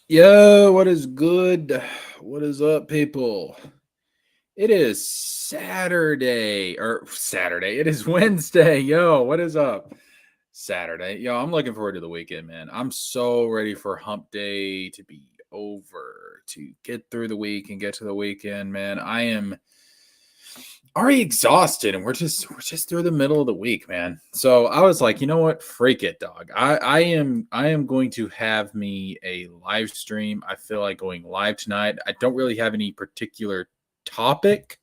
Yo, what is good? What is up, people? It is Saturday. It is Wednesday. Yo, what is up? Saturday. Yo, I'm looking forward to the weekend, man. I'm so ready for hump day to be over, to get through the week and get to the weekend, man. I am already exhausted, and we're just through the middle of the week, man. So I was like, you know what? Freak it, dog. I am going to have me a live stream. I feel like going live tonight. I don't really have any particular topic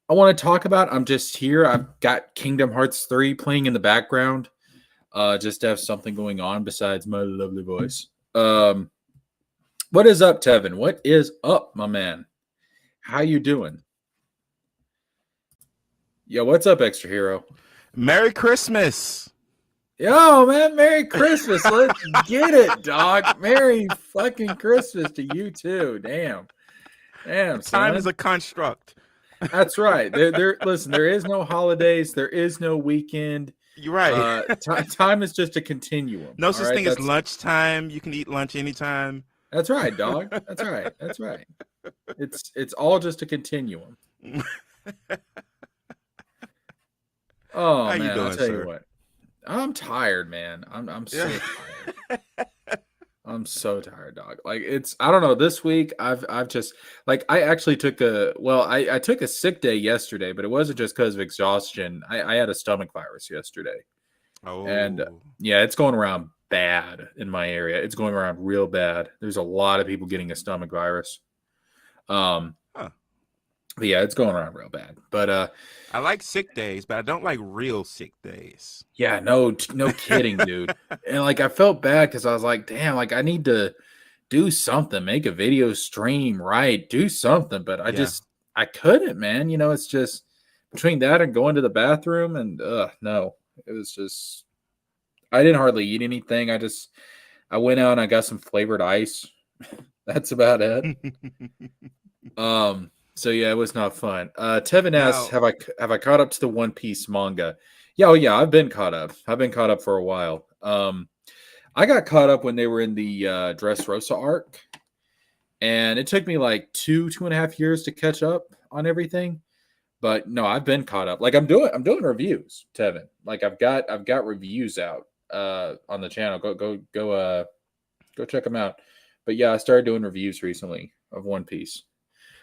I want to talk about. I'm just here. I've got Kingdom Hearts 3 playing in the background. Just to have something going on besides my lovely voice. What is up, Tevin? What is up, my man? How you doing? Yo, what's up, Extra Hero? Merry Christmas. Yo, man, Merry Christmas. Let's get it, dog. Merry fucking Christmas to you, too. Damn, Time son. is a construct. That's right. Listen, there is no holidays. There is no weekend. You're right. Time is just a continuum. No such thing as lunchtime. You can eat lunch anytime. That's right, dog. That's right. That's right. It's all just a continuum. Oh, How man, you doing, I'll tell sir? you what. I'm tired, man. I'm so tired. I'm so tired, dog. Like I don't know. This week I've just like I actually took I took a sick day yesterday, but it wasn't just because of exhaustion. I had a stomach virus yesterday. Oh, And yeah, it's going around bad in my area. It's going around real bad. There's a lot of people getting a stomach virus. But yeah, it's going around real bad. But I like sick days, but I don't like real sick days. yeah, no kidding, dude. And like I felt bad because I was like, damn, like I need to do something, make a video stream, right? Do something. But I couldn't, man. You know, it's just between that and going to the bathroom and no. It was just I didn't hardly eat anything. I went out and I got some flavored ice. That's about it. So yeah, it was not fun. Tevin asks, have I caught up to the One Piece manga? Yeah, I've been caught up. I've been caught up for a while. I got caught up when they were in the Dressrosa arc, and it took me like 2.5 years to catch up on everything. But no, I've been caught up. Like I'm doing reviews, Tevin. Like I've got reviews out on the channel. Go check them out. But yeah, I started doing reviews recently of One Piece.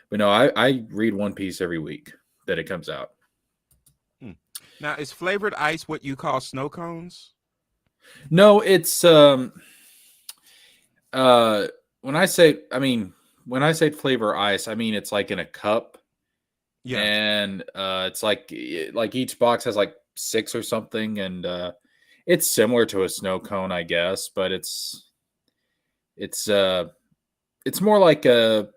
But no, I read One Piece every week that it comes out. Now, is flavored ice what you call snow cones? No, it's when I say flavor ice, I mean it's like in a cup. Yeah. And it's like each box has like 6 or something, and it's similar to a snow cone, I guess, but it's more like a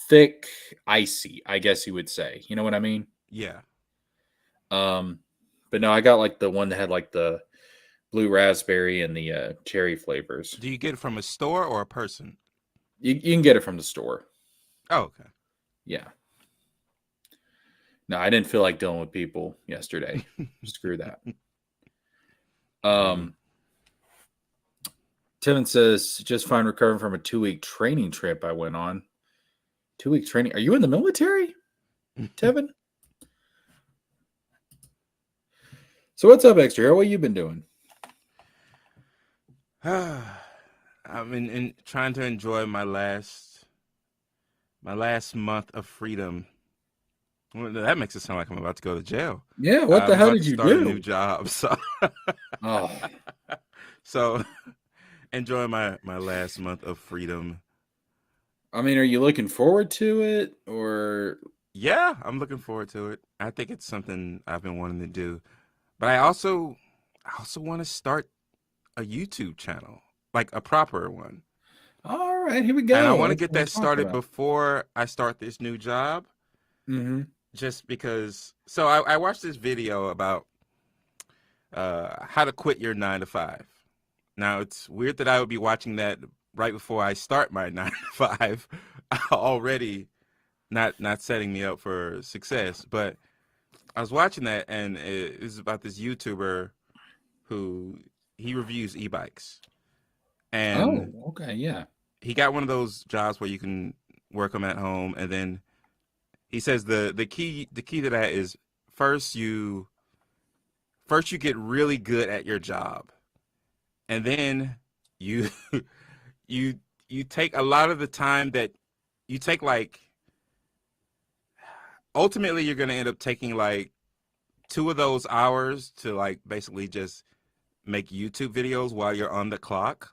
thick icy, I guess you would say. You know what I mean? Yeah. But no, I got like the one that had like the blue raspberry and the cherry flavors. Do you get it from a store or a person? You can get it from the store. Oh, okay. Yeah. No, I didn't feel like dealing with people yesterday. Screw that. Tevin says, just fine recovering from a 2-week training trip I went on. 2-week training. Are you in the military, Tevin? So what's up, Extra Hero? What you been doing? I'm in trying to enjoy my last month of freedom. Well, that makes it sound like I'm about to go to jail. Yeah, what the I'm hell about did to you start a new do? job, so Oh, so enjoying my last month of freedom. I mean, are you looking forward to it or? Yeah, I'm looking forward to it. I think it's something I've been wanting to do, but I also want to start a YouTube channel, like a proper one, All right, here we and I go. want to That's get what I'm that talking started about. before I start this new job. Mm-hmm. Just because, so I watched this video about how to quit your 9 to 5. Now it's weird that I would be watching that right before I start my 9 to 5, already not setting me up for success. But I was watching that, and it was about this YouTuber who he reviews e-bikes, and Oh, okay, yeah. he got one of those jobs where you can work them at home, and then he says the key to that is first you first you get really good at your job, and then you you you take a lot of the time that you take, like, ultimately you're going to end up taking like 2 of those hours to, like, basically just make YouTube videos while you're on the clock.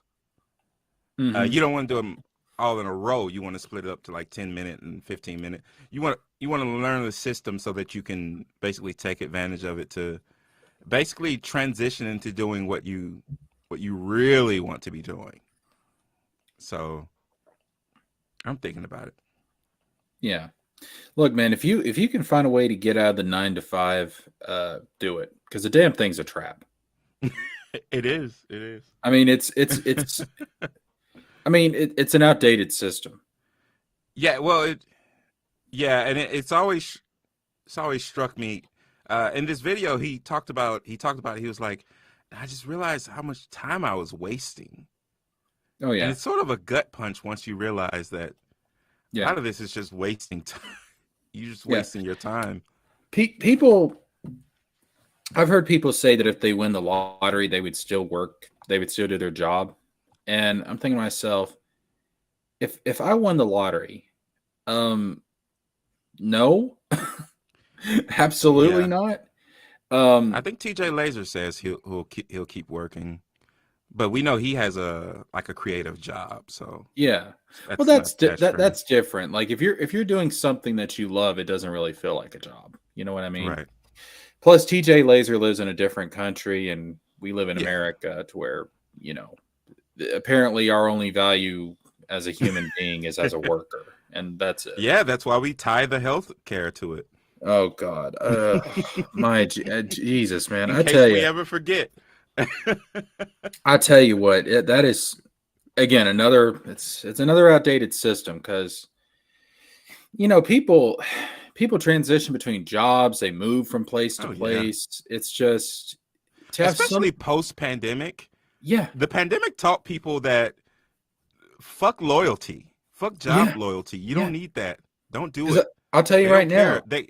Mm-hmm. You don't want to do them all in a row. You want to split it up to like 10 minute and 15 minute. You want to learn the system so that you can basically take advantage of it to basically transition into doing what you really want to be doing. So I'm thinking about Yeah. Look, man, if you can find a way to get out of the 9 to 5, do it because the damn thing's a trap. it. It is. It is. I mean, it's. I mean, it's an outdated system. Yeah. Well, yeah, and it's always struck me. In this video, he was like, I just realized how much time I was wasting, Oh and yeah, it's sort of a gut punch once you realize that a yeah, lot of this is just wasting time. You're just yeah. wasting your time. People, I've heard people say that if they win the lottery, they would still work. They would still do their job. And I'm thinking to myself, if I won the lottery, um, no, absolutely Yeah, not. I Um, think TJ Laser says he'll keep working, but we know he has a creative job, so yeah. Well, that's not that strange. that's different. Like if you're doing something that you love, it doesn't really feel like a job. You know what I mean? Right. Plus, TJ Laser lives in a different country, and we live in Yeah. America, to where you know apparently our only value as a human being is as a worker, and that's it. Yeah, that's why we tie the health care to it. Oh God, Jesus, man! In case we ever forget. I tell you what, that is again another. It's another outdated system because people transition between jobs, they move from place to Oh yeah. place. It's just to have some, Especially post pandemic. yeah, The pandemic taught people that fuck loyalty. Fuck job yeah, loyalty. You don't yeah. need that. Don't do Because it. I'll tell you They right don't care. now.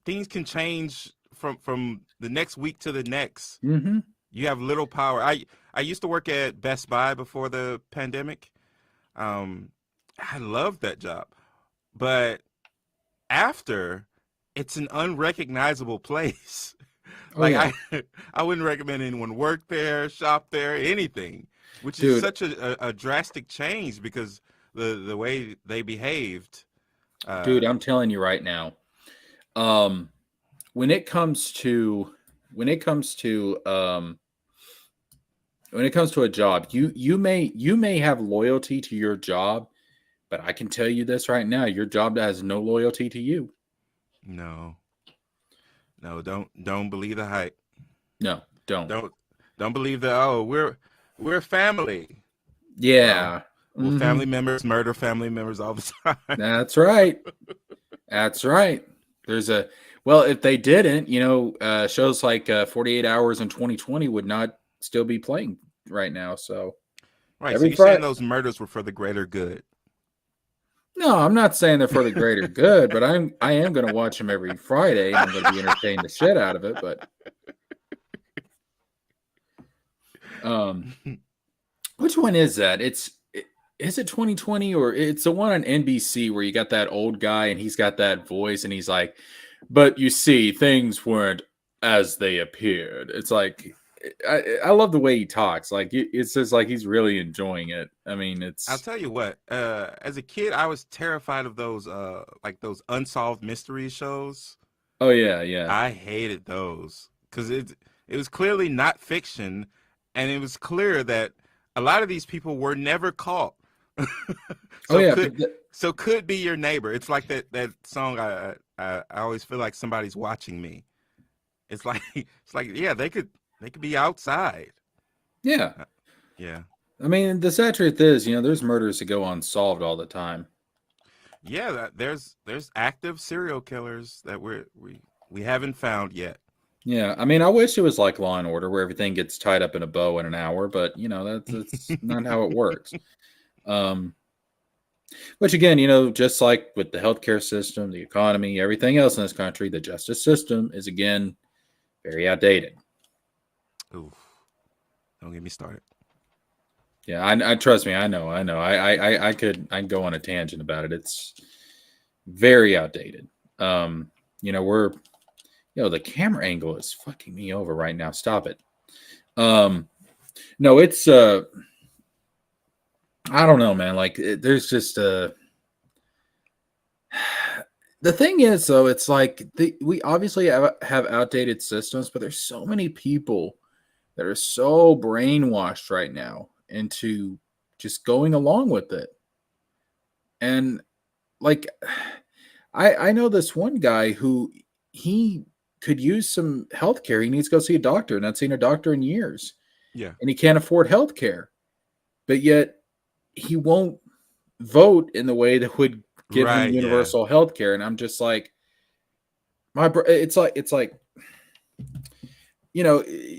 Things can change from the next week to the next. Hmm. You have little power. I used to work at Best Buy before the pandemic. Um I loved that job. But after, it's an unrecognizable place. Oh Like, yeah, I wouldn't recommend anyone work there, shop there, anything, which is dude, such a drastic change because the way they behaved. dude. Uh, I'm telling you right now. Um, when it comes to when it comes to when it comes to a job, you may have loyalty to your job, but I can tell you this right now: your job has no loyalty to you. no, no, don't believe the hype. No, don't. Don't don't believe that. Oh, we're family. Well, Yeah. well, Hmm. family members murder family members all the time. That's right. That's right. There's a well, if they didn't, shows like 48 Hours in 2020 would not still be playing right now. So Right. So every you're saying Friday. those murders were for the greater good? No, I'm not saying they're for the greater good, but I am going to watch them every Friday, and I'm going to be entertained the shit out of it. But um, Which one is that? Is it 2020 or it's the one on NBC where you got that old guy and he's got that voice and he's like, but you see, things weren't as they appeared. It's like I love the way he talks. Like it's just like he's really enjoying it. I mean, I'll it's tell you what. As a kid, I was terrified of those like those unsolved mystery shows. oh yeah, yeah. I hated those because it was clearly not fiction, and it was clear that a lot of these people were never caught. Oh so yeah, could but the, so could be your neighbor. It's like that song. I always feel like somebody's watching me. It's like it's like yeah, they could be outside. yeah. Uh, Yeah, I mean, the sad truth is, there's murders that go unsolved all the time. yeah. There's active serial killers that we haven't found yet. Yeah, I mean, I wish it was like Law and Order where everything gets tied up in a bow in an hour, but that's not how it works. Um, which again, just like with the healthcare system, the economy, everything else in this country, the justice system is again very outdated. Ooh, don't get me started. Yeah, I trust me, I know. I can go on a tangent about it. It's very outdated. We're the camera angle is fucking me over right now. Stop it. No, it's I don't know, man. Like there's just the thing is though, it's like we obviously have outdated systems, but there's so many people that are so brainwashed right now into just going along with it. And like I know this one guy who he could use some health care. He needs to go see a doctor, not seen a doctor in years. Yeah. And he can't afford health care. But yet he won't vote in the way that would give him Right. Yeah. universal health care. And I'm just like, it's like he's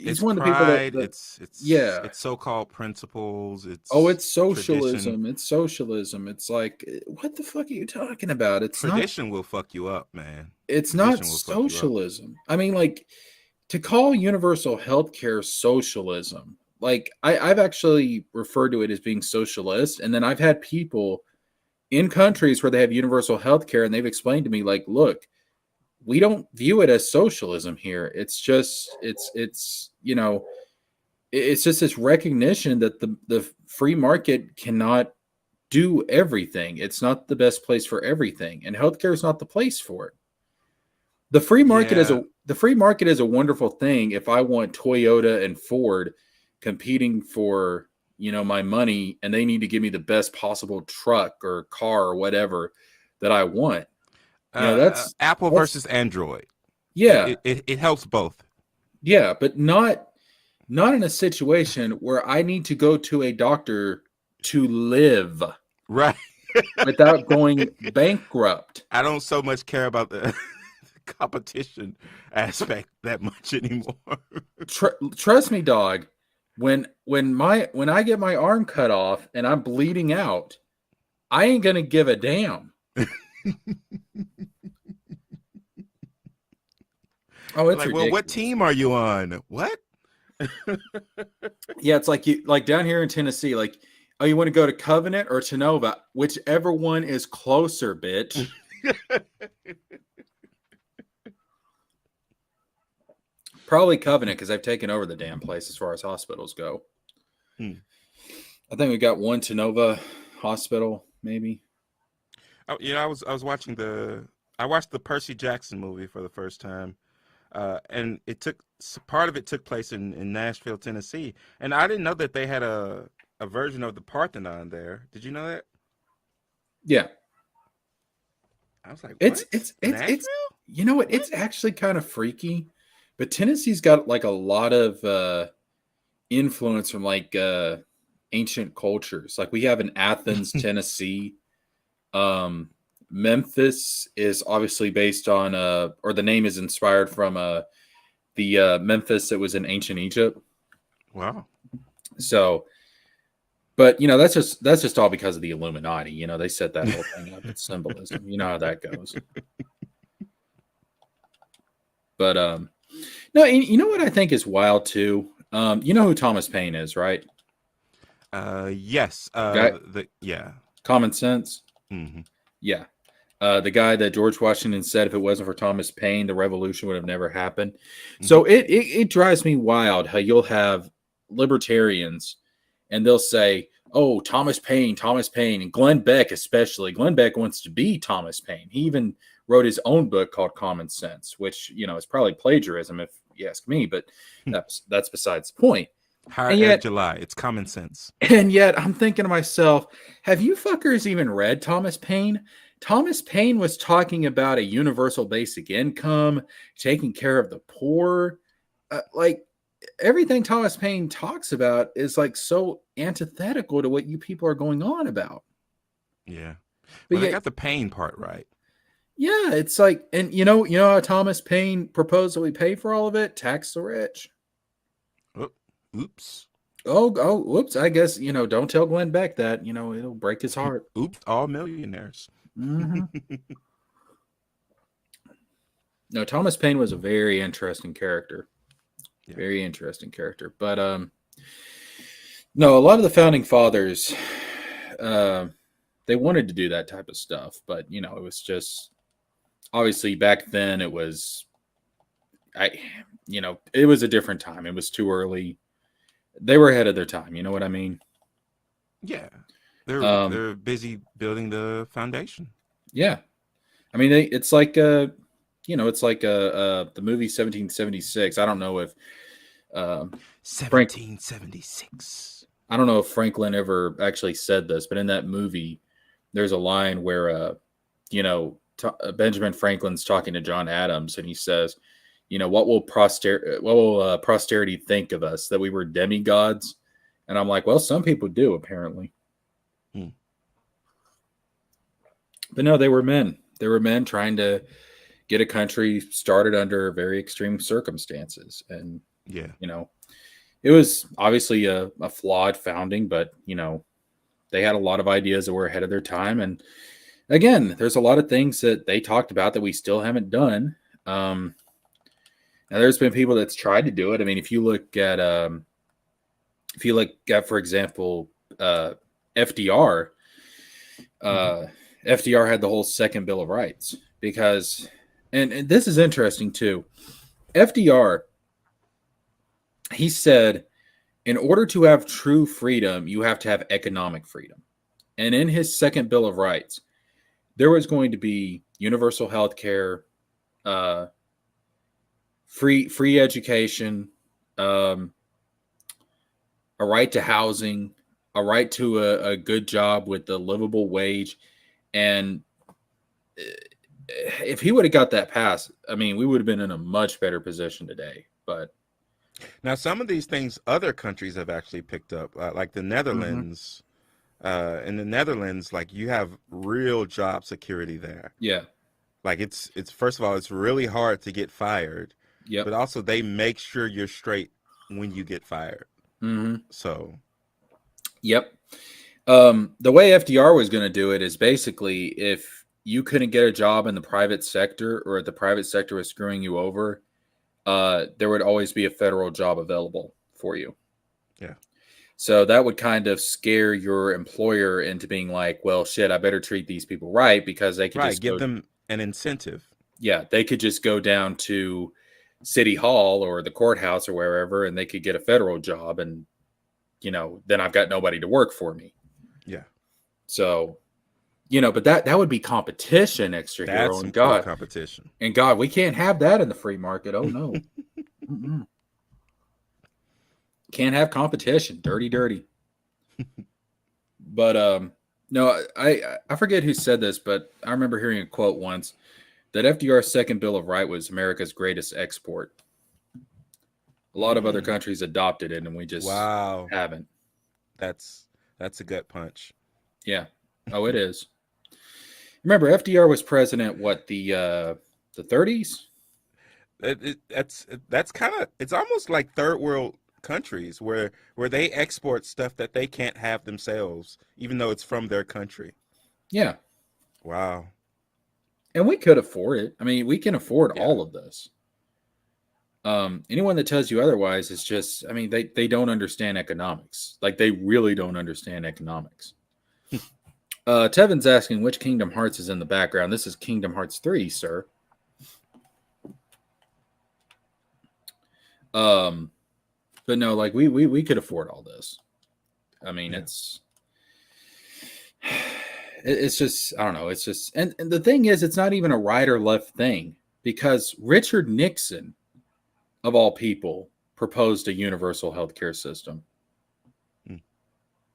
It's one of the people pride. that It's yeah. it's so-called principles. Oh, It's it's tradition. socialism. It's socialism. It's like, what the fuck are you talking about? Tradition will fuck you up, man. It's not Tradition will fuck you up. socialism. I mean, like, to call universal health care socialism, like I've actually referred to it as being socialist. And then I've had people in countries where they have universal health care and they've explained to me, like, look, we don't view it as socialism here. It's just it's just this recognition that the free market cannot do everything. It's not the best place for everything, and healthcare is not the place for it. The free market is Yeah. a wonderful thing if I want Toyota and Ford competing for my money, and they need to give me the best possible truck or car or whatever that I want. Apple That's versus Android. yeah, It helps both. yeah, but not in a situation where I need to go to a doctor to live Right. without going bankrupt. I don't so much care about the competition aspect that much anymore. Trust me, dog. When I get my arm cut off and I'm bleeding out, I ain't gonna give a damn. Oh, it's Like, well, what ridiculous. team are you on? What? Yeah, it's like you like down here in Tennessee, like, oh, you want to go to Covenant or Tenova? Whichever one is closer, bitch. Probably Covenant because I've taken over the damn place as far as hospitals go. Hmm. I think we got one Tenova hospital, maybe. Oh, I was watching I watched the Percy Jackson movie for the first time, and part of it took place in Nashville, Tennessee, and I didn't know that they had a version of the Parthenon there. Did you know that? Yeah, I was like, it's what? it's it's Nashville? it's you know what? What? It's actually kind of freaky, but Tennessee's got like a lot of influence from like ancient cultures. Like we have in Athens, Tennessee. Um, Memphis is obviously based on or the name is inspired from the Memphis that was in ancient Egypt. Wow. So, but that's just all because of the Illuminati. They set that whole thing up. It's symbolism. You know how that goes. But no, you know what I think is wild too. You know who Thomas Paine is, right? Yes. Guy, Yeah. Common Sense. Hmm. Yeah. The guy that George Washington said if it wasn't for Thomas Paine, the revolution would have never happened. Hmm. So it drives me wild how you'll have libertarians and they'll say, "Oh, Thomas Paine," and Glenn Beck especially. Glenn Beck wants to be Thomas Paine. He even wrote his own book called Common Sense, which is probably plagiarism if you ask me, but that's besides the point. Higher And Ed yet, July. It's common sense. and yet, I'm thinking to myself, have you fuckers even read Thomas Paine? Thomas Paine was talking about a universal basic income, taking care of the poor. Like everything Thomas Paine talks about is like so antithetical to what you people are going on about. Yeah. But Well, they yet, got the pain part right. yeah, it's like, and you know how Thomas Paine proposed that we pay for all of it? Tax the rich. Oh, oops. Whoops. I guess, don't tell Glenn Beck that, it'll break his heart. Oops. All millionaires. Hmm. No, Thomas Paine was a very interesting character. Yeah. Very interesting character. But no, a lot of the founding fathers, uh, they wanted to do that type of stuff, but it was just obviously back then I it was a different time. It was too early. They were ahead of their time. You know what I mean? Yeah. They're Um, they're busy building the foundation. yeah. I mean, it's like it's like the movie 1776. I don't know if Frank 1776. I don't know if Franklin ever actually said this, but in that movie, there's a line where, Benjamin Franklin's talking to John Adams, and he says, what will posterity think of us that we were demigods? And I'm like, well, some people do apparently, Hmm. but no, they were men. They were men trying to get a country started under very extreme circumstances, and Yeah. you know, it was obviously a flawed founding, but they had a lot of ideas that were ahead of their time. And again, there's a lot of things that they talked about that we still haven't done. Um, Now, there's been people that's tried to do it. I mean, if you look at, for example, FDR, Hmm. uh, FDR had the whole Second Bill of Rights because, and this is interesting too. FDR, he said, in order to have true freedom, you have to have economic freedom. And in his Second Bill of Rights, there was going to be universal health care, uh, free education, um, a right to housing, a right to a good job with a livable wage. And if he would have got that passed, I mean, we would have been in a much better position today. But Now, some of these things other countries have actually picked up, like the mm-hmm. Netherlands. In the Netherlands, like you have real job security there. Yeah, Like it's first of all, it's really hard to get fired, but yep, also they make sure you're straight when you get fired. mm-hmm. So Yep. The way FDR was going to do it is basically if you couldn't get a job in the private sector or if the private sector was screwing you over, there would always be a federal job available for you. yeah, So that would kind of scare your employer into being like, well, shit, I better treat these people right because they could right. just Give go, them an incentive. yeah, they could just go down to City Hall or the courthouse or wherever and they could get a federal job. And, then I've got nobody to work for me. Yeah, So, but that would be competition, extra that's hero. some cool competition. And God, we can't have that in the free market. Oh, no. Mm-mm. Can't have competition. Dirty, dirty. But no, I forget who said this, but I remember hearing a quote once that FDR's second Bill of Rights was America's greatest export. A lot of other Mm, countries adopted it, and we just wow, haven't. that's that's a gut punch. Yeah. Oh, it is. Remember, FDR was president. What the 30s? That's kind of it's almost like third world countries where they export stuff that they can't have themselves, even though it's from their country. Yeah, Wow. and we could afford it. I mean, we can afford Yeah. all of this. Anyone that tells you otherwise is just, I mean, they don't understand economics. Like, they really don't understand economics. Tevin's asking which Kingdom Hearts is in the background. This is Kingdom Hearts 3, sir. But no, like we could afford all this. I mean, Yeah. it's just, I don't know. It's just, and the thing is, it's not even a right or left thing, because Richard Nixon, of all people, proposed a universal healthcare system. Mm.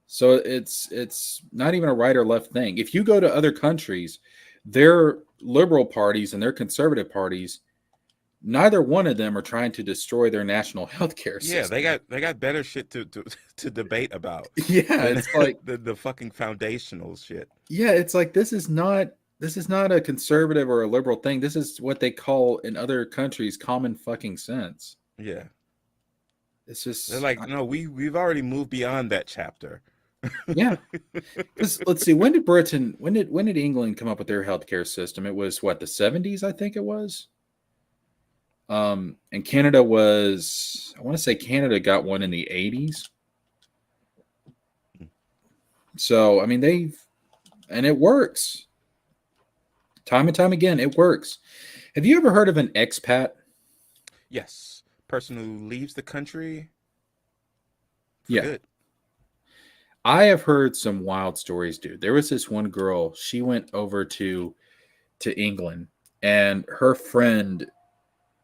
So it's not even a right or left thing. If you go to other countries, their liberal parties and their conservative parties, neither one of them are trying to destroy their national healthcare Yeah, system. they got better shit to debate about Yeah, than it's like, the fucking foundational shit. yeah, it's like, this is not a conservative or a liberal thing. This is what they call in other countries common fucking sense. Yeah. It's They're just, like, no, we've already moved beyond that chapter. yeah. Because let's see, when did England come up with their healthcare system? It was what, the 70s, I think it was. And Canada was, I want to say Canada got one in the 80s. So I mean, and it works time and time again. It works. Have you ever heard of an expat? Yes. Person who leaves the country for Yeah. good. I have heard some wild stories, dude. There was this one girl, she went over to England, and her friend,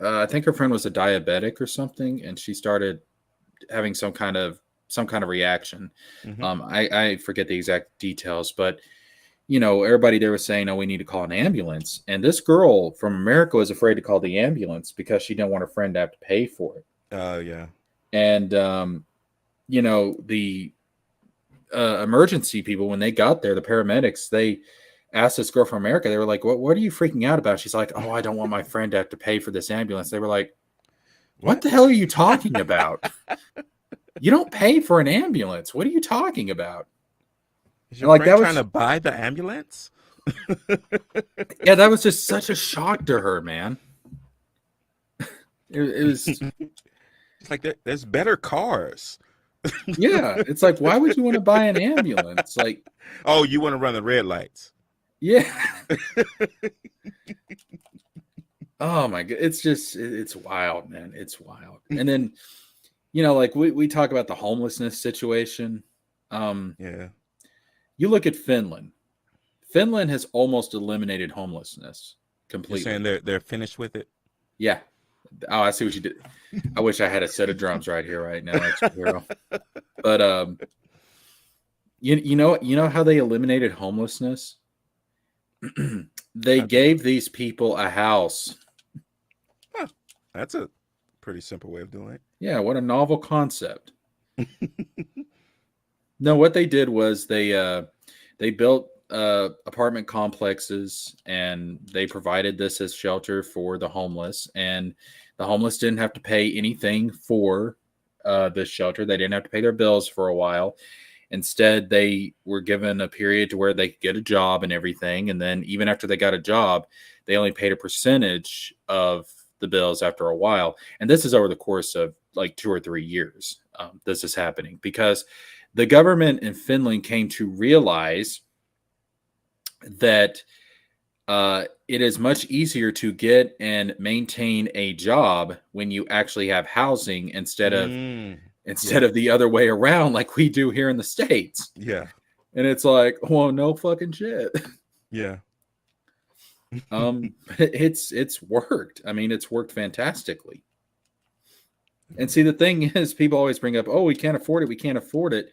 I think her friend was a diabetic or something, and she started having some kind of reaction. Hmm. I forget the exact details, but everybody there was saying, "Oh, we need to call an ambulance." And this girl from America was afraid to call the ambulance because she didn't want her friend to have to pay for it. Oh, yeah. And the emergency people, when they got there, the paramedics, they asked this girl from America. They were like, "What are you freaking out about?" She's like, "Oh, I don't want my friend to have to pay for this ambulance." They were like, "What What? the hell are you talking about? You don't pay for an ambulance. What are you talking about?" Is And your like, friend that trying to was, buy the ambulance? yeah, that was just such a shock to her, man. It was, It's like there's better cars. yeah. It's like, why would you want to buy an ambulance? Like, Oh, you want to run the red lights? yeah. Oh my god, it's just, it's wild, man. It's wild. And then, like we talk about the homelessness situation. Yeah. You look at Finland. Finland has almost eliminated homelessness You're saying completely. they're finished with it? Yeah. Oh, I see what you did. I wish I had a set of drums right here, right now, extra hero. But you know how they eliminated homelessness? They How'd they do gave it? these people a house. Huh. That's a pretty simple way of doing Yeah, what a novel concept. it. No, what they did was they built apartment complexes, and they provided this as shelter for the homeless, and the homeless didn't have to pay anything for this shelter. They didn't have to pay their bills for a while. Instead, they were given a period to where they could get a job and everything. And then even after they got a job, they only paid a percentage of the bills after a while. And this is over the course of like 2 or 3 years. This is happening because the government in Finland came to realize that it is much easier to get and maintain a job when you actually have housing instead of Mm, instead yeah. of the other way around, like we do here in the States. Yeah. And it's like, well, no fucking shit. Yeah. It's worked. I mean, it's worked fantastically. And see, the thing is, people always bring up, oh, we can't afford it. We can't afford it.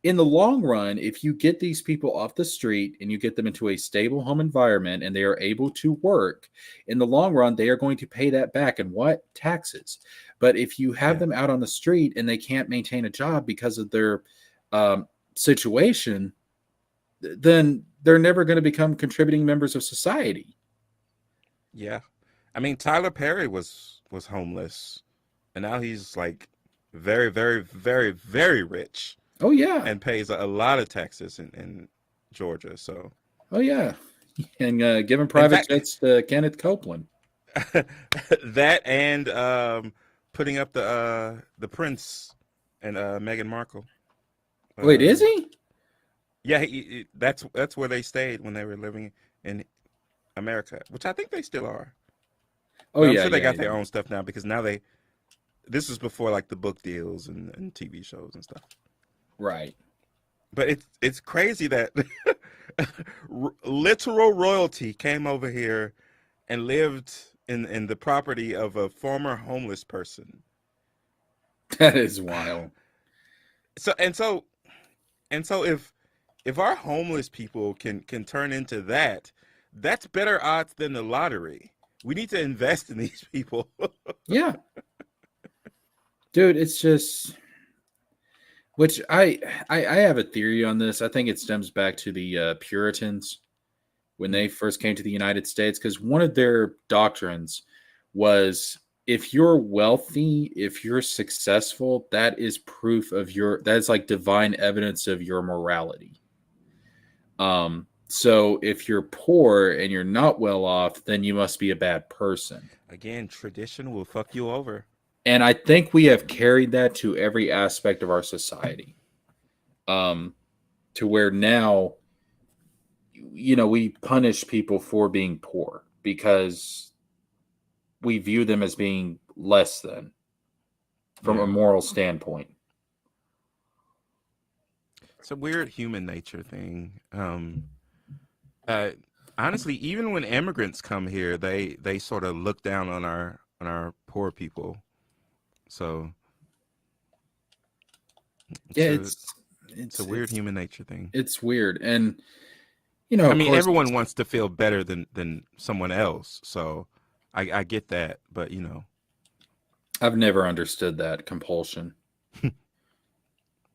In the long run, if you get these people off the street and you get them into a stable home environment and they are able to work, in the long run, they are going to pay that back. And what? Taxes. But if you have Yeah. them out on the street and they can't maintain a job because of their situation, then they're never going to become contributing members of society. Yeah. I mean, Tyler Perry was homeless, and now he's like very, very, very, very rich Oh, yeah. and pays a lot of taxes in Georgia. So, Oh, yeah. And giving in private fact, jets to Kenneth Copeland. That and putting up the Prince and Meghan Markle. Wait, Uh, is he? yeah, that's where they stayed when they were living in America, which I think they still are. Oh But I'm yeah, sure they yeah, got yeah. their own stuff now because now they this was before like the book deals and TV shows and stuff. Right. But it's crazy that literal royalty came over here and lived in the property of a former homeless person. That is wild. So and so and so if our homeless people can turn into that, that's better odds than the lottery. We need to invest in these people. Yeah, dude, it's just which I have a theory on this. I think it stems back to the Puritans when they first came to the United States, because one of their doctrines was if you're wealthy, if you're successful, that is proof of that's like divine evidence of your morality. So if you're poor and you're not well off, then you must be a bad person. Again, tradition will fuck you over. And I think we have carried that to every aspect of our society. Um, to where now, we punish people for being poor because we view them as being less than from a Yeah. moral standpoint. It's a weird human nature thing. Uh, Honestly, even when immigrants come here, they sort of look down on our poor people. So Yeah, it's a it's it's a it's weird it's human nature thing. it's weird, and I of mean, course, everyone wants to feel better than someone else. So I get that, but I've never understood that compulsion.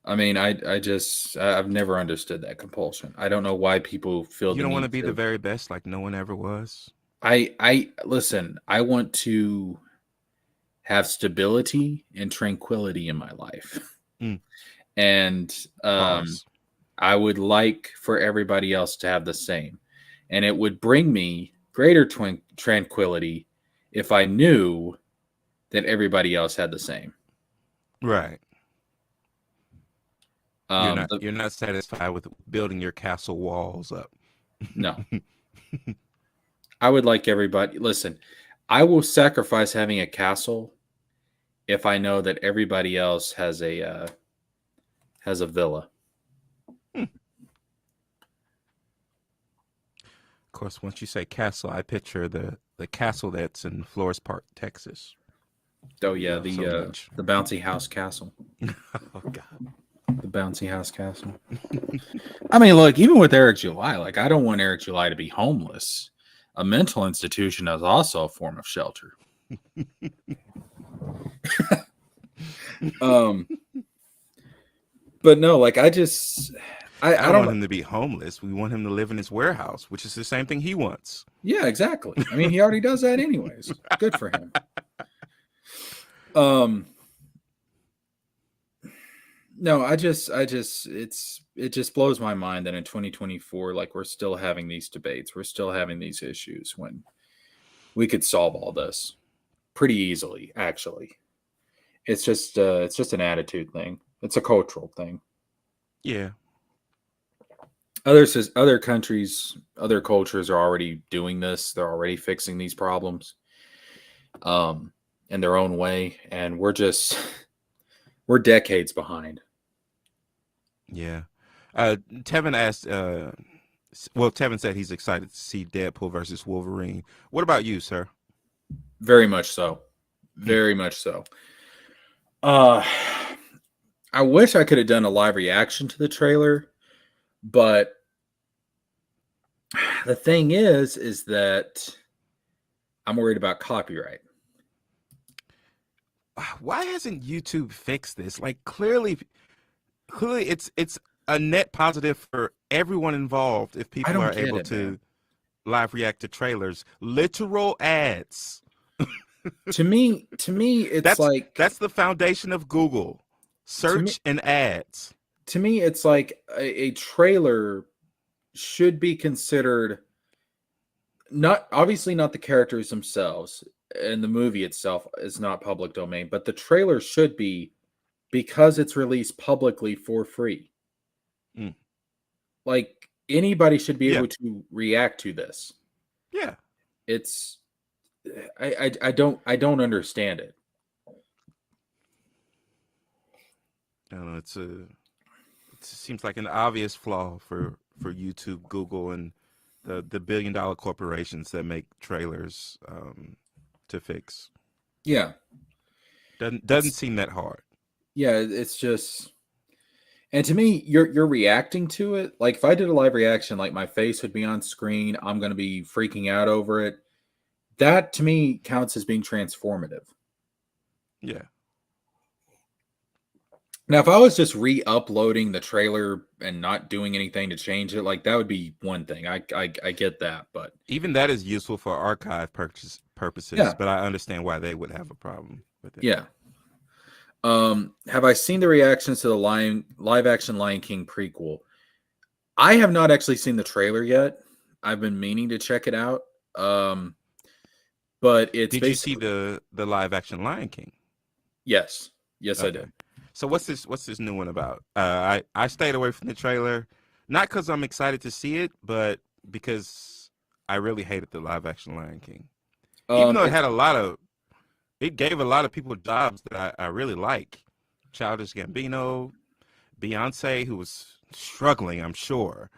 I mean, I've never understood that compulsion. I don't know why people feel you the don't want to need be the to. very best like no one ever was. I listen. I want to have stability and tranquility in my life, Mm, and pause. I would like for everybody else to have the same, and it would bring me greater tranquility if I knew that everybody else had the same. Right. Um, You're not satisfied with building your castle walls up. no, I would like everybody. Listen, I will sacrifice having a castle if I know that everybody else has a villa. Of course, once you say castle, I picture the castle that's in Flores Park, Texas. Oh We yeah, love so much. the bouncy house castle. Oh God. The bouncy house castle. I mean, look, even with Eric July, like I don't want Eric July to be homeless. A mental institution is also a form of shelter. Um, but no, like I I don't want don't. him to be homeless. We want him to live in his warehouse, which is the same thing he wants. Yeah, exactly. I mean, he already does that anyways. Good for him. Um, no, it just blows my mind that in 2024, like we're still having these debates, we're still having these issues when we could solve all this pretty easily, actually. It's just an attitude thing. It's a cultural thing. Yeah. Other countries, other cultures are already doing this. They're already fixing these problems, um, in their own way, and we're decades behind. Yeah. Tevin asked. Well, Tevin said he's excited to see Deadpool versus Wolverine. What about you, sir? Very much so. Hmm. Very much so. Uh, I wish I could have done a live reaction to the trailer, but the thing is that I'm worried about copyright. Why hasn't YouTube fixed this? Like clearly, it's a net positive for everyone involved if I people don't are get able it, man. to live react to trailers. Literal ads. To me, it's like That's the foundation of Google. to me Search and ads. to me, it's like a trailer should be considered not obviously not the characters themselves, and the movie itself is not public domain, but the trailer should be because it's released publicly for free. Mm. Like anybody should be Yeah, able to react to this. yeah. It's I don't understand it. I don't know. It seems like an obvious flaw for YouTube, Google, and the billion-dollar corporations that make trailers to fix. Yeah. Doesn't It's seem that hard. yeah, it's just and to me, you're reacting to it. Like if I did a live reaction, like my face would be on screen, I'm gonna be freaking out over it. That to me counts as being transformative. Yeah. Now, if I was just re-uploading the trailer and not doing anything to change it, like that would be one thing. I get that, but Even that is useful for archive purposes, yeah, but I understand why they would have a problem with it. yeah. Have I seen the reactions to the live action Lion King prequel? I have not actually seen the trailer yet. I've been meaning to check it out. Um, but it's Did you see basically the live action Lion King? yes, yes, I Okay. did. So what's this new one about? I stayed away from the trailer, not because I'm excited to see it, but because I really hated the live action Lion King. Even though It's it gave a lot of people jobs that I really like. Childish Gambino, Beyonce, who was struggling, I'm sure.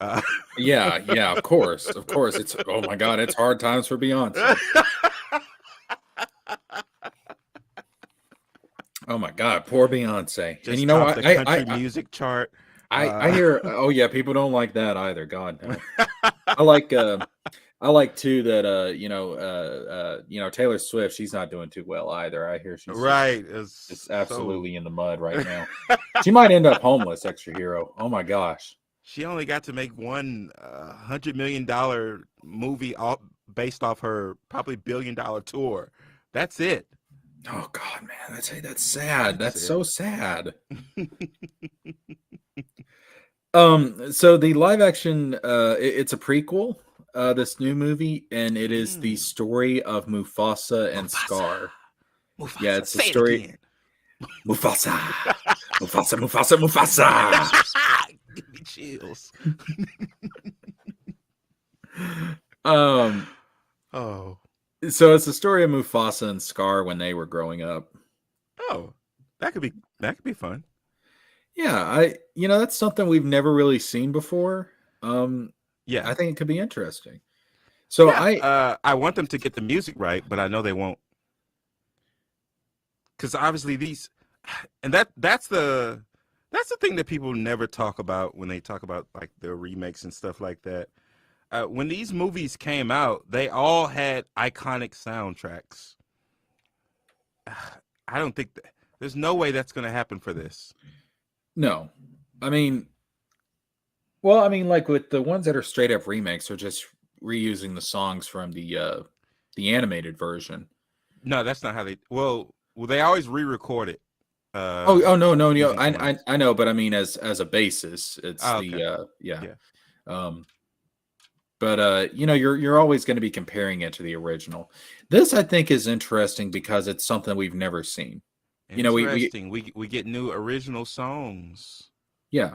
Uh, yeah, yeah, of course. It's oh my god, it's hard times for Beyonce. Oh my god, poor Beyonce. And just topped the country I music chart. I hear oh yeah, people don't like that either. God no. I like I like too that Taylor Swift, she's not doing too well either. I hear she's Right. just It's so absolutely in the mud right now. She might end up homeless, extra hero. Oh my gosh. she only got to make one $100 million movie based off her probably $1 billion tour. That's it. Oh god, man. That's sad. That's That's it. so sad. So the live action it's a prequel, this new movie, and it is the Mm. story of Mufasa and Mufasa. Scar. Yeah, Mufasa. it's the Say it story again. Mufasa. Mufasa, Mufasa, Mufasa. Give me chills. Um, Oh. so it's the story of Mufasa and Scar when they were growing up. Oh. That could be fun. Yeah, that's something we've never really seen before. Um, Yeah. I think it could be interesting. So Yeah. I want them to get the music right, but I know they won't. Because obviously these and that's the thing that people never talk about when they talk about like the remakes and stuff like that. When these movies came out, they all had iconic soundtracks. I don't think there's no way that's going to happen for this. no, I mean, well, I mean, like with the ones that are straight up remakes, are just reusing the songs from the animated version. No, that's not how they. Well, they always re-record it Oh no no no, using songs. I know, but I mean as a basis, it's Oh, okay. the yeah. Yeah. Um, but you're always going to be comparing it to the original. This I think is interesting because it's something we've never seen. You know, we Interesting. We get new original songs. yeah.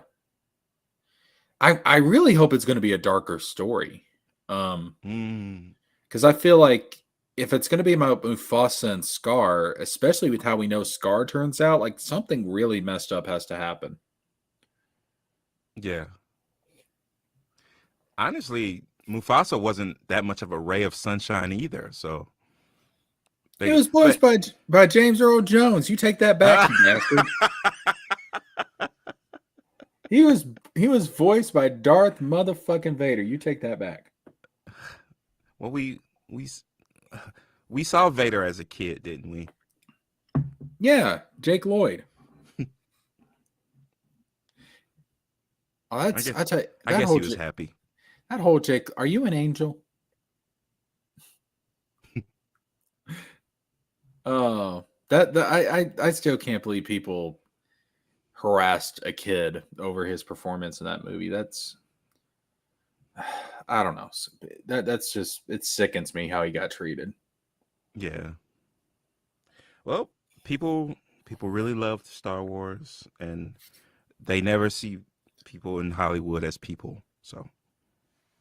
I really hope it's going to be a darker story. Mm. Because I feel like if it's going to be about Mufasa and Scar, especially with how we know Scar turns out, like something really messed up has to happen. Yeah. Honestly, Mufasa wasn't that much of a ray of sunshine either. So He they, was voiced but by James Earl Jones. You take that back, you bastard. He was voiced by Darth motherfucking Vader. You take that back. well, we we saw Vader as a kid, didn't we? Yeah, Jake Lloyd. Oh, I that's guess I tell you I guess he was happy. that whole Jake. Are you an angel? Oh, I still can't believe people harassed a kid over his performance in that movie. I don't know. That's just, it sickens me how he got treated. Yeah. Well, people people really love Star Wars, and they never see people in Hollywood as people. So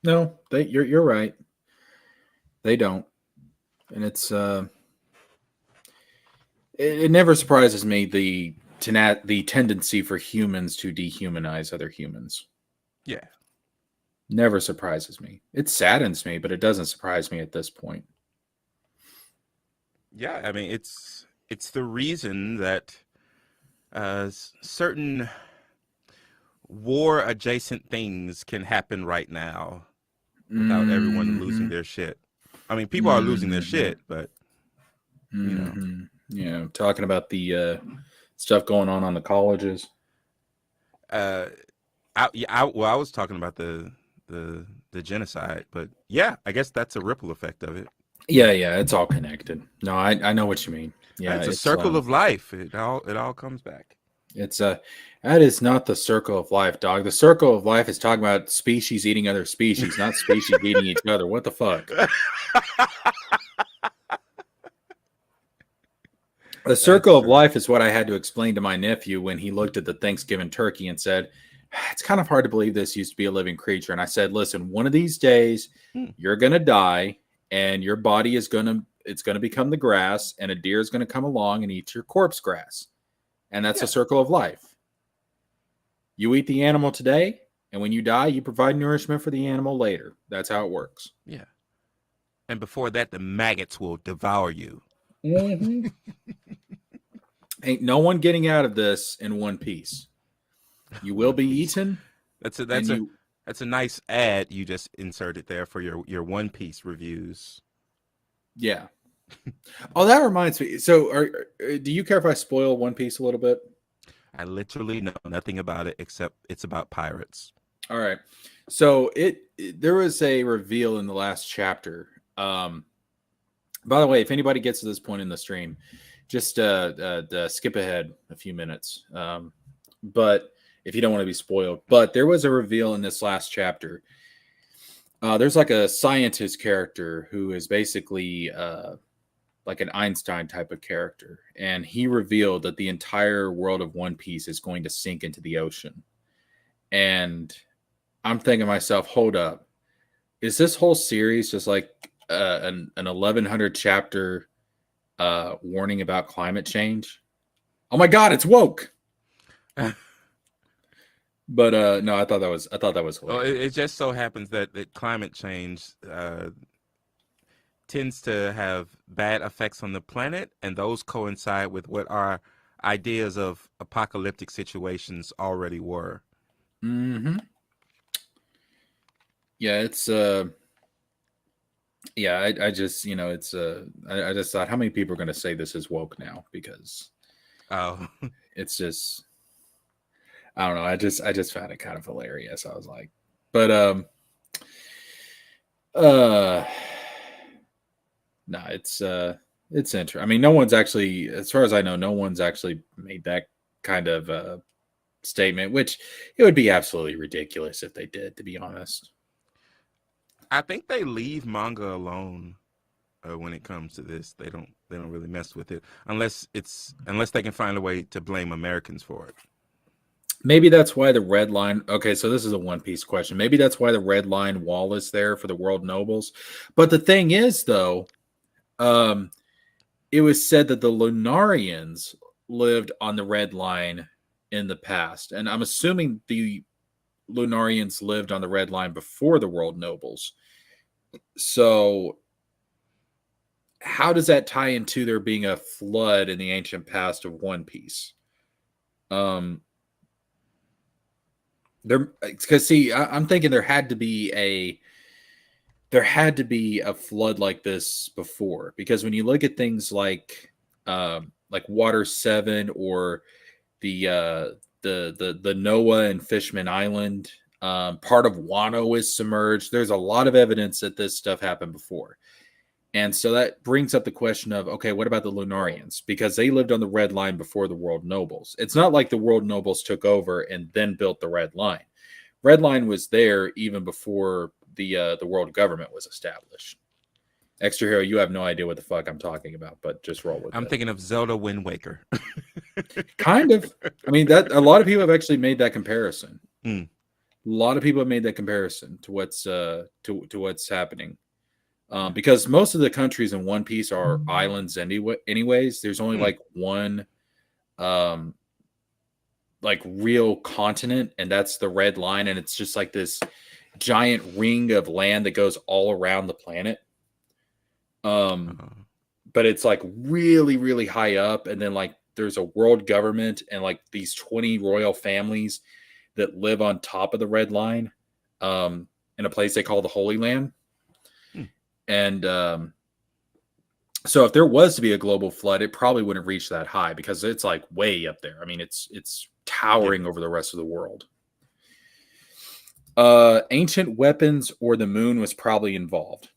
No, you're right. They don't, and it never surprises me the tendency for humans to dehumanize other humans. yeah, Never surprises me. It saddens me, but it doesn't surprise me at this point. yeah. I mean, it's the reason that certain war adjacent things can happen right now without everyone losing Mm-hmm. their shit. I mean, people are losing their Mm-hmm. shit, but you know, Mm-hmm. Yeah, talking about the stuff going on the colleges. uh, I was talking about the the genocide, but yeah, I guess that's a ripple effect of it. Yeah, yeah, it's all connected. No, I know what you mean. Yeah, It's a circle of life. It all comes back. it's that is not the circle of life, dog. The circle of life is talking about species eating other species, not species eating each other. What the fuck? The That's circle of true. life is what I had to explain to my nephew when he looked at the Thanksgiving turkey and said, "It's kind of hard to believe this used to be a living creature." And I said, "Listen, one of these days Hmm. you're going to die and your body is going to it's going to become the grass and a deer is going to come along and eat your corpse grass. And that's the Yeah, circle of life. You eat the animal today, and when you die, you provide nourishment for the animal later. That's how it works." yeah. And before that, the maggots will devour you. Mm-hmm. Ain't no one getting out of this in one piece. You will One be Piece. eaten, That's a and that's a you that's a nice ad you just inserted there for your One Piece reviews. yeah. Oh, that reminds me. So, do you care if I spoil One Piece a little bit? I literally know nothing about it except it's about pirates. All right. So there was a reveal in the last chapter. By the way, if anybody gets to this point in the stream, just skip ahead a few minutes. But if you don't want to be spoiled, but there was a reveal in this last chapter. There's like a scientist character who is basically like an Einstein type of character, and he revealed that the entire world of One Piece is going to sink into the ocean. And I'm thinking to myself, hold up, is this whole series just like an 1100 chapter warning about climate change? Oh my god, it's woke. But no, I thought that was Well, hilarious. it just so happens that climate change tends to have bad effects on the planet, and those coincide with what our ideas of apocalyptic situations already were. Mm-hmm. Yeah, it's yeah, I just it's I just thought how many people are going to say this is woke now because Oh, it's just I don't know. I just found it kind of hilarious. I was like, but uh no, it's interesting. I mean, no one's actually, as far as I know, no one's actually made that kind of statement, which it would be absolutely ridiculous if they did, to be honest. I think they leave manga alone when it comes to this. They don't really mess with it unless they can find a way to blame Americans for it. Maybe that's why the red line. Okay, so this is a One Piece question. Maybe that's why the red line wall is there for the world nobles. But the thing is, though, um, it was said that the Lunarians lived on the red line in the past, and I'm assuming the Lunarians lived on the red line before the world nobles. So, how does that tie into there being a flood in the ancient past of One Piece? Um, there because see, I'm thinking there had to be a flood like this before because when you look at things like Water Seven or the the Noah and Fishman Island, part of Wano is submerged. There's a lot of evidence that this stuff happened before. And so that brings up the question of okay, what about the Lunarians? Because they lived on the red line before the world nobles. It's not like the world nobles took over and then built the red line. Red line was there even before the world government was established. Extra Hero, you have no idea what the fuck I'm talking about, but just roll with I'm it. thinking of Zelda Wind Waker. Kind of. I mean, that a lot of people have actually made that comparison. Hmm. A lot of people have made that comparison to what's to what's happening. Because most of the countries in One Piece are islands anyways. There's only like one like real continent, and that's the Red Line, and it's just like this giant ring of land that goes all around the planet. But it's like really, really high up, and then like there's a world government and like these 20 royal families that live on top of the Red Line, in a place they call the Holy Land. And so if there was to be a global flood, it probably wouldn't reach that high because it's like way up there. I mean, it's towering over the rest of the world. Ancient weapons or the moon was probably involved.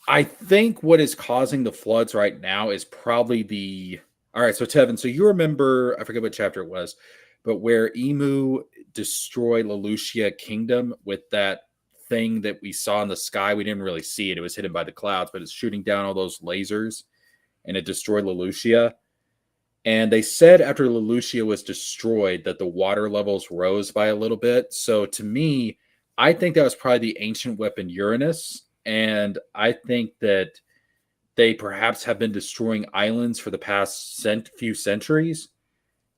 I think what is causing the floods right now is probably the... All right, so Tevin, so you remember, I forget what chapter it was, but where Emu destroyed Lelouchia Kingdom with that thing that we saw in the sky. We didn't really see it. It was hidden by the clouds, but it's shooting down all those lasers, and it destroyed Lelouchia. And they said after Lelouchia was destroyed that the water levels rose by a little bit. So to me, I think that was probably the ancient weapon Uranus. And I think that they perhaps have been destroying islands for the past few centuries.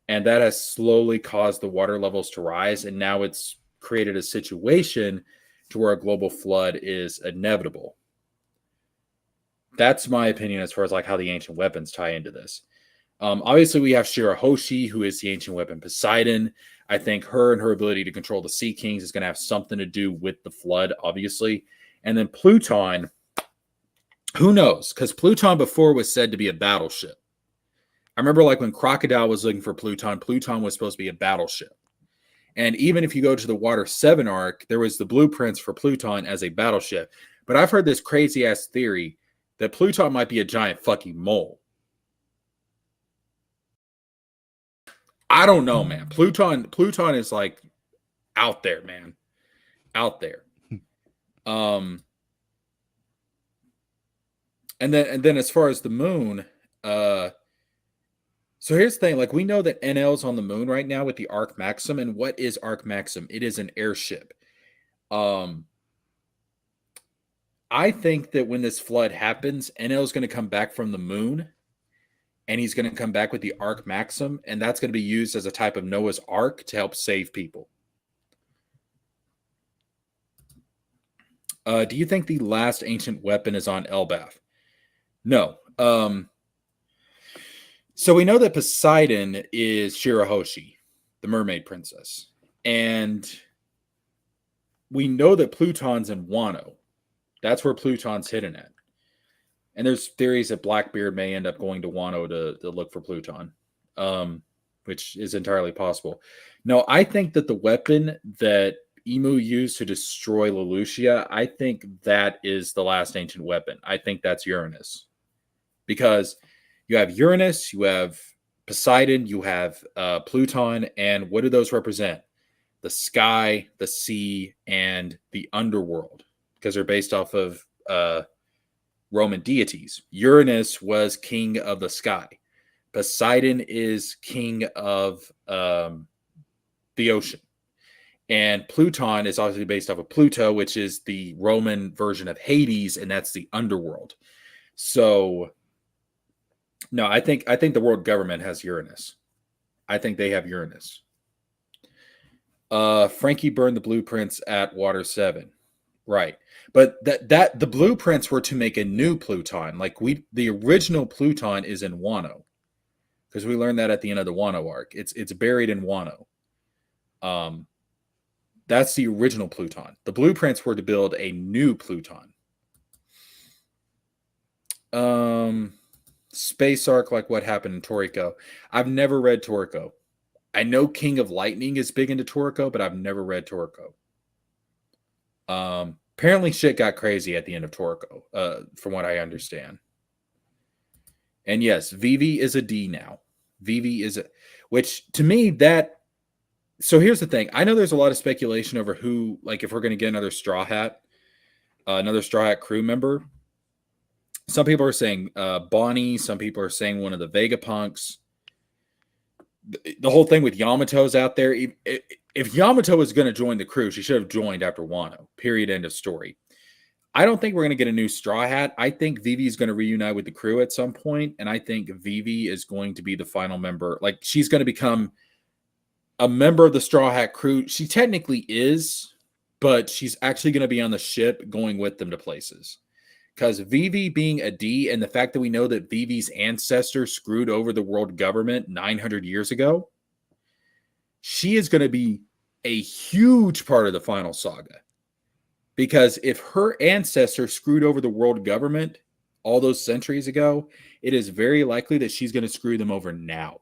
And that has slowly caused the water levels to rise. And now it's created a situation to where a global flood is inevitable. That's my opinion as far as like how the ancient weapons tie into this. Obviously, we have Shirahoshi, who is the ancient weapon Poseidon. I think her and her ability to control the Sea Kings is going to have something to do with the flood, obviously. And then Pluton, who knows? Because Pluton before was said to be a battleship. I remember like when Crocodile was looking for Pluton, Pluton was supposed to be a battleship. And even if you go to the Water 7 arc, there was the blueprints for Pluton as a battleship. But I've heard this crazy-ass theory that Pluton might be a giant fucking mole. I don't know, man. Pluton is like out there, man. Out there. And then as far as the moon, so here's the thing, like we know that NL's on the moon right now with the Arc Maxim, and what is Arc Maxim? It is an airship. I think that when this flood happens, NL is going to come back from the moon, and he's going to come back with the Arc Maxim, and that's going to be used as a type of Noah's Ark to help save people. Do you think the last ancient weapon is on Elbaf? No. So we know that Poseidon is Shirahoshi, the mermaid princess. And we know that Pluton's in Wano. That's where Pluton's hidden at. And there's theories that Blackbeard may end up going to Wano to look for Pluton, which is entirely possible. No, I think that the weapon that Emu used to destroy Lelouchia, I think that is the last ancient weapon. I think that's Uranus. Because you have Uranus, you have Poseidon, you have Pluton, and what do those represent? The sky, the sea, and the underworld, because they're based off of Roman deities. Uranus was king of the sky. Poseidon is king of the ocean. And Pluton is obviously based off of Pluto, which is the Roman version of Hades, and that's the underworld. So, no, I think the world government has Uranus. I think they have Uranus. Frankie burned the blueprints at Water 7. Right. But that the blueprints were to make a new Pluton. Like the original Pluton is in Wano. Because we learned that at the end of the Wano arc. It's buried in Wano. That's the original Pluton. The blueprints were to build a new Pluton. Space arc, like what happened in Toriko. I've never read Toriko. I know King of Lightning is big into Toriko, but I've never read Toriko. Apparently shit got crazy at the end of Toriko, from what I understand. And yes, Vivi is a D now. Vivi is a, which to me, that So here's the thing. I know there's a lot of speculation over who, like, if we're going to get another Straw Hat crew member. Some people are saying Bonnie. Some people are saying one of the Vegapunks. The whole thing with Yamato's out there. If Yamato was going to join the crew, she should have joined after Wano. Period. End of story. I don't think we're going to get a new Straw Hat. I think Vivi is going to reunite with the crew at some point, and I think Vivi is going to be the final member. Like, she's going to become a member of the Straw Hat crew. She technically is, but she's actually going to be on the ship going with them to places. Because Vivi being a D, and the fact that we know that Vivi's ancestors screwed over the world government 900 years ago, she is going to be a huge part of the final saga. Because if her ancestors screwed over the world government all those centuries ago, it is very likely that she's going to screw them over now.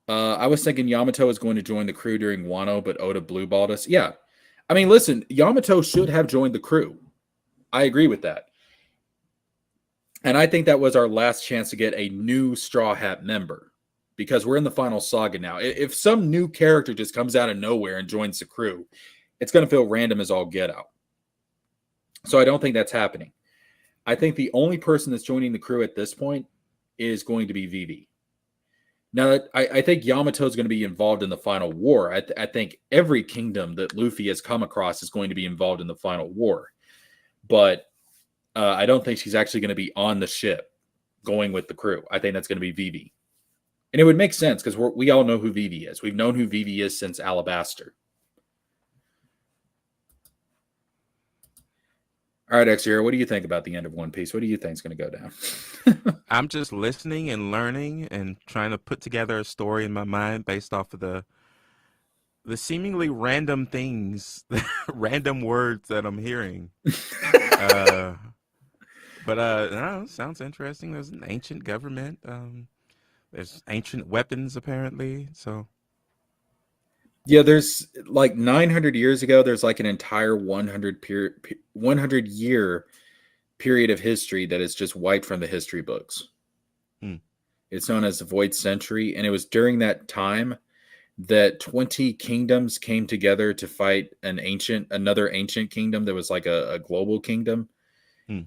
I was thinking Yamato is going to join the crew during Wano, but Oda blueballed us. Yeah. I mean, listen, Yamato should have joined the crew. I agree with that. And I think that was our last chance to get a new Straw Hat member, because we're in the final saga now. If some new character just comes out of nowhere and joins the crew, it's going to feel random as all get out. So I don't think that's happening. I think the only person that's joining the crew at this point is going to be Vivi. Now, I think Yamato is going to be involved in the final war. I think every kingdom that Luffy has come across is going to be involved in the final war. But I don't think she's actually going to be on the ship going with the crew. I think that's going to be Vivi. And it would make sense because we all know who Vivi is. We've known who Vivi is since Alabaster. All right, Xer, what do you think about the end of One Piece? What do you think is going to go down? I'm just listening and learning and trying to put together a story in my mind based off of the seemingly random things, random words that I'm hearing. No, sounds interesting. There's an ancient government. There's ancient weapons apparently. So Yeah, there's like 900 years ago, there's like an entire 100 year period of history that is just wiped from the history books. It's known as the Void Century, and it was during that time that 20 kingdoms came together to fight another ancient kingdom that was like a global kingdom.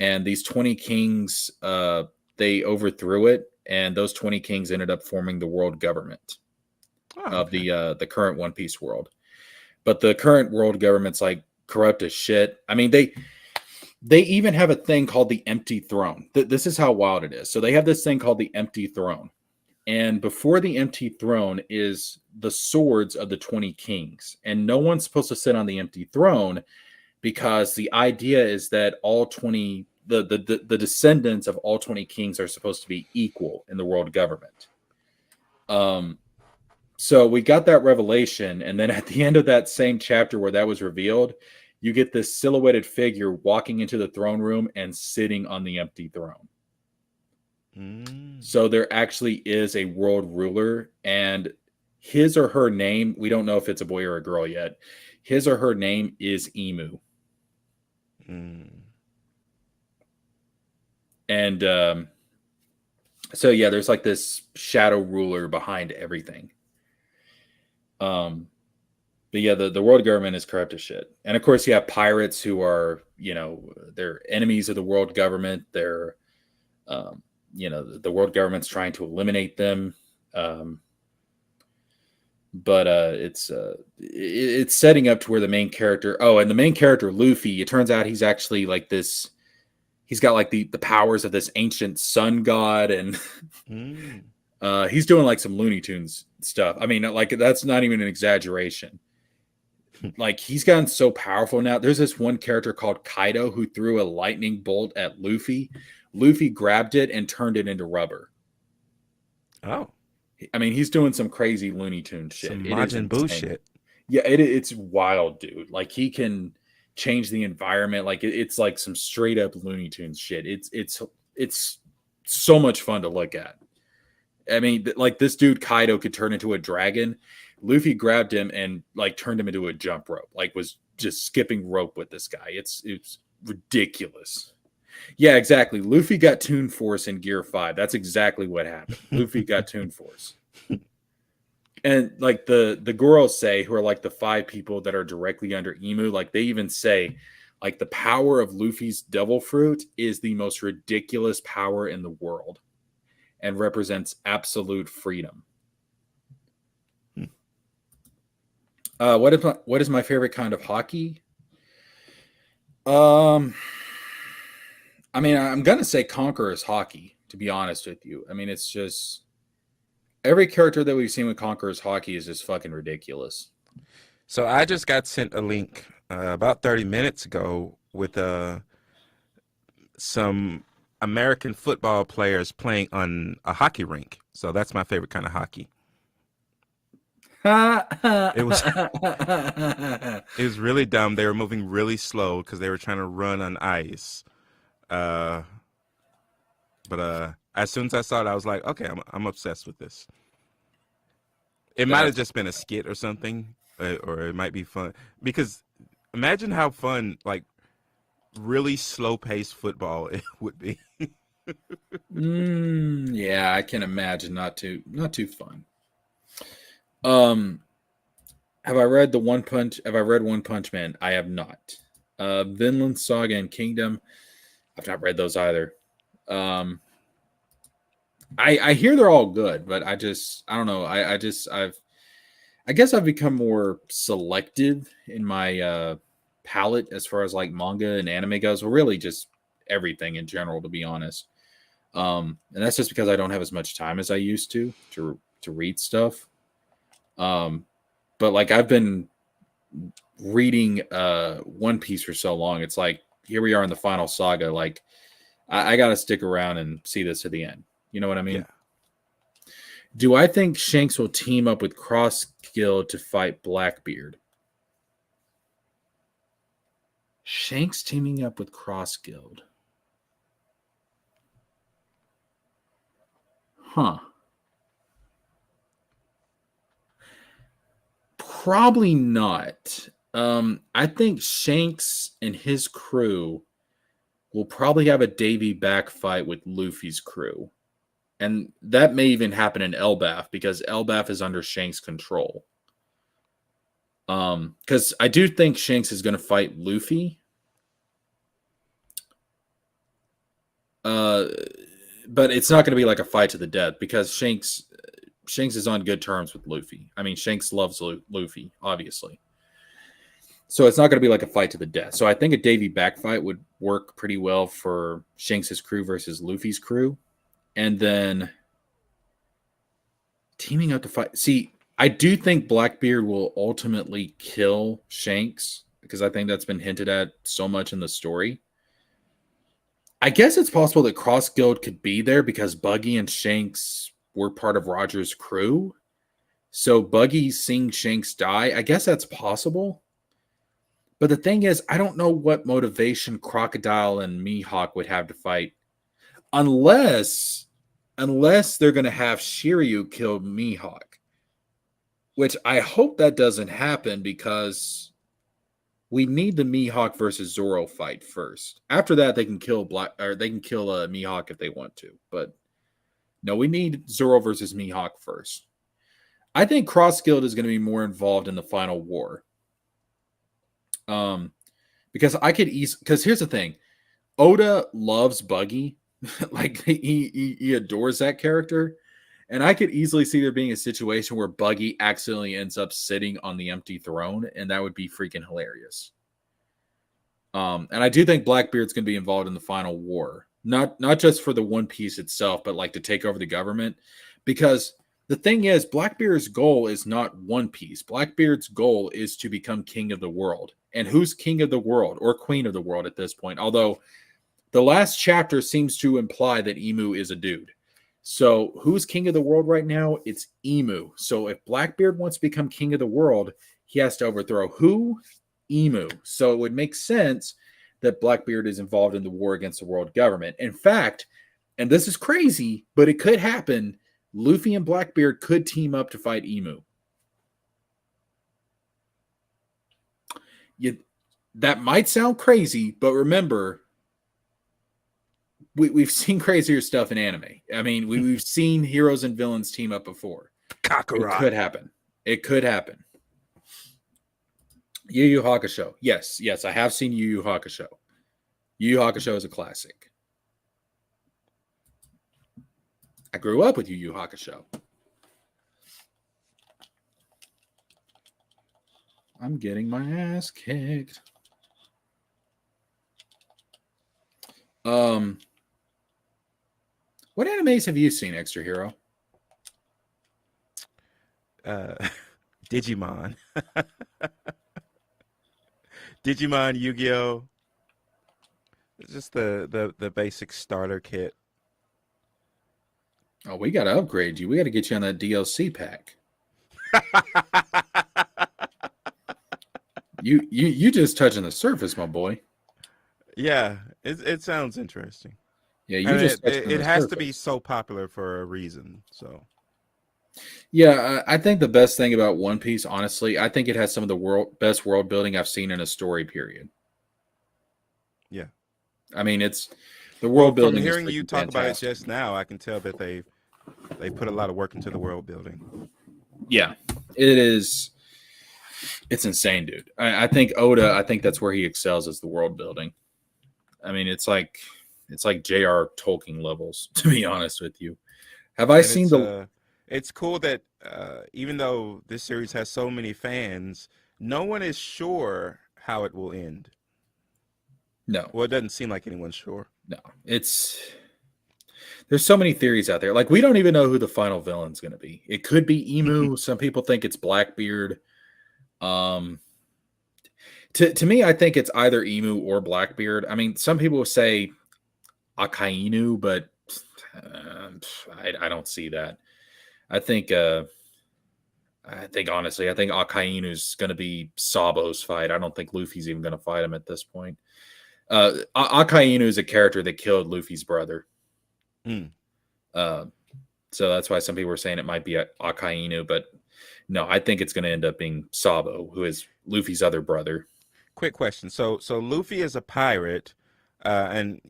And these 20 kings, they overthrew it, and those 20 kings ended up forming the world government of the current One Piece world. But the current world government's like corrupt as shit. I mean, they even have a thing called the Empty Throne. This is how wild it is. So they have this thing called the Empty Throne. And before the Empty Throne is the swords of the 20 kings. And no one's supposed to sit on the Empty Throne, because the idea is that all 20, the descendants of all 20 kings are supposed to be equal in the world government. So we got that revelation, and then at the end of that same chapter where that was revealed, you get this silhouetted figure walking into the throne room and sitting on the empty throne. So there actually is a world ruler, and his or her name, we don't know if it's a boy or a girl yet. His or her name is Emu. And so yeah, there's like this shadow ruler behind everything. But yeah, the world government is corrupt as shit. And of course you have pirates who are, they're enemies of the world government. They're, the world government's trying to eliminate them. But it's setting up to where the main character, and the main character, Luffy, it turns out he's actually like this, he's got like the powers of this ancient sun god, and he's doing like some Looney Tunes stuff. I mean, like, that's not even an exaggeration. Like, he's gotten so powerful now. There's this one character called Kaido who threw a lightning bolt at Luffy. Luffy grabbed it and turned it into rubber. Oh. I mean, he's doing some crazy Looney Tunes shit. Some Majin Buu shit. Yeah, it's wild, dude. Like, he can change the environment. Like, it's like some straight up Looney Tunes shit. It's so much fun to look at. I mean, like, this dude Kaido could turn into a dragon. Luffy grabbed him and like turned him into a jump rope. Like, was just skipping rope with this guy. It's ridiculous. Yeah, exactly. Luffy got Toon Force in Gear 5. That's exactly what happened. Luffy got Toon Force. And like the Gorosei, who are like the 5 people that are directly under Emu, like they even say, like the power of Luffy's Devil Fruit is the most ridiculous power in the world and represents absolute freedom. What is my favorite kind of hockey? Um, I mean, I'm gonna say Conqueror's hockey. To be honest with you, I mean, it's just every character that we've seen with Conqueror's hockey is just fucking ridiculous. So I just got sent a link about 30 minutes ago with some American football players playing on a hockey rink. So that's my favorite kind of hockey. It was it was really dumb. They were moving really slow because they were trying to run on ice. Uh, but as soon as I saw it, I was like, okay, I'm obsessed with this. It might have That's just been a skit or something, or it might be fun because imagine how fun like really slow paced football it would be. yeah, I can imagine not too fun. Um, have I read One Punch Man? I have not. Vinland Saga and Kingdom, I've not read those either. Um, I hear they're all good, but I don't know. I guess I've become more selective in my palette as far as like manga and anime goes. Well, really just everything in general, to be honest. And that's just because I don't have as much time as I used to read stuff. Um, but like I've been reading One Piece for so long, it's like here we are in the final saga. Like I got to stick around and see this to the end. You know what I Yeah. mean? Do I think Shanks will team up with Cross Guild to fight Blackbeard? Shanks teaming up with Cross Guild. Huh. Probably not. I think Shanks and his crew will probably have a Davy back fight with Luffy's crew. And that may even happen in Elbaf because Elbaf is under Shanks' control. Because I do think Shanks is going to fight Luffy. Uh, but it's not going to be like a fight to the death because Shanks is on good terms with Luffy. I mean, Shanks loves Luffy, obviously. So it's not going to be like a fight to the death. So I think a Davy back fight would work pretty well for Shanks' crew versus Luffy's crew. And then teaming up to fight. See, I do think Blackbeard will ultimately kill Shanks because I think that's been hinted at so much in the story. I guess it's possible that Cross Guild could be there because Buggy and Shanks were part of Roger's crew. So Buggy seeing Shanks die, I guess that's possible. But the thing is, I don't know what motivation Crocodile and Mihawk would have to fight unless they're going to have Shiryu kill Mihawk, which I hope that doesn't happen because we need the Mihawk versus Zoro fight first. After that, they can kill Mihawk if they want to, but no, we need Zoro versus Mihawk first. I think Cross Guild is going to be more involved in the final war. Because I could because here's the thing. Oda loves Buggy. Like he adores that character. And I could easily see there being a situation where Buggy accidentally ends up sitting on the empty throne, and that would be freaking hilarious. And I do think Blackbeard's going to be involved in the final war, not just for the One Piece itself, but like to take over the government. Because the thing is, Blackbeard's goal is not One Piece. Blackbeard's goal is to become king of the world. And who's king of the world or queen of the world at this point? Although the last chapter seems to imply that Emu is a dude. So who's king of the world right now? It's Emu. So if Blackbeard wants to become king of the world, he has to overthrow who? Emu. So it would make sense that Blackbeard is involved in the war against the world government. In fact, and this is crazy, but it could happen, Luffy and Blackbeard could team up to fight Emu. That might sound crazy, but remember, we've seen crazier stuff in anime. I mean, we've seen heroes and villains team up before. It Kakarot. could happen. It could happen. Yu Yu Hakusho. Yes, I have seen Yu Yu Hakusho. Yu Yu Hakusho is a classic. I grew up with Yu Yu Hakusho. I'm getting my ass kicked. What animes have you seen, Extra Hero? Digimon. Digimon, Yu-Gi-Oh! Just the basic starter kit. Oh, we got to upgrade you. We got to get you on that DLC pack. You just touching the surface, my boy. Yeah, it sounds interesting. Yeah, you just touching it the has surface. to be so popular for a reason. So yeah, I think the best thing about One Piece, honestly, I think it has some of the best world building I've seen in a story period. Yeah, I mean, it's the world from building is hearing you freaking talk about it fantastic. just now, I can tell that they put a lot of work into the world building. Yeah, it is. It's insane, dude. I think Oda. I think that's where he excels is the world building. I mean, it's like J.R. Tolkien levels, to be honest with you. Have I And seen the? it's cool that even though this series has so many fans, no one is sure how it will end. No, Well, it doesn't seem like anyone's sure. no. There's so many theories out there. Like we don't even know who the final villain's going to be. It could be Emu. Some people think it's Blackbeard. To me, I think it's either Emu or Blackbeard. I mean, some people say Akainu, but I don't see that. I think honestly, I think Akainu's going to be Sabo's fight. I don't think Luffy's even going to fight him at this point. Akainu is a character that killed Luffy's brother. So that's why some people are saying it might be Akainu, but no, I think it's going to end up being Sabo, who is Luffy's other brother. Quick question. So Luffy is a pirate, and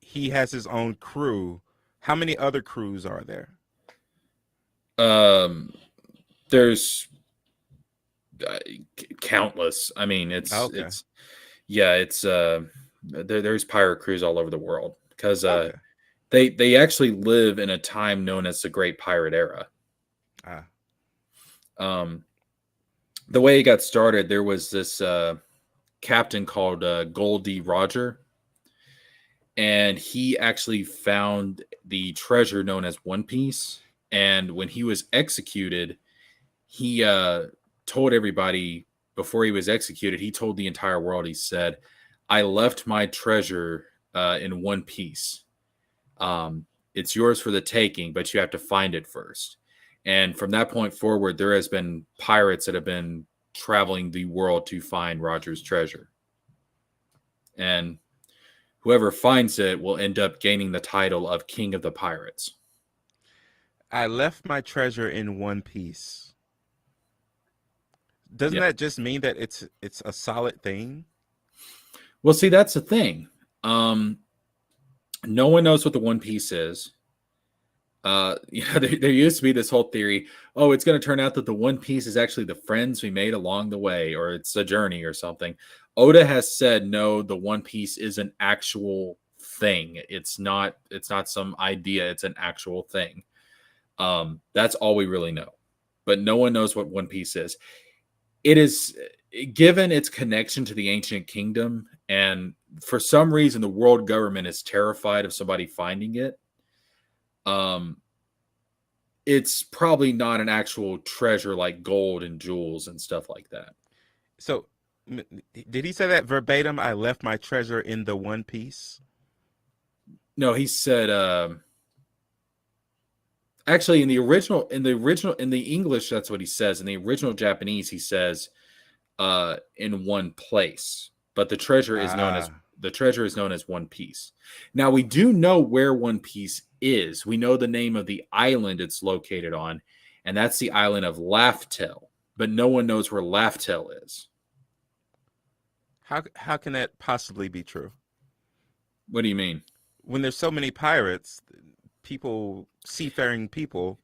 he has his own crew. How many other crews are there? There's countless. I mean, there's pirate crews all over the world because they actually live in a time known as the Great Pirate Era. The way it got started, there was this captain called Goldie Roger, and he actually found the treasure known as One Piece. And when he was executed, he told everybody before he was executed, he told the entire world, he said, I left my treasure in one piece. It's yours for the taking, but you have to find it first. And from that point forward, there has been pirates that have been traveling the world to find Roger's treasure. And whoever finds it will end up gaining the title of King of the Pirates. I left my treasure in one piece. Doesn't that just mean that it's a solid thing? Well, see, that's the thing. No one knows what the One Piece is. There used to be this whole theory, oh, it's going to turn out that the One Piece is actually the friends we made along the way, or it's a journey or something. Oda has said, no, the One Piece is an actual thing. It's not some idea. It's an actual thing. That's all we really know. But no one knows what One Piece is. It is, given its connection to the ancient kingdom, and for some reason the world government is terrified of somebody finding it. It's probably not an actual treasure like gold and jewels and stuff like that. So, did he say that verbatim? I left my treasure in the One Piece. No, he said. Actually, in the English, that's what he says. In the original Japanese, he says, in one place. But the treasure is known as One Piece. Now we do know where One Piece is. We know the name of the island it's located on, and that's the island of Laugh-Tale. But no one knows where Laugh-Tale is. How can that possibly be true? What do you mean? when there's so many pirates, people, seafaring people,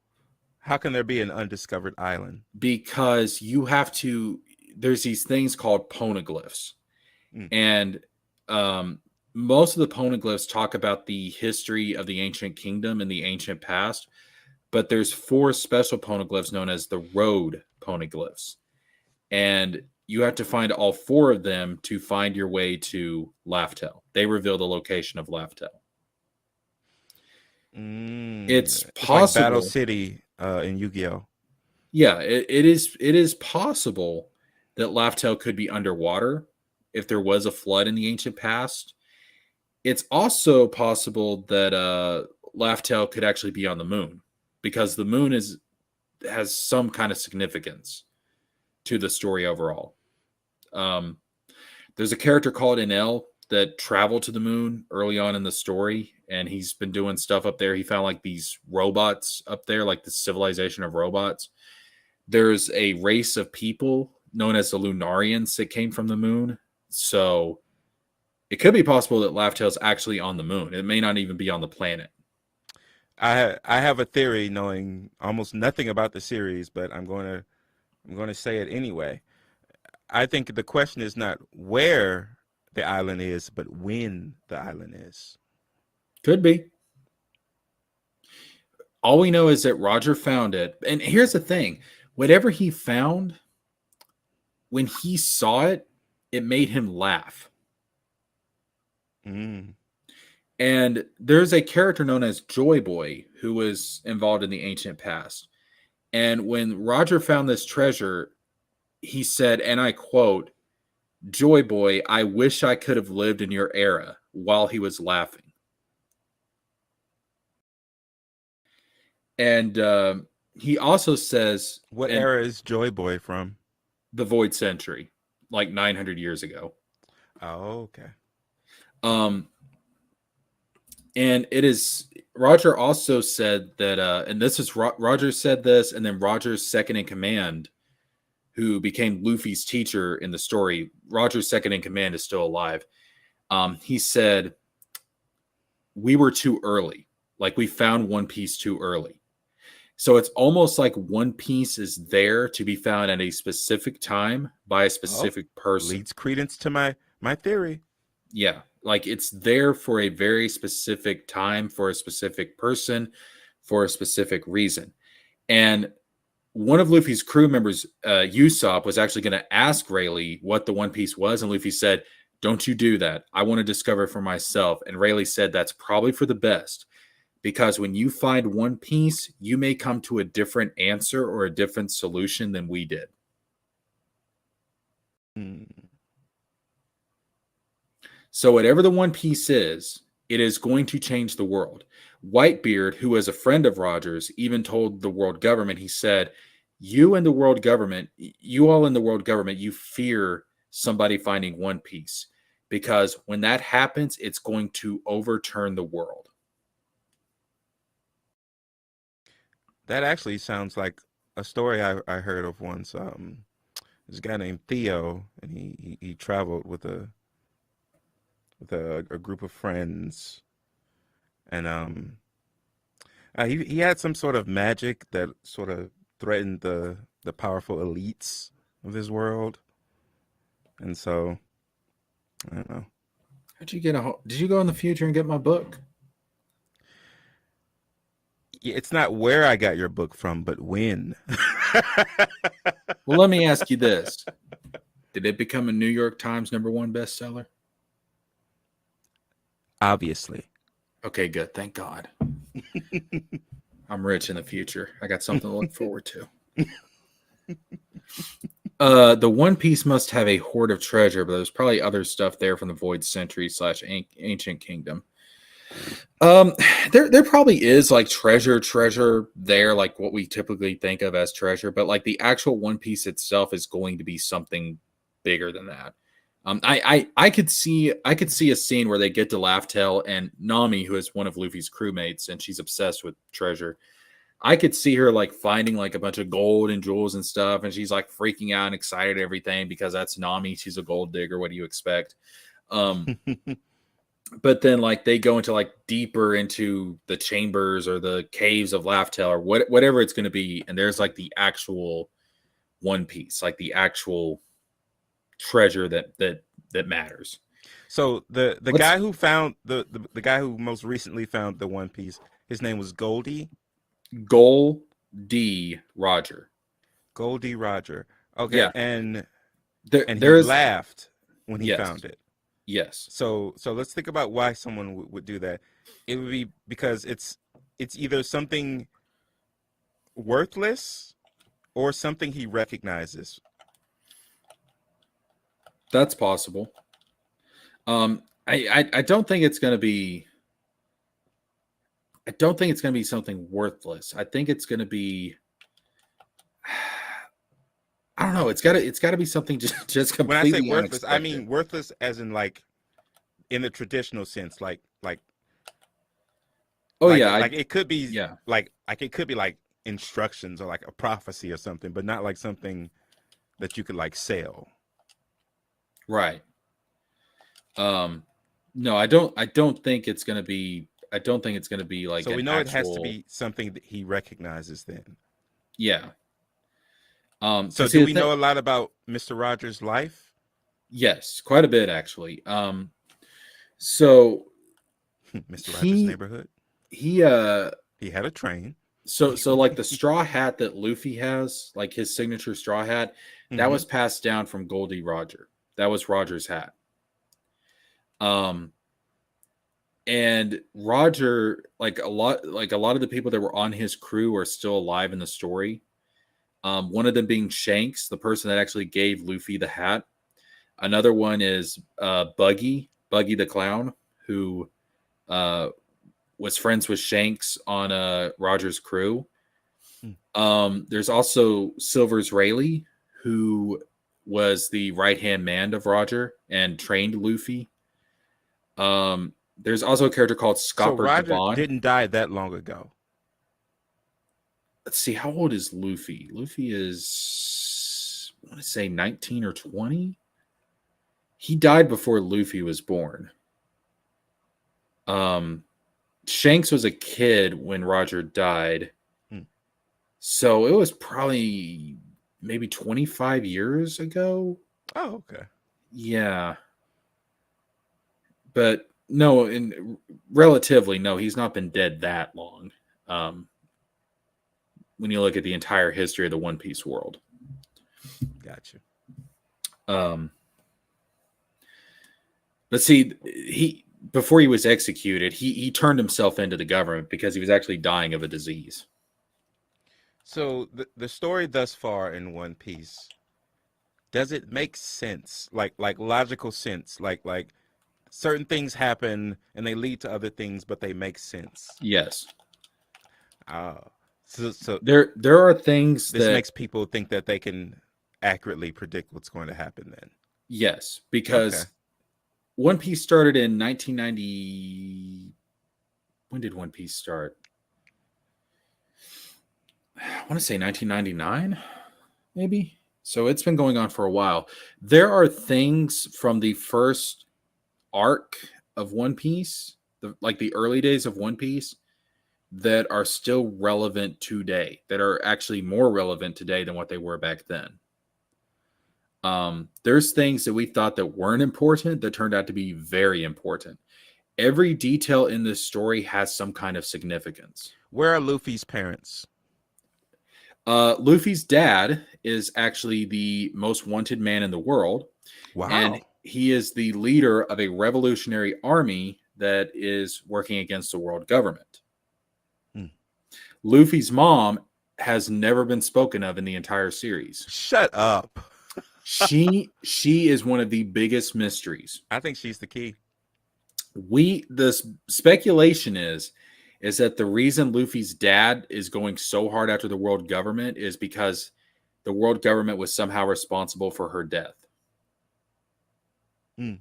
how can there be an undiscovered island? Because you have to. There's these things called poneglyphs, Mm. and most of the poneglyphs talk about the history of the ancient kingdom and the ancient past. But there's 4 special poneglyphs known as the road poneglyphs, and you have to find all 4 of them to find your way to Laftel. They reveal the location of Laftel. It's It's like Battle possible, City in Yu-Gi-Oh. yeah, it is possible that Laftel could be underwater if there was a flood in the ancient past. It's also possible that Laftel could actually be on the moon, because the moon has some kind of significance to the story overall. Um, there's a character called Enel that traveled to the moon early on in the story, and he's been doing stuff up there. He found like these robots up there, like the civilization of robots. There's a race of people known as the Lunarians that came from the moon. So it could be possible that Laftel's actually on the moon. It may not even be on the planet. I have a theory, knowing almost nothing about the series, but I'm going to say it anyway. I think the question is not where the island is, but when the island is. Could be. All we know is that Roger found it. And here's the thing, whatever he found, when he saw it, it made him laugh. Mm. And there's a character known as Joy Boy who was involved in the ancient past. And when Roger found this treasure, he said, and I quote, "Joy Boy, I wish I could have lived in your era," while he was laughing. And he also says, What in era is Joy Boy from? the Void Century, like 900 years ago. Oh, okay. Um, and it is Roger also said that, and this is Roger said this, and then Roger's second in command, who became Luffy's teacher in the story. Roger's second in command is still alive. He said, "We were too early. Like, we found One Piece too early." So it's almost like One Piece is there to be found at a specific time by a Oh, specific person. leads credence to my theory. Yeah, like it's there for a very specific time, for a specific person, for a specific reason. And one of Luffy's crew members, Usopp, was actually going to ask Rayleigh what the One Piece was, and Luffy said, "Don't you do that. I want to discover it for myself." And Rayleigh said, "That's probably for the best, because when you find One Piece, you may come to a different answer or a different solution than we did." Mm. So whatever the One Piece is, it is going to change the world. Whitebeard, who was a friend of Rogers, even told the world government, he said, "You and the world government, you all in the world government, you fear somebody finding One Piece, because when that happens, it's going to overturn the world." That actually sounds like a story I heard of once. There's a guy named Theo, and he traveled with a group of friends, and he had some sort of magic that sort of threatened the powerful elites of his world, and so I don't know. How'd you get Did you go in the future and get my book? Yeah, it's not where I got your book from, but when. Well, let me ask you this. Did it become a New York Times #1 bestseller? Obviously. Okay, good. Thank God. I'm rich in the future. I got something to look forward to. The One Piece must have a hoard of treasure, but there's probably other stuff there from the Void Century / Ancient Kingdom. Um, there probably is like treasure there, like what we typically think of as treasure, but like the actual One Piece itself is going to be something bigger than that. I could see a scene where they get to Laugh-Tale, and Nami, who is one of Luffy's crewmates, and she's obsessed with treasure. I could see her like finding like a bunch of gold and jewels and stuff, and she's like freaking out and excited and everything because that's Nami. She's a gold digger. What do you expect? Um, but then like they go into like deeper into the chambers or the caves of Laugh-Tale or whatever it's going to be, and there's like the actual One Piece, like the actual treasure that matters. So the Let's guy who found the guy who most recently found the One Piece, his name was Goldie. Goal D Roger. Goldie Roger. Okay, Yeah, and he there's laughed when he yes, found it. yes. So let's think about why someone would do that. It would be because it's either something worthless or something he recognizes. That's possible. I don't think it's going to be. I don't think it's going to be something worthless. I think it's going to be. I don't know. It's got to be something just When I say completely worthless, I unexpected. mean worthless as in like in the traditional sense, Oh yeah, like it could be yeah, like it could be like instructions or like a prophecy or something, but not like something that you could like sell. right. Um, no, I don't think it's going to be. I don't think it's going to be like So we an know it has to actual. be something that he recognizes then. Yeah. So Because do see the we thing. know a lot about Mr. Rogers' life? Yes, quite a bit actually. So Mr. Rogers' he neighborhood? he He had a train. so like the straw hat that Luffy has, like his signature straw hat, that Mm-hmm. was passed down from Goldie Roger. That was Roger's hat. Um and Roger, like a lot of the people that were on his crew are still alive in the story. One of them being Shanks, the person that actually gave Luffy the hat. Another one is Buggy the clown, who uh was friends with Shanks on Roger's crew. There's also Silver's Rayleigh, who was the right hand man of Roger and trained Luffy. There's also a character called So Scopper Roger Devon. didn't die that long ago. Let's see, how old is Luffy? Luffy is, I want to say 19 or 20. He died before Luffy was born. Um, Shanks was a kid when Roger died. Hmm. So it was probably maybe 25 years ago. Oh, okay. Yeah. But no, in relatively, no, he's not been dead that long. Um, when you look at the entire history of the One Piece world. Gotcha. Um, but see, he before he was executed, he turned himself into the government because he was actually dying of a disease. So the story thus far in One Piece, does it make sense? Like logical sense? Like certain things happen and they lead to other things, but they make sense. Yes. Ah, so There are things this that makes people think that they can accurately predict what's going to happen then. yes, Okay. because One Piece started in 1990. When did One Piece start? I want to say 1999, maybe. So it's been going on for a while. There are things from the first arc of One Piece, like the early days of One Piece, that are still relevant today, that are actually more relevant today than what they were back then. There's things that we thought that weren't important that turned out to be very important. Every detail in this story has some kind of significance. Where are Luffy's parents? Luffy's dad is actually the most wanted man in the world, and Wow. he is the leader of a revolutionary army that is working against the world government. Hmm. Luffy's mom has never been spoken of in the entire series. Shut up. She is one of the biggest mysteries. I think she's the key. The speculation is that the reason Luffy's dad is going so hard after the world government is because the world government was somehow responsible for her death. Hmm.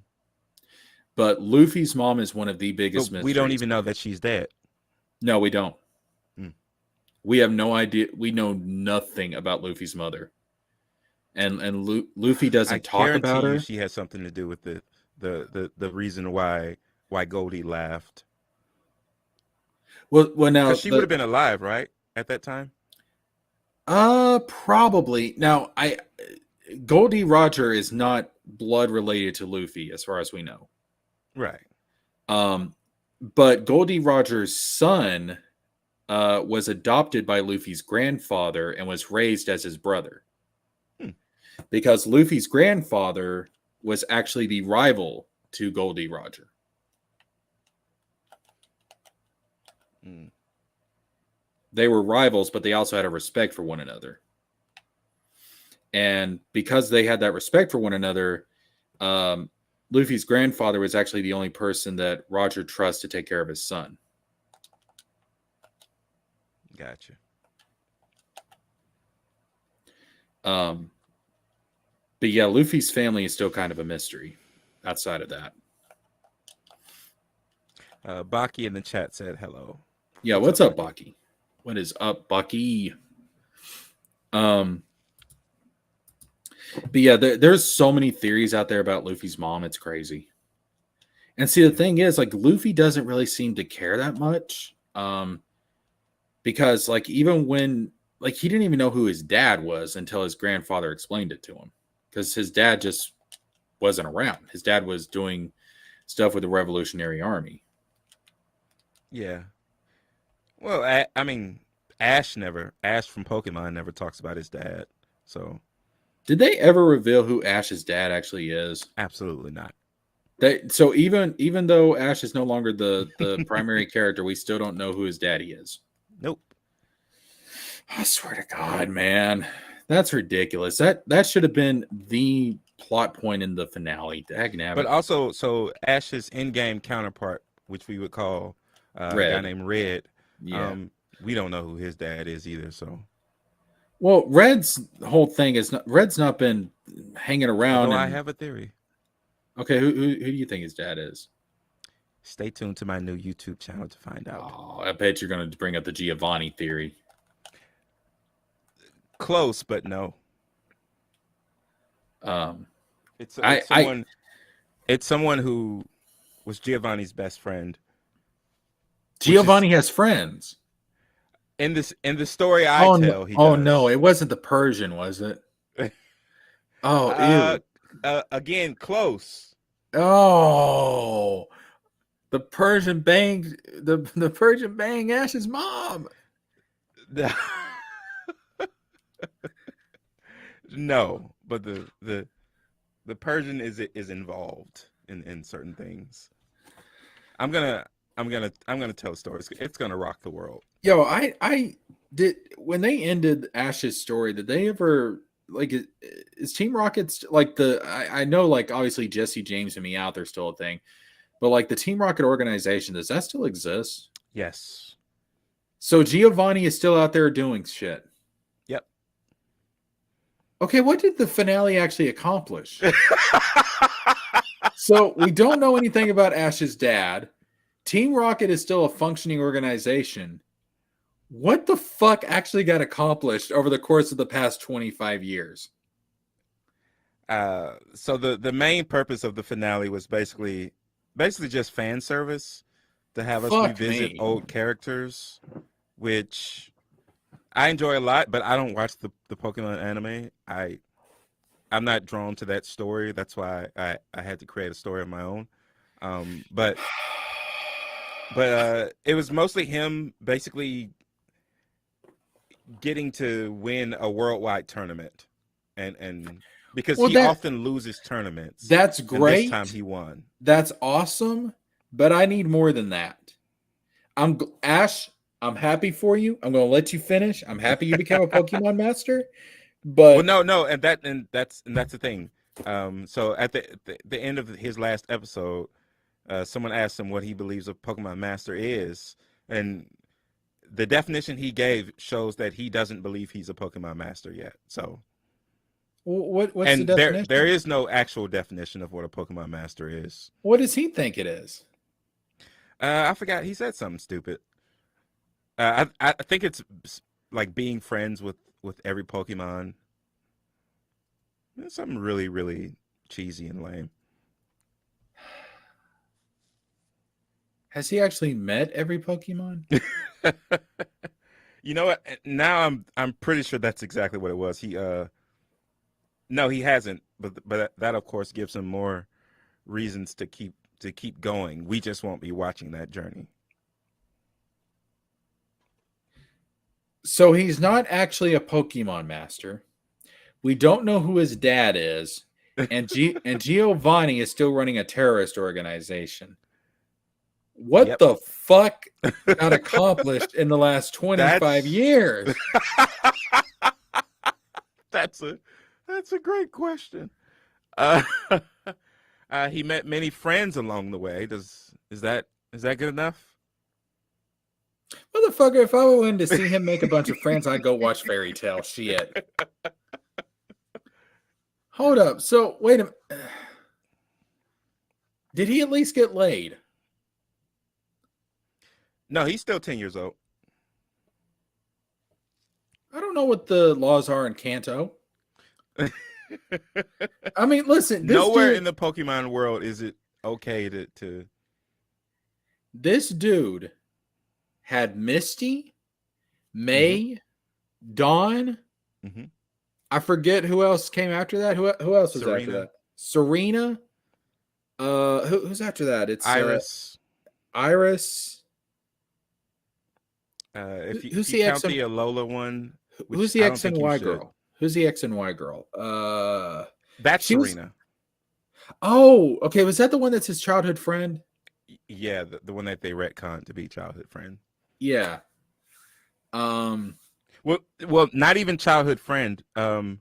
But Luffy's mom is one of the biggest But we don't mysteries. even know that she's dead. No, we don't. Hmm. We have no idea. We know nothing about Luffy's mother, and Luffy I doesn't talk guarantee about you her. she has something to do with the reason why why Goldie laughed. Well, now Because she would have been alive, right? At that time? probably now I Goldie Roger is not blood related to Luffy as far as we know. Right. Um, but Goldie Roger's son was adopted by Luffy's grandfather and was raised as his brother. Hmm. Because Luffy's grandfather was actually the rival to Goldie Roger. Hmm. They were rivals, but they also had a respect for one another. And because they had that respect for one another, Luffy's grandfather was actually the only person that Roger trusts to take care of his son. Gotcha. But yeah, Luffy's family is still kind of a mystery outside of that. Baki in the chat said hello. Yeah, what's up, Bucky? What is up, Bucky? But yeah, there's so many theories out there about Luffy's mom. It's crazy. And see, the thing is, like, Luffy doesn't really seem to care that much. Because, like, even when, like, he didn't even know who his dad was until his grandfather explained it to him. Because his dad just wasn't around. His dad was doing stuff with the Revolutionary Army. Yeah. Well, I mean, Ash from Pokemon never talks about his dad. So Did they ever reveal who Ash's dad actually is? absolutely not. So even though Ash is no longer the primary character, we still don't know who his daddy is. Nope. I swear to God, man, that's ridiculous. That should have been the plot point in the finale. But also, so Ash's in-game counterpart, which we would call a guy named Red, yeah. We don't know who his dad is either. So, well, Red's whole thing is Red's not been hanging around. Although I have a theory. Okay, who do you think his dad is? Stay tuned to my new YouTube channel to find out. Oh, I bet you're going to bring up the Giovanni theory. Close, but no. It's someone who was Giovanni's best friend. Giovanni has friends. In the story I tell, he does. No, it wasn't the Persian, was it? Ew. Again, close. Oh, the Persian banged the Persian bang Ash's mom. No, but the Persian is involved in certain things. I'm gonna tell stories. It's gonna rock the world. Yo, I did when they ended Ash's story. Did they ever like is Team Rocket's like I know like obviously Jesse James and me out there's still a thing, but like the Team Rocket organization, does that still exist? Yes. So Giovanni is still out there doing shit. Yep. Okay, what did the finale actually accomplish? So we don't know anything about Ash's dad. Team Rocket is still a functioning organization. What the fuck actually got accomplished over the course of the past 25 years? So the main purpose of the finale was basically just fan service to have us revisit old characters, which I enjoy a lot, but I don't watch the Pokemon anime. I'm not drawn to that story. That's why I had to create a story of my own. But it was mostly him basically getting to win a worldwide tournament, and because he often loses tournaments. That's great. And this time he won. That's awesome, but I need more than that. Ash, I'm happy for you. I'm going to let you finish. I'm happy you became a Pokemon master. But no, and that's the thing. So at the end of his last episode, someone asked him what he believes a Pokemon master is, and the definition he gave shows that he doesn't believe he's a Pokemon master yet. So what's the definition? There is no actual definition of what a Pokemon master is. What does he think it is? I forgot. He said something stupid. I think it's like being friends with every Pokemon. It's something really, really cheesy and lame. Has he actually met every Pokemon? You know what? Now I'm pretty sure that's exactly what it was. No, he hasn't, but that of course gives him more reasons to keep going. We just won't be watching that journey. So he's not actually a Pokemon master. We don't know who his dad is, and Giovanni is still running a terrorist organization. What Yep. the fuck got accomplished in the last 25 years? That's a great question. He met many friends along the way. Is that good enough? Motherfucker, if I were in to see him make a bunch of friends, I'd go watch Fairy Tale. Shit. Hold up. So, wait a minute. Did he at least get laid? No, he's still 10 years old. I don't know what the laws are in Kanto. I mean, listen. Nowhere in the Pokemon world is it okay to. This dude had Misty, May, Dawn. Mm-hmm. I forget who else came after that. Who else was Serena. after that? Serena. Who's after that? It's Iris. Iris. Who's the count the Alola one? Who's the X and Y girl? Who's the X and Y girl? That's Serena. Oh, okay. Was that the one that's his childhood friend? Yeah, the one that they retconned to be childhood friend. Yeah. Well, not even childhood friend. They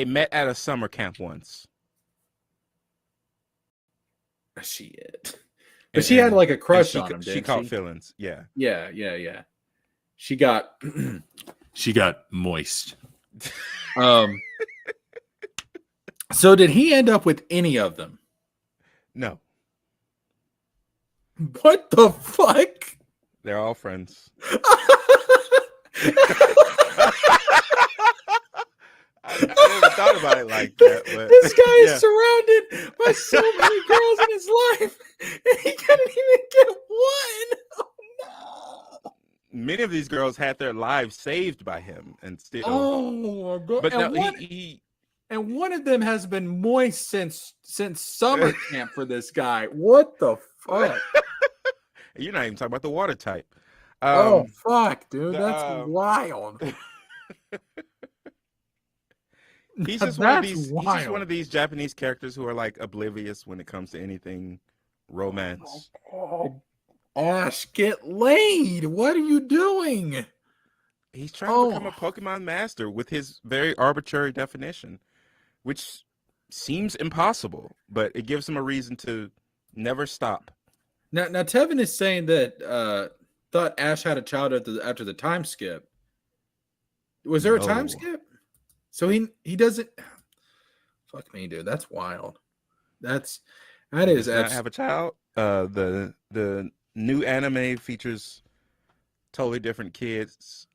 met at a summer camp once. Shit. But she had like a crush on him. She caught feelings. Yeah. Yeah. She got moist. So did he end up with any of them? No. What the fuck? They're all friends. I never thought about it like that. But this guy is surrounded by so many girls in his life, and he couldn't even get one. Oh no! Many of these girls had their lives saved by him, and still. Oh my god! But and no, and one of them has been moist since summer camp for this guy. What the fuck? You're not even talking about the water type. Oh fuck, dude, that's wild. He's just one of these Japanese characters who are like oblivious when it comes to anything romance. Oh, Ash, get laid. What are you doing? He's trying to become a Pokemon master with his very arbitrary definition, which seems impossible, but it gives him a reason to never stop. Now Tevin is saying that thought Ash had a child after the time skip. Was there a time skip? So he doesn't. Fuck me, dude. That's wild. That is. Not have a child. The new anime features totally different kids.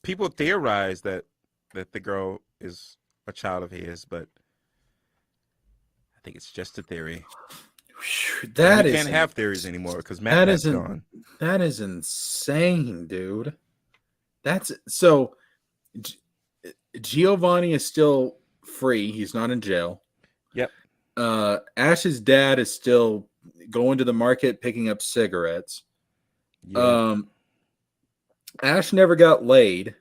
People theorize that the girl is a child of his, but I think it's just a theory. You can't have theories anymore because Matt's gone. That is insane, dude. That's so. Giovanni is still free. He's not in jail. Yep. Ash's dad is still going to the market picking up cigarettes. Yep. Ash never got laid.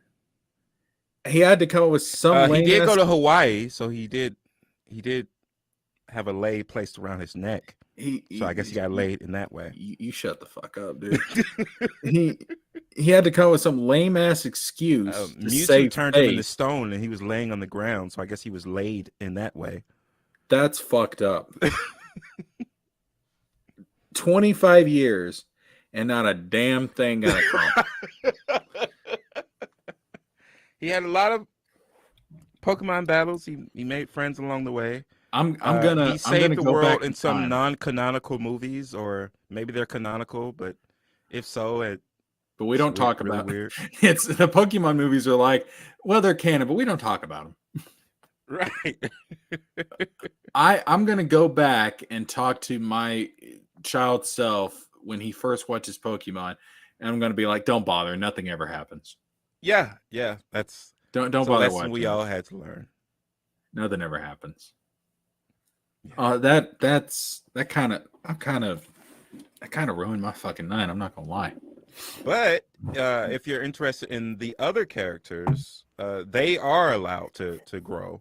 He had to come up with some. He did go to Hawaii, so he did have a lei placed around his neck. So I guess he got laid in that way. You shut the fuck up, dude. he had to come up with some lame ass excuse. Mewtwo turned him into stone, and he was laying on the ground. So I guess he was laid in that way. That's fucked up. 25 years, and not a damn thing got accomplished. He had a lot of Pokemon battles. He made friends along the way. He saved the world in some non-canonical movies, or maybe they're canonical, but if so, but we don't talk about weird. It's the Pokemon movies are like, well, they're canon, but we don't talk about them. Right. I'm gonna go back and talk to my child self when he first watches Pokemon, and I'm gonna be like, "Don't bother. Nothing ever happens. Yeah. That's Don't it's a bother lesson we watching it. all had to learn. Nothing ever happens." Yeah. That kind of ruined my fucking night. I'm not gonna lie. But if you're interested in the other characters, they are allowed to grow.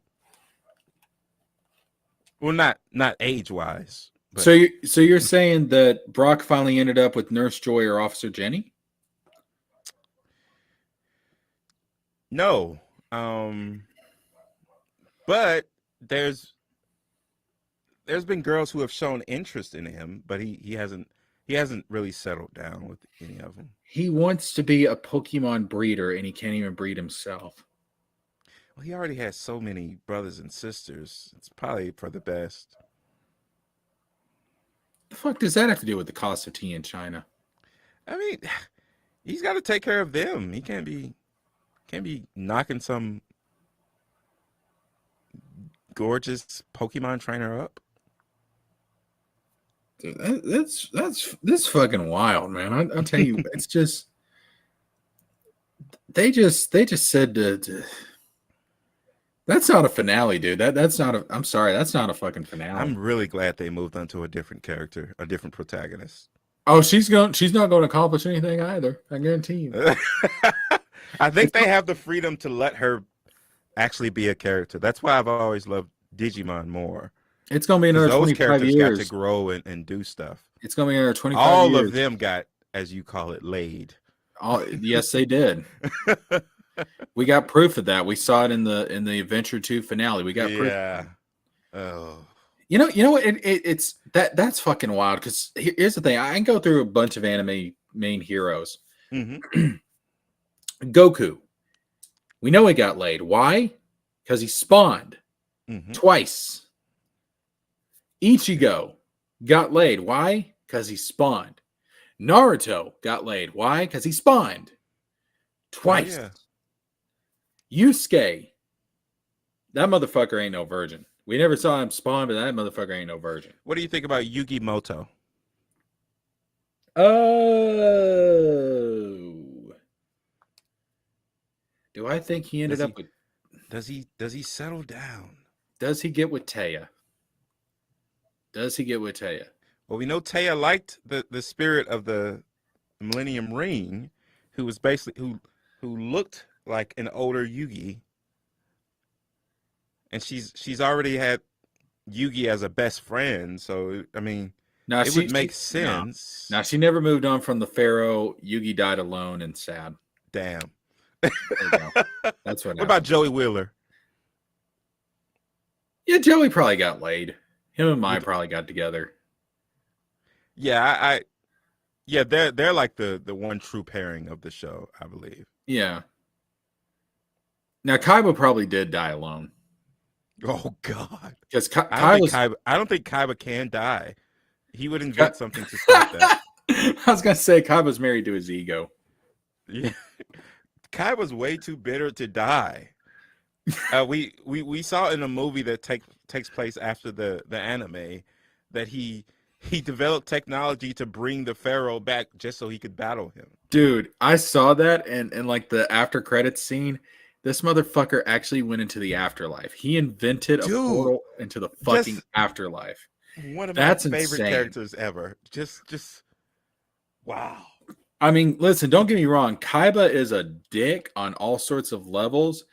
Well, not age wise, but So you're saying that Brock finally ended up with Nurse Joy or Officer Jenny? no. But there's been girls who have shown interest in him, but he hasn't really settled down with any of them. He wants to be a Pokemon breeder and he can't even breed himself. Well, he already has so many brothers and sisters. It's probably for the best. The fuck does that have to do with the cost of tea in China? I mean, he's got to take care of them. He can't be knocking some gorgeous Pokemon trainer up. Dude, that's fucking wild, man. I'll tell you, it's just they just said that's not a finale, dude. That's not a. I'm sorry, that's not a fucking finale. I'm really glad they moved on to a different character, a different protagonist. Oh, she's not going to accomplish anything either. I guarantee you. I think It's they not- have the freedom to let her actually be a character. That's why I've always loved Digimon more. It's going to be Because another those 25 characters got to years. grow and do stuff. It's going to be another 25 All years. of them got, as you call it, laid. Yes, they did. We got proof of that. We saw it in the Adventure 2 finale. We got proof. Yeah. Oh. You know what? It's that's fucking wild. Because here's the thing: I can go through a bunch of anime main heroes. Mm-hmm. Goku, we know he got laid. Why? Because he spawned Mm-hmm. twice. Ichigo got laid. Why? Because he spawned. Naruto got laid. Why? Because he spawned twice. Oh, yeah. Yusuke, that motherfucker ain't no virgin. We never saw him spawn, but that motherfucker ain't no virgin. What do you think about Yugi Moto? Oh. Do I think he ended up with... Does he settle down? Does he get with Taya? Does he get with Taya? Well, we know Taya liked the spirit of the Millennium Ring, who was basically who looked like an older Yugi, and she's already had Yugi as a best friend. So I mean, Now, it would make sense. Now she never moved on from the Pharaoh. Yugi died alone and sad. Damn. There you go. That's what. What about Joey Wheeler? Yeah, Joey probably got laid. Him and Mai probably got together. Yeah, yeah, they're like the one true pairing of the show, I believe. Yeah. Now Kaiba probably did die alone. Oh God, Because I don't think Kaiba can die. He would invent something to stop that. I was gonna say Kaiba's married to his ego. Yeah, Kaiba's way too bitter to die. We saw in a movie that takes place after the anime that he developed technology to bring the Pharaoh back just so he could battle him. Dude, I saw that and like the after credits scene, this motherfucker actually went into the afterlife. He invented a portal into the fucking afterlife. One of That's my favorite insane. characters ever. Just wow. I mean, listen, don't get me wrong. Kaiba is a dick on all sorts of levels,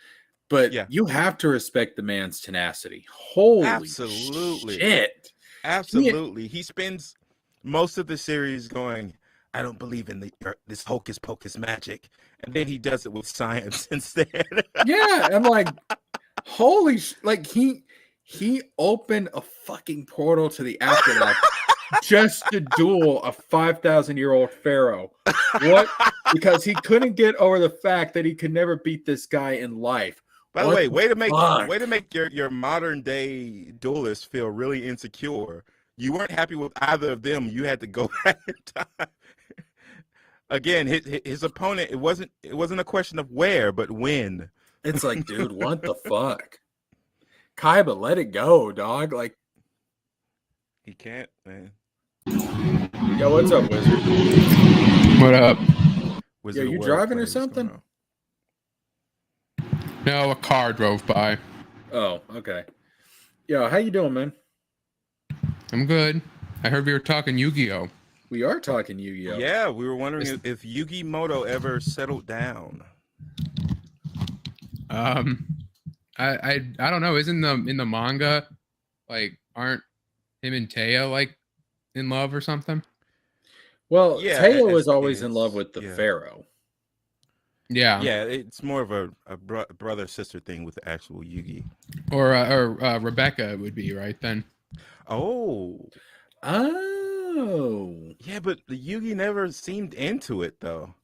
but Yeah. you have to respect the man's tenacity. Holy Absolutely. shit. Absolutely. He spends most of the series going, I don't believe in this hocus pocus magic. And then he does it with science instead. Yeah, I'm like, holy like he opened a fucking portal to the afterlife just to duel a 5,000-year-old pharaoh. What? Because he couldn't get over the fact that he could never beat this guy in life. By the way, way to make your modern day duelists feel really insecure. You weren't happy with either of them. You had to go back in time. Again, his opponent, it wasn't a question of where, but when. It's like, dude, what the fuck? Kaiba, let it go, dog. Like, He can't, man. yo, what's up, Wizard? What up? Wizard Yo, of you Word driving or play. What's going something? on? No, a car drove by. Oh, okay. Yo, how you doing, man? I'm good. I heard we were talking Yu-Gi-Oh. We are talking Yu-Gi-Oh. Yeah, we were wondering if Yugi Moto ever settled down. I don't know. Isn't in the manga, like, aren't him and Taya like in love or something? Well, Yeah, Teo as was always in kids, love with the yeah. Pharaoh. Yeah. Yeah, it's more of a brother sister thing with the actual Yugi. Or Rebecca would be right then. Oh, Oh. yeah, but the Yugi never seemed into it though.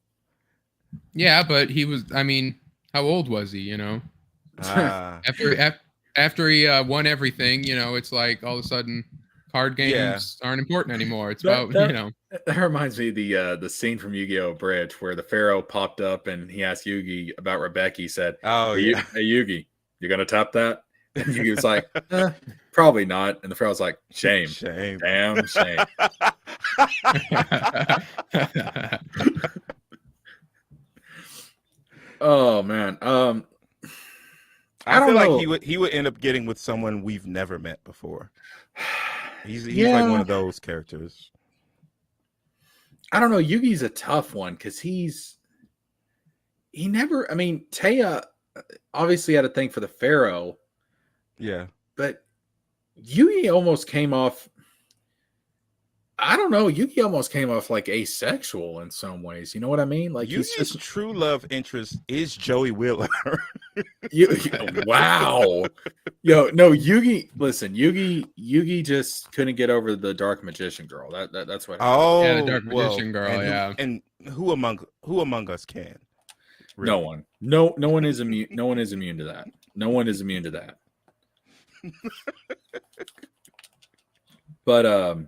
Yeah, but he was. I mean, how old was he? You know, Ah, after he won everything, you know, it's like all of a sudden card games aren't important anymore. It's about you know. That reminds me of the scene from Yu-Gi-Oh! Bridge where the Pharaoh popped up and he asked Yugi about Rebecca. He said, oh hey, yeah. Hey Yugi, you gonna tap that? And Yugi was like, probably not. And the Pharaoh's like, shame. Damn shame. Oh man. I feel know. like he would end up getting with someone we've never met before. He's like one of those characters. I don't know. Yugi's a tough one because he never. I mean, Taya obviously had a thing for the Pharaoh. Yeah, but Yugi almost came off. I don't know. Yugi almost came off like asexual in some ways. You know what I mean? Like Yugi's true love interest is Joey Wheeler. Wow. Yo, no, Yugi. Listen, Yugi just couldn't get over the dark magician girl. That's what. Oh, yeah, the dark magician girl. And who among us can? Really? No one. No one is immune. No one is immune to that. No one is immune to that. But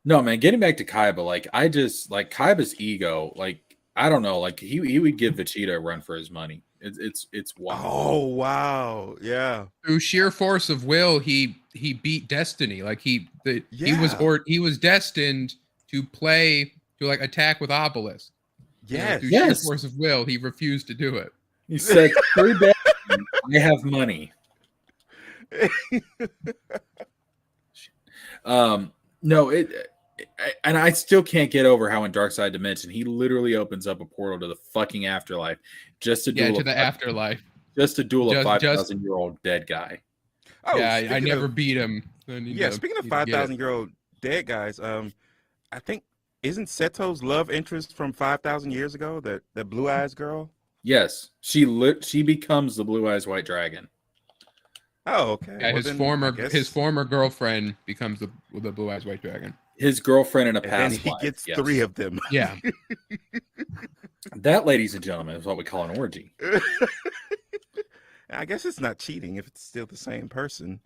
no, man, getting back to Kaiba, like I just like Kaiba's ego, like I don't know, like he would give Vegeta a run for his money. It's wild. Oh wow, yeah. Through sheer force of will, he beat destiny. Like he was destined to play to like attack with Obelisk. Yes, through sheer force of will, he refused to do it. He said, "Free bet, I have money." No, and I still can't get over how in Dark Side Dimension he literally opens up a portal to the fucking afterlife just to duel the afterlife, just to duel a 5,000-year-old dead guy. Oh yeah, I never beat him. Yeah, speaking of 5,000-year-old dead guys, I think isn't Seto's love interest from 5,000 years ago that blue eyes girl? Yes, she becomes the blue eyes white dragon. Oh, okay. Yeah, his former girlfriend becomes the blue eyes white dragon. His girlfriend in a past life. He gets 3 of them. Yeah. That, ladies and gentlemen, is what we call an orgy. I guess it's not cheating if it's still the same person.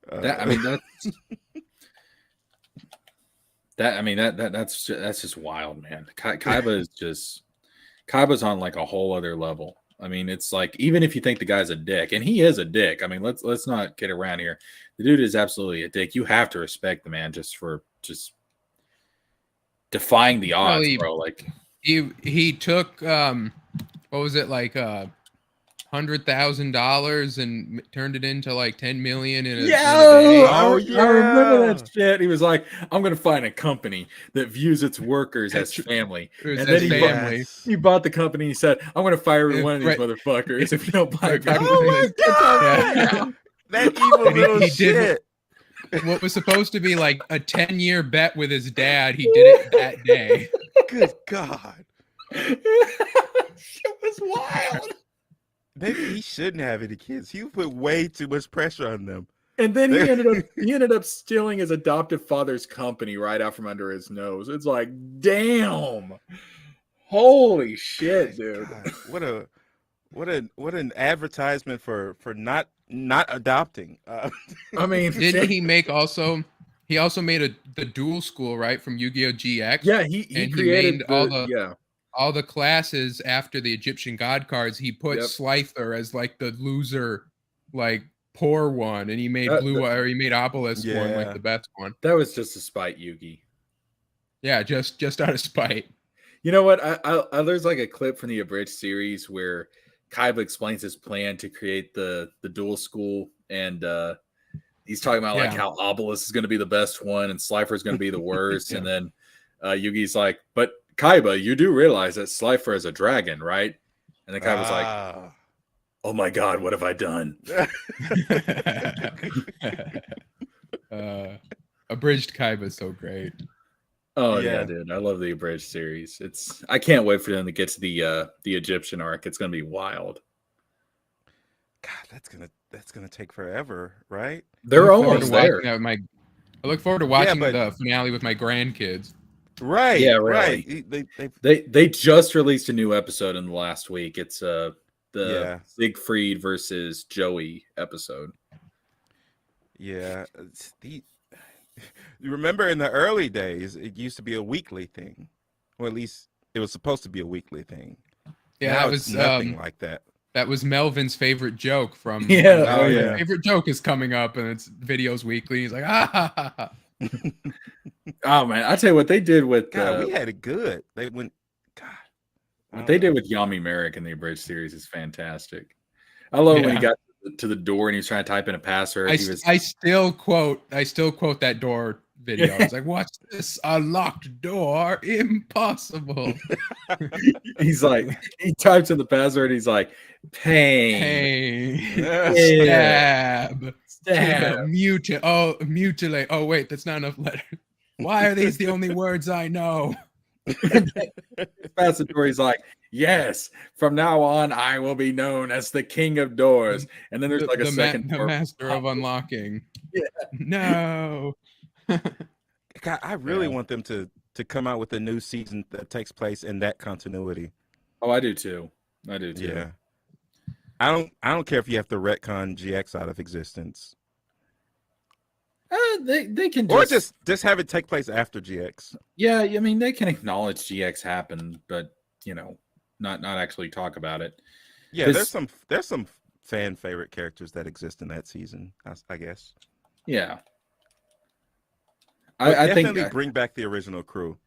That's just wild, man. Kaiba's on like a whole other level. I mean, it's like even if you think the guy's a dick, and he is a dick. I mean, let's not get around here. The dude is absolutely a dick. You have to respect the man just defying the odds, bro. Like he took what was it, like $100,000 and turned it into like 10 million in a day. I remember that shit. He was like, I'm gonna find a company that views its workers as family. And then he bought the company. He said, I'm gonna fire every one of these motherfuckers if you don't buy a company. Oh my god! That evil little shit. What was supposed to be like a 10-year bet with his dad, he did it that day. Good God. It was wild. Maybe he shouldn't have any kids. He put way too much pressure on them. And then he ended up stealing his adoptive father's company right out from under his nose. It's like, damn. Holy shit, dude. God, what an advertisement for not adopting. I mean, didn't he make also? He also made the dual school, right, from Yu-Gi-Oh! GX. Yeah, he created all the classes after the Egyptian god cards. He put Slifer as like the loser like poor one, and he made he made Obelisk one like the best one. That was just to spite Yugi. Yeah, just out of spite. You know what? There's like a clip from the abridged series where Kaiba explains his plan to create the dual school, and he's talking about like how Obelisk is going to be the best one and Slifer is going to be the worst, and then Yugi's like, "But Kaiba, you do realize that Slifer is a dragon, right?" And then Kaiba's like, "Oh my god, what have I done?" Abridged Kaiba is so great. Oh yeah, dude, I love the abridged series. I can't wait for them to get to the Egyptian arc. It's gonna be wild. God, that's gonna take forever, right? They're almost there. I look forward to watching the finale with my grandkids. Right. Yeah, really. Right. They just released a new episode in the last week. It's the Siegfried versus Joey episode. Yeah. You remember in the early days, it used to be a weekly thing. Or at least it was supposed to be a weekly thing. Yeah, now that was nothing like that. That was Melvin's favorite joke from favorite joke is coming up, and it's videos weekly. He's like, Oh man, I tell you what they did with we had it good. What they did with Yami Merrick in the abridged series is fantastic. I love when he got to the door and he was trying to type in a password. I still quote that door video. It's like, what's this? A locked door? Impossible. He's like, he types in the password. He's like, pain. Stab. Mutilate. Oh wait, that's not enough letters. Why are these the only words I know? Past the door, he's like, yes, from now on I will be known as the king of doors. And then there's like a second the master of unlocking. Yeah. No. God, I really want them to come out with a new season that takes place in that continuity. Oh, I do too. Yeah. I don't care if you have to retcon GX out of existence. They can just have it take place after GX. Yeah, I mean they can acknowledge GX happened, but not actually talk about it. Yeah, there's some fan favorite characters that exist in that season, I guess. Yeah. I think bring back the original crew.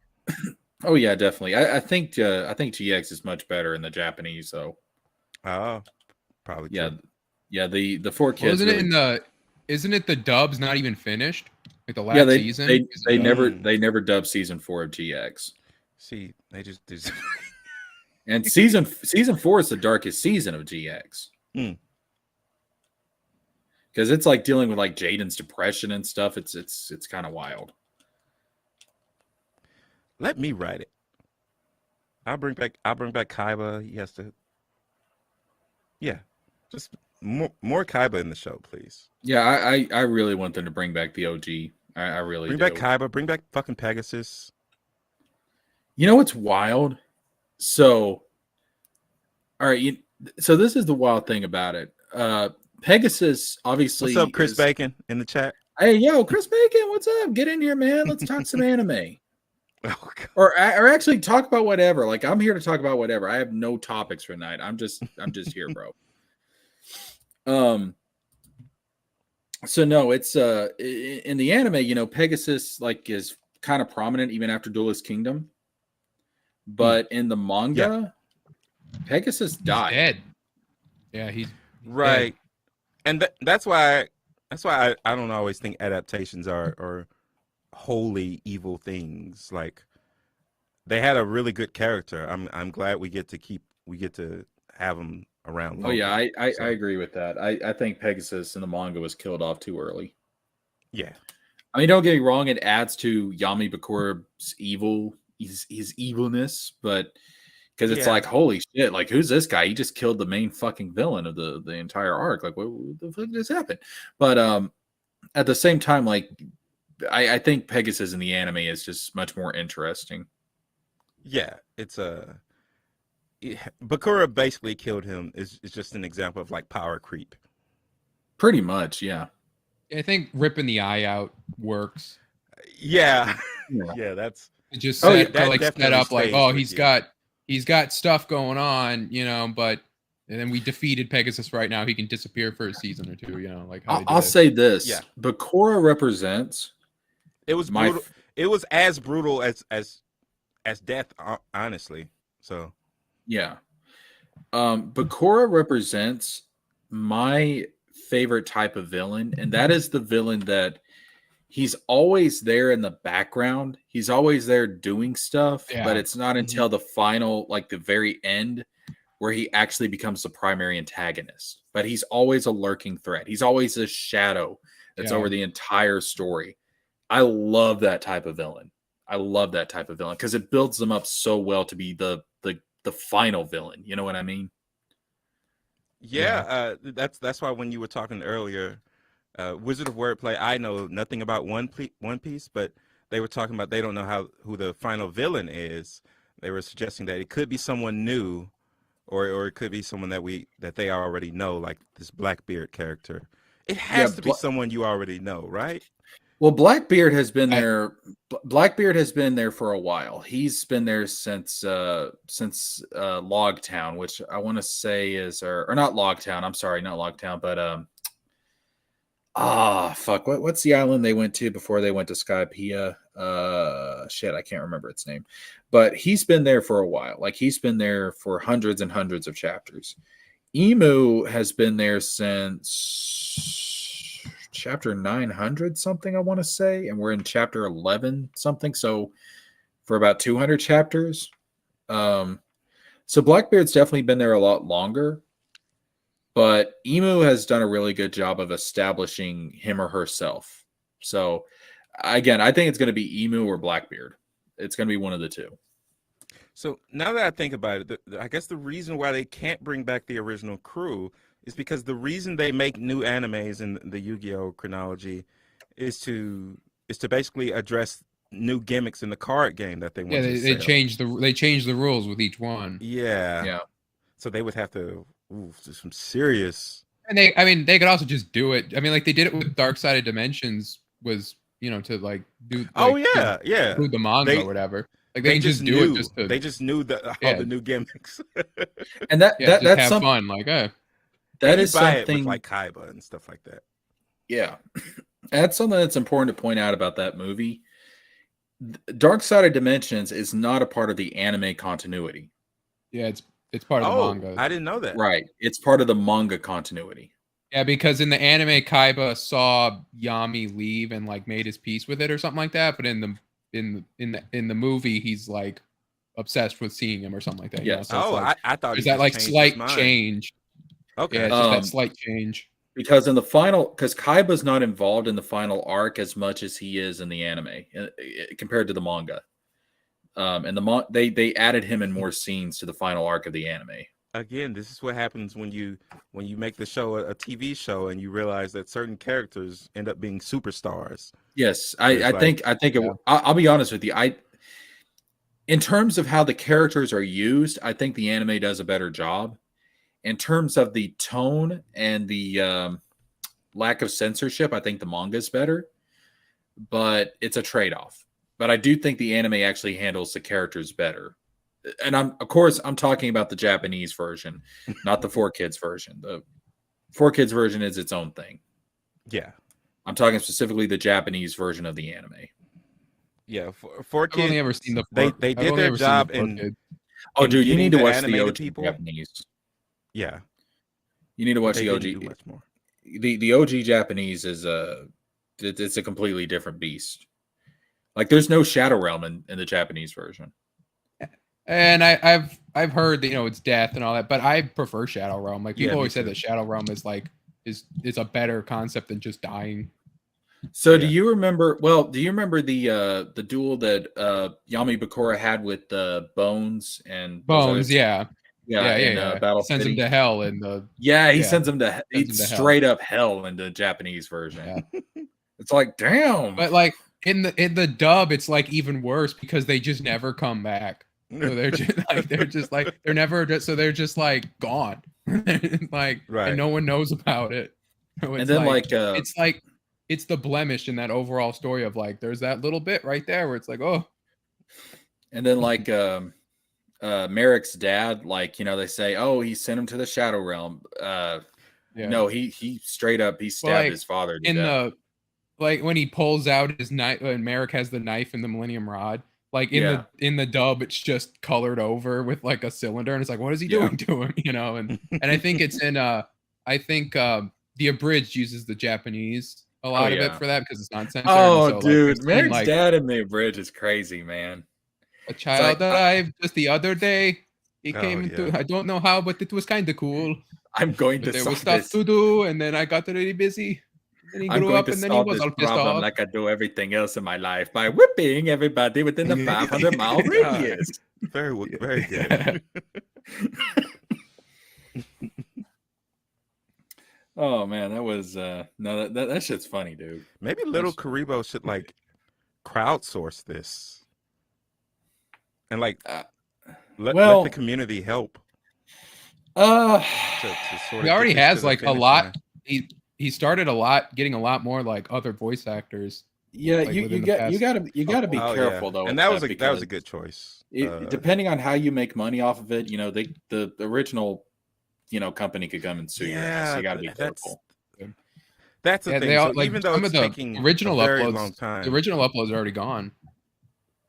Oh yeah, definitely. I think GX is much better in the Japanese though. Oh, probably. Yeah, yeah. The four kids. Isn't it the dub's not even finished? Like the last season. They never dubbed season 4 of GX. See, they just. And season 4 is the darkest season of GX. Because it's like dealing with like Jaden's depression and stuff. It's kind of wild. Let me write it. I'll bring back Kaiba. He has to. Yeah, just more Kaiba in the show, please. Yeah, I really want them to bring back the OG. I really bring back Kaiba. Bring back fucking Pegasus. You know what's wild? So, all right. So this is the wild thing about it. Pegasus, obviously. What's up, Chris Bacon in the chat? Hey, yo, Chris Bacon, what's up? Get in here, man. Let's talk some anime. Oh, God. Or actually talk about whatever. Like I'm here to talk about whatever. I have no topics for tonight. I'm just here, bro. So no, it's in the anime, Pegasus like is kind of prominent even after Duelist Kingdom. But in the manga, Pegasus died. Dead. Yeah, he's right. Dead. And that's why I don't always think adaptations are wholly evil things. Like they had a really good character. I'm glad we get to have him around longer. Oh yeah, I agree with that. I think Pegasus in the manga was killed off too early. Yeah. I mean, don't get me wrong, it adds to Yami Bakura's evil, his evilness, but because it's like, holy shit, like who's this guy? He just killed the main fucking villain of the entire arc. Like, what the fuck just happened? But at the same time, like I think Pegasus in the anime is just much more interesting. Yeah, it's Bakura basically killed him is just an example of like power creep. Pretty much, yeah. I think ripping the eye out works. Yeah. That's just set up like, oh, he's got stuff going on, but And then we defeated Pegasus. Right now, he can disappear for a season or two. You know, like how I'll say this: Yeah. Bakura represents. It was brutal. It was as brutal as death, honestly. So yeah, Bakura represents my favorite type of villain, and that is the villain that he's always there in the background. He's always there doing stuff, but it's not until the final, like the very end, where he actually becomes the primary antagonist. But he's always a lurking threat. He's always a shadow that's over the entire story. I love that type of villain. I love that type of villain because it builds them up so well to be the final villain. You know what I mean? yeah, that's why when you were talking earlier, Wizard of Wordplay, I know nothing about One Piece, but they were talking about they don't know who the final villain is. They were suggesting that it could be someone new, or it could be someone that they already know, like this Blackbeard character. It has to be someone you already know, right? Well, Blackbeard has been there. Blackbeard has been there for a while. He's been there since Logtown, which I want to say is or not Logtown. I'm sorry, not Logtown, but fuck. What's the island they went to before they went to Skypiea? Shit, I can't remember its name. But he's been there for a while. Like he's been there for hundreds and hundreds of chapters. Emu has been there since chapter 900 something, I want to say, and we're in chapter 11 something, so for about 200 chapters. So Blackbeard's definitely been there a lot longer, but Emu has done a really good job of establishing him or herself. So again, I think it's going to be Emu or Blackbeard. It's going to be one of the two. So now that I think about it, I guess the reason why they can't bring back the original crew is because the reason they make new animes in the Yu-Gi-Oh chronology is to basically address new gimmicks in the card game that they want to sell. They change the rules with each one. Yeah. So they would have to do some serious. And they could also just do it. I mean, like they did it with Dark Side of Dimensions, was to like do. Like, include the manga or whatever. Like they can just do it. Just to, they just knew all the new gimmicks. And that's have fun. Like, that is something it with like Kaiba and stuff like that. Yeah, that's something that's important to point out about that movie. Dark Side of Dimensions is not a part of the anime continuity. Yeah, it's part of the manga. I didn't know that. Right, it's part of the manga continuity. Yeah, because in the anime, Kaiba saw Yami leave and like made his peace with it or something like that. But in the movie, he's like obsessed with seeing him or something like that. Yes. So I thought is that like slight change? Okay. Yeah, it's just that slight change. Because in the final, because Kaiba's not involved in the final arc as much as he is in the anime compared to the manga. And they added him in more scenes to the final arc of the anime. Again, this is what happens when you make the show a TV show and you realize that certain characters end up being superstars. Yes, I think I'll be honest with you. In terms of how the characters are used, I think the anime does a better job. In terms of the tone and the lack of censorship, I think the manga is better, but it's a trade-off. But I do think the anime actually handles the characters better. And I'm talking about the Japanese version, not the 4Kids version. The 4Kids version is its own thing. Yeah. I'm talking specifically the Japanese version of the anime. Yeah, 4Kids. I've only ever seen they did their job in. Oh, dude, you need to watch the OG people. Japanese. Yeah, you need to watch the OG. Much more. The OG Japanese is it's a completely different beast. Like there's no Shadow Realm in the Japanese version. And I've heard that it's death and all that, but I prefer Shadow Realm. Like people always said that Shadow Realm is like is a better concept than just dying. So do you remember? Well, do you remember the duel that Yami Bakura had with Bones and Bones? Yeah. Battle sends City. him to hell in the. He sends him to straight up hell in the Japanese version. Yeah. It's like damn. But like in the dub, it's like even worse because they just never come back. So they're just they're just like gone. Like right. And no one knows about it. So and then it's the blemish in that overall story of like there's that little bit right there where it's like, oh. And then like Merrick's dad, like, they say, oh, he sent him to the Shadow Realm. No, he straight up, he stabbed his father to death. Like when he pulls out his knife and Merrick has the knife in the Millennium Rod, like in the dub, it's just colored over with like a cylinder, and it's like, what is he doing to him? And I think it's in the Abridged uses the Japanese a lot of it for that because it's not censored. Oh, so, dude, Merrick's dad in the Abridged is crazy, man. A child arrived just the other day. He came into, I don't know how, but it was kind of cool. I'm going to there solve was stuff to do, and then I got really busy. Then he grew up, and then he was all pissed off. Like I do everything else in my life by whipping everybody within the 500-mile radius. Very, very good. Oh man, that was no, that shit's funny, dude. Maybe Little Karibo should like crowdsource this and like let the community help. He already has like a lot. He started getting a lot more like other voice actors. Yeah, like you gotta be careful though. And that was a good choice. Depending on how you make money off of it, the original company could come and sue you. So you gotta be careful. That's the thing. So even though it's taking original a very uploads, long time, the original uploads are already gone.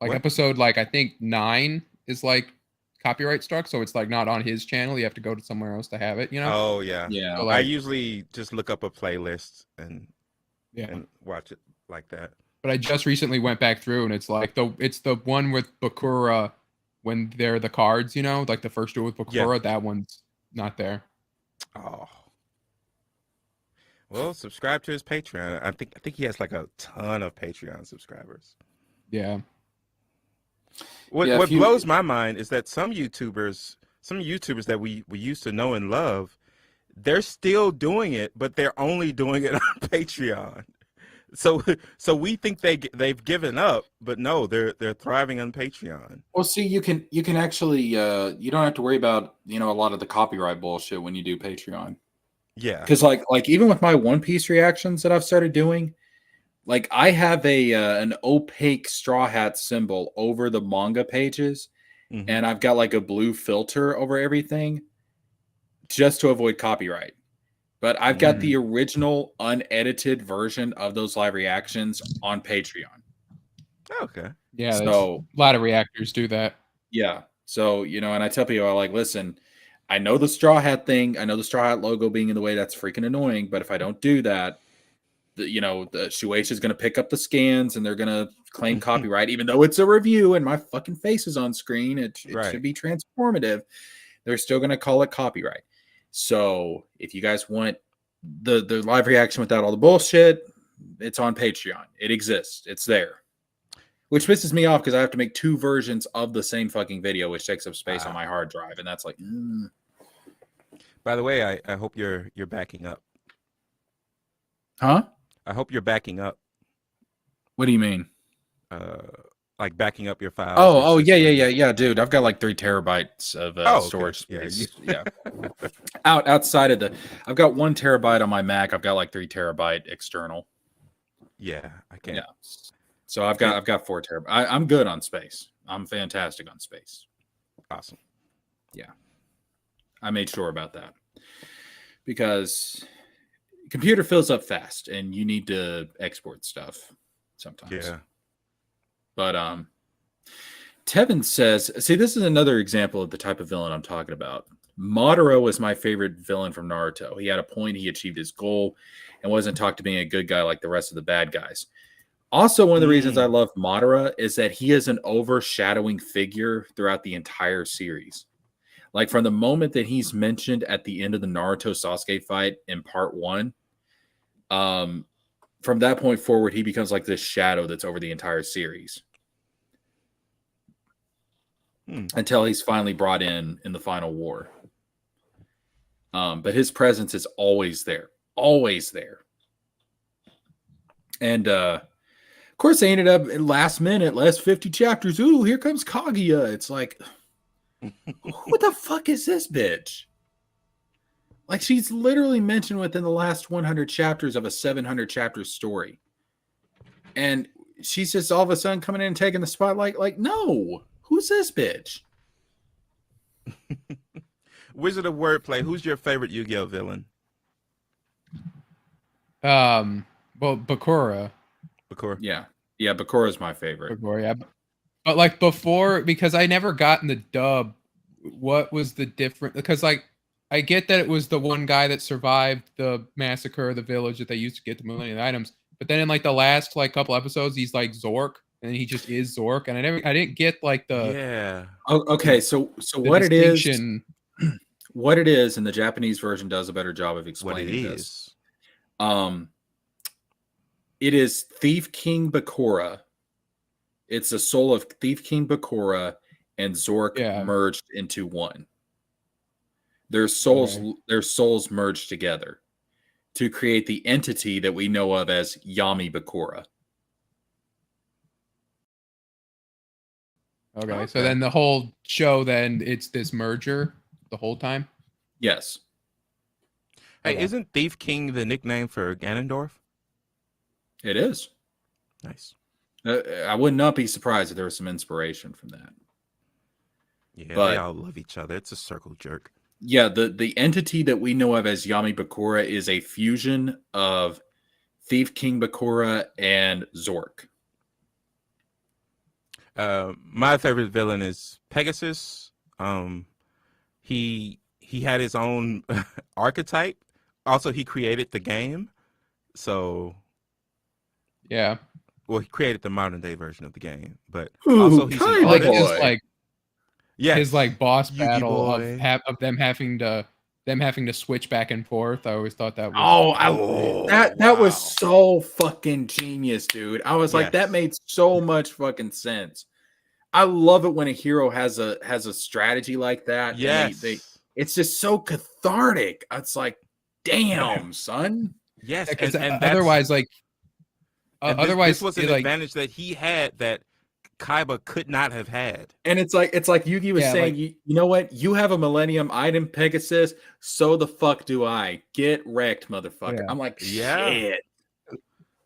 Like episode I think 9 is like copyright struck, so it's like not on his channel. You have to go to somewhere else to have it. Oh yeah. So, I usually just look up a playlist and watch it like that. But I just recently went back through, and it's like it's the one with Bakura when they're the cards, like the first duel with Bakura. That one's not there. Oh. Well, subscribe to his Patreon. I think he has like a ton of Patreon subscribers. Yeah. What blows my mind is that some YouTubers that we used to know and love, they're still doing it, but they're only doing it on Patreon. So we think they've given up, but no, they're thriving on Patreon. Well, see, you can actually you don't have to worry about a lot of the copyright bullshit when you do Patreon. Yeah, because like even with my One Piece reactions that I've started doing, like I have an opaque Straw Hat symbol over the manga pages, and I've got like a blue filter over everything, just to avoid copyright. But I've got the original unedited version of those live reactions on Patreon. Okay. Yeah. So a lot of reactors do that. Yeah. So, and I tell people, I'm like, listen, I know the Straw Hat thing. I know the Straw Hat logo being in the way. That's freaking annoying. But if I don't do that, the Shueisha is going to pick up the scans and they're going to claim copyright, even though it's a review and my fucking face is on screen. It should be transformative. They're still going to call it copyright. So if you guys want the live reaction without all the bullshit, it's on Patreon. It exists. It's there. Which pisses me off because I have to make 2 versions of the same fucking video, which takes up space on my hard drive. And that's like, By the way, I hope you're backing up. Huh? I hope you're backing up. What do you mean? Like backing up your files. Oh, yeah, dude. I've got like 3 terabytes of storage space. Yeah. Outside of I've got 1 terabyte on my Mac. I've got like 3 terabyte external. Yeah, I can't. Yeah. So I've got 4 terabytes. I'm good on space. I'm fantastic on space. Awesome. Yeah. I made sure about that because computer fills up fast and you need to export stuff sometimes. Yeah. But Tevin says, see, this is another example of the type of villain I'm talking about. Madara was my favorite villain from Naruto. He had a point, he achieved his goal, and wasn't talked to being a good guy like the rest of the bad guys. Also, one of the reasons I love Madara is that he is an overshadowing figure throughout the entire series. Like from the moment that he's mentioned at the end of the Naruto Sasuke fight in part 1, from that point forward, he becomes like this shadow that's over the entire series. Until he's finally brought in the final war. But his presence is always there. Always there. And of course, they ended up in last 50 chapters. Ooh, here comes Kaguya. It's like, what the fuck is this bitch? Like, she's literally mentioned within the last 100 chapters of a 700 chapter story. And she's just all of a sudden coming in and taking the spotlight. Like, no. Who's this bitch? Wizard of Wordplay, who's your favorite Yu-Gi-Oh villain? Well, Bakura. Yeah. Yeah, Bakura is my favorite. Bakura, yeah. But like before, because I never got in the dub, what was the difference? Because like I get that it was the one guy that survived the massacre of the village that they used to get the Millennium items, but then in like the last like couple episodes, he's like Zork, and he just is Zork, and I didn't get like Yeah. Okay, so the what it is, distinction. what it is, and the Japanese version does a better job of What it explaining this. is. It is Thief King Bakura. It's the soul of Thief King Bakura and Zork merged into one. Their souls merged together to create the entity that we know of as Yami Bakura. Okay, so then the whole show, then it's this merger the whole time? Yes. Hey, isn't Thief King the nickname for Ganondorf? It is. Nice. I would not be surprised if there was some inspiration from that. Yeah, but they all love each other. It's a circle jerk. Yeah, the entity that we know of as Yami Bakura is a fusion of Thief King Bakura and Zork. My favorite villain is Pegasus. He had his own archetype. Also, he created the game. So yeah. Well, he created the modern day version of the game, but also he's an like artist. his like his like boss battle of them having to switch back and forth. I always thought that was that was so fucking genius, dude. I was like, that made so much fucking sense. I love it when a hero has a strategy like that. Yes, it's just so cathartic. It's like, damn, son. Yes, because otherwise, like. Otherwise, this was an advantage that he had that Kaiba could not have had. And it's like Yugi was saying, you know what? You have a Millennium item, Pegasus. So the fuck do I. Get wrecked, motherfucker. Yeah. I'm like, shit.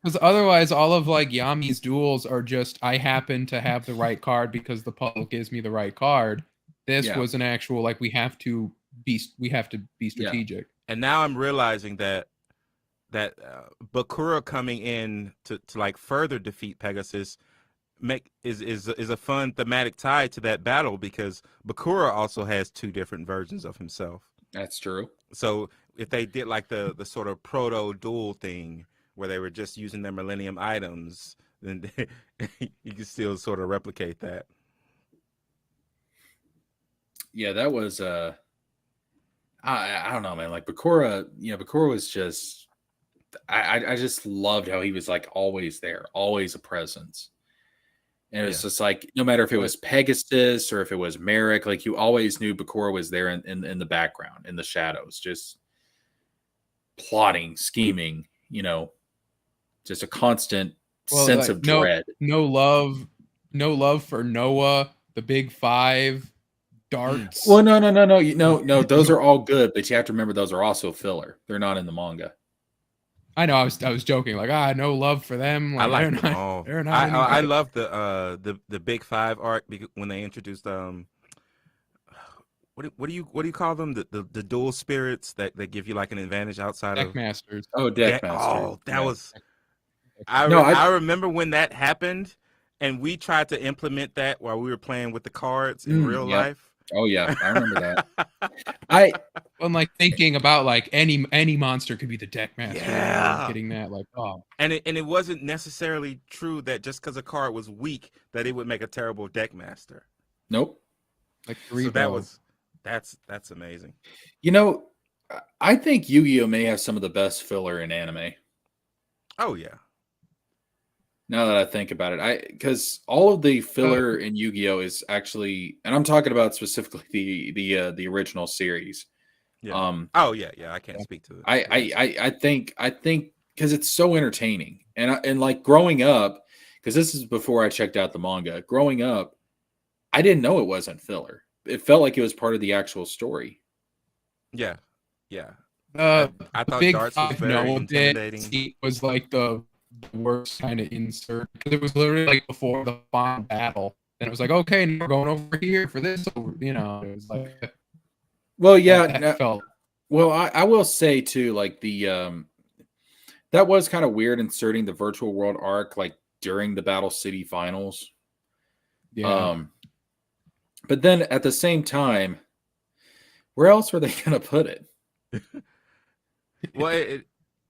Because otherwise, all of like Yami's duels are just I happen to have the right card because the puzzle gives me the right card. This was an actual like we have to be strategic. Yeah. And now I'm realizing that Bakura coming in to like further defeat Pegasus is a fun thematic tie to that battle, because Bakura also has two different versions of himself. That's true. So if they did like the sort of proto duel thing where they were just using their Millennium items, then you can still sort of replicate that. Yeah, that was I don't know, man. Like Bakura, Bakura was just. I just loved how he was like always there, always a presence. And it was just like, no matter if it was Pegasus or if it was Merrick, like you always knew Bakura was there in the background, in the shadows, just plotting, scheming, just a constant sense of dread. No love for Noah, the Big Five, darts. Well, no. Those are all good, but you have to remember those are also filler. They're not in the manga. I know. I was joking. Like, no love for them. Like, I like them all. I love the Big Five arc when they introduced what do you call them? The dual spirits that give you like an advantage outside deck of masters. Oh, deck masters. Oh, that was. I remember when that happened, and we tried to implement that while we were playing with the cards in real life. Oh yeah, I remember that. I'm like thinking about like any monster could be the deck master. Yeah, getting that like and it wasn't necessarily true that just because a card was weak that it would make a terrible deck master. Nope. Like that's amazing. I think Yu-Gi-Oh may have some of the best filler in anime. Oh yeah. Now that I think about it, because all of the filler in Yu-Gi-Oh is actually, and I'm talking about specifically the original series. Yeah. I can't speak to it. I think because it's so entertaining, and like growing up, because this is before I checked out the manga. Growing up, I didn't know it wasn't filler. It felt like it was part of the actual story. Yeah. I thought Big darts was very intimidating. It was like the worst kind of insert because it was literally like before the final battle. Then it was like, okay, now we're going over here for this. So, you know, it was like, Well, yeah. that felt. Well, I will say too, like that was kind of weird inserting the virtual world arc like during the Battle City finals. Yeah. But then at the same time, where else were they going to put it? Well,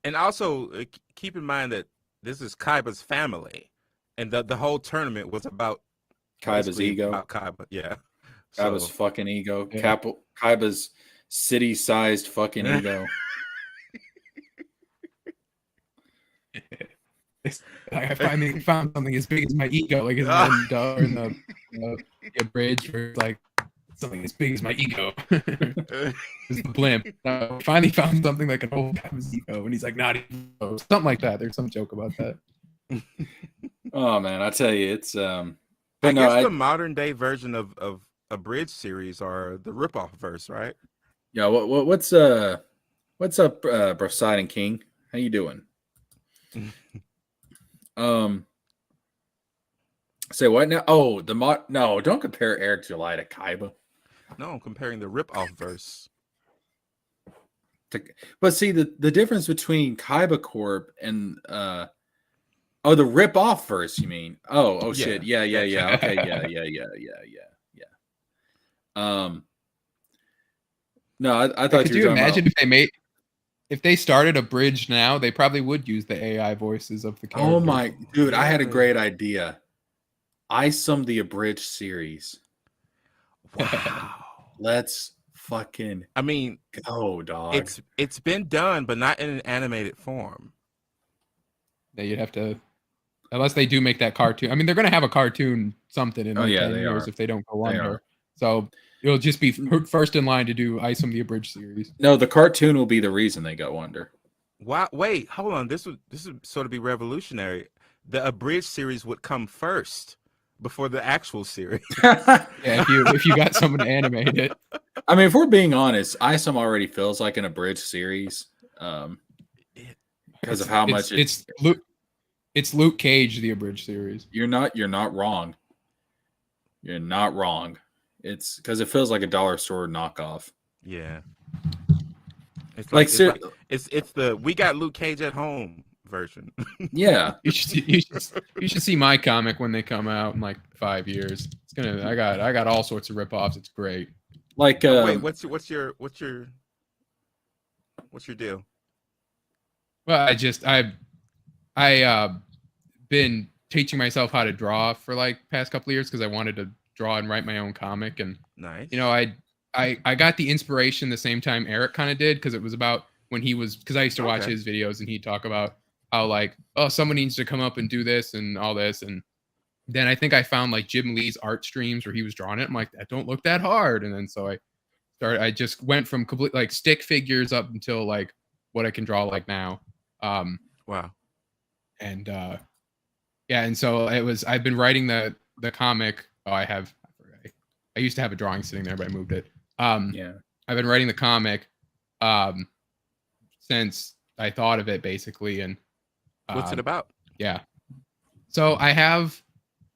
and also keep in mind that this is Kaiba's family, and the whole tournament was about Kaiba's ego. About Kaiba, yeah. Kaiba's fucking ego. Yeah. Kaiba's city-sized fucking ego. I finally found something as big as my ego, like in the bridge, where it's like something as big as my ego. It's the blimp. Finally found something like an old guy's ego, and he's like, not ego. Something like that. There's some joke about that. Oh man, I tell you, it's I guess the modern day version of a bridge series are the ripoff verse, right? Yeah. What's up, Poseidon King? How you doing? Say what now? Oh, no, don't compare Eric July to Kaiba. No, I'm comparing the rip-off verse. But see, the difference between Kaiba Corp and the rip-off verse, you mean? Oh, Yeah. shit. Yeah. Okay, yeah. No, I thought Could you imagine if they started a bridge now, they probably would use the AI voices of the characters. Oh my dude, I had a great idea. Isom the Abridged series. Wow. Let's fucking go, dog. It's been done, but not in an animated form. Yeah, you'd have to, unless they do make that cartoon. I mean, they're going to have a cartoon something in 10 years if they don't go under. So it'll just be first in line to do Isom the Abridged series. No, the cartoon will be the reason they go under. Wow, wait, hold on. This would sort of be revolutionary. The Abridged series would come first before the actual series. Yeah, if you got someone to animate it. I mean, if we're being honest, Isom already feels like an abridged series. Because of how much it's Luke Cage, the abridged series. You're not wrong. You're not wrong. It's because it feels like a dollar store knockoff. Yeah. It's the we got Luke Cage at home version. Yeah. You should see my comic when they come out in like 5 years. It's gonna I got all sorts of ripoffs. It's great. Like wait, what's your deal? Well, I've been teaching myself how to draw for like past couple of years because I wanted to draw and write my own comic. And nice. You know, I got the inspiration the same time Eric kind of did, because it was about when he was, because I used to watch his videos and he'd talk about how like, oh, someone needs to come up and do this and all this. And then I think I found like Jim Lee's art streams where he was drawing it. I'm like, that don't look that hard. And then so I just went from complete like stick figures up until like what I can draw like now. Wow. And yeah, and so I've been writing the comic. I used to have a drawing sitting there, but I moved it. Yeah. I've been writing the comic since I thought of it, basically. And what's it about? Yeah. So I have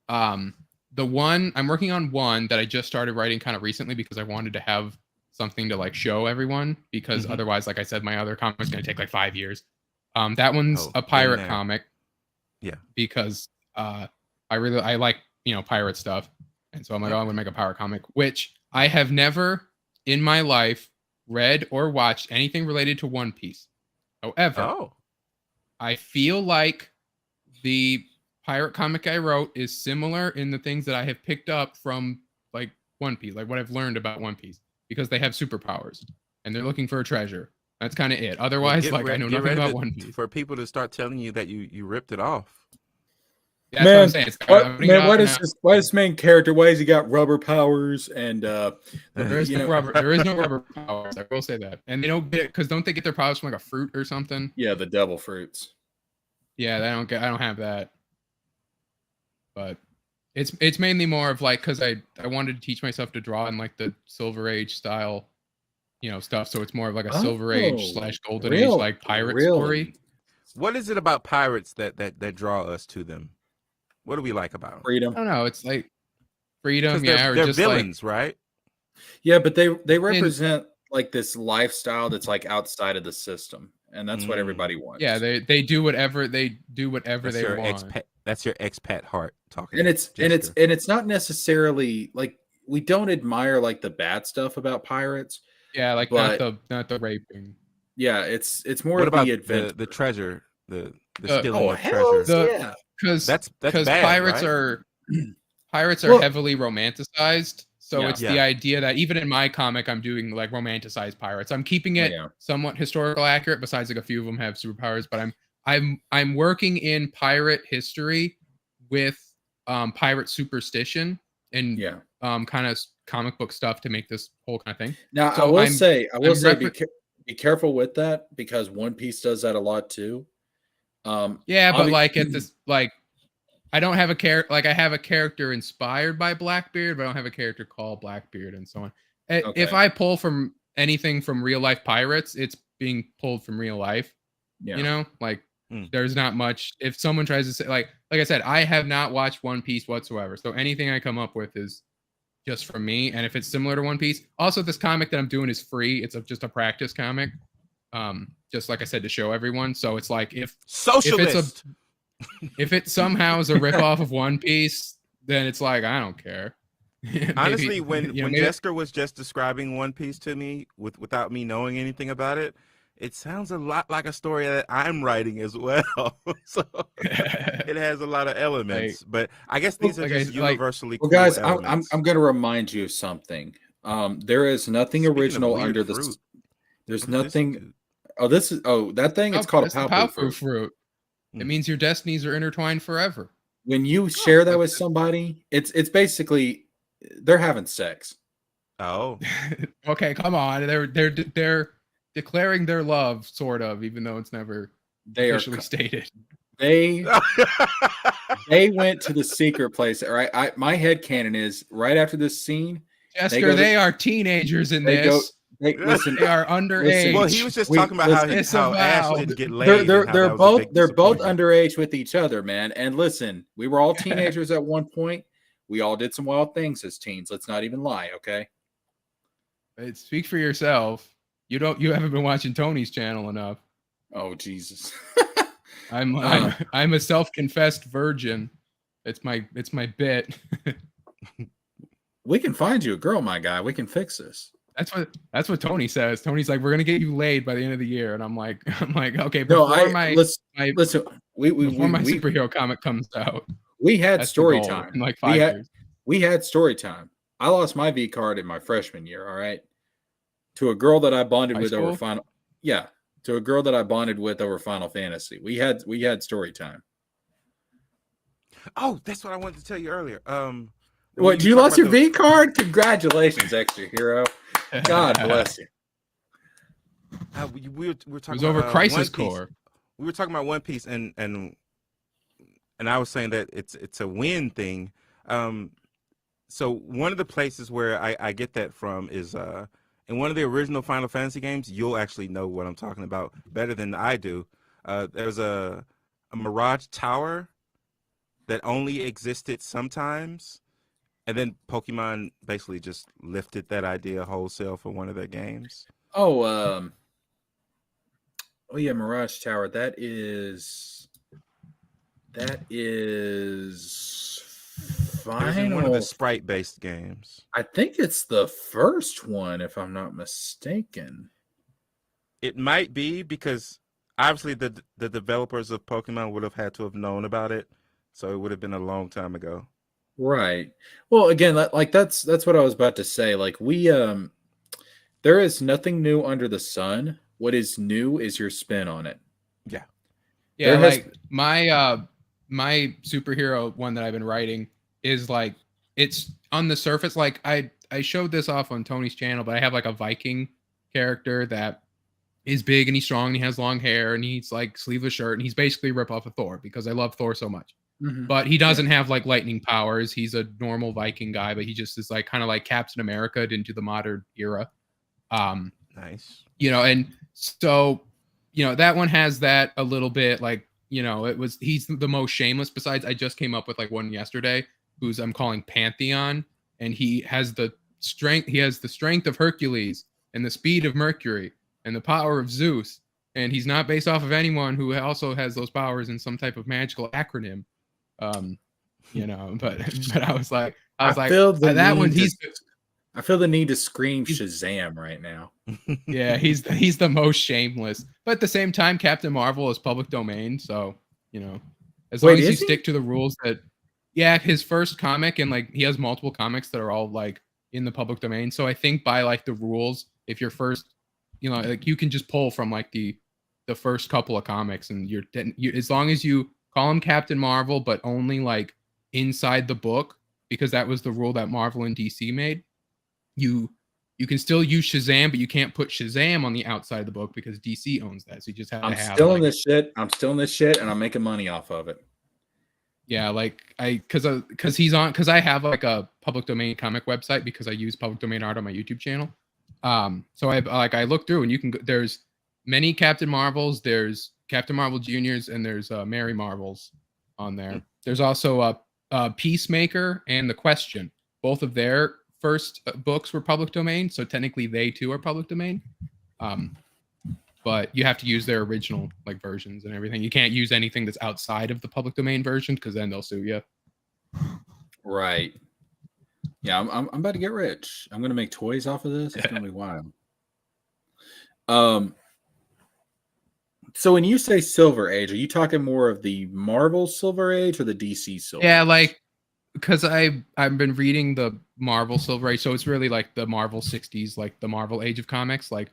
I'm working on one that I just started writing kind of recently because I wanted to have something to like show everyone, because otherwise, like I said, my other comic is going to take like 5 years. That one's a pirate comic. Yeah. Because I like, pirate stuff. And so I'm like, I'm going to make a pirate comic, which I have never in my life read or watched anything related to One Piece. However, I feel like the pirate comic I wrote is similar in the things that I have picked up from like One Piece, like what I've learned about One Piece, because they have superpowers and they're looking for a treasure. That's kind of it. Otherwise, I know nothing about One Piece. For people to start telling you that you ripped it off. Yeah, that's what I'm saying. Why does this main character? Why has he got rubber powers? And there is no rubber powers. I will say that. And they don't get it because don't they get their powers from like a fruit or something? Yeah, the devil fruits. Yeah, I don't have that. But it's mainly more of like because I wanted to teach myself to draw in like the Silver Age style, stuff. So it's more of like a Silver Age / Golden Age like pirate story. What is it about pirates that draw us to them? What do we like about them? Freedom. I don't know. It's like freedom, they're, or they're just villains, right? Yeah, but they represent like this lifestyle that's like outside of the system, and that's what everybody yeah, wants. they do whatever they That's your want. expat. That's your expat heart talking. And Jesker. it's not necessarily like we don't admire like the bad stuff about pirates, Yeah, like but not the raping. yeah, it's more What of the about adventure. the treasure, the Uh, stealing Oh of hell treasure? yeah! Because That's bad, pirates right? are Well, heavily romanticized. So yeah, it's Yeah. the idea that even in my comic, I'm doing like romanticized pirates. I'm keeping oh, it yeah, somewhat historical accurate. Besides, like a few of them have superpowers, but I'm working in pirate history with pirate superstition and yeah. kind of comic book stuff to make this whole kind of thing. Now So I will say, refer- be careful with that because One Piece does that a lot too. yeah, but Obvi- like at this like I don't have a character like I have a character inspired by Blackbeard, but I don't have a character called Blackbeard and so on. If okay, I pull from anything from real life pirates, it's being pulled from real life. yeah, You know, like Mm. there's not much. If someone tries to say like I said, I have not watched One Piece whatsoever, so anything I come up with is just from me. And if it's similar to One Piece, also this comic that I'm doing is free. It's just a practice comic, just like I said to show everyone. So it's like if Socialist. if it somehow is a ripoff of One Piece, then it's like I don't care. Honestly, when you know, maybe, Jesker was just describing One Piece to me without me knowing anything about it, it sounds a lot like a story that I'm writing as well. So it has a lot of elements, but I guess these are just universally cool guys, elements. I'm going to remind you of something. There is nothing Speaking original of weird under fruit, this. There's what is this nothing. dude? Oh, this is that thing. It's called a that's the Palpu fruit. It means your destinies are intertwined forever. When you share that with somebody, it's basically they're having sex. Oh, Okay, come on. They're declaring their love, sort of, even though it's never officially stated. They went to the secret place. All right, my headcanon is right after this scene. Jesker, they are teenagers in this. Listen, they are underage. Well, he was just talking about how Ash didn't get laid. They're both underage with each other, man. And listen, we were all teenagers at one point. We all did some wild things as teens. Let's not even lie, okay? Speak for yourself. You haven't been watching Tony's channel enough. Oh Jesus. I'm a self-confessed virgin. It's my bit. We can find you a girl, my guy. We can fix this. That's what Tony says. Tony's like, we're gonna get you laid by the end of the year, and I'm like, okay. Before my superhero comic comes out, we had story time in like 5 years. We had story time. I lost my V card in my freshman year. All right, to a girl that I bonded with over Final. Yeah, to a girl that I bonded with over Final Fantasy. We had story time. Oh, that's what I wanted to tell you earlier. What? You lost your V card? Congratulations, extra hero. God bless you. We were talking. It was over Crisis Core. We were talking about One Piece, and I was saying that it's a win thing. So one of the places where I get that from is in one of the original Final Fantasy games. You'll actually know what I'm talking about better than I do. There's a Mirage Tower that only existed sometimes. And then Pokemon basically just lifted that idea wholesale for one of their games. Oh yeah, Mirage Tower. That is Final. One of the sprite-based games. I think it's the first one, if I'm not mistaken. It might be because obviously the developers of Pokemon would have had to have known about it, so it would have been a long time ago. Right. Well, again, like that's what I was about to say. Like there is nothing new under the sun. What is new is your spin on it. Yeah. Yeah, like my superhero one that I've been writing is like it's on the surface. Like I showed this off on Tony's channel, but I have like a Viking character that is big and he's strong and he has long hair and he's like sleeveless shirt and he's basically a rip off of Thor because I love Thor so much. Mm-hmm. But he doesn't have like lightning powers. He's a normal Viking guy, but he just is like kind of like Captain America into the modern era. Nice. And so, that one has that a little bit like, he's the most shameless. Besides, I just came up with like one yesterday, who's I'm calling Pantheon, and he has the strength. He has the strength of Hercules and the speed of Mercury and the power of Zeus. And he's not based off of anyone who also has those powers in some type of magical acronym. But I was like, I feel the that one. I feel the need to scream Shazam right now. Yeah, he's the most shameless. But at the same time, Captain Marvel is public domain, so as long as you stick to the rules that. Yeah, his first comic, and like he has multiple comics that are all like in the public domain. So I think by like the rules, if you're first, like you can just pull from like the first couple of comics, and you as long as you call him Captain Marvel, but only like inside the book, because that was the rule that Marvel and DC made. You can still use Shazam, but you can't put Shazam on the outside of the book because DC owns that. So you just have to have. Still in this shit. I'm still in this shit, and I'm making money off of it. Yeah, like because I have like a public domain comic website because I use public domain art on my YouTube channel. So I look through, and there's many Captain Marvels, there's Captain Marvel Juniors, and there's Mary Marvels on there. There's also a Peacemaker and The Question. Both of their first books were public domain, so technically they too are public domain. But you have to use their original like versions and everything. You can't use anything that's outside of the public domain version because then they'll sue you. Right. Yeah, I'm about to get rich. I'm gonna make toys off of this. It's gonna be wild. So when you say Silver Age, are you talking more of the Marvel Silver Age or the DC Silver? Yeah, like because I've been reading the Marvel Silver Age, so it's really like the Marvel 60s, like the Marvel Age of comics, like.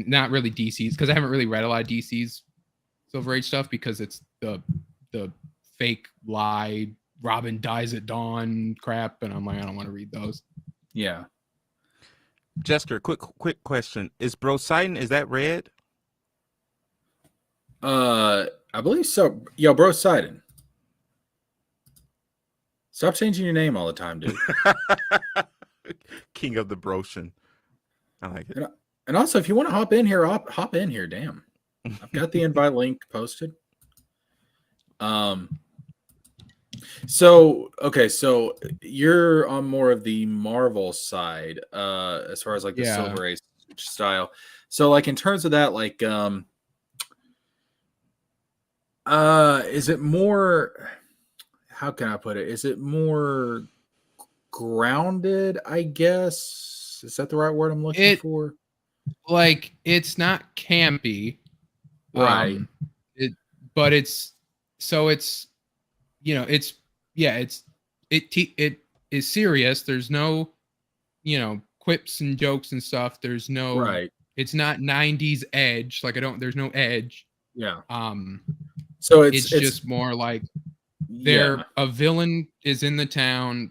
Not really DC's, because I haven't really read a lot of DC's Silver Age stuff because it's the fake lie Robin dies at dawn crap, and I'm like, I don't want to read those. Yeah. Jesker, quick question: is Brosidon, is that red? I believe so. Yo, Brosidon. Stop changing your name all the time, dude. King of the Broshin. I like it. And also, if you want to hop in here, hop in here. Damn, I've got the invite link posted. So you're on more of the Marvel side, as far as like the Silver Age style. So like in terms of that, like, is it more? How can I put it? Is it more grounded? I guess, is that the right word I'm looking for? Like it's not campy, right? It is serious. There's no, quips and jokes and stuff. There's no right. It's not 90s edge. Like there's no edge. Yeah. So it's just more like a villain is in the town.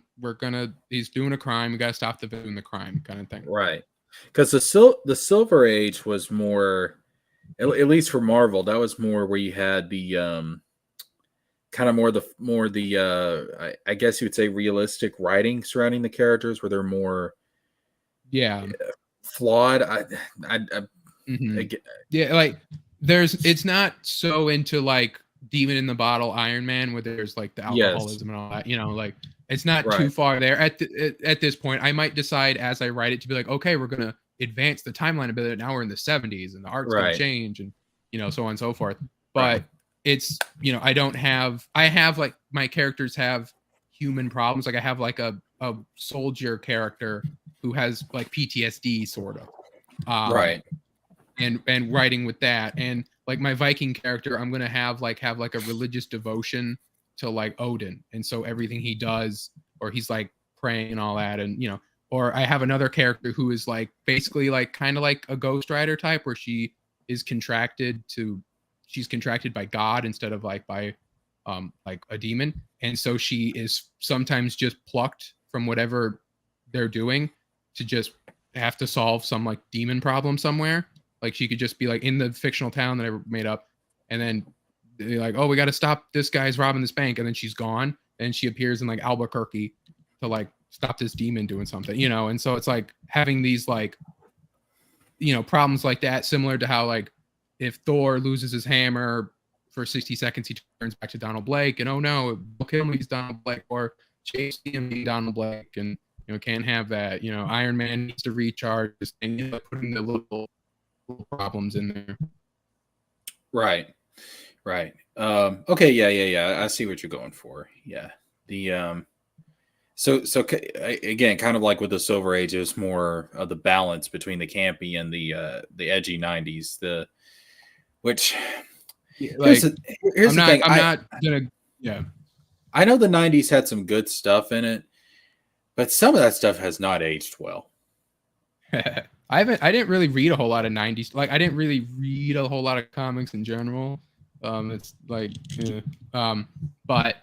He's doing a crime. We gotta stop the villain doing the crime, kind of thing. Right. Because the Silver Age was more, at least for Marvel, that was more where you had the kind of more the I guess you would say realistic writing surrounding the characters, where they're more flawed. Like it's not so into like Demon in the Bottle Iron Man where there's like the alcoholism and all that, like it's not too far there at this point. I might decide as I write it to be like, okay, we're gonna advance the timeline a bit. Now we're in the 70s and the art's gonna change, and so on and so forth. But it's I have like my characters have human problems. Like I have like a soldier character who has like PTSD sort of, and writing with that, and like my Viking character, I'm gonna have like a religious devotion to like Odin, and so everything he does, or he's like praying and all that, and or I have another character who is like basically like kind of like a Ghost Rider type, where she's contracted by God instead of like by like a demon, and so she is sometimes just plucked from whatever they're doing to just have to solve some like demon problem somewhere. Like she could just be like in the fictional town that I made up, and then they're like, oh, we got to stop this guy's robbing this bank, and then she's gone, and she appears in like Albuquerque to like stop this demon doing something, and so it's like having these like problems like that, similar to how like if Thor loses his hammer for 60 seconds, he turns back to Donald Blake, and oh no, he's Donald Blake, or Chase and being Donald Blake, and can't have that. Iron Man needs to recharge, and putting the little problems in there. Right. Okay. Yeah. I see what you're going for. Yeah. The So again, kind of like with the Silver Age, it was more of the balance between the campy and the edgy '90s. Which Like, here's the thing. I'm not gonna. Yeah. I know the '90s had some good stuff in it, but some of that stuff has not aged well. I didn't really read a whole lot of '90s. Like, I didn't really read a whole lot of comics in general. It's like, but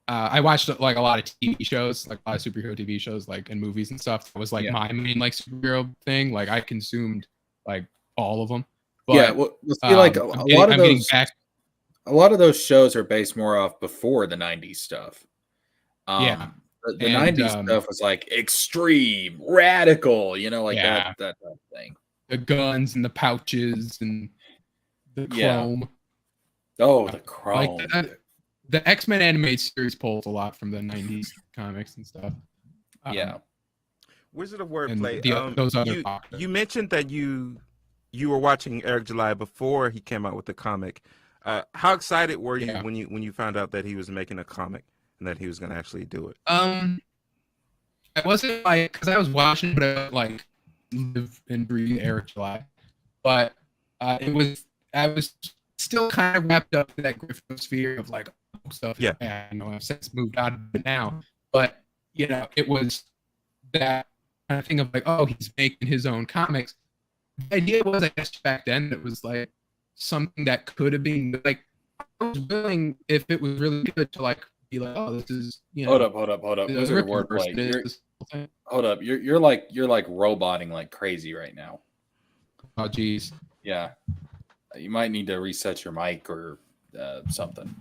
I watched like a lot of TV shows, like a lot of superhero TV shows, like and movies and stuff. That was like my main like superhero thing. Like I consumed like all of them. But, yeah, well, see, like a lot of those shows are based more off before the '90s stuff. Yeah. The '90s stuff was like extreme, radical, like Yeah. that type of thing. The guns and the pouches and the chrome. Oh, the chrome. Like the X-Men animated series pulls a lot from the '90s comics and stuff. Yeah. Wizard of Wordplay. Those other you mentioned that you were watching Eric July before he came out with the comic. How excited were you when you found out that he was making a comic and that he was going to actually do it? I wasn't like, because I was watching, but I like live and breathe Eric July, but I was still kind of wrapped up in that Griffith sphere of like stuff. Yeah. I've since moved out of it now, but it was that kind of thing of like, oh, he's making his own comics. The idea was, I guess, back then it was like something that could have been like, I was willing, if it was really good, to like be like, oh, this is hold up. Wizard of Wordplay. Hold up, you're like roboting like crazy right now. Oh, geez. Yeah, you might need to reset your mic or something.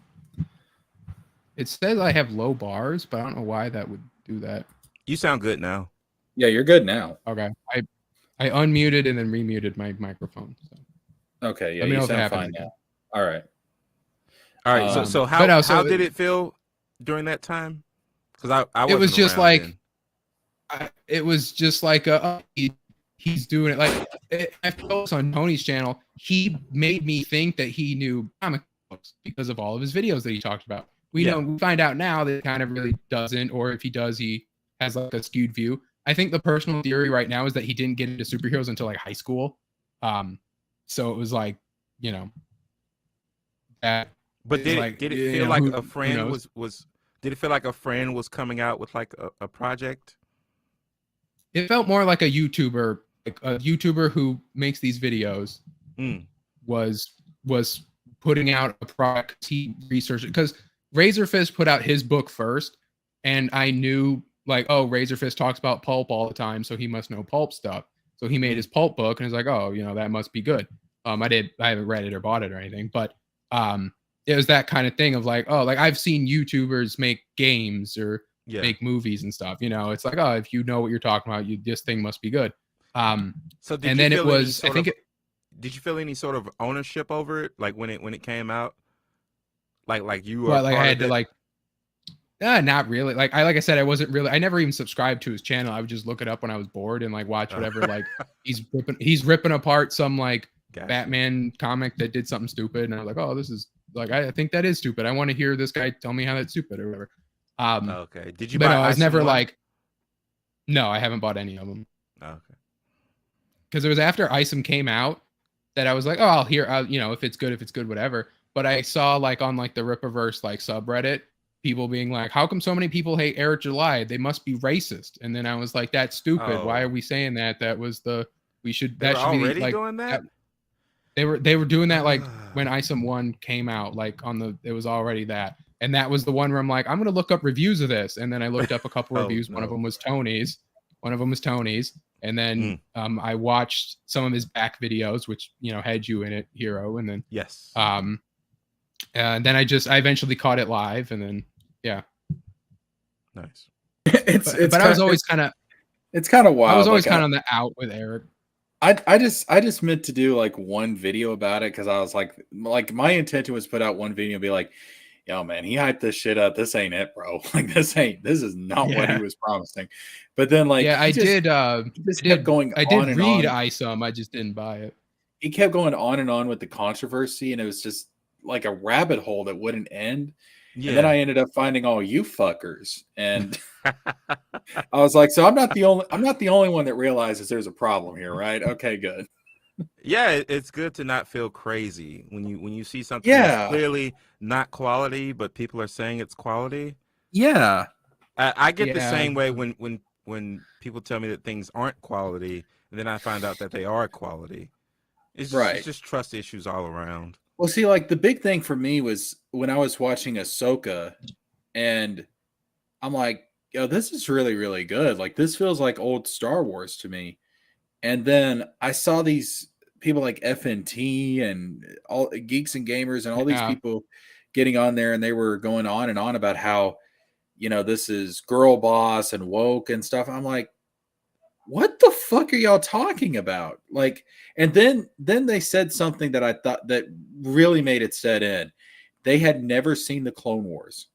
It says I have low bars, but I don't know why that would do that. You sound good now. Yeah, you're good now. Okay, I unmuted and then remuted my microphone. So. Okay, yeah, you sound fine now. All right. So how did it feel during that time? Because I wasn't it was just around like then. It was just like he's doing it like I felt on Tony's channel. He made me think that he knew comic books because of all of his videos that he talked about. We find out now that he kind of really doesn't, or if he does, he has like a skewed view. I think the personal theory right now is that he didn't get into superheroes until like high school. So it was like, that. But did it feel like a friend was did it feel like a friend was coming out with like a project? It felt more like a YouTuber, who makes these videos was putting out a product. He researched it because Razor Fist put out his book first, and I knew like, oh, Razor Fist talks about pulp all the time, so he must know pulp stuff. So he made his pulp book, and it's like, oh, that must be good. I haven't read it or bought it or anything, but it was that kind of thing of like, oh, like I've seen YouTubers make games or make movies and stuff. It's like, oh, if you know what you're talking about, this thing must be good. So did you feel any sort of ownership over it, like when it came out? Like you were I had to like, not really. Like I said, I never even subscribed to his channel. I would just look it up when I was bored and like watch whatever. Like he's ripping apart some like Batman comic that did something stupid, and I was like, oh, this is like, I think that is stupid. I want to hear this guy tell me how that's stupid or whatever. Okay. Did you? But no, I was never like. No, I haven't bought any of them. Okay. Because it was after Isom came out that I was like, oh, I'll hear, if it's good, whatever. But I saw like on like the Rippaverse like subreddit, people being like, how come so many people hate Eric July? They must be racist. And then I was like, that's stupid. Why are we saying that? That was we should. That should be like doing that. They were doing that like when Isom 1 came out, like it was already that. And that was the one where I'm like, I'm going to look up reviews of this. And then I looked up a couple reviews. No. One of them was Tony's. And then I watched some of his back videos, which, had you in it, Hero. And then, yes. And then I eventually caught it live. And then, yeah. Nice. But I was always kind of, it's kind of wild. I was always kind of on the out with Eric. I just meant to do like one video about it because I was like my intention was put out one video and be like, yo, man, he hyped this shit up. This ain't it, bro. Like, this is not what he was promising. But then, like, yeah, he just kept going I on did and read on. ISOM, I just didn't buy it. He kept going on and on with the controversy, and it was just like a rabbit hole that wouldn't end. Yeah. And then I ended up finding all you fuckers, and I was like, so I'm not the only one that realizes there's a problem here, right? Okay, good. Yeah, it's good to not feel crazy when you see something that's Yeah. clearly not quality, but people are saying it's quality. Yeah. I get the Yeah. same way when people tell me that things aren't quality, and then I find out that they are quality. It's Right. just trust issues all around. Well, see, like the big thing for me was when I was watching Ahsoka, and I'm like, yo, this is really, really good. Like, this feels like old Star Wars to me. And then I saw these people like FNT and all Geeks and Gamers and all these Yeah. people getting on there, and they were going on and on about how, you know, this is girl boss and woke and stuff. I'm like, what the fuck are y'all talking about? Like, and then they said something that I thought that really made it set in. They had never seen the Clone Wars.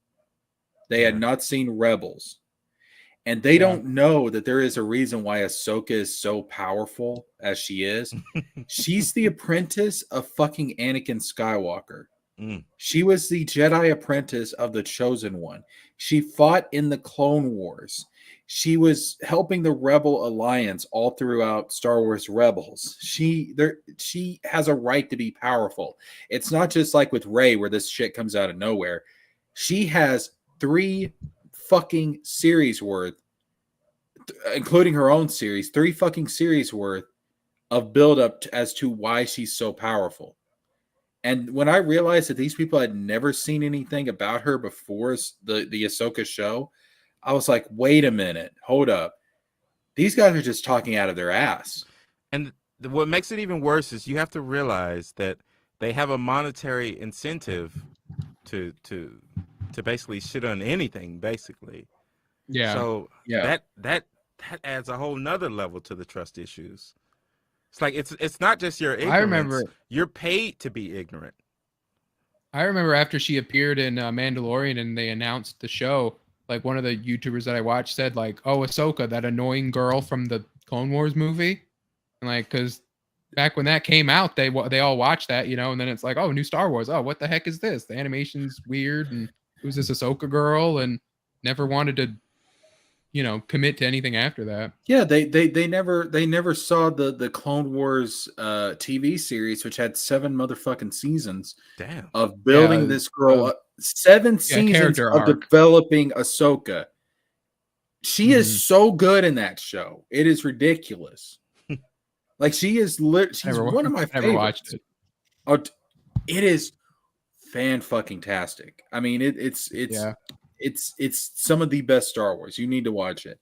They had not seen Rebels. And they don't know that there is a reason why Ahsoka is so powerful as she is. She's the apprentice of fucking Anakin Skywalker. She was the Jedi apprentice of the Chosen One. She fought in the Clone Wars. She was helping the Rebel Alliance all throughout Star Wars Rebels. She has a right to be powerful. It's not just like with Rey where this shit comes out of nowhere. She has 3 fucking series worth, including her own series, 3 fucking series worth of build up as to why she's so powerful. And when I realized that these people had never seen anything about her before the Ahsoka show, I was like, wait a minute, hold up. These guys are just talking out of their ass. And what makes it even worse is you have to realize that they have a monetary incentive to basically shit on anything, basically. Yeah. So that adds a whole nother level to the trust issues. It's like it's not just your ignorance. I remember you're paid to be ignorant. I remember after she appeared in Mandalorian and they announced the show, like one of the YouTubers that I watched said like, "Oh, Ahsoka, that annoying girl from the Clone Wars movie," and like because back when that came out, they all watched that, you know, and then it's like, "Oh, new Star Wars. Oh, what the heck is this? The animation's weird, and who's this Ahsoka girl?" And never wanted to, you know, commit to anything after that. Yeah, they never saw the Clone Wars TV series, which had 7 motherfucking seasons. Damn. Of building this girl up. 7 seasons of developing Ahsoka. She is so good in that show. It is ridiculous. Like she's one of my favorites. Never watched it. Oh, it is fan-fucking-tastic. I mean, it's some of the best Star Wars. You need to watch it.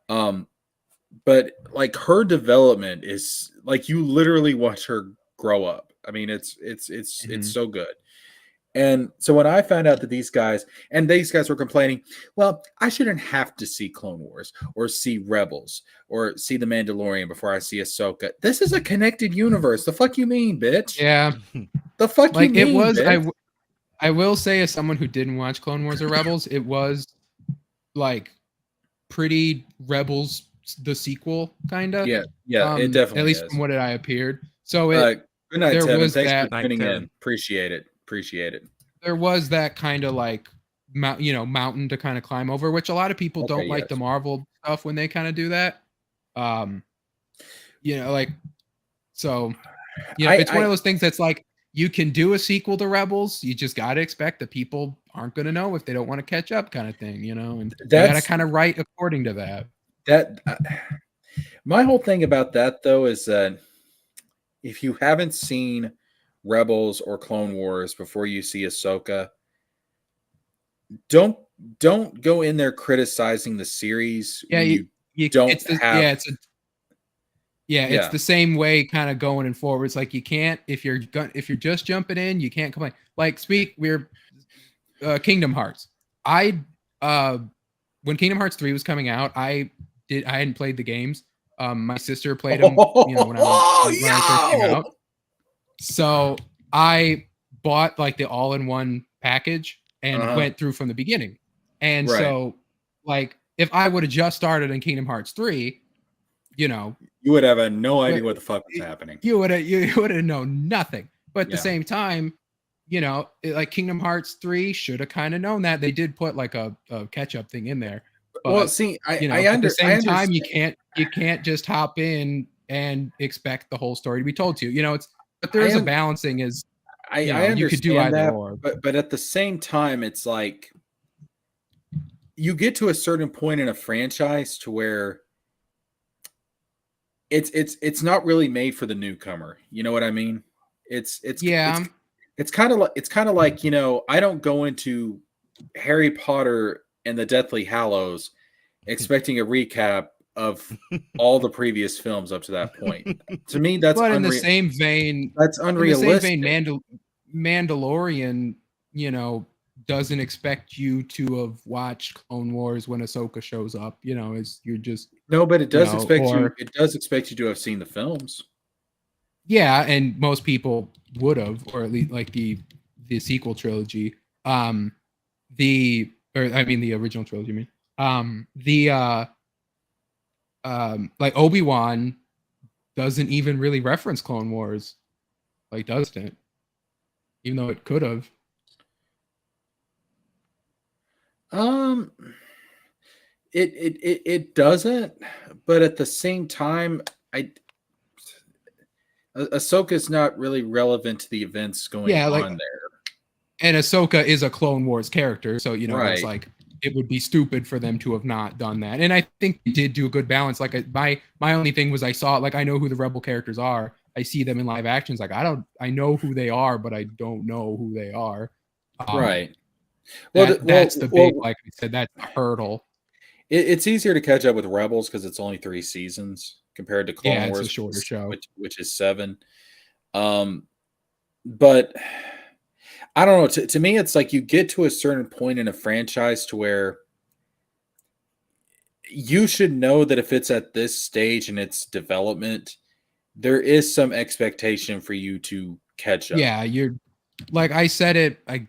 But like her development is like you literally watch her grow up. I mean, it's so good. And so when I found out that these guys were complaining, well, I shouldn't have to see Clone Wars or see Rebels or see The Mandalorian before I see Ahsoka. This is a connected universe. The fuck you mean, bitch? Yeah. The fuck like you mean, it was. bitch? I will say, as someone who didn't watch Clone Wars or Rebels, it was like pretty Rebels the sequel, kind of. Yeah, it definitely at least is. from what I appeared. So good night, there Tevin. was Thanks that. for tuning in. Appreciate it. There was that kind of like mountain to kind of climb over, which a lot of people don't like the Marvel stuff when they kind of do that. Like so. It's one of those things that's like you can do a sequel to Rebels. You just got to expect that people aren't going to know if they don't want to catch up, kind of thing, and you got to kind of write according to that. My whole thing about that though is that if you haven't seen Rebels or Clone Wars before you see Ahsoka, don't go in there criticizing the series. Yeah, it's the same way kind of going and forward. It's like you can't if you're just jumping in, you can't complain. Like we're Kingdom Hearts. When Kingdom Hearts 3 was coming out, I hadn't played the games. My sister played them, when I first came out. So I bought like the all-in-one package and went through from the beginning. And Right. so, like, if I would have just started in Kingdom Hearts 3, you know, you would have no idea what the fuck was happening. You would have known nothing. But at the same time, like Kingdom Hearts 3 should have kind of known that. They did put like a catch-up thing in there. But, well, see, at the same time, you can't just hop in and expect the whole story to be told to you. But there is a balancing is I understand you could do either that, or. But at the same time, it's like you get to a certain point in a franchise to where it's not really made for the newcomer. You know what I mean? It's kind of like I don't go into Harry Potter and the Deathly Hallows expecting a recap of all the previous films up to that point. To me, that's in the same vein, that's unrealistic. In the same vein, Mandalorian, doesn't expect you to have watched Clone Wars when Ahsoka shows up. You're just no, but it does expect you. It does expect you to have seen the films. Yeah, and most people would have, or at least like the sequel trilogy. The original trilogy. Like Obi-Wan doesn't even really reference Clone Wars, like doesn't it? Even though it could have. It doesn't, but at the same time, Ahsoka's not really relevant to the events going on there. And Ahsoka is a Clone Wars character, so right. It's like it would be stupid for them to have not done that. And I think they did do a good balance. Like my only thing was I saw like I know who the Rebel characters are. I see them in live actions. Like I know who they are, but I don't know who they are. Right. That's the big, like I said, that's a hurdle. It's easier to catch up with Rebels because it's only 3 seasons compared to Clone Wars, it's a shorter show, which is 7. But I don't know. To me, it's like you get to a certain point in a franchise to where you should know that if it's at this stage in its development, there is some expectation for you to catch up. Yeah, you're like I said it. I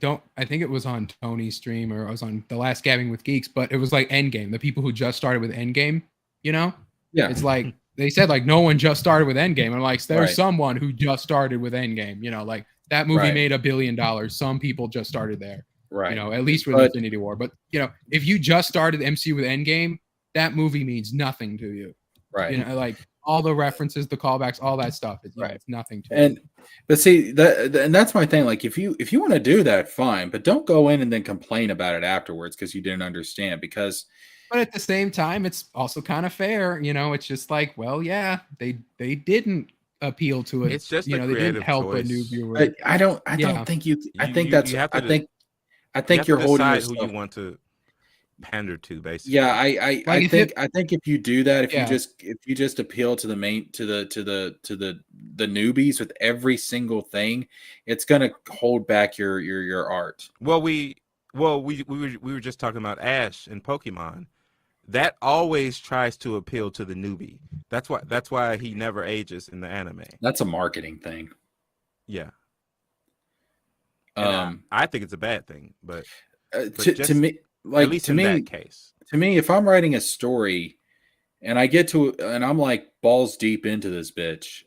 think it was on Tony's stream or I was on the last Gabbing with Geeks, but it was like Endgame. The people who just started with Endgame, Yeah. It's like they said like no one just started with Endgame. I'm like there's someone who just started with Endgame. Like that movie made $1 billion. Some people just started there. Right. At least with Infinity War. But if you just started the MCU with Endgame, that movie means nothing to you. Right. Like all the references, the callbacks, all that stuff. It's nothing to you. But see and that's my thing. Like if you want to do that, fine, but don't go in and then complain about it afterwards because you didn't understand. But at the same time, it's also kind of fair. It's just like, well, yeah, they didn't appeal to it. It's just they didn't help choice. a new viewer. I don't think you. I think that's. I think you're holding yourself. Who you want to pander to, basically. Yeah, I think if you do that, if you just appeal to the newbies with every single thing, it's gonna hold back your art. Well, we were just talking about Ash and Pokemon. That always tries to appeal to the newbie. That's why he never ages in the anime. That's a marketing thing. Yeah. I think it's a bad thing, but to me, like at least in that case, to me, if I'm writing a story and I get to and I'm like balls deep into this bitch,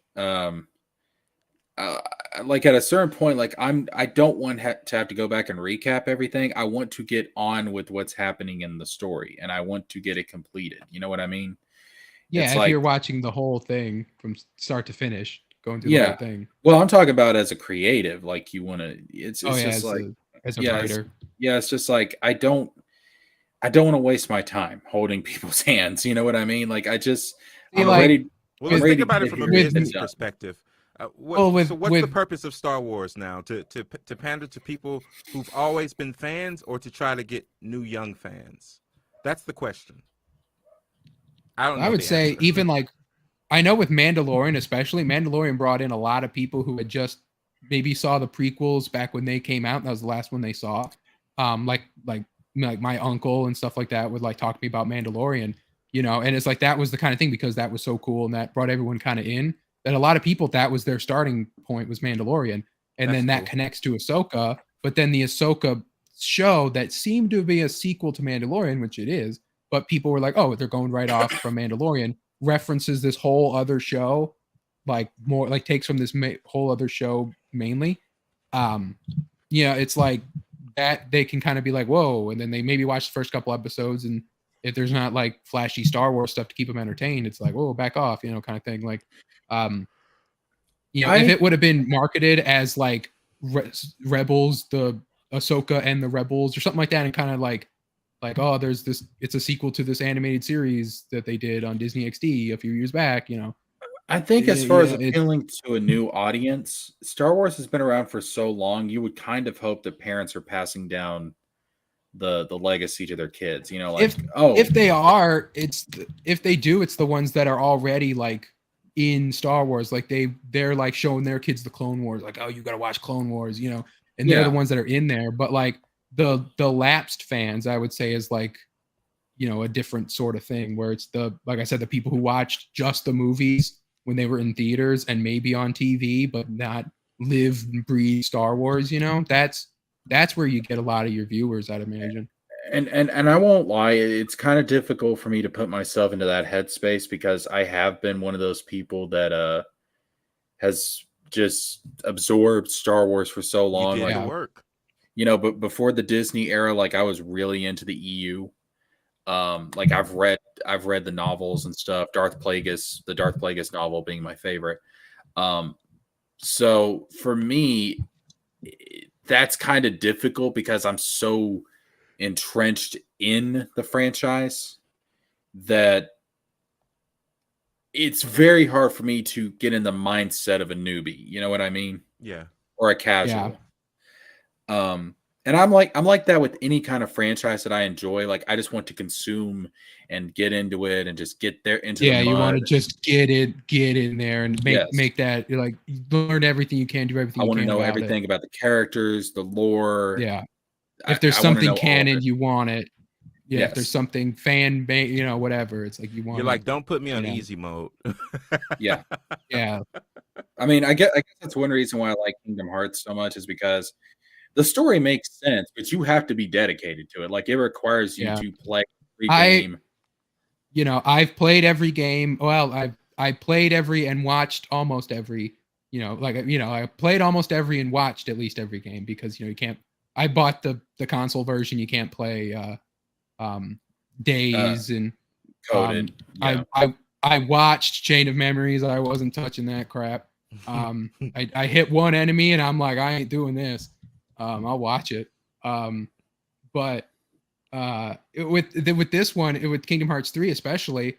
like at a certain point, like I don't want to have to go back and recap everything. I want to get on with what's happening in the story, and I want to get it completed. You know what I mean? Yeah, if you're watching the whole thing from start to finish, going through the whole thing. Well, I'm talking about as a creative, like you want to. It's just like as a writer. It's just like I don't want to waste my time holding people's hands. You know what I mean? Like I'm ready. Well, let's think about it from a business perspective. What's the purpose of Star Wars now? To pander to people who've always been fans, or to try to get new young fans? That's the question. I would say even like I know with Mandalorian, especially Mandalorian brought in a lot of people who had just maybe saw the prequels back when they came out. That was the last one they saw. Like my uncle and stuff like that would like talk to me about Mandalorian, and it's like that was the kind of thing because that was so cool and that brought everyone kind of in. That a lot of people, that was their starting point was Mandalorian. And then that connects to Ahsoka. But then the Ahsoka show that seemed to be a sequel to Mandalorian, which it is, but people were like, oh, they're going right off from Mandalorian, references this whole other show, like more like takes from this whole other show mainly. It's like that they can kind of be like, whoa, and then they maybe watch the first couple episodes, and if there's not like flashy Star Wars stuff to keep them entertained, it's like, whoa, back off, kind of thing. Like, if it would have been marketed as like Rebels, the Ahsoka and the Rebels or something like that, and kind of like, oh, there's this, it's a sequel to this animated series that they did on Disney XD a few years back, I think as far as appealing to a new audience, Star Wars has been around for so long, you would kind of hope that parents are passing down the legacy to their kids, if they are, if they do, it's the ones that are already like in Star Wars, like they're like showing their kids the Clone Wars, like, oh, you got to watch Clone Wars, and they're the ones that are in there. But like the lapsed fans, I would say, is like, a different sort of thing, where it's like I said, the people who watched just the movies when they were in theaters and maybe on TV, but not live and breathe Star Wars, that's where you get a lot of your viewers, I'd imagine. And I won't lie, it's kind of difficult for me to put myself into that headspace, because I have been one of those people that has just absorbed Star Wars for so long. You did the work. But before the Disney era, like I was really into the EU. Like I've read the novels and stuff. The Darth Plagueis novel being my favorite. So for me, that's kind of difficult because I'm so entrenched in the franchise that it's very hard for me to get in the mindset of a newbie. You know what I mean? Yeah. Or a casual. Yeah. And I'm like that with any kind of franchise that I enjoy. Like I just want to consume and get into it and just get there into the mud. You want to just get in there and make that, like, learn everything you can, do everything you can. I want to know everything about the characters, the lore. Yeah. If there's something canon, you want it. Yeah. Yes. If there's something fan whatever, it's like you want. You're like, don't put me on easy mode. Yeah. Yeah. I mean, I guess that's one reason why I like Kingdom Hearts so much, is because the story makes sense, but you have to be dedicated to it. Like it requires you to play every game. I've played every game. Well, I played every and watched almost every. I played almost every and watched at least every game, because you can't. I bought the console version. You can't play Days and Coded. I watched Chain of Memories. I wasn't touching that crap. I hit one enemy and I'm like, I ain't doing this. I'll watch it. But with this one, with Kingdom Hearts 3 especially,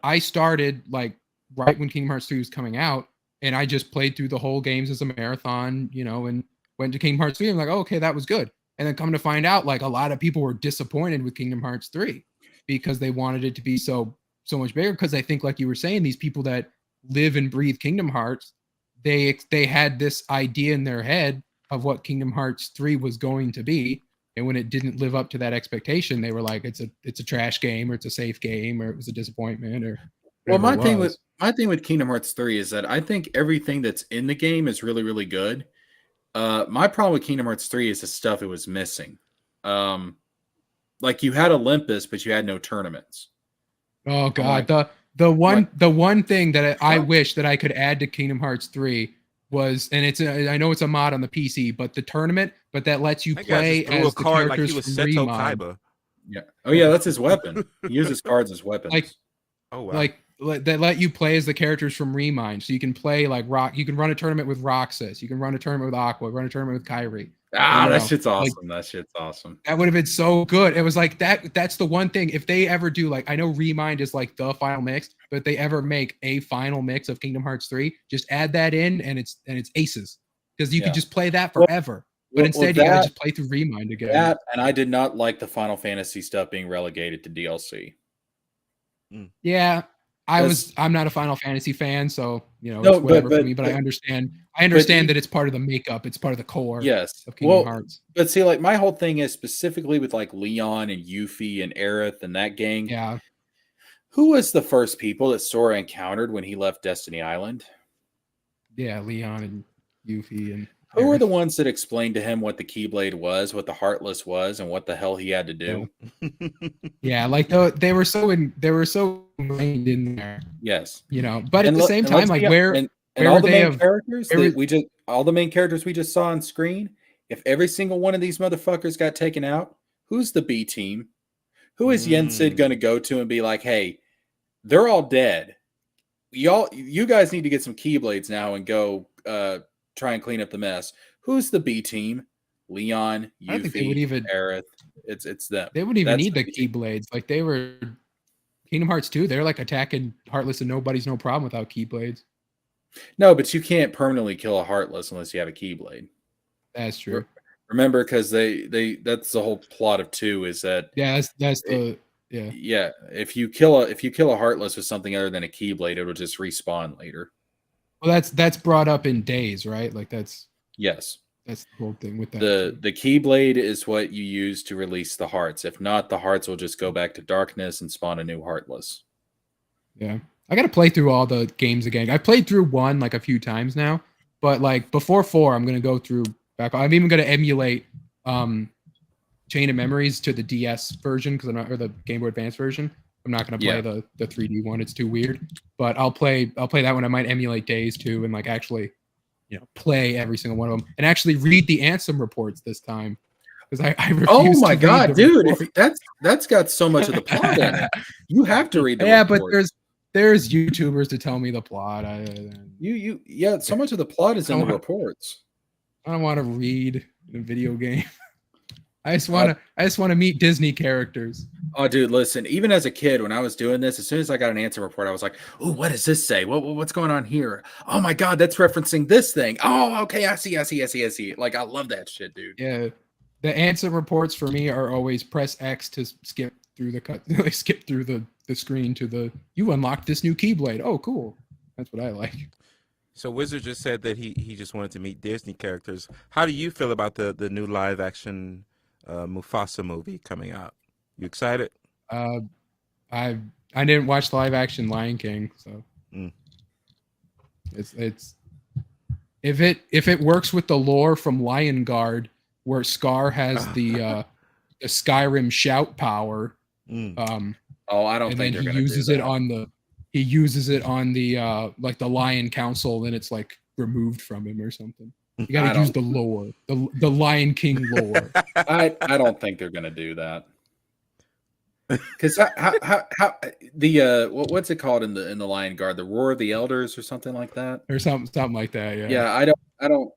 I started like right when Kingdom Hearts 3 was coming out, and I just played through the whole games as a marathon, and went to Kingdom Hearts 3. I'm like, oh, okay, that was good. And then come to find out, like, a lot of people were disappointed with Kingdom Hearts 3 because they wanted it to be so much bigger. Because I think, like you were saying, these people that live and breathe Kingdom Hearts, they had this idea in their head of what Kingdom Hearts 3 was going to be, and when it didn't live up to that expectation, they were like, it's a trash game, or it's a safe game, or it was a disappointment, or my thing with Kingdom Hearts 3 is that I think everything that's in the game is really, really good. My problem with Kingdom Hearts 3 is the stuff it was missing. Like you had Olympus, but you had no tournaments. Oh God, the one thing that I wish that I could add to Kingdom Hearts 3 was, and I know it's a mod on the PC, but the tournament, but that lets you play as the characters like from Remind. Yeah. Oh yeah, that's his weapon. He uses cards as weapons. Like, oh wow. Like that let you play as the characters from Remind, so you can play like You can run a tournament with Roxas. You can run a tournament with Aqua. Run a tournament with Kyrie. That shit's awesome. Like, that shit's awesome. That would have been so good. It was like that. That's the one thing. If they ever do, like, I know Remind is like the final mix, but if they ever make a final mix of Kingdom Hearts 3, just add that in, and it's aces, because you could just play that forever. But instead, you gotta just play through Remind again. And I did not like the Final Fantasy stuff being relegated to DLC. Yeah. I'm not a Final Fantasy fan, so it's whatever for me. But I understand that it's part of the makeup, it's part of the core. Yes, of Kingdom Hearts. But see, like my whole thing is specifically with like Leon and Yuffie and Aerith and that gang. Yeah, who was the first people that Sora encountered when he left Destiny Island? Yeah, Leon and Yuffie, and Who were the ones that explained to him what the Keyblade was, what the Heartless was, and what the hell he had to do? Yeah, like they were so ingrained in there. Yes, you know. But at the same time, like where all would the they main have characters all the main characters we just saw on screen, if every single one of these motherfuckers got taken out, who's the B team? Who is Yensid going to go to and be like, hey, they're all dead. You guys need to get some Keyblades now and go try and clean up the mess. Who's the B team? Leon, Yuffie, I don't think they would even Aerith. It's them. They wouldn't even need the Keyblades. Like they were Kingdom Hearts 2, they're like attacking Heartless and nobody's no problem without Keyblades. No, but you can't permanently kill a Heartless unless you have a Keyblade. That's true. Remember, because they that's the whole plot of 2 is that yeah. If you kill a Heartless with something other than a Keyblade, it'll just respawn later. Well, that's brought up in Days, right? Like that's the whole thing with that. The Keyblade is what you use to release the hearts. If not, the hearts will just go back to darkness and spawn a new Heartless. Yeah. I got to play through all the games again. I played through 1 like a few times now, but like before 4, I'm going to go through back. I'm even going to emulate Chain of Memories to the DS version or the Game Boy Advance version. I'm not going to play the 3D one. It's too weird, but I'll play that one. I might emulate Days too and like actually play every single one of them and actually read the Ansem reports this time. Because I refuse oh my god, dude! That's got so much of the plot in it. You have to read the report. But there's YouTubers to tell me the plot. So much of the plot is in the reports. I don't want to read a video game. I just want to meet Disney characters. Oh, dude, listen. Even as a kid, when I was doing this, as soon as I got an answer report, I was like, "Oh, what does this say? What's going on here? Oh my god, that's referencing this thing. Oh, okay, I see. Like, I love that shit, dude. Yeah, the answer reports for me are always press X to skip through the screen to you unlocked this new Keyblade. Oh, cool. That's what I like. So Wizard just said that he just wanted to meet Disney characters. How do you feel about the new live action Mufasa movie coming out? You excited? I didn't watch the live action Lion King, so it's if it works with the lore from Lion Guard, where Scar has the Skyrim shout power. I don't think he uses it on the like the Lion Council, then it's like removed from him or something. You gotta use the lore, the Lion King lore. I don't think they're gonna do that. Because how what's it called in the Lion Guard? The Roar of the Elders or something like that, or something like that. Yeah. Yeah, I don't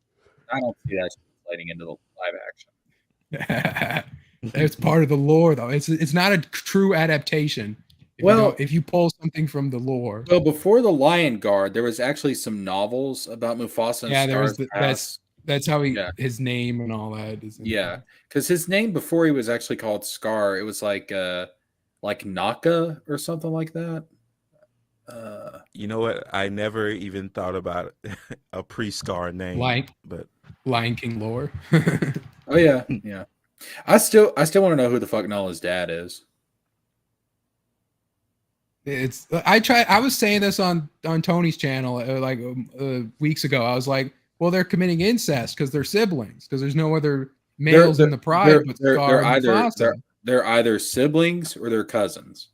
see that translating into the live action. It's part of the lore, though. It's not a true adaptation. If you pull something from the lore. Well, before the Lion Guard, there was actually some novels about Mufasa. And that's how his name and all that is. Because his name before he was actually called Scar, it was like Naka or something like that. You know what? I never even thought about a pre-Scar name, but Lion King lore. Oh yeah. I still want to know who the fuck Nala's dad is. I was saying this on Tony's channel weeks ago. I was like, well, they're committing incest because they're siblings, because there's no other males in the pride but Scar and Mufasa. They're either siblings or they're cousins.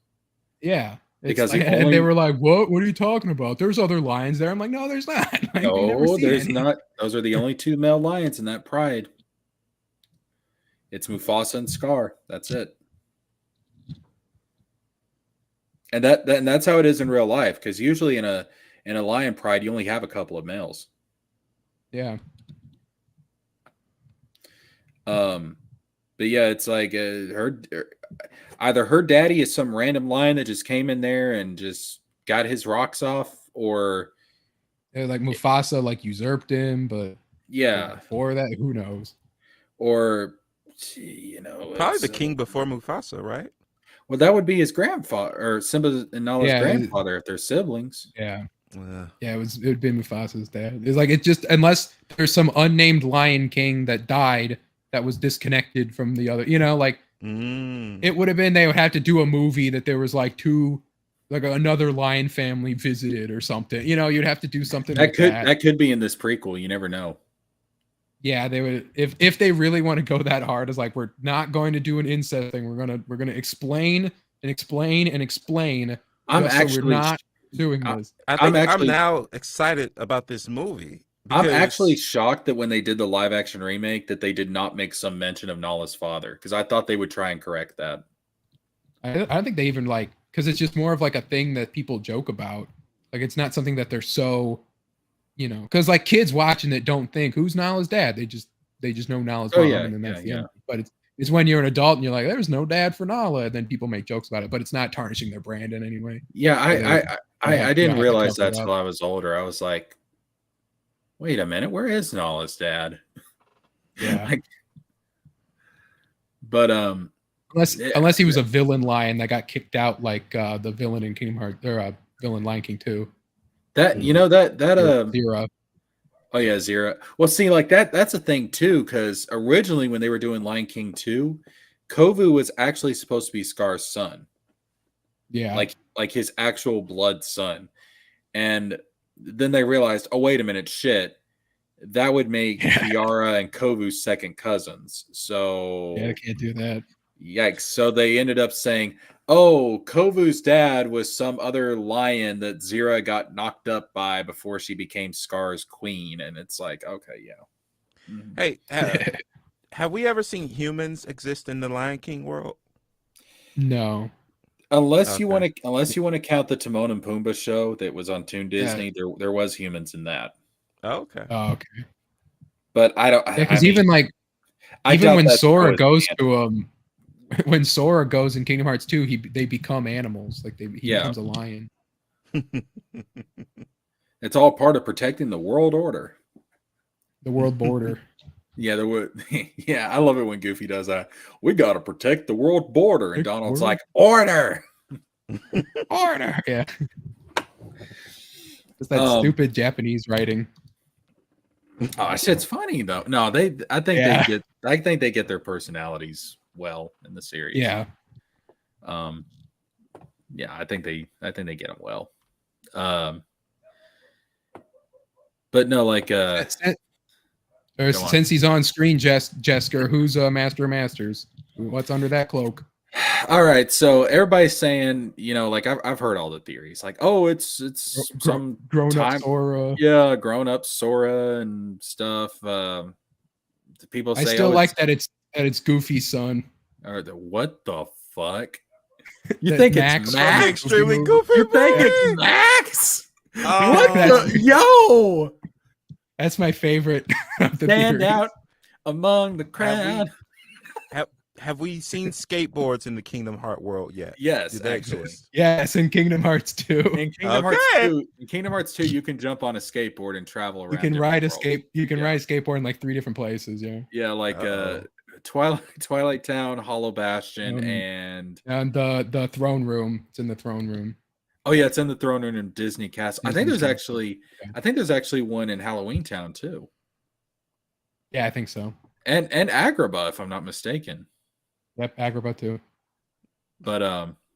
Yeah. And they were like, what are you talking about? There's other lions there. I'm like, no, there's not. Like, no, there's not. Those are the only 2 male lions in that pride. It's Mufasa and Scar. That's it. And that's how it is in real life, because usually in a lion pride you only have a couple of males. Yeah. But yeah, it's like either her daddy is some random lion that just came in there and just got his rocks off, or like Mufasa like usurped him, but before that, who knows? Or probably the king before Mufasa, right? Well, that would be his grandfather, or Simba and Nala's grandfather, if they're siblings. Yeah. It would be Mufasa's dad. It's like, unless there's some unnamed Lion King that died that was disconnected from the other, it would have been, they would have to do a movie that there was like another lion family visited or something. You'd have to do something that could be in this prequel. You never know. Yeah, they would if they really want to go that hard. It's like we're not going to do an incest thing. We're gonna explain and explain and explain. I'm Just so we're actually, not doing I, this. I I'm think I'm actually, now excited about this movie I'm actually because shocked that when they did the live action remake, that they did not make some mention of Nala's father, because I thought they would try and correct that. I don't think they even like because it's just more of like a thing that people joke about. Like it's not something that they're so because like kids watching it don't think who's Nala's dad. They just know Nala's Oh mom, yeah, and then yeah, that's the yeah. end. But it's when you're an adult and you're like, there's no dad for Nala, and then people make jokes about it, but it's not tarnishing their brand in any way. Yeah, So they I you don't didn't have to realize cover that it up. till I was older. I was like, wait a minute, where is Nala's dad? Yeah. Like, but Unless he was a villain lion that got kicked out like the villain in Kingdom Hearts or villain Lion King 2. that that Zero. oh yeah, Zero. Well, see, like that's a thing too, because originally when they were doing Lion King 2, Kovu was actually supposed to be Scar's son, Yeah. like his actual blood son. And then they realized, oh wait a minute, shit, that would make Kiara and Kovu second cousins. So Yeah, I can't do that. yikes. So they ended up saying, oh, Kovu's dad was some other lion that Zira got knocked up by before she became Scar's queen. And it's like, okay, yeah. Mhm. hey, have we ever seen humans exist in the Lion King world? No. Unless you Okay. want to count the Timon and Pumbaa show that was on Toon Yeah. Disney, there was humans in that. Oh, okay. Oh, okay. But I don't. Yeah, I because mean, even like I even doubt when that show Sora is goes canon. to when Sora goes in Kingdom Hearts 2, they become animals. Like he Yeah. becomes a lion. It's all part of protecting the world order. The world border. Yeah, there would. Yeah, I love it when Goofy does that. We got to protect the world border, and Donald's like, order. Order. Yeah. It's that stupid Japanese writing. Oh, shit's funny though. No, I think they get their personalities well in the series. Yeah. Yeah, I think they get them well. But no, like since he's on screen, Jesker, who's Master of Masters? What's under that cloak? All right, so everybody's saying, like I've heard all the theories, like, oh, it's some grown time, up Sora. yeah, grown up Sora and stuff. People say, I still like that it's Goofy's son. Or what the fuck? You That think Max it's from the Max? Extremely movie. Goofy. You think movie? it's Max? Oh, What the, yo? That's my favorite of the Stand theories. out among the crowd. Have we seen skateboards in the Kingdom Heart world yet? Yes, Do they actually. exist? Yes, in Kingdom Hearts 2. In Kingdom Hearts 2, you can jump on a skateboard and travel around. You can ride a worlds. skateboard in like 3 different places, yeah. Yeah, like Twilight Town, Hollow Bastion, and the throne room. It's in the throne room. oh yeah, it's in the throne room in Disney Castle. I think Disney there's actually one in Halloween Town too. Yeah, I think so. And Agrabah, if I'm not mistaken. Yep, Agrabah too. But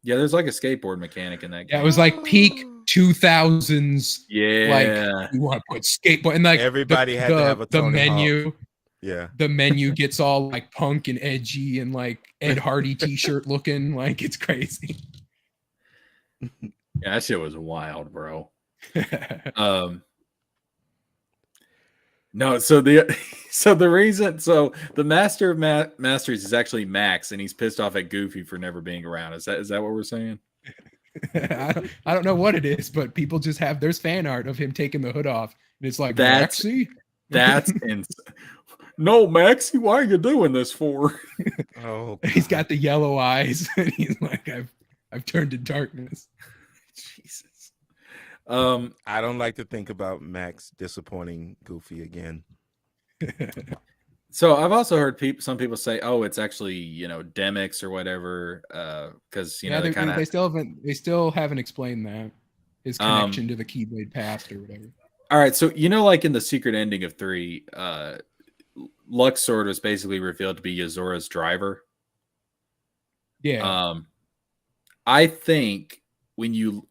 yeah, there's like a skateboard mechanic in that game. Yeah, it was like peak 2000s. Yeah. Like you want to put skateboard and like Everybody had to have a the Tony menu. Hawk. Yeah. The menu gets all like punk and edgy and like Ed Hardy t-shirt looking. Like it's crazy. Yeah, that shit was wild, bro. No, so the Master of Masters is actually Max, and he's pissed off at Goofy for never being around. Is that what we're saying? I don't know what it is, but people just there's fan art of him taking the hood off, and it's like Maxie. That's no, Maxie, why are you doing this for? Oh, he's got the yellow eyes, and he's like, I've turned to darkness. Jesus. I don't like to think about Max disappointing Goofy again. So I've also heard some people say, "Oh, it's actually Demix or whatever," because they still haven't explained that his connection to the Keyblade past or whatever. All right, so like in the secret ending of 3, Luxord was basically revealed to be Yazora's driver. Yeah. I think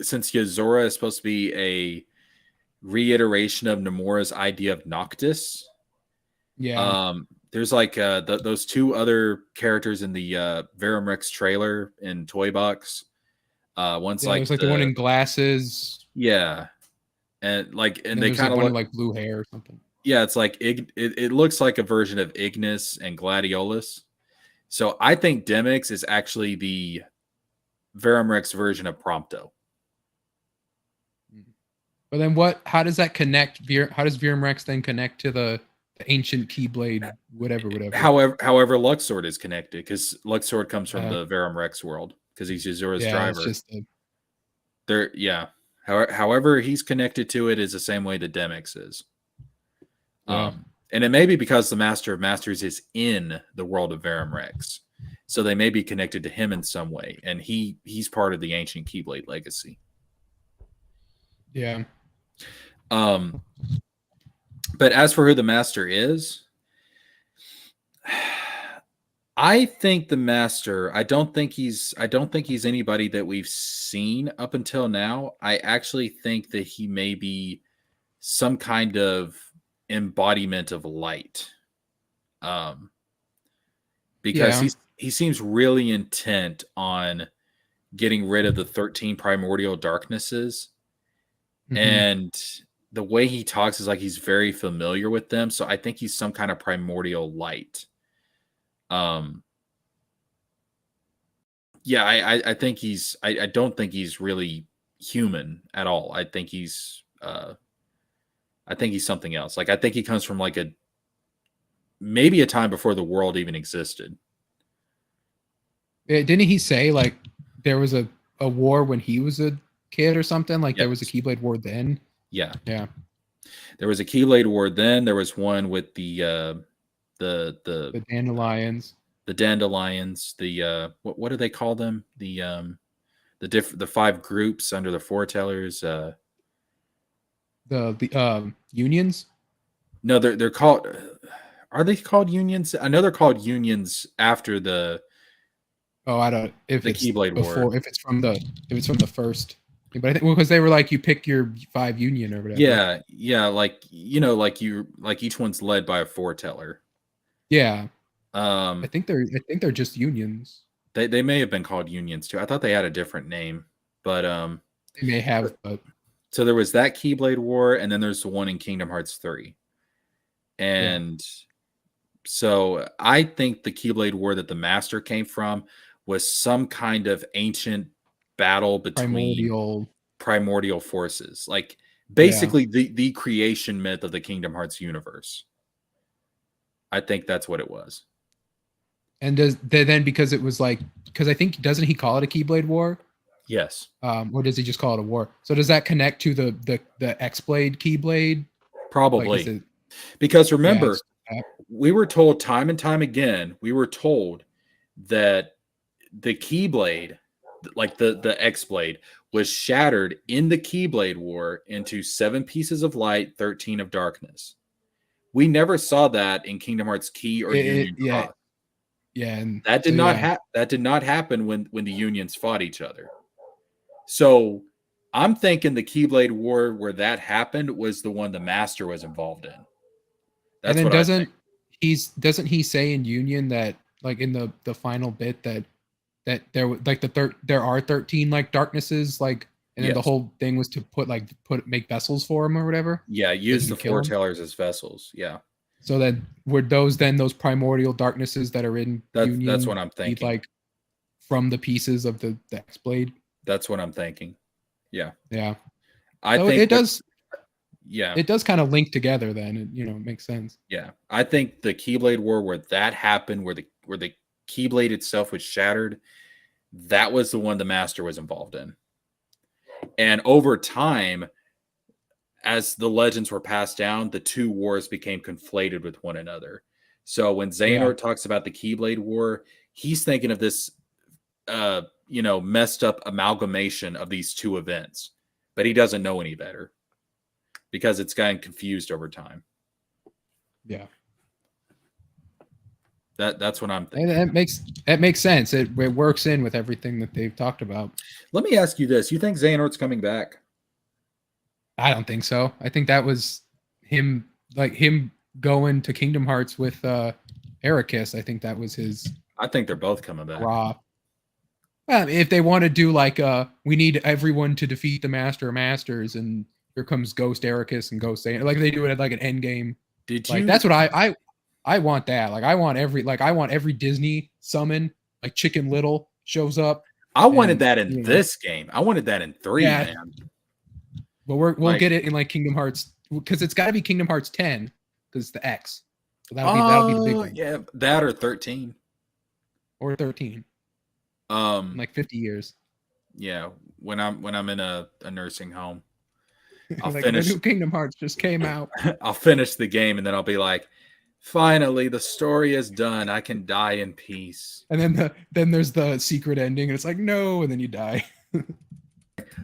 since Yazora is supposed to be a reiteration of Nomura's idea of Noctis, Yeah. There's like those two other characters in the Verum Rex trailer in Toy Box. One's Yeah, like there's like the one in glasses. yeah, and And then they there's kind like of one in look, like blue hair or something. yeah, it's like it looks like a version of Ignis and Gladiolus. So I think Demix is actually the Verum Rex version of Prompto. But then how does that connect? How does Virum Rex then connect to the ancient Keyblade, whatever? However, Luxord is connected because Luxord comes from Uh, the Verum Rex world because he's Yuzura's yeah, it's driver. just There, yeah. However, he's connected to it is the same way the Demix is. yeah. And it may be because the Master of Masters is in the world of Verum Rex, so they may be connected to him in some way, and he's part of the ancient Keyblade legacy. Yeah. But as for who the Master is, I think the Master, I don't think he's anybody that we've seen up until now. I actually think that he may be some kind of embodiment of light. Because he seems really intent on getting rid of the 13 primordial darknesses. Mm-hmm. And the way he talks is like he's very familiar with them. So I think he's some kind of primordial light. Yeah, I think I don't think he's really human at all. I think he's something else. Like I think he comes from like maybe a time before the world even existed. Didn't he say like there was a war when he was a kid or something? Like there was a Keyblade war then? Yeah. Yeah. There was a Keyblade war then. There was one with the dandelions. The dandelions, what do they call them? The five groups under the foretellers. The unions? No, they're called. Are they called unions? I know they're called unions after the. Oh, I don't. If the it's Keyblade before, War. if it's from the first. But I think because they were like you pick your 5 union or whatever. Yeah, like like each one's led by a foreteller. Yeah. I think they're just unions. They may have been called unions too. I thought they had a different name, but they may have. But so there was that Keyblade War, and then there's the one in Kingdom Hearts 3, and so I think the Keyblade War that the Master came from was some kind of ancient battle between primordial forces, like basically the creation myth of the Kingdom Hearts universe. I think that's what it was. And then because it was like, because I think, doesn't he call it a Keyblade War? Yes. Or does he just call it a war? So does that connect to the X-Blade Keyblade? Probably. Like, because remember, we were told time and time again, we were told that the Keyblade, like the X-Blade, was shattered in the Keyblade War into 7 pieces of light, 13 of darkness. We never saw that in Kingdom Hearts Key or Union Cross. Yeah, and that did not happen when the unions fought each other. So I'm thinking the Keyblade War where that happened was the one the Master was involved in. That's and then doesn't he say in Union that like in the final bit that there like there are 13 like darknesses, like, and then the whole thing was to make vessels for him or whatever. Yeah, use the foretellers as vessels. Yeah. So then were those primordial darknesses that are in Union? That's what I'm thinking. Like from the pieces of the X-Blade. That's what I'm thinking. Yeah. Yeah. I think it does. Yeah. It does kind of link together. Then it makes sense. Yeah, I think the Keyblade War where that happened, where the Keyblade itself was shattered, that was the one the Master was involved in. And over time, as the legends were passed down, the two wars became conflated with one another. So when Xehanort talks about the Keyblade War, he's thinking of this, messed up amalgamation of these two events, but he doesn't know any better because it's gotten confused over time. Yeah. That's what I'm thinking. And that makes sense. It works in with everything that they've talked about. Let me ask you this. You think Xehanort's coming back? I don't think so. I think that was him going to Kingdom Hearts with Ericus. I think that was his. I think they're both coming back. Raw. If they want to do like we need everyone to defeat the Master of Masters, and here comes Ghost Ericus and Ghost Saint, like they do it at like an end game. Did like, you? That's what I want that. Like I want every Disney summon, like Chicken Little shows up. I wanted that in this game. I wanted that in 3, man. But we'll get it in like Kingdom Hearts, because it's got to be Kingdom Hearts 10 because it's the X. So that'll be the big one. Yeah, that or 13. Or 13. In like 50 years. Yeah, when I'm in a nursing home, I'll like finish. The new Kingdom Hearts just came out. I'll finish the game and then I'll be like, finally, the story is done. I can die in peace. And then there's the secret ending, and it's like, no, and then you die.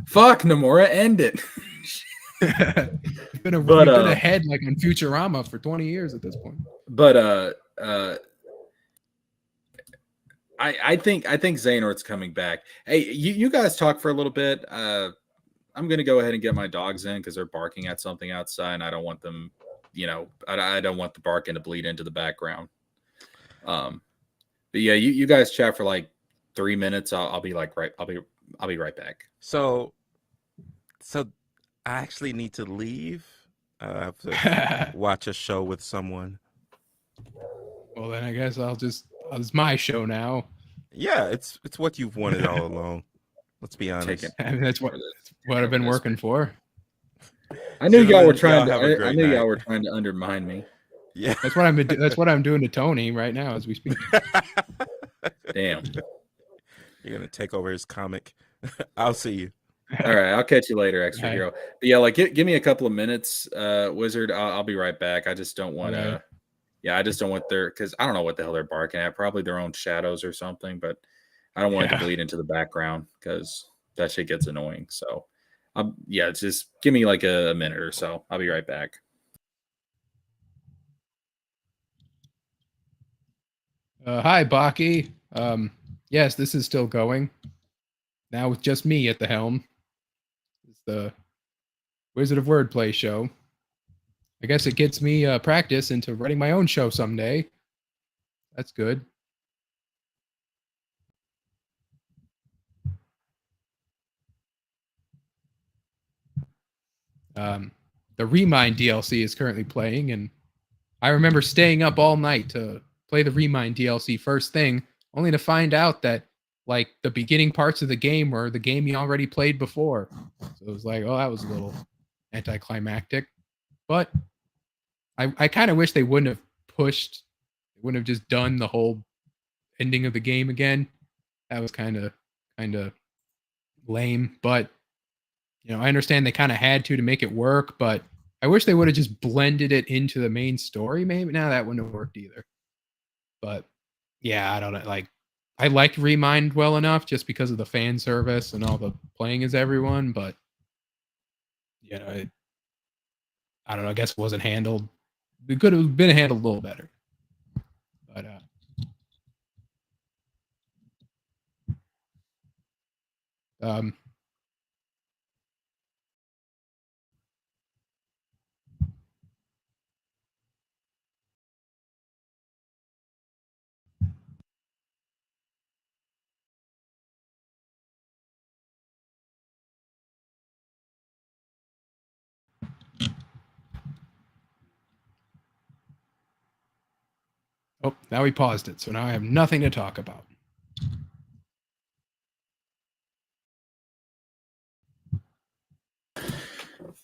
Fuck, Nomura, end it. You've been ahead like on Futurama for 20 years at this point. But I think Xehanort's coming back. Hey, you guys talk for a little bit. I'm gonna go ahead and get my dogs in because they're barking at something outside, and I don't want them. I don't want the barking to bleed into the background. But yeah, you guys chat for like 3 minutes. I'll be right back. So I actually need to leave. I have to watch a show with someone. Well, then I guess it's my show now. Yeah, it's what you've wanted all along. Let's be honest. I mean, that's what I've been working for. I knew y'all were trying to. I knew y'all were trying to undermine me. Yeah, that's what I'm doing to Tony right now as we speak. Damn. You're gonna take over his comic. I'll see you. All right, I'll catch you later, Extra Hero. But yeah, like give me a couple of minutes, Wizard. I'll be right back. I just don't want to. Okay. Yeah, I just don't want because I don't know what the hell they're barking at. Probably their own shadows or something. But I don't want it to bleed into the background because that shit gets annoying. So, just give me like a minute or so. I'll be right back. Hi, Baki. Yes, this is still going. Now with just me at the helm. It's the Wizard of Wordplay show. I guess it gets me practice into writing my own show someday. That's good. The Remind DLC is currently playing, and I remember staying up all night to play the Remind DLC first thing, only to find out that like the beginning parts of the game were the game you already played before. So it was like, oh, that was a little anticlimactic. But I kind of wish they wouldn't have just done the whole ending of the game again. That was kind of lame. But I understand they kind of had to make it work. But I wish they would have just blended it into the main story. Maybe now that wouldn't have worked either. But yeah, I don't know. Like I liked Remind well enough just because of the fan service and all the playing as everyone. But I don't know. I guess it wasn't handled. It could have been handled a little better. But oh, now we paused it. So now I have nothing to talk about.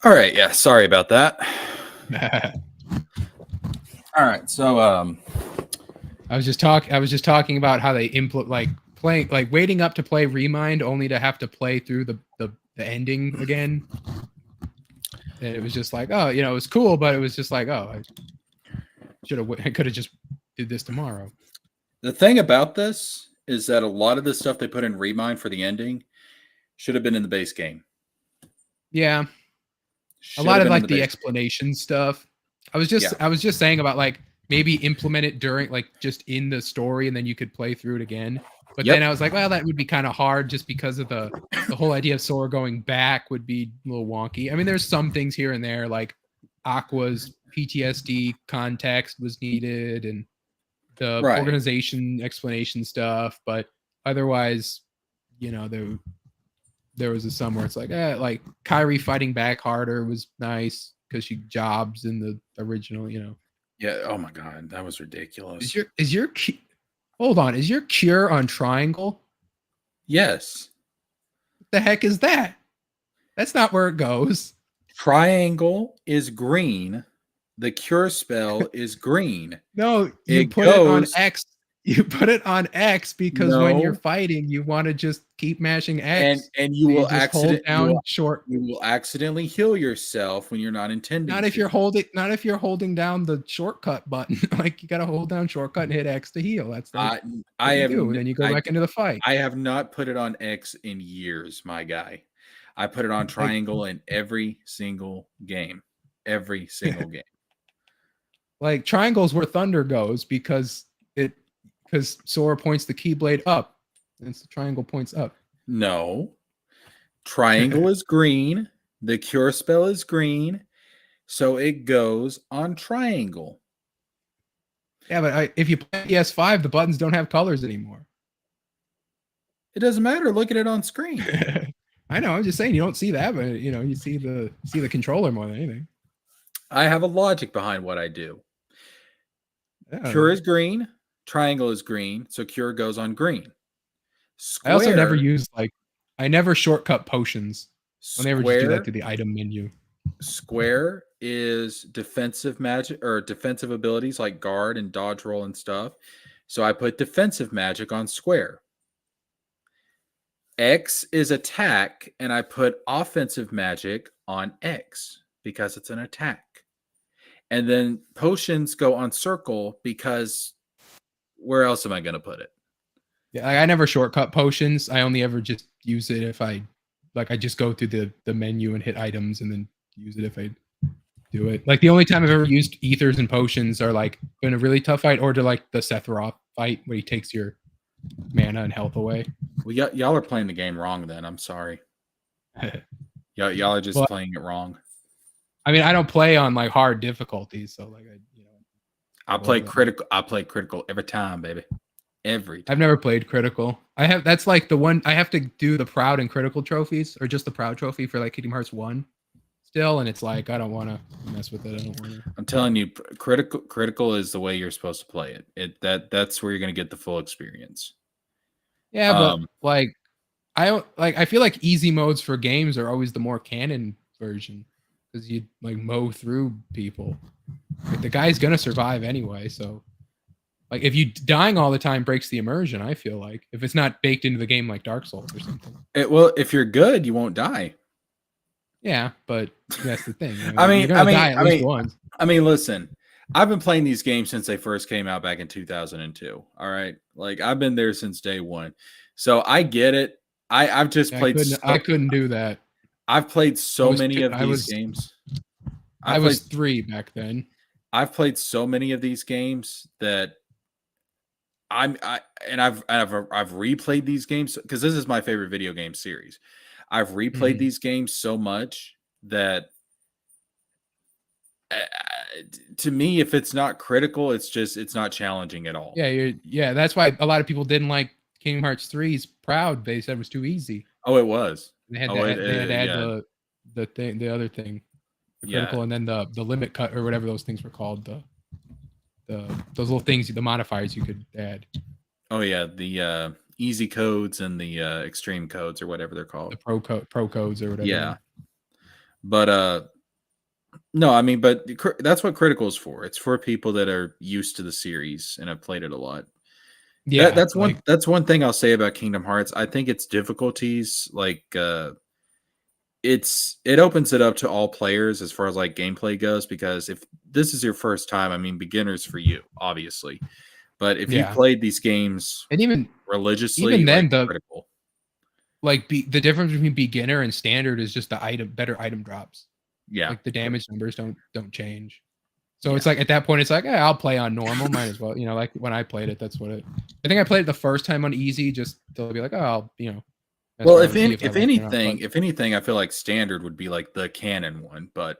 All right. Yeah. Sorry about that. All right. So, I was just talking about how they waiting up to play Remind only to have to play through the ending again. And it was just like, oh, it was cool, but it was just like, oh, I could have just did this tomorrow. The thing about this is that a lot of the stuff they put in Remind for the ending should have been in the base game. Yeah. A lot of like the explanation stuff. I was just saying about like maybe implement it during like just in the story and then you could play through it again. But then I was like, well, that would be kind of hard just because of the whole idea of Sora going back would be a little wonky. I mean, there's some things here and there like Aqua's PTSD context was needed and the Right. organization explanation stuff, but otherwise, there was a some where it's like Kyrie fighting back harder was nice because she jobs in the original, Yeah. Oh my God, that was ridiculous. Hold on, is your cure on triangle? Yes. What the heck is that? That's not where it goes. Triangle is green. The cure spell is green. No, you put it on X. You put it on X because when you're fighting, you want to just keep mashing X. And you will hold down short. You will accidentally heal yourself when you're not intending. Not if you're holding down the shortcut button. Like you got to hold down shortcut and hit X to heal. That's what you do, and then you go back into the fight. I have not put it on X in years, my guy. I put it on triangle in every single game. Every single game. Like triangle's where Thunder goes because Sora points the Keyblade up. And the triangle points up. No. Triangle is green. The cure spell is green. So it goes on triangle. Yeah, but if you play PS5, the buttons don't have colors anymore. It doesn't matter. Look at it on screen. I know. I'm just saying you don't see that, but you see the controller more than anything. I have a logic behind what I do. Yeah. Cure is green. Triangle is green. So cure goes on green. Square, I also never use I never shortcut potions. I never just do that through the item menu. Square is defensive magic or defensive abilities like guard and dodge roll and stuff. So I put defensive magic on square. X is attack, and I put offensive magic on X because it's an attack. And then potions go on circle because where else am I going to put it? Yeah, I never shortcut potions. I only ever just use it if I just go through the menu and hit items and then use it if I do it. Like the only time I've ever used ethers and potions are like in a really tough fight or to like the Sephiroth fight where he takes your mana and health away. Well, y'all are playing the game wrong then. I'm sorry. Y'all are just playing it wrong. I mean, I don't play on like hard difficulties, so like I play critical. I play critical every time, baby. Every time. I've never played critical. That's like the one I have to do the proud and critical trophies, or just the proud trophy for like Kingdom Hearts 1 still, and it's like I don't want to mess with it. I don't want to. I'm telling you, critical is the way you're supposed to play it. That's where you're gonna get the full experience. Yeah, but I feel like easy modes for games are always the more canon version because you like mow through people. Like, the guy's gonna survive anyway, so like if you dying all the time breaks the immersion. I feel like if it's not baked into the game like Dark Souls or something. Well, if you're good, you won't die. Yeah, but that's the thing. I mean, listen. I've been playing these games since they first came out back in 2002. All right, like I've been there since day one, so I get it. I've just played. I couldn't do that. I've played so many of these games. I was 3 back then. I've played so many of these games that I've replayed these games because this is my favorite video game series. I've replayed these games so much that to me, if it's not critical, it's not challenging at all. Yeah, that's why a lot of people didn't like Kingdom Hearts 3's Proud. They said it was too easy. Oh, it was. They had to add the other thing, the critical, and then the limit cut or whatever those things were called. Those little things, the modifiers you could add. Oh yeah, the easy codes and the extreme codes or whatever they're called. The pro codes or whatever. Yeah, but no, I mean, but that's what critical is for. It's for people that are used to the series and have played it a lot. Yeah, that's one thing I'll say about Kingdom Hearts. I think its difficulties, like it opens it up to all players as far as like gameplay goes, because if this is your first time, I mean, beginners for you, obviously. But if you played these games and even religiously, even then like, critical. Like the difference between beginner and standard is just the better item drops. Yeah. Like the damage numbers don't change. So it's like at that point, it's like, I'll play on normal, might as well. Like when I played it, that's what I think I played it the first time on easy, just to be like, well, if anything, I feel like standard would be like the canon one, but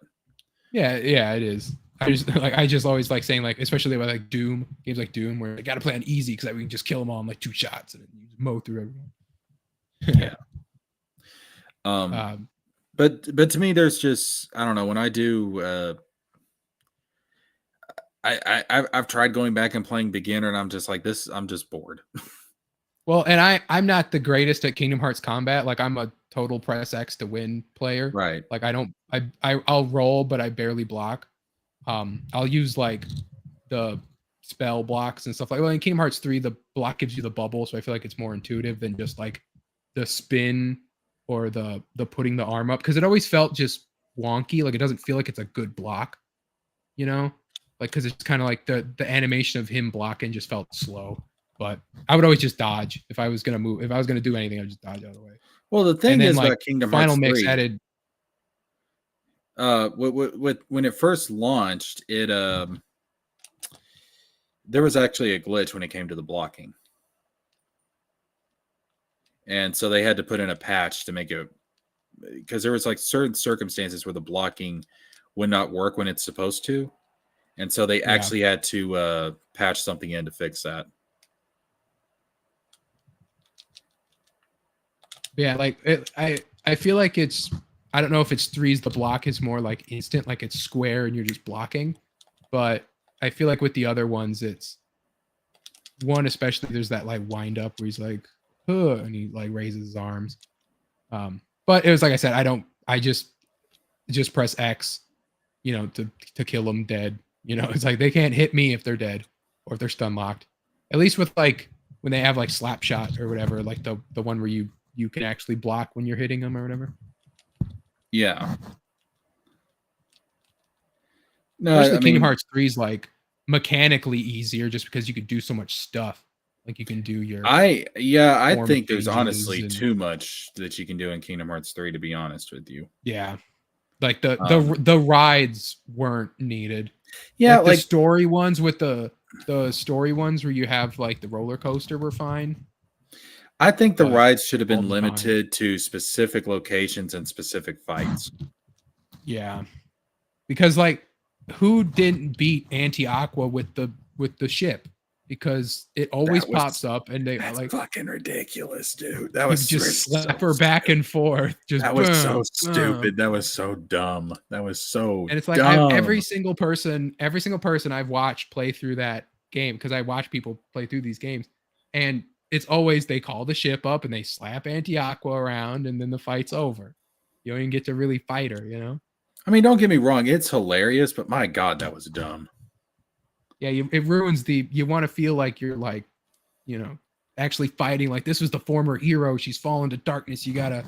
Yeah, it is. I just always like saying, like, especially with like Doom games like Doom, where I got to play on easy because we can just kill them all in like 2 shots and you just mow through everyone. Yeah. But to me, there's just, I don't know, when I do, I've tried going back and playing beginner, and I'm just like this. I'm just bored. Well, and I'm not the greatest at Kingdom Hearts combat. Like, I'm a total press X to win player. Right. Like, I'll roll, but I barely block. I'll use like the spell blocks and stuff like. Well, in Kingdom Hearts 3, the block gives you the bubble, so I feel like it's more intuitive than just like the spin or the putting the arm up, because it always felt just wonky. Like, it doesn't feel like it's a good block, you know, like, because it's kind of like the animation of him blocking just felt slow. But I would always just dodge if I was gonna move. If I was gonna do anything, I'd just dodge out of the way. Well, the thing And then, is like, about Kingdom Final Hearts Mix 3, added. with when it first launched, it there was actually a glitch when it came to the blocking, and so they had to put in a patch to make it, because there was like certain circumstances where the blocking would not work when it's supposed to, and so they actually had to patch something in to fix that. Yeah, like I feel like it's, I don't know if it's 3's the block is more like instant, like it's square and you're just blocking, but I feel like with the other ones, it's one, especially there's that like wind up where he's like, huh, and he like raises his arms. But it was like I said, I just press X, you know, to kill them dead. You know, it's like they can't hit me if they're dead or if they're stun locked. At least with like when they have like slap shot or whatever, like the one where you can actually block when you're hitting them or whatever. Yeah. No, Especially I Kingdom mean, Hearts 3 is like mechanically easier just because you could do so much stuff. Like you can do your I form think there's changes honestly and too much that you can do in Kingdom Hearts 3, to be honest with you. yeah. Like the Um, the rides weren't needed. yeah, Like the like story ones with the story ones where you have like the roller coaster were fine, I think the but rides should have all been the time. limited to specific locations and specific fights. Yeah. Because like who didn't beat Anti-Aqua with the ship? Because it always pops up and they That's like fucking ridiculous, dude. That you was just so slap her back and forth, just that was so boom, stupid. That was so dumb. That was so and it's like dumb. every single person I've watched play through that game, because I watch people play through these games, and it's always they call the ship up and they slap Anti-Aqua around and then the fight's over. You don't even get to really fight her, you know? I mean, don't get me wrong, it's hilarious, but my God, that was dumb. Yeah, it ruins you want to feel like you're like, you know, actually fighting. Like this was the former hero. She's fallen to darkness. You gotta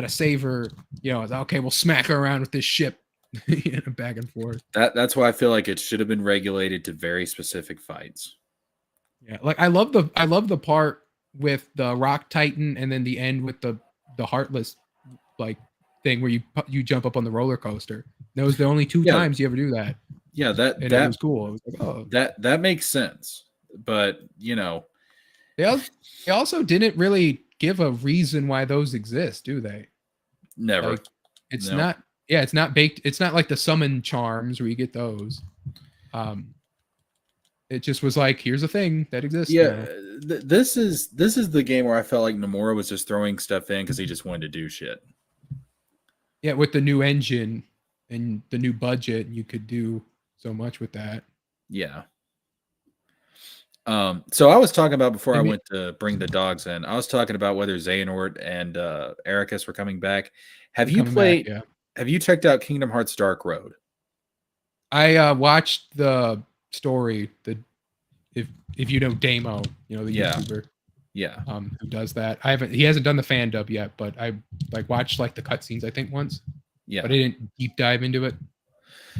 save her. You know, okay, we'll smack her around with this ship, you know, back and forth. That's why I feel like it should have been regulated to very specific fights. Yeah, like I love the part with the Rock Titan, and then the end with the Heartless like thing where you jump up on the roller coaster. That was the only 2 times you ever do that. Yeah, and it was cool. It was like, oh, that makes sense. But you know, they also didn't really give a reason why those exist, do they? never. Like, it's not. Yeah, it's not baked. It's not like the summon charms where you get those. It just was like, here's a thing that exists. Yeah, now. this is the game where I felt like Nomura was just throwing stuff in because he just wanted to do shit. Yeah, with the new engine and the new budget, you could do so much with that. Yeah. So I was talking about before I went to bring the dogs in. I was talking about whether Xehanort and Ericus were coming back. Have you played? Yeah. Have you checked out Kingdom Hearts Dark Road? I watched the story. If you know Damo, you know the YouTuber. Yeah. Who does that? He hasn't done the fan dub yet, but I like watched like the cutscenes I think once. Yeah. But I didn't deep dive into it.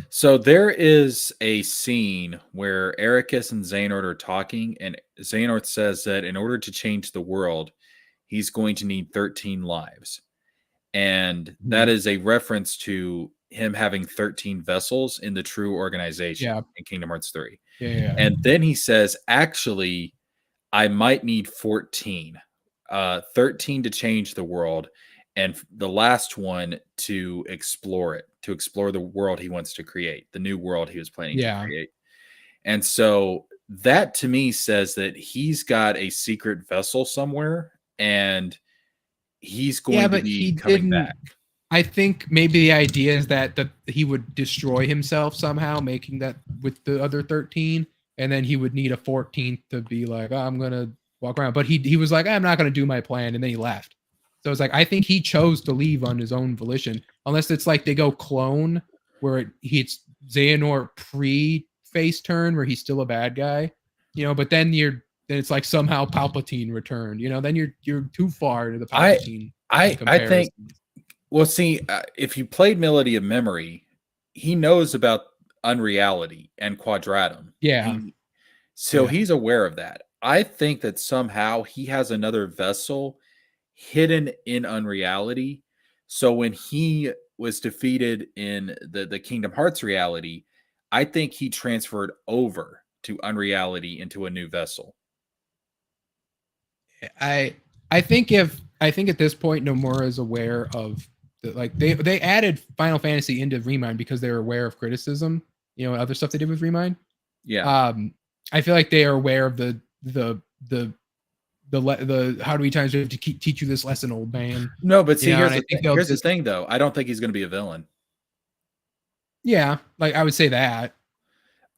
So there is a scene where Ericus and Xehanort are talking, and Xehanort says that in order to change the world, he's going to need 13 lives. And that is a reference to him having 13 vessels in the true organization in Kingdom Hearts 3. Yeah. And then he says, actually, I might need 14. 13 to change the world and the last one to explore it, to explore the world he wants to create, the new world he was planning to create. And so that to me says that he's got a secret vessel somewhere, and he's going to be coming back. I think maybe the idea is that he would destroy himself somehow, making that with the other 13, and then he would need a 14th to be like, oh, I'm gonna walk around. But he was like, I'm not gonna do my plan, and then he left. So it's like I think he chose to leave on his own volition, unless it's like they go clone where it's Xehanort pre-face turn where he's still a bad guy, But then it's like somehow Palpatine returned, Then you're too far into the Palpatine. I think. Well, see, if you played Melody of Memory, he knows about unreality and quadratum. Yeah. He's aware of that. I think that somehow he has another vessel hidden in unreality. So when he was defeated in the Kingdom Hearts reality, I think he transferred over to unreality into a new vessel. I think at this point Nomura is aware of they added Final Fantasy into Remind because they were aware of criticism, other stuff they did with Remind. Yeah. I feel like they are aware of the how many times we have to teach you this lesson, old man. No, but see, here's the thing though. I don't think he's going to be a villain. Yeah, like I would say that.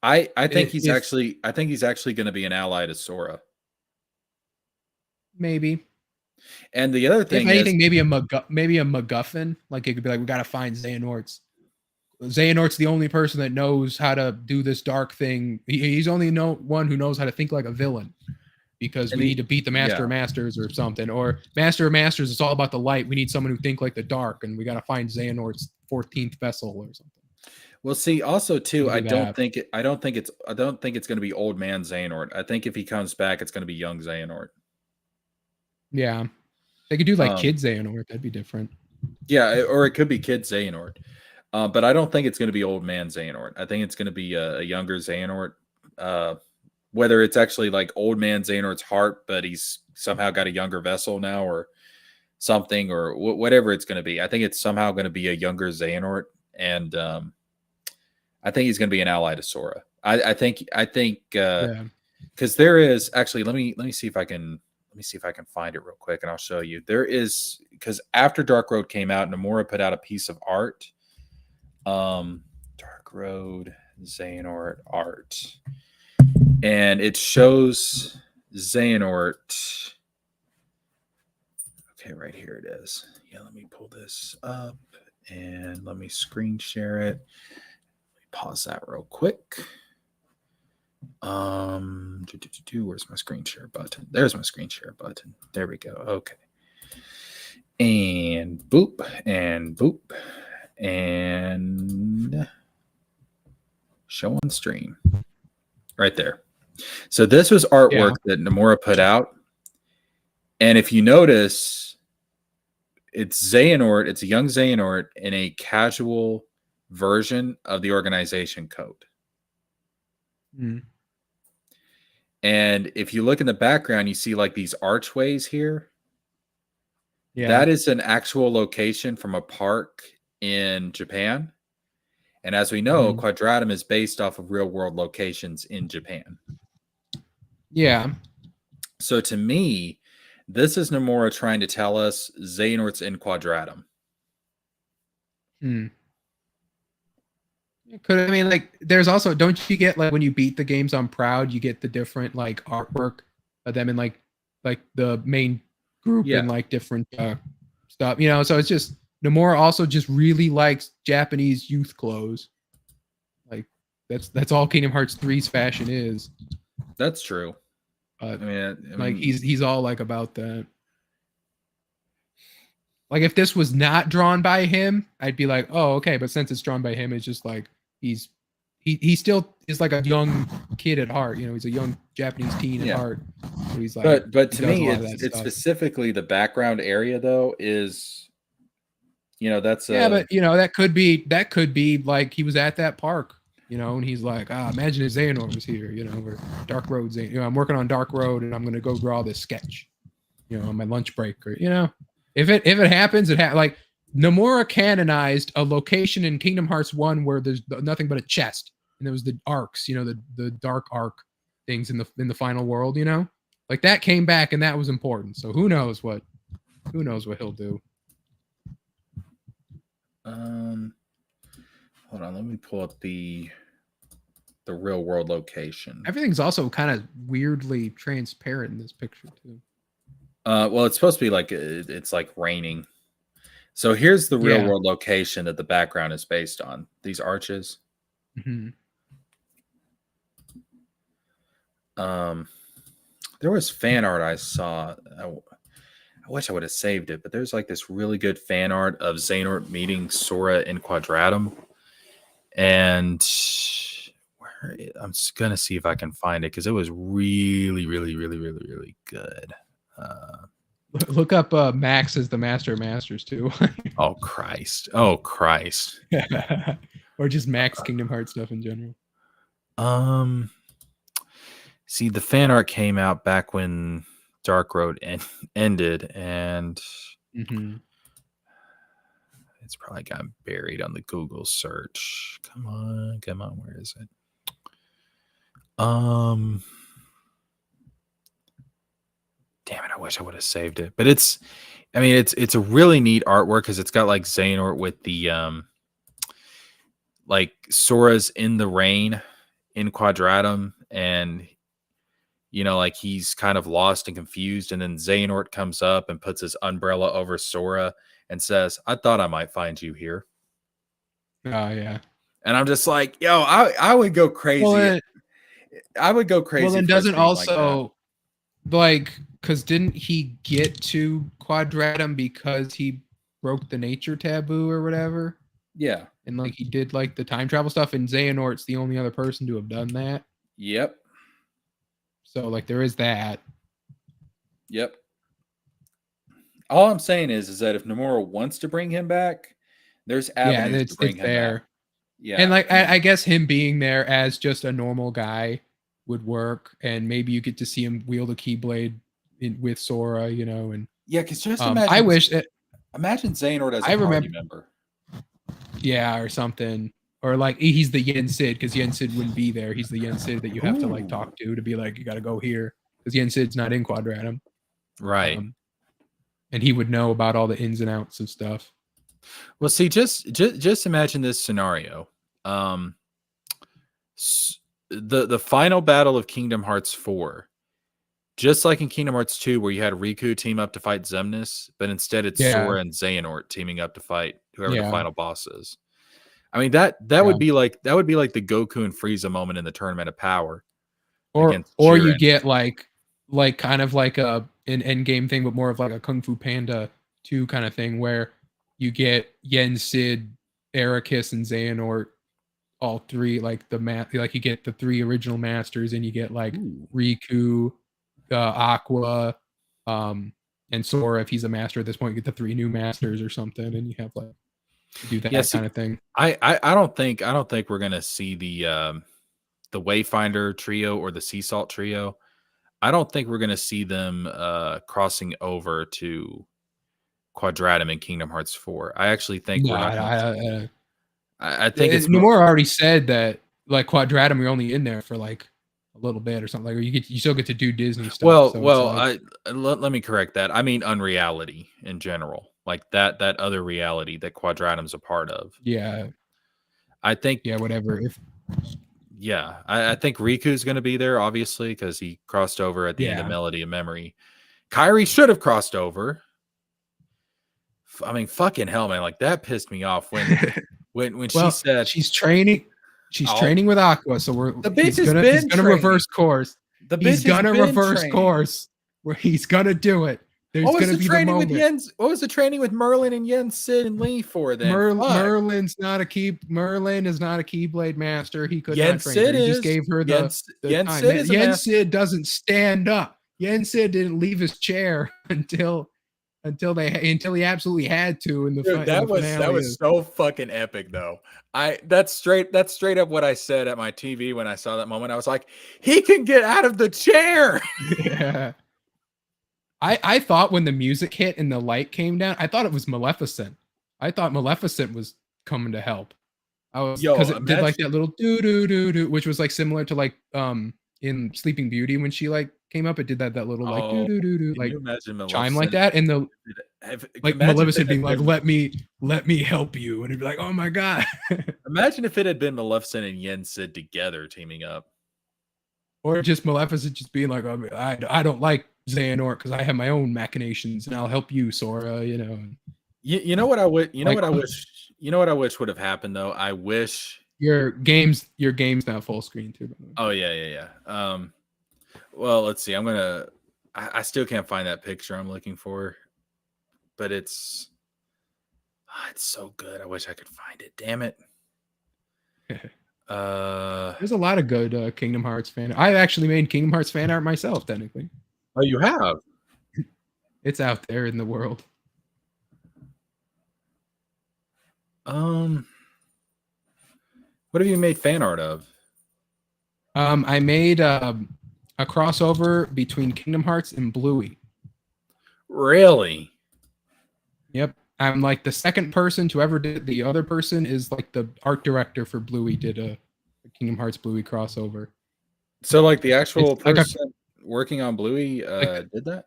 I think he's actually going to be an ally to Sora. Maybe. And the other thing, if anything, maybe a MacGuffin. Like it could be like, we got to find Xehanort's. Xehanort's the only person that knows how to do this dark thing. He's only one who knows how to think like a villain, because we need to beat the Master of Masters or something. Or Master of Masters, it's all about the light. We need someone who think like the dark, and we got to find Xehanort's 14th vessel or something. Well, see, also too, I don't think it's going to be old man Xehanort. I think if he comes back, it's going to be young Xehanort. Yeah, they could do like kid Xehanort. That'd be different. Yeah, or it could be kid Xehanort. But I don't think it's going to be old man Xehanort. I think it's going to be a younger Xehanort. Whether it's actually like old man Xehanort's heart, but he's somehow got a younger vessel now, or something, or whatever it's going to be. I think it's somehow going to be a younger Xehanort, and I think he's going to be an ally to Sora. I think because there is actually let me see if I can find it real quick, and I'll show you. There is, because after Dark Road came out, Nomura put out a piece of art. Dark Road Xehanort art, and it shows Xehanort. Okay, right here it is. Yeah, let me pull this up and let me screen share it. Let me pause that real quick. Where's my screen share button? There's my screen share button. There we go. Okay. And boop, and boop, and show on stream. Right there. So this was artwork that Nomura put out. And if you notice, it's Xehanort, it's a young Xehanort in a casual version of the organization code. Mm. And if you look in the background, you see like these archways here. Yeah. That is an actual location from a park in Japan. And as we know, Quadratum is based off of real world locations in Japan. Yeah. So to me, this is Nomura trying to tell us Xehanort's in Quadratum. I mean, like, there's also, don't you get like when you beat the games on Proud, you get the different like artwork of them in like the main group and like different stuff, So it's just Nomura also just really likes Japanese youth clothes. Like that's all Kingdom Hearts 3's fashion is. That's true. I mean, like he's all like about that. Like if this was not drawn by him, I'd be like, oh, okay. But since it's drawn by him, it's just like he still is like a young kid at heart. He's a young Japanese teen at heart. So he's like, but to me, it's specifically the background area though is, that's but that could be like he was at that park. And he's like, imagine if Xehanort was here, or Dark Road Xehanort. I'm working on Dark Road and I'm going to go draw this sketch, on my lunch break, or, If it happens, like Nomura canonized a location in Kingdom Hearts 1 where there's nothing but a chest, and there was the arcs, the dark arc things in the final world, like that came back, and that was important. So who knows what he'll do. Hold on, let me pull up the real world location. Everything's also kind of weirdly transparent in this picture too. Well, it's supposed to be like it's like raining. So here's the real world location that the background is based on. These arches. Mm-hmm. There was fan art I saw. I wish I would have saved it, but there's like this really good fan art of Xehanort meeting Sora in Quadratum. And I'm just going to see if I can find it because it was really, really, really, really, really good. Look up Max as the Master of Masters too. Oh, Christ. Oh, Christ. Or just Max Kingdom Hearts stuff in general. See, the fan art came out back when Dark Road ended, and it's probably got buried on the Google search. Come on, where is it? Damn it, I wish I would have saved it. But it's a really neat artwork because it's got like Xehanort with the like Sora's in the rain in Quadratum, and like he's kind of lost and confused, and then Xehanort comes up and puts his umbrella over Sora and says, "I thought I might find you here." Oh yeah. And I'm just like, yo, I would go crazy. Well, I would go crazy. Well, then doesn't also like because didn't he get to Quadratum because he broke the nature taboo or whatever? Yeah. And like he did like the time travel stuff, and Xehanort's the only other person to have done that. Yep. So like there is that. Yep. All I'm saying is that if Nomura wants to bring him back, there's avenues to bring him back. Yeah. And like I guess him being there as just a normal guy would work, and maybe you get to see him wield a Keyblade with Sora, and yeah, because just imagine. Imagine Xehanort as a party member. Yeah, or something, or like he's the Yen Sid because Yen Sid wouldn't be there. He's the Yen Sid that you have to like talk to be like, you got to go here because Yen Sid's not in Quadratum, right? And he would know about all the ins and outs of stuff. Well, see, just imagine this scenario. The final battle of Kingdom Hearts 4, just like in Kingdom Hearts 2, where you had Riku team up to fight Xemnas, but instead it's Sora and Xehanort teaming up to fight whoever the final boss is. I mean that would be like the Goku and Frieza moment in the Tournament of Power. Or you get like kind of like an endgame thing, but more of like a Kung Fu Panda 2 kind of thing where you get Yen Sid, Ericus, and Xehanort, all three, like you get the 3 original masters, and you get like Riku, Aqua, and Sora if he's a master at this point. You get the 3 new masters or something, and you have like do that kind of thing. I don't think we're gonna see the Wayfinder trio or the Sea Salt trio. I don't think we're gonna see them crossing over to Quadratum in Kingdom Hearts 4. I actually think we're not. I think it's Nomura already said that like Quadratum, you're only in there for like a little bit or something. Like you still get to do Disney stuff. Let me correct that. I mean Unreality in general, like that other reality that Quadratum's a part of. Yeah, I think. Yeah, whatever. I think Riku's going to be there, obviously, because he crossed over at the end of Melody of Memory. Kairi should have crossed over. I mean, fucking hell, man! Like that pissed me off when she said she's training. She's training with Aqua, so he's gonna reverse course. He's gonna reverse course where he's gonna do it. There's gonna be the moment. What was the training with Merlin and Yen Sid and Lee for then? Merlin is not a Keyblade master. He could not train her. He just gave her the time. Yen Sid doesn't stand up. Yen Sid didn't leave his chair until he absolutely had to in the finale. That was so fucking epic though. That's straight up what I said at my TV when I saw that moment. I was like, he can get out of the chair. Yeah. I thought when the music hit and the light came down, I thought it was Maleficent. I thought Maleficent was coming to help. I was because Yo, it did like imagine. that little do do do do, which was like similar to like in Sleeping Beauty when she like came up. It did that little like do Oh, do do do can you like imagine chime like Maleficent? that, and the like Imagine if it Maleficent had being like, been. let me help you, and it'd be like, oh my god. Imagine if it had been Maleficent and Yen Sid together teaming up. Or just Maleficent just being like, oh, I don't like Xehanort because I have my own machinations and I'll help you, Sora, you know. You know what I would. You know Like what I wish. You know what I wish would have happened though. I wish. your game's now full screen too, by the way. Oh yeah. Well, let's see. I still can't find that picture I'm looking for, but it's so good. I wish I could find it. Damn it. There's a lot of good Kingdom Hearts fan. I've actually made Kingdom Hearts fan art myself, technically. Oh, you have? It's out there in the world. What have you made fan art of? I made a crossover between Kingdom Hearts and Bluey. Really? Yep. I'm like the second person to ever did. The other person is like the art director for Bluey, did a Kingdom Hearts Bluey crossover. So, like the actual It's like person working on Bluey like did that?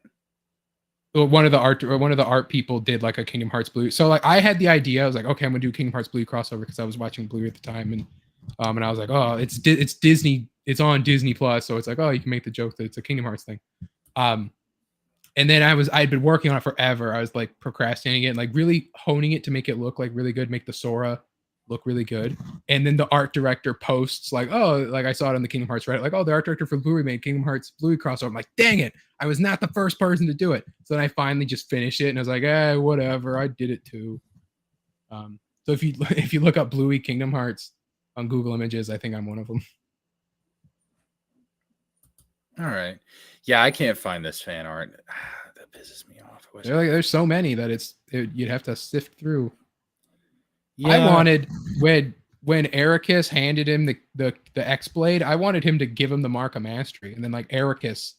one of the art people did like a Kingdom Hearts Bluey. So like I had the idea. I was like, okay, I'm gonna do Kingdom Hearts Bluey crossover because I was watching Bluey at the time, and I was like, oh, it's Disney. It's on Disney Plus, so it's like, oh, you can make the joke that it's a Kingdom Hearts thing. And then I'd been working on it forever. I was like procrastinating it and like really honing it to make it look like really good, make the Sora look really good. And then the art director posts like, oh, like I saw it on the Kingdom Hearts Reddit, like, oh, the art director for Bluey made Kingdom Hearts Bluey crossover. I'm like, dang it, I was not the first person to do it. So then I finally just finished it, and I was like, whatever, I did it too. So if you look up Bluey Kingdom Hearts on Google Images, I think I'm one of them. All right. Yeah, I can't find this fan art. That pisses me off. There's so many that you'd have to sift through. Yeah. I wanted when Ericus handed him the X-Blade, I wanted him to give him the Mark of Mastery, and then like Ericus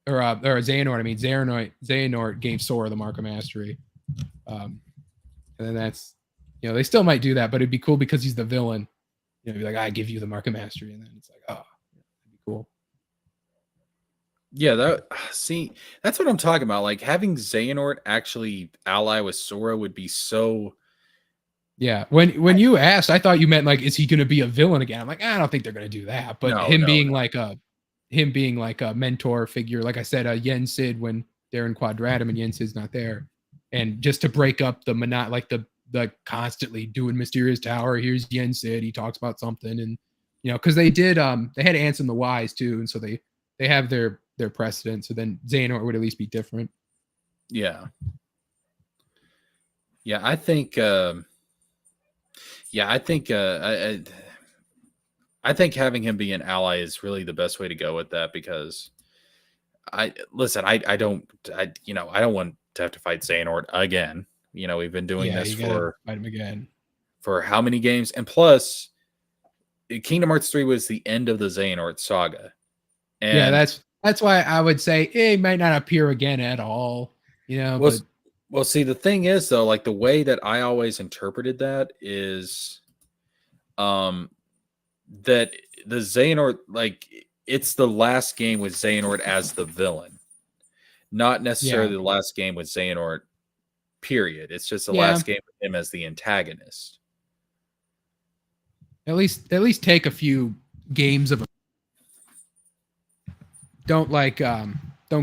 or Xehanort, Xehanort gave Sora the Mark of Mastery. And then that's, you know, they still might do that, but it'd be cool because he's the villain. You know, be like, I give you the Mark of Mastery, and then it's like, oh, that'd be cool. Yeah, that's what I'm talking about. Like having Xehanort actually ally with Sora would be so. Yeah, when you asked, I thought you meant like, is he going to be a villain again? I'm like, I don't think they're going to do that. But him being like a mentor figure, like I said, Yen Sid when they're in Quadratum and Yen Sid's not there, and just to break up the constantly doing Mysterious Tower. Here's Yen Sid. He talks about something, and you know, because they had Ants and the Wise too, and so they have their precedent. So then Xehanort would at least be different. Yeah. Yeah, I think. I think having him be an ally is really the best way to go with that, because I don't want to have to fight Xehanort again. You know, we've been doing this for fight him again for how many games, and plus Kingdom Hearts 3 was the end of the Xehanort saga. And yeah, that's why I would say he might not appear again at all. You know, well, see, the thing is though, like the way that I always interpreted that is, that the Xehanort, like it's the last game with Xehanort as the villain, not necessarily the last game with Xehanort. Period. It's just the last game with him as the antagonist. At least take a few games of. Don't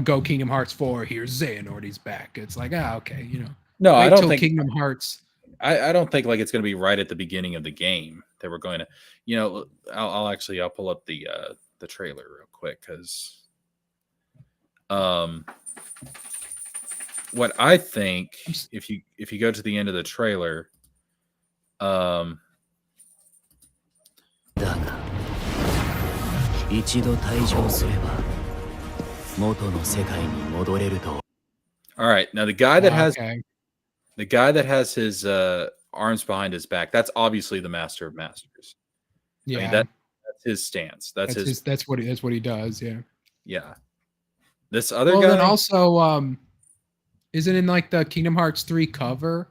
go Kingdom Hearts 4. Here's Xehanort, he's back. It's like, okay, you know. No, I don't think Kingdom Hearts. I don't think like it's going to be right at the beginning of the game that we're going to, you know. I'll pull up the trailer real quick, because what I think, if you go to the end of the trailer, 一度退場すれば元の世界に戻れると。 all right, now the guy that has his arms behind his back, that's obviously the Master of Masters. Yeah, I mean, that's his stance. That's what he does. Yeah. Yeah. This other Well, guy. then also, is it in like the Kingdom Hearts 3 cover?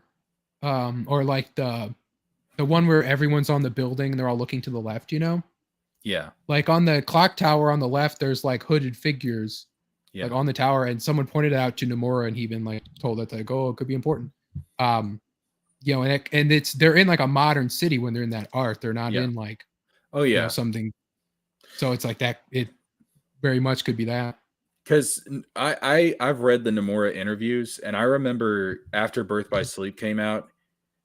Or like the one where everyone's on the building and they're all looking to the left, you know? Yeah. Like on the clock tower on the left, there's like hooded figures Yeah. like on the tower, and someone pointed it out to Nomura, and he even like told it like, oh, it could be important. You know, and it's they're in like a modern city when they're in that art. They're not Yeah. in like Oh you yeah. know something. So it's like that. It very much could be that. Because I've read the Nomura interviews, and I remember after Birth by Sleep came out,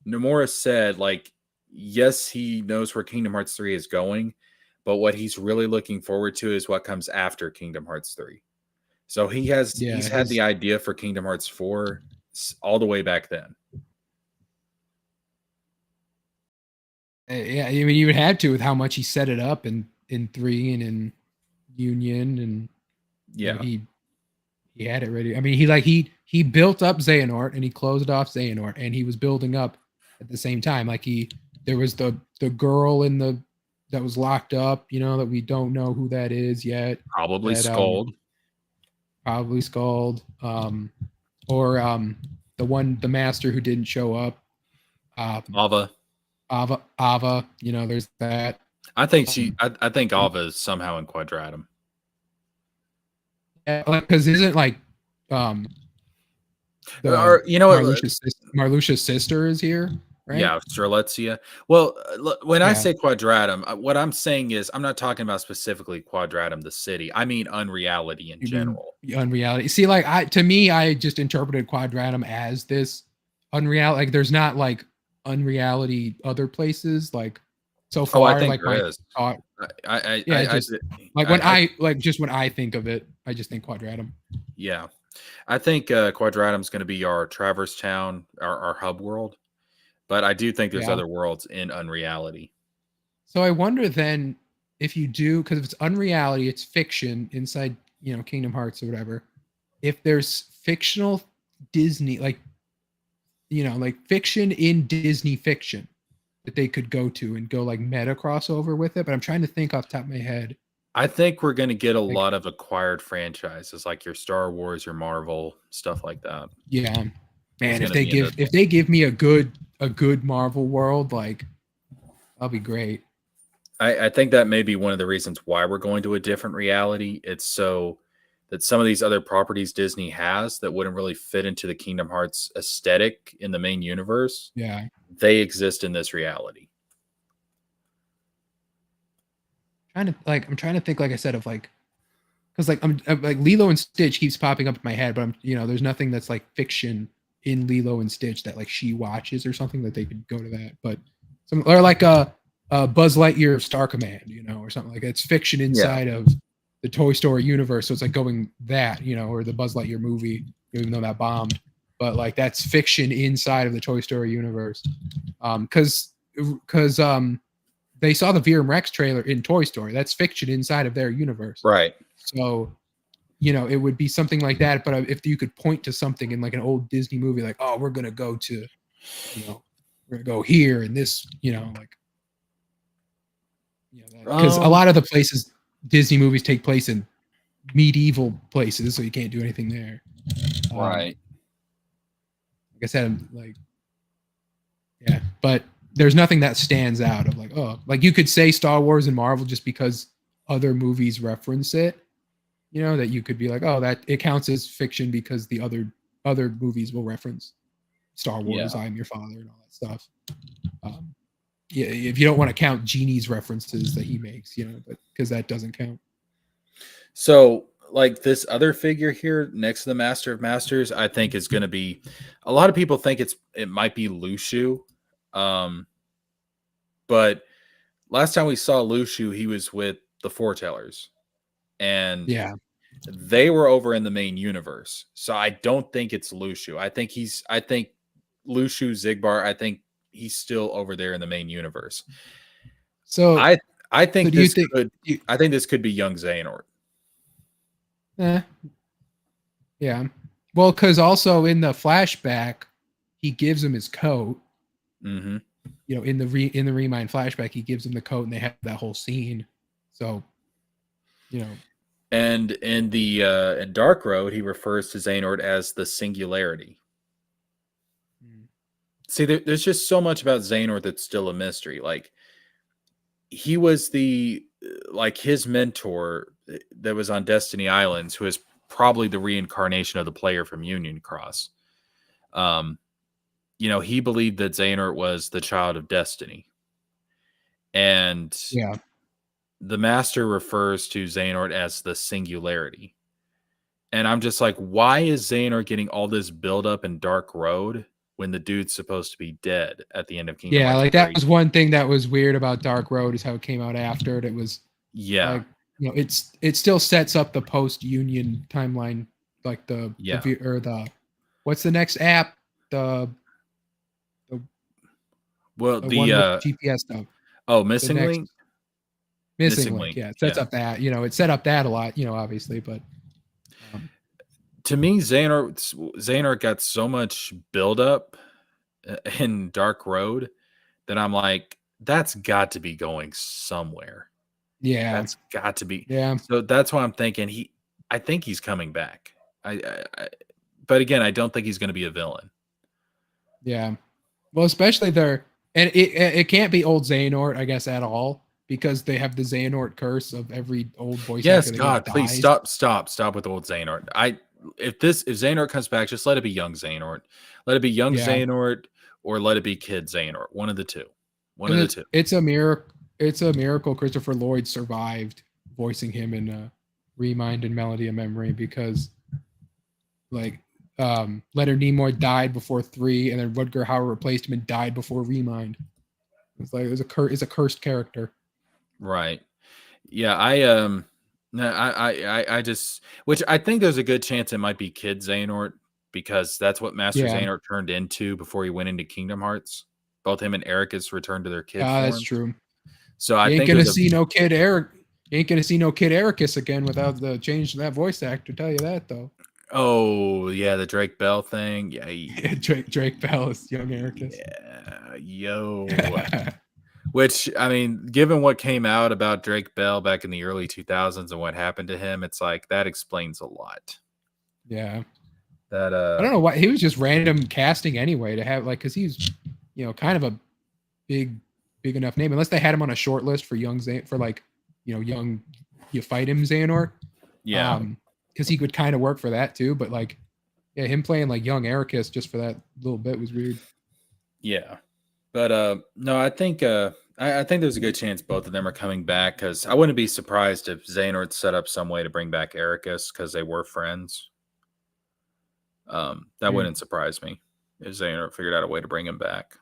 Nomura said like, yes, he knows where Kingdom Hearts 3 is going, but what he's really looking forward to is what comes after Kingdom Hearts 3. So he's had the idea for Kingdom Hearts 4 all the way back then. Yeah, I mean, you would have to with how much he set it up in 3 and in Union, and you know, Yeah. he had it ready. I mean, he built up Xehanort and he closed off Xehanort, and he was building up at the same time. Like there was the girl in the that was locked up, you know, that we don't know who that is yet. Probably That Scald. probably Scald. Or the master who didn't show up. Ava. Ava, you know, there's that. I think I think Ava is somehow in Quadratum. Because isn't like or you know what? Marluxia's sister is here, right? Yeah, Strelitzia. Well, when I Yeah. say Quadratum, what I'm saying is I'm not talking about specifically Quadratum, the city. I mean Unreality in general. Unreality. See, like to me, I just interpreted Quadratum as this unreality. Like, there's not like unreality other places. Like so far, I think like there my is. thought. When I think of it, I just think Quadratum. Yeah, I think Quadratum is going to be our Traverse Town, our hub world. But I do think there's other worlds in Unreality. So I wonder then if you do, because if it's Unreality, it's fiction inside, you know, Kingdom Hearts or whatever. If there's fictional Disney, like, you know, like fiction in Disney fiction that they could go to and go like meta crossover with it. But I'm trying to think off the top of my head. I think we're going to get a lot of acquired franchises like your Star Wars, your Marvel, stuff like that. Yeah, man. If they give me a good Marvel world, like, that'll be great. I think that may be one of the reasons why we're going to a different reality. It's so that some of these other properties Disney has that wouldn't really fit into the Kingdom Hearts aesthetic in the main universe. Yeah, they exist in this reality. I'm trying to think, like I said, of like, because like I'm like Lilo and Stitch keeps popping up in my head, but I'm, you know, there's nothing that's like fiction in Lilo and Stitch that like she watches or something that they could go to that. But some, or like a Buzz Lightyear Star Command, you know, or something like that. It's fiction inside of the Toy Story universe, so it's like going that, you know, or the Buzz Lightyear movie, even though that bombed, but like that's fiction inside of the Toy Story universe. Because they saw the Veer and Rex trailer in Toy Story. That's fiction inside of their universe. Right. So, you know, it would be something like that. But if you could point to something in like an old Disney movie, like, oh, we're going to go to, you know, we're going to go here and this, you know, like, you know, because a lot of the places Disney movies take place in medieval places, so you can't do anything there. Right. Like I said, I'm like, yeah, but there's nothing that stands out of like, oh, like you could say Star Wars and Marvel just because other movies reference it, you know, that you could be like, oh, that it counts as fiction because the other movies will reference Star Wars, I'm Your Father, and all that stuff. Yeah, if you don't want to count Genie's references that he makes, you know, but because that doesn't count. So, like this other figure here next to the Master of Masters, I think is going to be. A lot of people think it might be Lushu, but last time we saw Lushu, he was with the Foretellers, and they were over in the main universe. So I don't think it's Lushu. I think Lushu Zigbar. I think he's still over there in the main universe. So I think I think this could be young Xehanort. Yeah. Well, because also in the flashback, he gives him his coat. Mm-hmm. You know, in the Remind flashback, he gives him the coat, and they have that whole scene. So, you know, And in the in Dark Road, he refers to Xehanort as the Singularity. See, there's just so much about Xehanort that's still a mystery. Like, he was the like his mentor that was on Destiny Islands, who is probably the reincarnation of the player from Union Cross. You know, he believed that Xehanort was the child of Destiny, and Yeah. the Master refers to Xehanort as the Singularity. And I'm just like, why is Xehanort getting all this buildup in Dark Road when the dude's supposed to be dead at the end of Kingdom Yeah, Hearts like that 3? was one thing that was weird about Dark Road is how it came out after it. It was Yeah, like, you know, it still sets up the post Union timeline, like the what's the next app? The well, the one with GPS stuff. The Missing next Link. Missing Link, yeah, it sets up that, you know, it set up that a lot, you know, obviously, but To me, Xehanort got so much buildup in Dark Road that I'm like, that's got to be going somewhere. yeah, That's got to be. yeah, So that's why I'm thinking I think he's coming back. But again, I don't think he's going to be a villain. yeah. Well, especially there, and it can't be old Xehanort, I guess, at all, because they have the Xehanort curse of every old voice Yes, actor they God, get please dies. stop with old Xehanort. If Xehanort comes back, just let it be young Xehanort. Let it be young Yeah, Xehanort, or let it be kid Xehanort. One of the two. One of and the two. it's a miracle. It's a miracle Christopher Lloyd survived voicing him in Remind and Melody of Memory, because like Leonard Nimoy died before 3, and then Rutger Hauer replaced him and died before Remind. It's like it's a cursed character. Right. Yeah, no, I just, which I think there's a good chance it might be Kid Xehanort, because that's what Master Yeah, Xehanort turned into before he went into Kingdom Hearts. Both him and Ericus returned to their kid that's forms. true. So I You ain't think gonna there's a see no Kid Eric. You ain't gonna see no Kid Ericus again without the change to that voice actor. Tell you that though. oh yeah, the Drake Bell thing. Yeah, Drake Bell is young Ericus. yeah, yo. Which, I mean, given what came out about Drake Bell back in the early 2000s and what happened to him, it's like that explains a lot. Yeah. That I don't know why he was just random casting anyway to have, like, because he's, you know, kind of a big enough name, unless they had him on a short list for young for like, you know, young you fight him Xehanort. yeah, Because he would kind of work for that too, but like, yeah, him playing like young Ericus just for that little bit was weird. yeah. But no, I think I think there's a good chance both of them are coming back, because I wouldn't be surprised if Xehanort set up some way to bring back Ericus because they were friends. That wouldn't surprise me if Xehanort figured out a way to bring him back.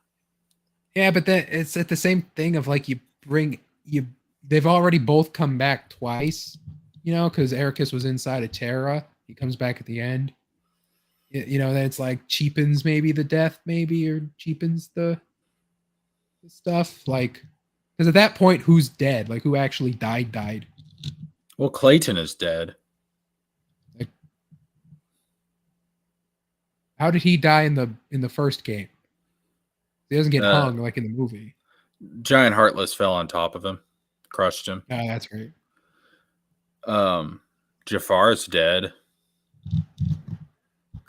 Yeah, but then it's at the same thing of like they've already both come back twice, you know, because Ericus was inside of Terra. He comes back at the end. You know, then it's like cheapens maybe the death, maybe, or cheapens the stuff. Like, because at that point, who's dead? Like, who actually died? Well, Clayton is dead. Like, how did he die in the first game? He doesn't get hung like in the movie. Giant Heartless fell on top of him, crushed him. Oh, that's right. Jafar's dead.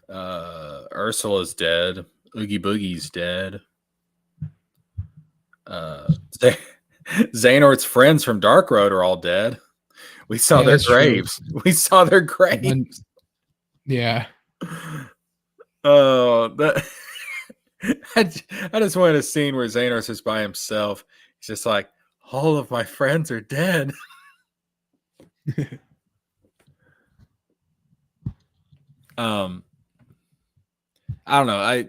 Ursula's dead. Oogie Boogie's dead. Xehanort's friends from Dark Road are all dead. We saw their graves. True. We saw their graves. Yeah. Oh, that. I just wanted a scene where Xehanor's is by himself. He's just like, all of my friends are dead. I don't know.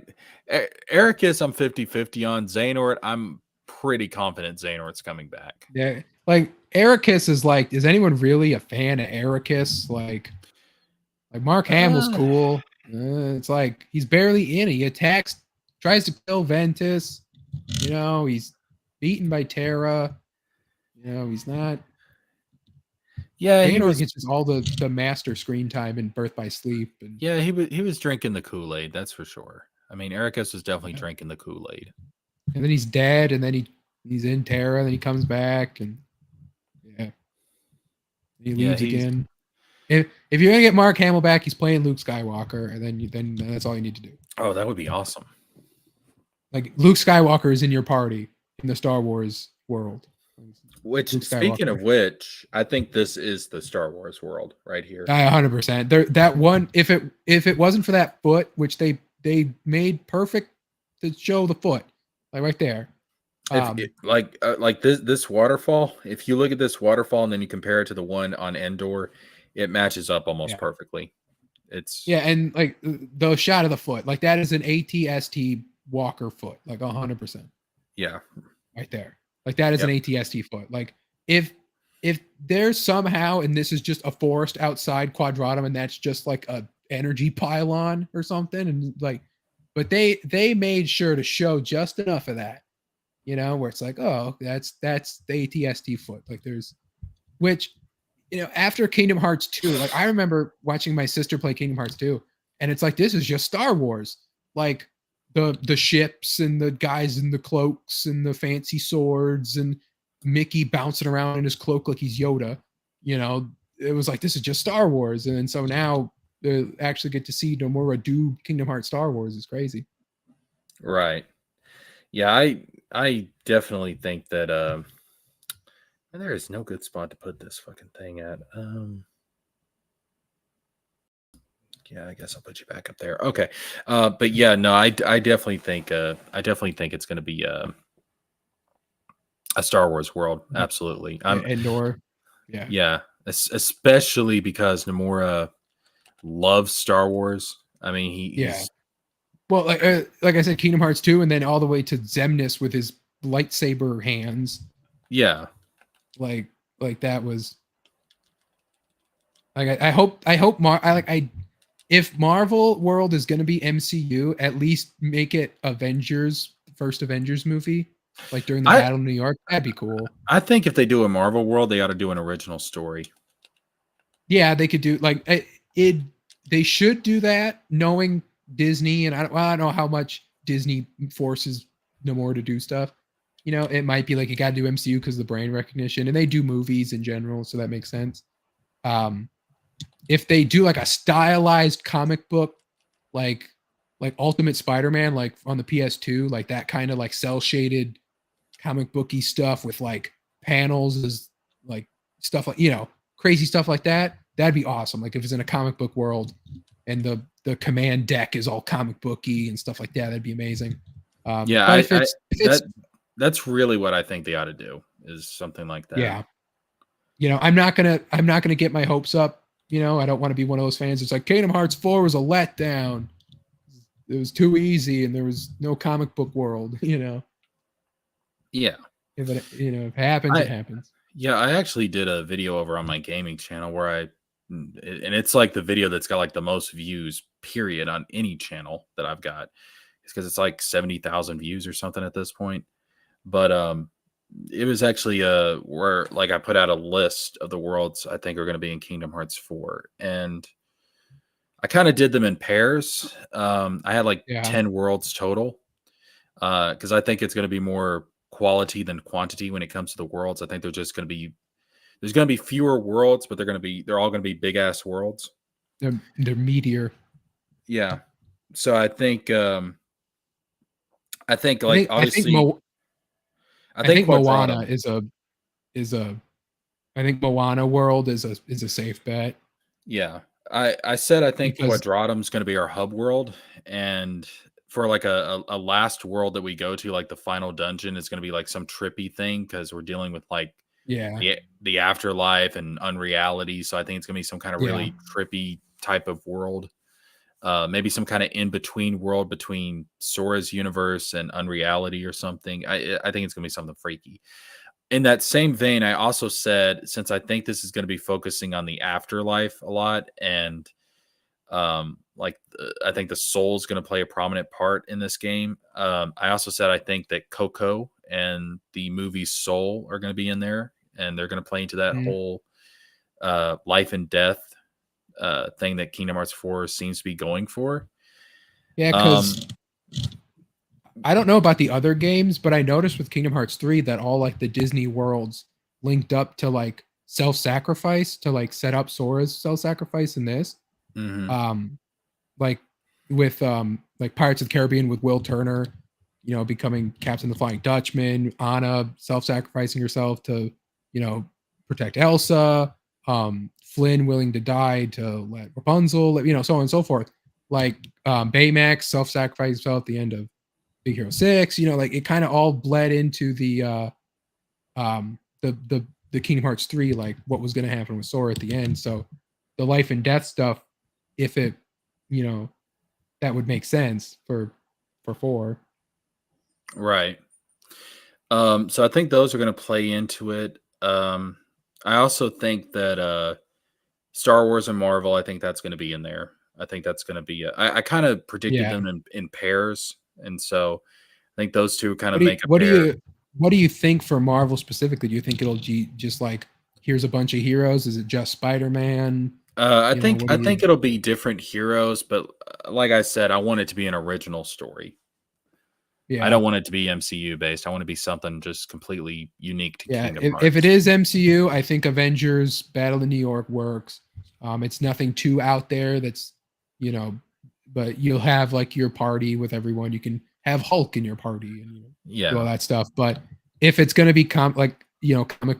Ericus, I'm 50-50 on. Xehanort, I'm pretty confident Xehanort's coming back. Yeah. Like, Ericus is like, is anyone really a fan of Ericus? Like Mark Hamill's cool. It's like, he's barely in it. He attacks, tries to kill Ventus. You know, he's beaten by Terra. You know, he's not. Yeah, Xehanort gets just all the master screen time in Birth by Sleep. And yeah, he was drinking the Kool-Aid, that's for sure. I mean, Ericus was definitely drinking the Kool-Aid. And then he's dead, and then he's in Terra, and then he comes back, and he leaves again. if you're gonna get Mark Hamill back, he's playing Luke Skywalker, and then that's all you need to do. Oh, that would be awesome. Like Luke Skywalker is in your party in the Star Wars world. Which, Luke speaking Skywalker. of which, I think this is the Star Wars world right here. 100%. There, that one. If it wasn't for that foot, which they made perfect to show the foot, like right there. Like this waterfall. If you look at this waterfall and then you compare it to the one on Endor, it matches up almost perfectly. It's and like the shot of the foot, like that is an ATST Walker foot, like 100%. Yeah, right there. Like that is an ATST foot. Like if there's somehow, and this is just a forest outside Quadratum, and that's just like a energy pylon or something, and like, but they made sure to show just enough of that, where it's like, oh, that's the ATST foot. Like there's, which, after Kingdom Hearts 2, like I remember watching my sister play Kingdom Hearts 2, and it's like, this is just Star Wars. Like the ships and the guys in the cloaks and the fancy swords and Mickey bouncing around in his cloak like he's Yoda. It was like, this is just Star Wars. And so now to actually get to see Nomura do Kingdom Hearts Star Wars is crazy. Right. Yeah, I definitely think that there is no good spot to put this fucking thing at. Yeah, I guess I'll put you back up there. Okay. But yeah, no, I definitely think it's going to be a Star Wars world. Absolutely. Endor. Yeah. Yeah, especially because Nomura loves Star Wars. I mean, he's well, like I said, Kingdom Hearts 2, and then all the way to Xemnas with his lightsaber hands. Yeah. Like that was like I hope if Marvel World is going to be MCU, at least make it first Avengers movie, like during the Battle of New York. That'd be cool. I think if they do a Marvel World, they ought to do an original story. Yeah, they could do like it. They should do that, knowing Disney, and I don't know how much Disney forces Nomura to do stuff. It might be like you got to do MCU because of the brand recognition, and they do movies in general, so that makes sense. If they do like a stylized comic book, like Ultimate Spider-Man, like on the PS2, like that kind of like cell shaded comic booky stuff with like panels is like stuff like, crazy stuff like that. That'd be awesome. Like if it's in a comic book world and the command deck is all comic booky and stuff like that, that'd be amazing. Yeah, that's really what I think they ought to do, is something like that. Yeah. I'm not gonna get my hopes up. I don't want to be one of those fans. It's like Kingdom Hearts 4 was a letdown. It was too easy and there was no comic book world, Yeah. If it happens, it happens. Yeah, I actually did a video over on my gaming channel and it's like the video that's got like the most views period on any channel that I've got. It's because it's like 70,000 views or something at this point. But it was actually where like I put out a list of the worlds I think are going to be in Kingdom Hearts 4, and I kind of did them in pairs. I had like 10 worlds total because I think it's going to be more quality than quantity when it comes to the worlds. I think there's going to be fewer worlds, but they're all going to be big ass worlds. They're meatier. Yeah. So I think obviously. I think Moana is a I think Moana World is a safe bet. Yeah. I said I think Quadratum's going to be our hub world, and for like a last world that we go to, like the final dungeon is going to be like some trippy thing because we're dealing with like the afterlife and unreality. So I think it's going to be some kind of really trippy type of world. Maybe some kind of in-between world between Sora's universe and unreality or something. I think it's going to be something freaky. In that same vein, I also said, since I think this is going to be focusing on the afterlife a lot, and I think the soul is going to play a prominent part in this game. I also said I think that Coco and the movie Soul are going to be in there, and they're going to play into that whole life and death thing that Kingdom Hearts 4 seems to be going for. Yeah, because I don't know about the other games, but I noticed with Kingdom Hearts 3 that all like the Disney worlds linked up to like self-sacrifice to like set up Sora's self-sacrifice in this. Mhm. Like with like Pirates of the Caribbean with Will Turner, becoming Captain the Flying Dutchman, Anna self-sacrificing herself to, protect Elsa, Flynn willing to die to let Rapunzel, so on and so forth. Like Baymax self-sacrificed himself at the end of Big Hero 6, like it kind of all bled into the the Kingdom Hearts 3, like what was going to happen with Sora at the end. So the life and death stuff, if it, that would make sense for 4. Right. So I think those are going to play into it. I also think that Star Wars and Marvel, I think that's going to be in there. I think that's going to be. I kind of predicted Yeah. them in pairs, and so I think those two kind What of do you, make a what do pair. you what do you think for Marvel specifically? Do you think it'll just like here's a bunch of heroes? Is it just Spider-Man? I think What do you? it'll be different heroes, but like I said, I want it to be an original story. I Yeah. don't want it to be MCU based. I want it to be something just completely unique to Yeah, Kingdom if it Hearts. is MCU, I think Avengers Battle in New York works. It's nothing too out there that's, you know, but you'll have like your party with everyone. You can have Hulk in your party and do all Yeah, that stuff. But if it's gonna be comic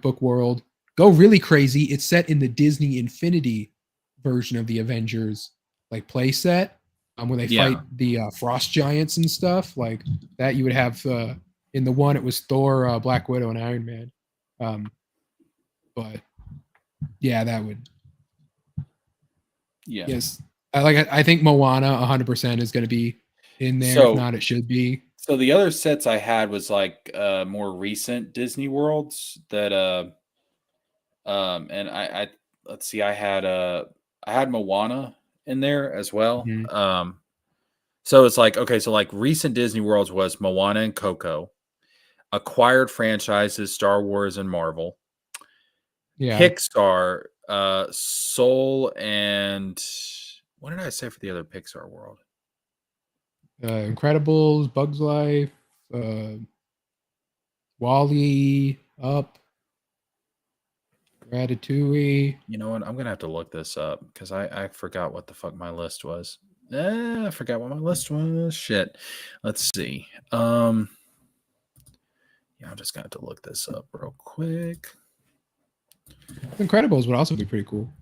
book world, go really crazy. It's set in the Disney Infinity version of the Avengers like play set, when they yeah, fight the frost giants and stuff like that. You would have in the one it was Thor, Black Widow, and Iron Man. But yeah, that would yeah. yes. I think Moana 100% is going to be in there. If So not, it should be. So the other sets I had was like more recent Disney worlds that and I let's see, I had Moana in there as well. Mhm. So it's like okay, so like recent Disney worlds was Moana and Coco, acquired franchises Star Wars and Marvel, Yeah, Pixar, Soul, and what did I say for the other Pixar world? Incredibles, Bugs Life, uh, Wally, Up, Ratatouille. You know what? I'm gonna have to look this up because I forgot what the fuck my list was. I forgot what my list was. Shit. Let's see. Yeah, I'm just gonna have to look this up real quick. Incredibles would also be pretty cool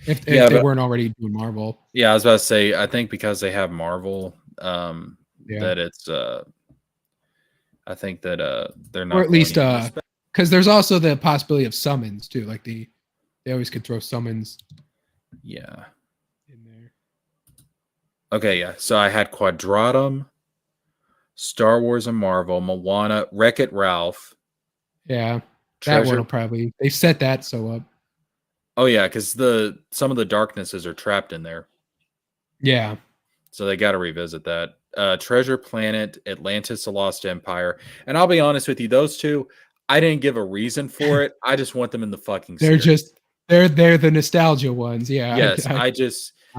if Yeah, they but weren't already doing Marvel. yeah, I was about to say I think because they have Marvel, Yeah, that it's I think that they're or not at going least to because there's also the possibility of summons too. Like they always could throw summons yeah. in there. Okay, yeah. So I had Quadratum, Star Wars and Marvel, Moana, Wreck-It Ralph, Yeah, that one Treasure. will probably they set that so up. Oh yeah, because some of the darknesses are trapped in there. Yeah, So they got to revisit that. Treasure Planet, Atlantis, The Lost Empire. And I'll be honest with you, those two, I didn't give a reason for it. I just want them in the fucking they're series. just they're the nostalgia ones. Yeah, Yes, I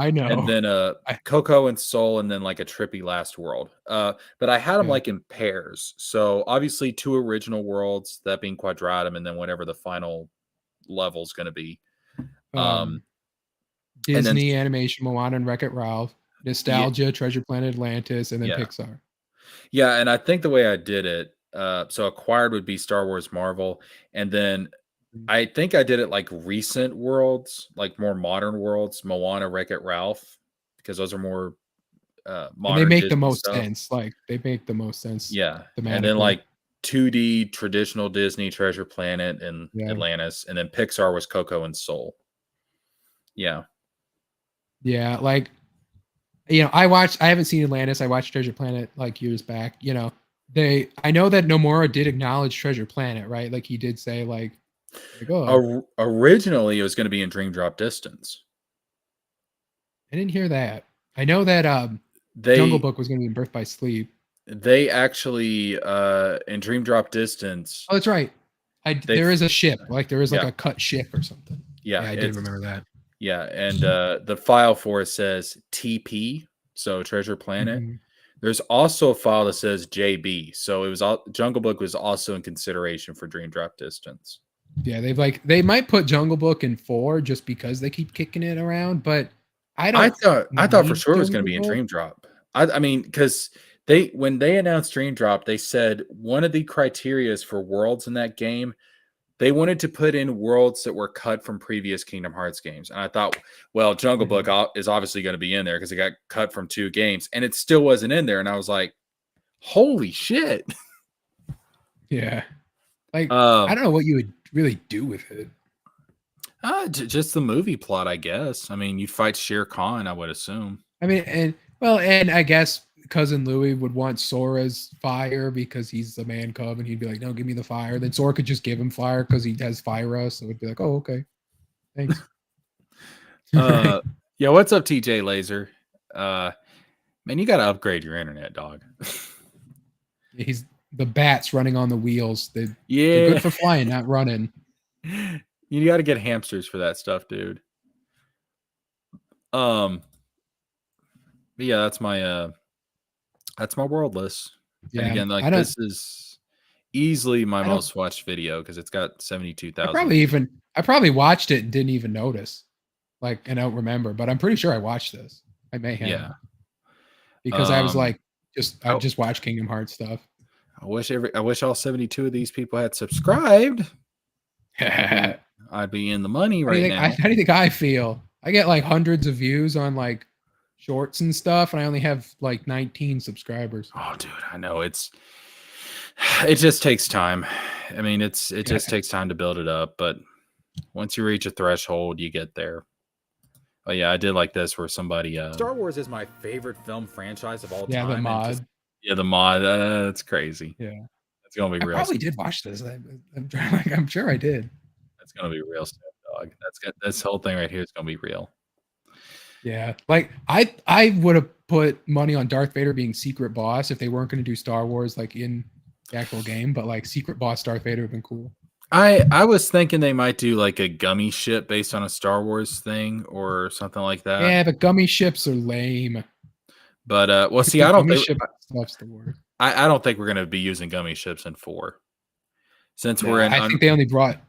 and know. then I, Coco and Soul, and then like a trippy Last World. But I had them yeah. like in pairs. So obviously two original worlds, that being Quadratum, and then whatever the final level is going to be. Um, and then Disney animation, Moana and Wreck-It Ralph, yeah, nostalgia, Treasure Planet Atlantis, and then yeah. Pixar. Yeah, and I think the way I did it, so acquired would be Star Wars, Marvel, and then Mhm. I think I did it like recent worlds, like more modern worlds, Moana, Wreck-It Ralph, because those are more And they modern make the Disney most stuff. sense. Like they make the most sense Yeah, and then thematically. like 2D traditional Disney, Treasure Planet and Yeah. Atlantis, and then Pixar was Coco and Soul. Yeah, Yeah, like I haven't seen Atlantis. I watched Treasure Planet like years back. I know that Nomura did acknowledge Treasure Planet, right? Like he did say like oh, Originally it was going to be in Dream Drop Distance. I didn't hear that. I know that Jungle They Book was going to be in Birth by Sleep. they actually in Dream Drop Distance Oh, that's right. they There is a ship, like there is like yeah a cut ship or something. yeah Yeah, I did it's remember that. yeah, and the file for it says TP, so Treasure Planet. Mhm. There's also a file that says JB, so it was Jungle Book was also in consideration for Dream Drop Distance. Yeah, they might put Jungle Book in 4 just because they keep kicking it around, but I don't I thought for need sure it was going to Jungle be in Book. Dream Drop. I mean, because when they announced Dream Drop, they said one of the criterias for worlds in that game, they wanted to put in worlds that were cut from previous Kingdom Hearts games. And I thought, well, Jungle Book is obviously going to be in there because it got cut from 2 games, and it still wasn't in there. And I was like, holy shit. Yeah. Like, I don't know what you would really do with it. Just the movie plot, I guess. I mean, you'd fight Shere Khan, I would assume. I mean, and I guess Cousin Louis would want Sora's fire because he's the man cub, and he'd be like, "No, give me the fire." Then Sora could just give him fire because he has Fyra, so it'd be like, "Oh, okay, thanks." Yeah, what's up, TJ Laser? Man, you got to upgrade your internet, dog. He's the bats running on the wheels. They're Yeah, good for flying, not running. you got to get hamsters for that stuff, dude. But yeah, that's my world list. Yeah, and again, like this is easily my most watched video because it's got 72,000. I probably watched it and didn't even notice, like, and I don't remember, but I'm pretty sure I watched this. I may have, Yeah, because I was like, I just watched Kingdom Hearts stuff. I wish all 72 of these people had subscribed. I'd be in the money right now. How do you think I feel? I get like hundreds of views on like shorts and stuff, and I only have like 19 subscribers. Oh, dude, I know it just takes time. I mean, it just takes time to build it up, but once you reach a threshold, you get there. Oh yeah, I did like this where somebody Star Wars is my favorite film franchise of all time. Yeah, the mod. The mod. That's crazy. Yeah, it's gonna be real. I probably did watch this. I'm sure I did. That's gonna be real stuff, dog. This whole thing right here is gonna be real. Yeah, like I would have put money on Darth Vader being secret boss if they weren't going to do Star Wars like in the actual game, but like secret boss Darth Vader would have been cool. I was thinking they might do like a gummy ship based on a Star Wars thing or something like that. Yeah, but gummy ships are lame. But well, see, I don't think stuff's the word. I don't think we're going to be using gummy ships in 4. Since we're in, I think they only brought.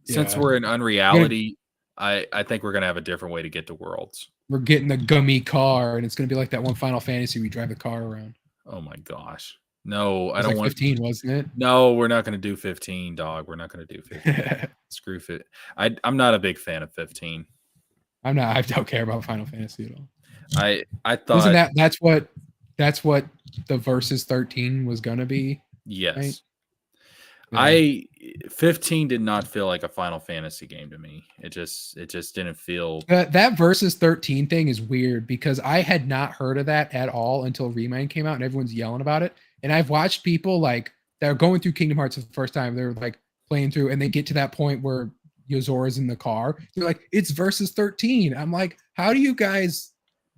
Since we're in Unreality, I think we're going to have a different way to get to worlds. We're getting a gummy car, and it's going to be like that one Final Fantasy we drive the car around. Oh my gosh. No, I don't like want 15, wasn't it? No, we're not going to do 15, dog. We're not going to do 15. Screw it. I'm not a big fan of 15. I'm not. I don't care about Final Fantasy at all. I thought Isn't that's what the Versus 13 was going to be? Yes. Right? Yeah. 15 did not feel like a Final Fantasy game to me. It just didn't feel that Versus 13 thing is weird because I had not heard of that at all until Remind came out and everyone's yelling about it. And I've watched people like that are going through Kingdom Hearts for the first time. They're like playing through and they get to that point where Yozora's in the car. They're like, it's Versus 13. I'm like, how do you guys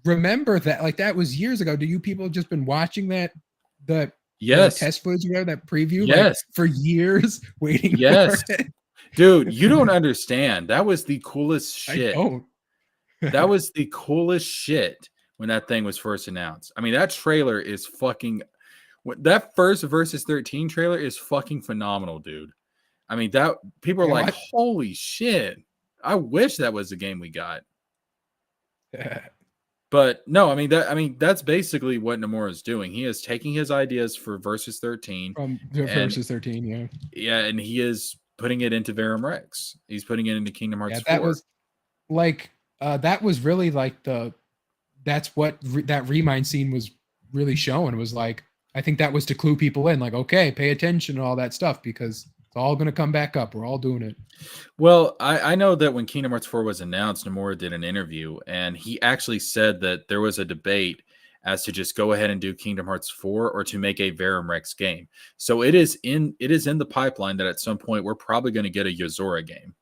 remember that? Like that was years ago. Do you people have just been watching that test footage or whatever, that preview like, for years waiting for it? Dude, you don't understand. That was the coolest shit. I don't. That was the coolest shit when that thing was first announced. I mean, that trailer is fucking that first Versus 13 trailer is fucking phenomenal, dude. I mean, that people are like, holy shit. I wish that was the game we got. But no, I mean that's basically what Nomura is doing. He is taking his ideas for Versus 13 from Versus 13, yeah. Yeah, and he is putting it into Verum Rex. He's putting it into Kingdom Hearts 4. That was like that was really like that's what that Remind scene was really showing. Was like, I think that was to clue people in, like, okay, pay attention to all that stuff because it's all going to come back up. We're all doing it. Well, I know that when Kingdom Hearts 4 was announced, Nomura did an interview, and he actually said that there was a debate as to just go ahead and do Kingdom Hearts 4 or to make a Verum Rex game. So it is in the pipeline that at some point we're probably going to get a Yozora game.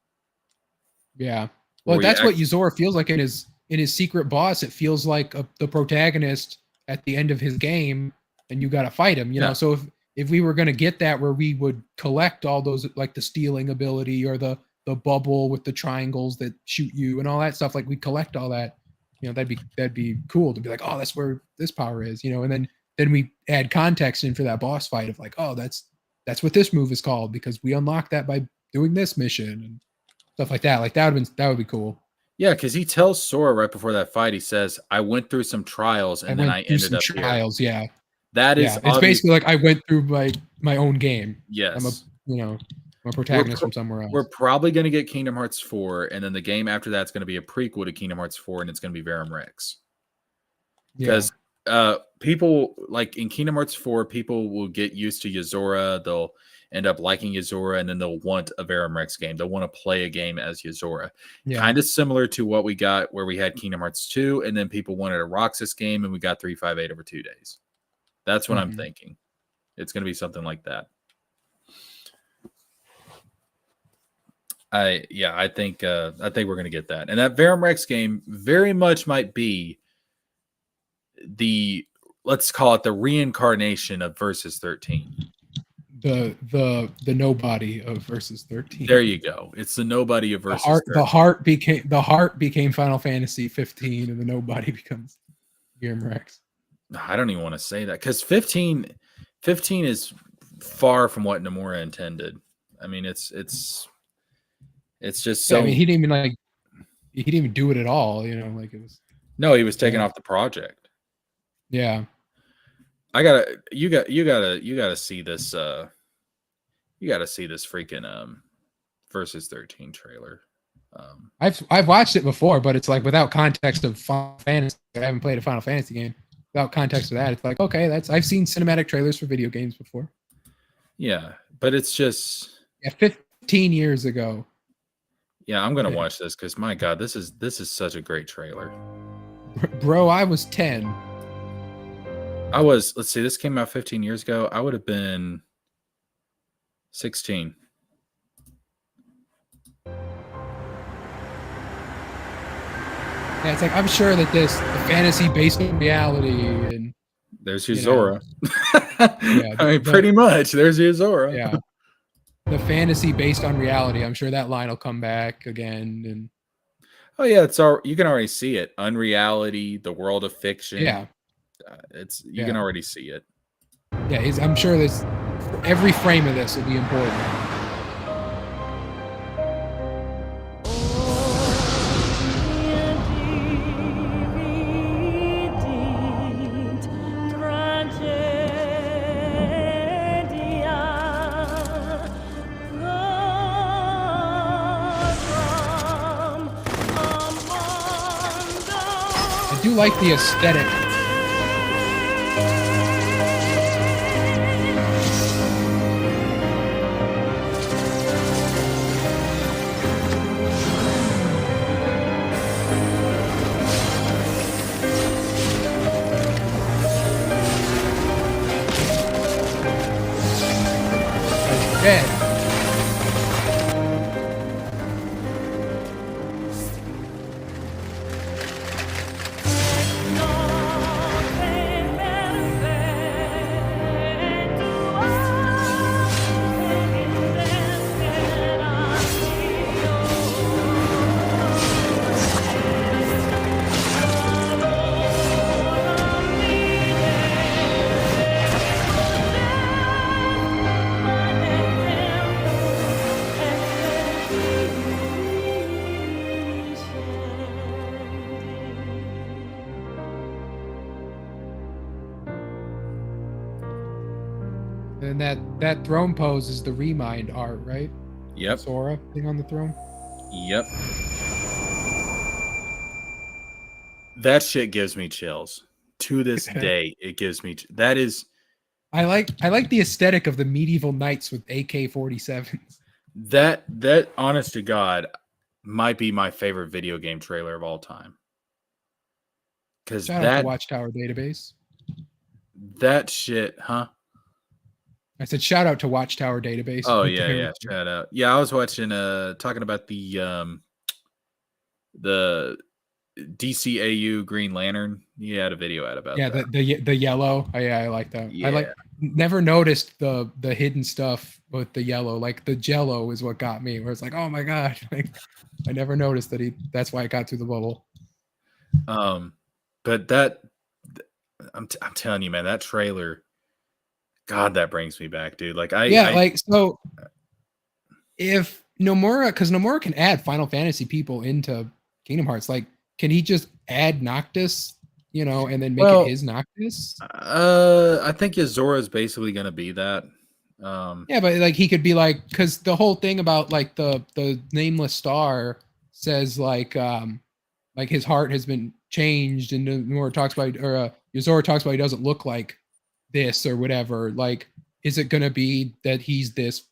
Yeah. Well, that's what Yozora feels like in his secret boss. It feels like the protagonist at the end of his game, and you got to fight him, you know? So if we were going to get that where we would collect all those, like the stealing ability or the bubble with the triangles that shoot you and all that stuff, like we collect all that, you know, that'd be cool to be like, oh, that's where this power is, you know, and then we add context in for that boss fight of like, oh, that's what this move is called because we unlocked that by doing this mission and stuff like that. Like that would be cool. Yeah, because he tells Sora right before that fight, he says, "I went through some trials and then I ended up trials, here." yeah. That is it's basically like I went through my own game. Yes. I'm a protagonist from somewhere else. We're probably going to get Kingdom Hearts 4, and then the game after that's going to be a prequel to Kingdom Hearts 4, and it's going to be Verum Rex. Because people, like in Kingdom Hearts 4, people will get used to Yozora. They'll end up liking Yozora, and then they'll want a Verum Rex game. They'll want to play a game as Yozora. Yeah. Kind of similar to what we got where we had Kingdom Hearts 2, and then people wanted a Roxas game, and we got 358 over 2 days. That's what I'm thinking. It's going to be something like that. I think we're going to get that. And that Verum Rex game very much might be let's call it the reincarnation of Versus 13. The nobody of Versus 13. There you go. It's the nobody of Versus 13. The heart became Final Fantasy 15, and the nobody becomes Verum Rex. I don't even want to say that because 15 is far from what Nomura intended. I mean, it's just so. Yeah, I mean, he didn't even do it at all. You know, like it was. No, he was taken off the project. Yeah. You gotta see this. You gotta see this freaking Versus 13 trailer. I've watched it before, but it's like without context of Final Fantasy. I haven't played a Final Fantasy game. Without context of that, it's like, okay, I've seen cinematic trailers for video games before. Yeah, but it's just 15 years ago. Yeah, I'm gonna watch this because my God, this is such a great trailer. Bro, I was 10. Let's see, this came out 15 years ago. I would have been 16. Yeah, it's like I'm sure that the fantasy based on reality and there's Yozora. I mean, pretty much. There's Yozora. Yeah. The fantasy based on reality. I'm sure that line will come back again. And oh yeah, you can already see it. Unreality, the world of fiction. Yeah. You can already see it. Yeah, I'm sure every frame of this will be important. I do like the aesthetic. Dead. And that throne pose is the Remind art, right? Yep. Sora being on the throne. Yep. That shit gives me chills. To this day, it gives me. That is. I like the aesthetic of the medieval knights with AK-47s. That honest to God might be my favorite video game trailer of all time. Because Shout out to Watchtower Database. That shit, huh? I said shout out to Watchtower Database. Oh yeah, shout out. Yeah, I was watching talking about the DCAU Green Lantern. He had a video out about that. Yeah, the yellow. Oh, yeah, I like that. Yeah. Never noticed the hidden stuff with the yellow. Like the Jello is what got me. Where it's like, oh my god, like I never noticed that that's why it got through the bubble. But that I'm telling you, man, that trailer. God, that brings me back, dude. Like if Nomura, because Nomura can add Final Fantasy people into Kingdom Hearts, like, can he just add Noctis, and then make it his Noctis? I think Yozora is basically going to be that. Yeah, but like he could be like, because the whole thing about like the nameless star says like his heart has been changed, and Nomura talks about, or Yozora talks about he doesn't look like this or whatever. Like, is it going to be that he's this,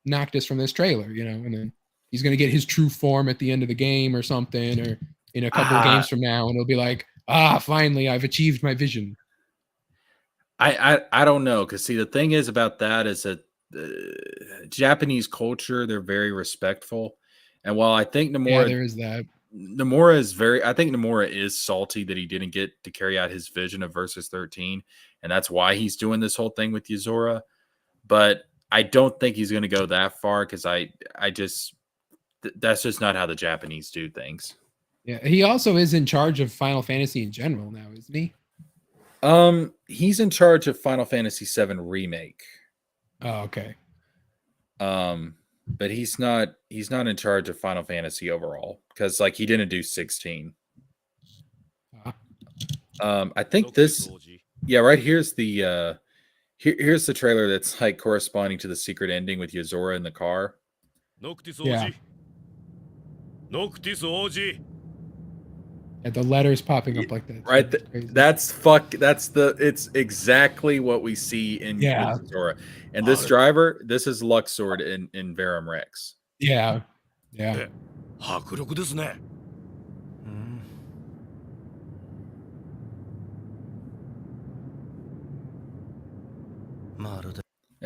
Noctis from this trailer, and then he's going to get his true form at the end of the game or something, or in a couple of games from now, and it'll be like, finally, I've achieved my vision. I don't know, because see, the thing is about that is that Japanese culture, they're very respectful, and while I think Nomura, there is that. I think Nomura is salty that he didn't get to carry out his vision of Versus 13, and that's why he's doing this whole thing with Yozora. But I don't think he's going to go that far, because that's just not how the Japanese do things. Yeah, he also is in charge of Final Fantasy in general now, isn't he? He's in charge of Final Fantasy VII Remake. Oh, okay. But he's not in charge of Final Fantasy overall, because like he didn't do 16. I think this, right here's the here's the trailer that's like corresponding to the secret ending with Yozora in the car. Yeah. And the letters popping up like that. Right. It's exactly what we see in Yozora. And this driver, this is Luxord in Verum Rex. Yeah. And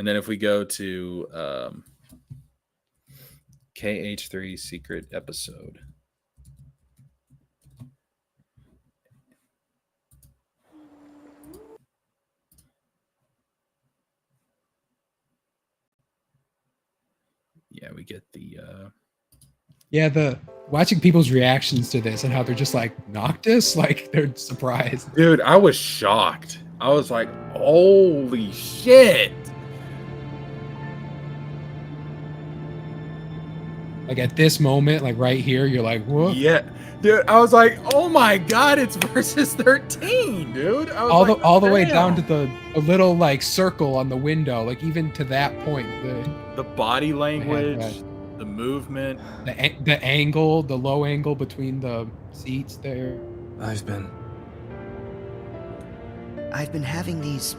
then if we go to KH3 secret episode. Yeah, we get the the watching people's reactions to this and how they're just like, Noctis, like they're surprised. Dude, I was shocked. I was like, holy shit. Like at this moment, like right here, you're like, what? Yeah. Dude, I was like, oh my god, it's Versus 13, dude. I was all the way down to the little like circle on the window, like even to that point. The body language, the movement, the angle, the low angle between the seats there. I've been having these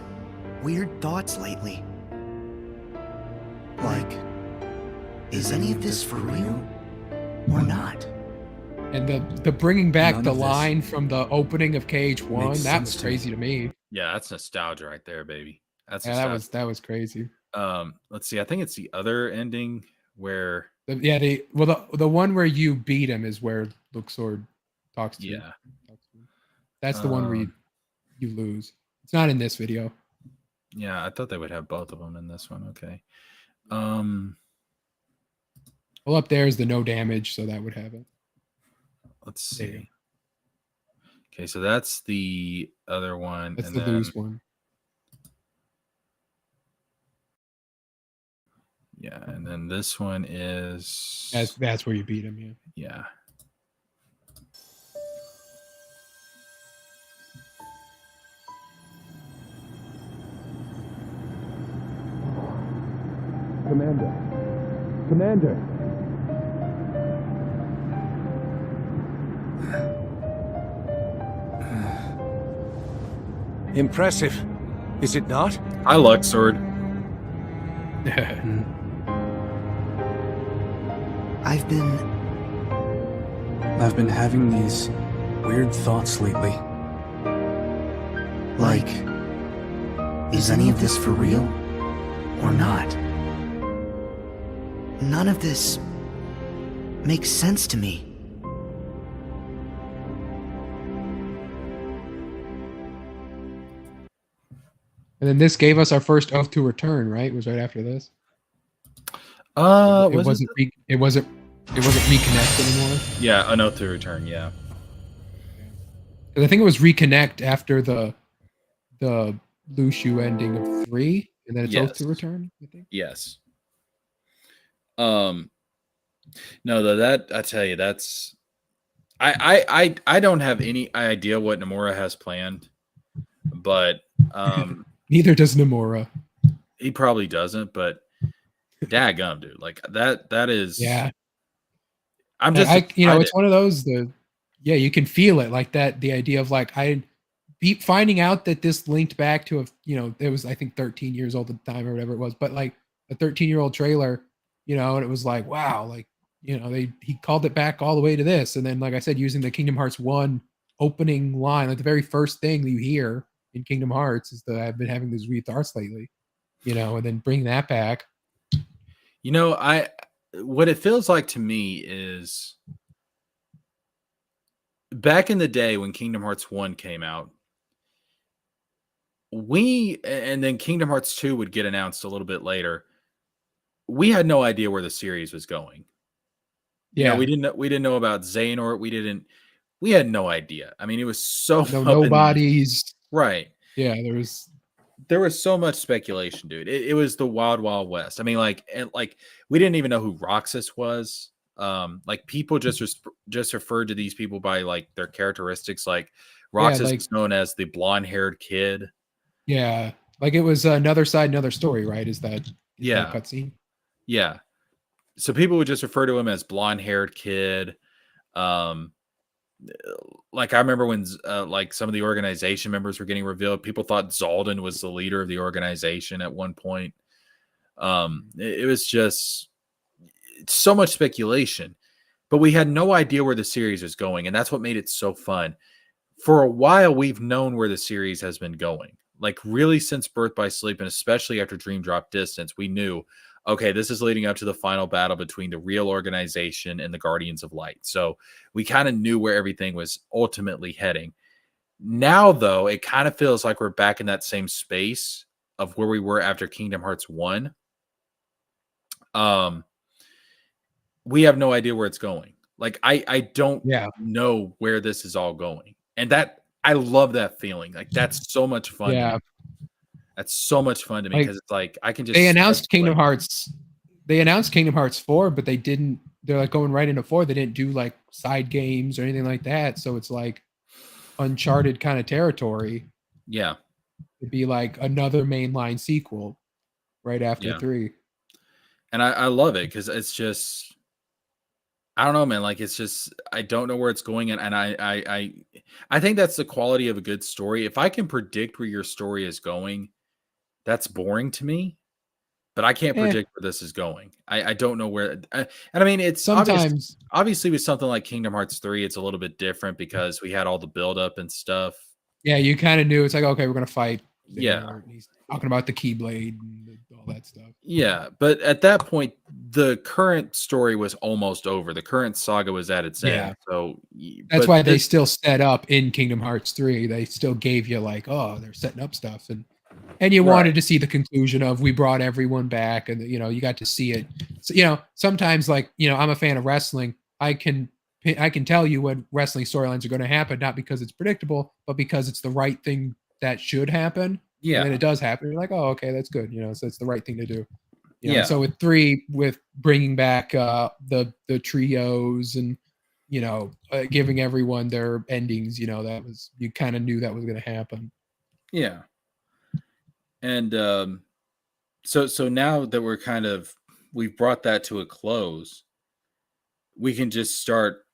weird thoughts lately. Like, is any of this for real or not? And the bringing back the line from the opening of KH1, that was crazy to me. Yeah, that's nostalgia right there, baby. That was crazy. Let's see. I think it's the other ending where the one where you beat him is where Luxord talks to. Yeah. That's the one where you lose. It's not in this video. Yeah, I thought they would have both of them in this one. Okay. Well, up there is the no damage, so that would have it. Let's see. Okay, so that's the other one. That's the lose one. Yeah, and then this one is that's where you beat him. Yeah. Commander. Impressive, is it not? Hi, Luxord. I've been having these weird thoughts lately. Like, is any of this for real or not? None of this makes sense to me. And then this gave us our first Oath to Return, right? It was right after this. It wasn't Reconnect anymore. Yeah, an Oath to Return. Yeah. I think it was Reconnect after the Lushu ending of 3, and then it's Oath to Return. I think. Yes. No, though, that I tell you, that's I don't have any idea what Nomura has planned, but Neither does Nomura. he probably doesn't. But daggum, dude, like that is. Yeah. I'm just excited. It's one of those. Yeah, you can feel it like that. The idea of like finding out that this linked back to it was I think 13 years old at the time or whatever it was, but like a 13-year-old trailer, and it was like wow, like he called it back all the way to this, and then like I said, using the Kingdom Hearts 1 opening line, like the very first thing that you hear in Kingdom Hearts is that I've been having these weird thoughts lately, and then bring that back. What it feels like to me is back in the day when Kingdom Hearts 1 came out, and then Kingdom Hearts 2 would get announced a little bit later. We had no idea where the series was going. Yeah, we didn't know about Xehanort. We had no idea. I mean, it was so nobodies. Right. Yeah, there was so much speculation, dude. It was the wild, wild west. I mean, like we didn't even know who Roxas was. Like people just referred to these people by like their characteristics. Like Roxas is known as the blonde-haired kid. Yeah, like it was Another Side, Another Story, right? Is that cutscene? Yeah. So people would just refer to him as blonde-haired kid. Like I remember when like some of the organization members were getting revealed, people thought Zaldin was the leader of the organization at one point. It was just so much speculation, but we had no idea where the series was going, and that's what made it so fun. For a while, we've known where the series has been going, like really since Birth by Sleep, and especially after Dream Drop Distance, we knew, okay, this is leading up to the final battle between the real organization and the Guardians of Light. So we kind of knew where everything was ultimately heading. Now, though, it kind of feels like we're back in that same space of where we were after Kingdom Hearts 1. We have no idea where it's going. Like I don't know where this is all going. And that I love that feeling. Like that's so much fun. Yeah. That's so much fun to me because it's like I can just. They announced Kingdom Hearts. They announced Kingdom Hearts 4, but they didn't. They're like going right into 4. They didn't do like side games or anything like that. So it's like uncharted kind of territory. Yeah, it'd be like another mainline sequel right after 3. And I love it because it's just. I don't know, man. Like it's just I don't know where it's going, and I think that's the quality of a good story. If I can predict where your story is going, that's boring to me. But I can't predict where this is going. I don't know where. And I mean, it's sometimes obviously with something like Kingdom Hearts 3, it's a little bit different because we had all the buildup and stuff. Yeah, you kind of knew it's like, okay, we're gonna fight. Yeah, he's talking about the Keyblade and all that stuff. Yeah, but at that point, the current story was almost over. The current saga was at its end. So that's why they still set up in Kingdom Hearts 3. They still gave you like, oh, they're setting up stuff, and you wanted to see the conclusion of we brought everyone back, and you got to see it. So, sometimes like I'm a fan of wrestling. I can tell you when wrestling storylines are going to happen, not because it's predictable, but because it's the right thing that should happen. Yeah, and it does happen. You're like, oh, okay, that's good. So it's the right thing to do. So with 3, with bringing back the trios and giving everyone their endings, that was, you kind of knew that was going to happen. Yeah. And so now that we've brought that to a close, we can just start.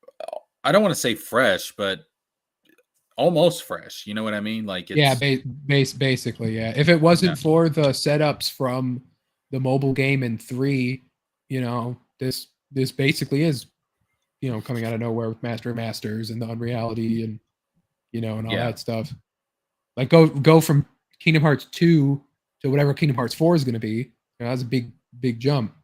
I don't want to say fresh, but almost fresh. You know what I mean? Like it's, basically, yeah. If it wasn't for the setups from the mobile game in 3, this basically is, coming out of nowhere with Master of Masters and the Unreality and and all that stuff. Like go from Kingdom Hearts 2 to whatever Kingdom Hearts 4 is going to be. That's a big jump.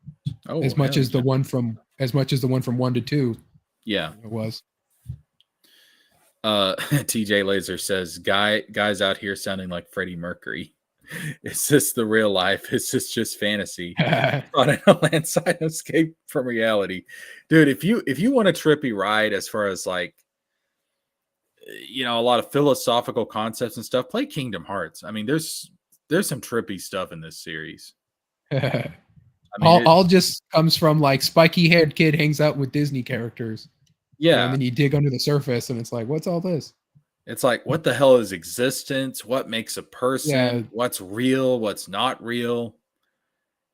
Oh, as much as the one from 1 to 2. Yeah, it was. TJ Laser says, guys out here sounding like Freddie Mercury. Is this the real life? Is this just fantasy? On a landside escape from reality, dude. If you want a trippy ride, as far as like, a lot of philosophical concepts and stuff, play Kingdom Hearts. I mean, there's some trippy stuff in this series. I mean, all just comes from like spiky haired kid hangs out with Disney characters. yeah. And then you dig under the surface and it's like, what's all this? It's like, what the hell is existence? What makes a person? Yeah. What's real? What's not real?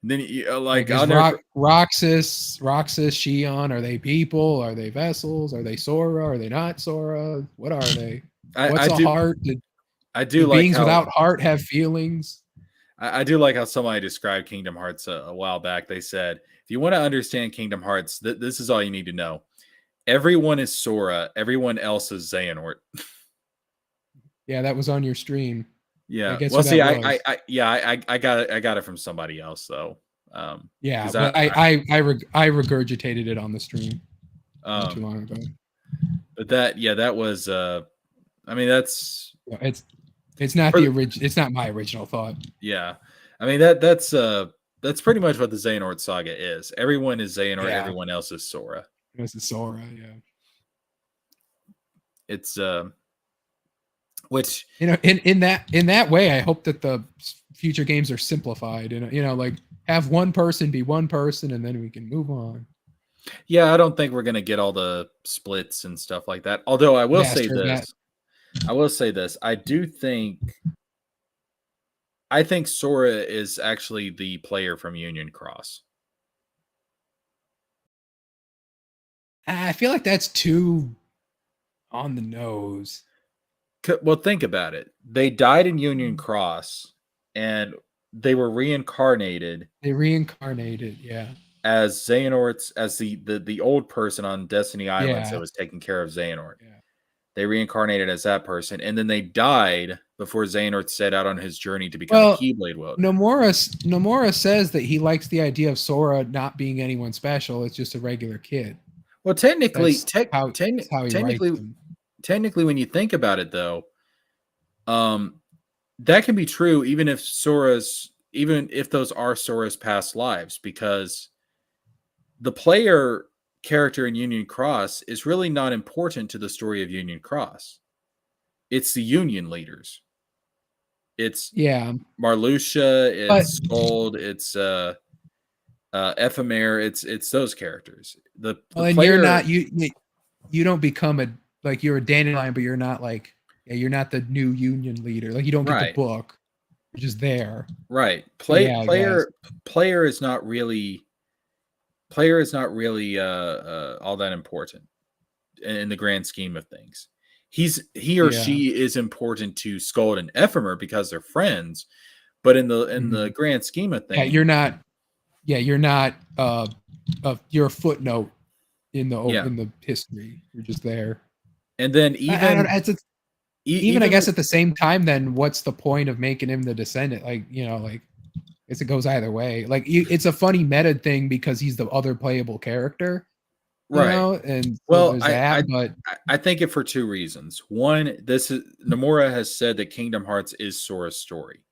And then Like is Roxas, Shion, are they people? Are they vessels? Are they Sora? Are they not Sora? What are they? What's a heart? I do like beings how, without heart have feelings. I do like how somebody described Kingdom Hearts a while back. They said, if you want to understand Kingdom Hearts, this is all you need to know. Everyone is Sora. Everyone else is Xehanort. Yeah, that was on your stream. Yeah. Well, see, I got it from somebody else though. Yeah, but I regurgitated it on the stream not too long ago. But that was I mean that's it's not the original. It's not my original thought. Yeah, I mean that's pretty much what the Xehanort saga is. Everyone is Xehanort. Yeah. Everyone else is Sora. This is Sora. Yeah. It's which in that way, I hope that the future games are simplified. Like have one person be one person, and then we can move on. Yeah, I don't think we're gonna get all the splits and stuff like that. Although I will say this. I think Sora is actually the player from Union Cross. I feel like that's too on the nose. Well, think about it. They died in Union Cross, and they were reincarnated. Yeah. As Xehanorts, as the old person on Destiny Islands that was taking care of Xehanort. Yeah. They reincarnated as that person, and then they died before Xehanort set out on his journey to become a Keyblade wielder. Nomura says that he likes the idea of Sora not being anyone special. It's just a regular kid. Well, technically, when you think about it, though, that can be true even if those are Sora's past lives, because the player character in Union Cross is really not important to the story of Union Cross. It's the Union leaders. It's Marluxia, it's Scold, it's Ephemer, it's those characters. The player, you're not you don't become you're a dandelion, but you're not you're not the new Union leader. Like you don't get the book. You're just there. Right. Player is not really all that important in the grand scheme of things. He or she is important to Scold and Ephemer because they're friends, but in the grand scheme of things, you're not you're a footnote in the history. You're just there. And then even I guess at the same time, then what's the point of making him the descendant? It goes either way. It's a funny meta thing because he's the other playable character, right? And I think it for two reasons. One, Nomura has said that Kingdom Hearts is Sora's story,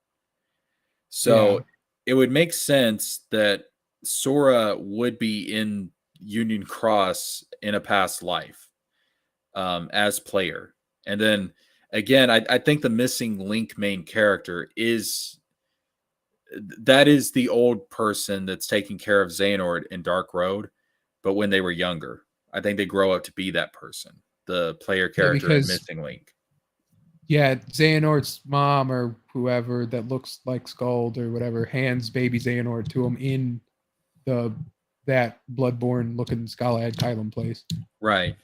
so it would make sense that Sora would be in Union Cross in a past life, as player, and then again, I think the missing link main character is the old person that's taking care of Xehanort in Dark Road, but when they were younger. I think they grow up to be that person, the player character in Missing Link. Yeah, Xehanort's mom or whoever that looks like Scold or whatever hands baby Xehanort to him in that Bloodborne looking Skalad Kylan place. Right.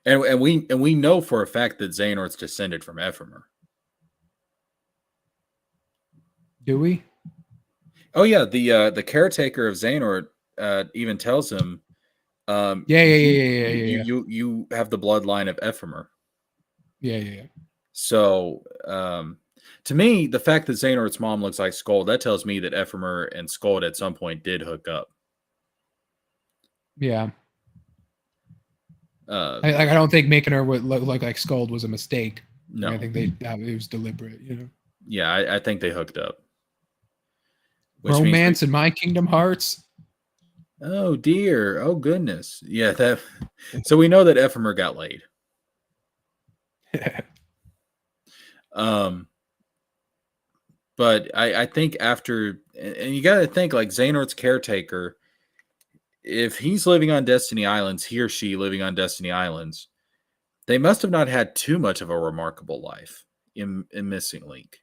And we know for a fact that Xehanort's descended from Ephemer. Do we? Oh yeah, the caretaker of Xehanort even tells him, you have the bloodline of Ephemer. Yeah. So, to me, the fact that Xehanort's mom looks like Scold, that tells me that Ephemer and Scold at some point did hook up. Yeah. I don't think making her look like Scold was a mistake. No, I think it was deliberate. Yeah, I think they hooked up. Romance in my Kingdom Hearts. Oh dear! Oh goodness! Yeah, so we know that Ephemer got laid. But I think after, and you got to think like Xehanort's caretaker, if he's living on Destiny Islands, he or she living on Destiny Islands, they must have not had too much of a remarkable life in Missing Link.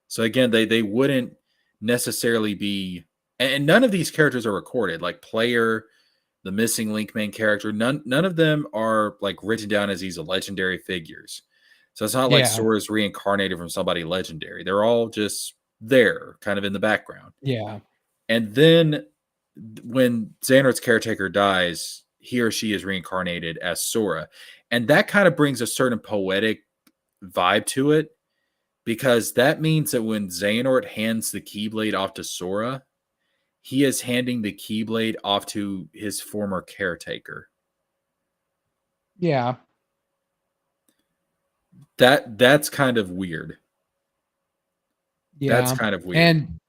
So again, they wouldn't necessarily be, and none of these characters are recorded. Like Player, the Missing Link main character, none of them are like written down as these legendary figures. So it's not like Yeah. Sora's reincarnated from somebody legendary. They're all just there, kind of in the background. Yeah. And then when Xehanort's caretaker dies, he or she is reincarnated as Sora. And that kind of brings a certain poetic vibe to it, because that means that when Xehanort hands the Keyblade off to Sora, he is handing the Keyblade off to his former caretaker. Yeah. That's kind of weird. Yeah. That's kind of weird. And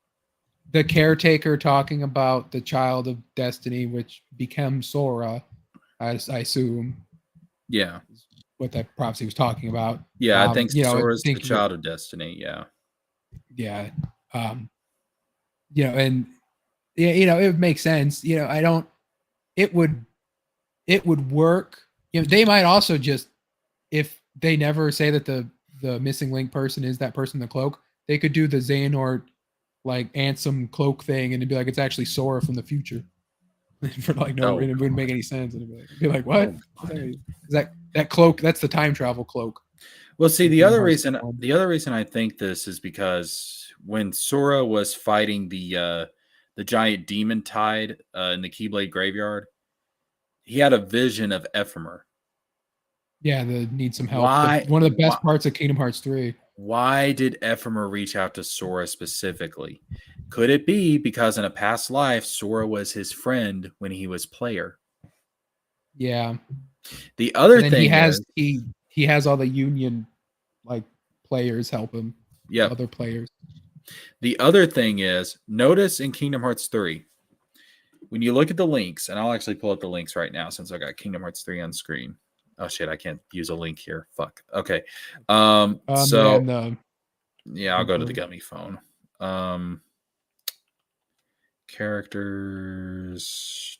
the caretaker talking about the child of destiny, which becomes Sora, I assume. Yeah. What that prophecy was talking about. Yeah, I think Sora's the thinking child of destiny. Yeah. Yeah. And it makes sense. It would work. They might also just, if they never say that the missing link person is that person in the cloak, they could do the Xehanort like Ansem cloak thing, and it'd be like it's actually Sora from the future. For like no reason, it wouldn't make any sense. And it'd be like what? That cloak, that's the time travel cloak. Well, see, the other reason I think this is because when Sora was fighting the giant demon tide in the Keyblade graveyard, he had a vision of Ephemer. Yeah, the need some help. One of the best parts of Kingdom Hearts 3. Why did Ephemer reach out to Sora specifically? Could it be because in a past life, Sora was his friend when he was Player? Yeah. The other thing he has all the Union like players help him. Yeah. Other players. The other thing is, notice in Kingdom Hearts 3, when you look at the links, and I'll actually pull up the links right now since I got Kingdom Hearts 3 on screen. Oh shit, I can't use a link here. Fuck. Okay. I'll go to the gummy phone. Characters.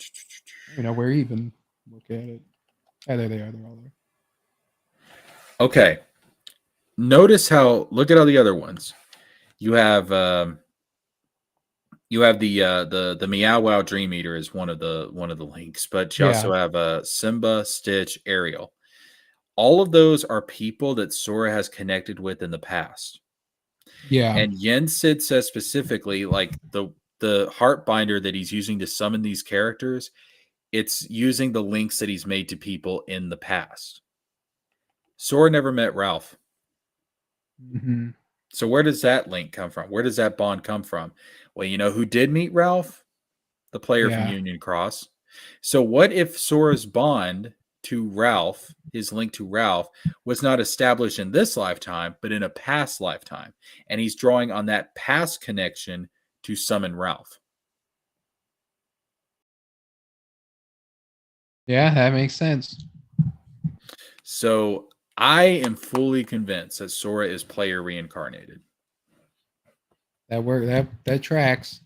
Where even look at it. Oh, there they are. They're all there. Okay. Notice look at all the other ones. You have the Meow Wow Dream Eater is one of the links, but you also have Simba, Stitch, Ariel. All of those are people that Sora has connected with in the past. Yeah. And Yen Sid says specifically, like the heart binder that he's using to summon these characters, it's using the links that he's made to people in the past. Sora never met Ralph. Mm-hmm. So where does that link come from? Where does that bond come from? Well, you know who did meet Ralph? The player from Union Cross. So what if Sora's bond to Ralph, his link to Ralph, was not established in this lifetime, but in a past lifetime? And he's drawing on that past connection to summon Ralph. Yeah, that makes sense. So I am fully convinced that Sora is player reincarnated. That tracks.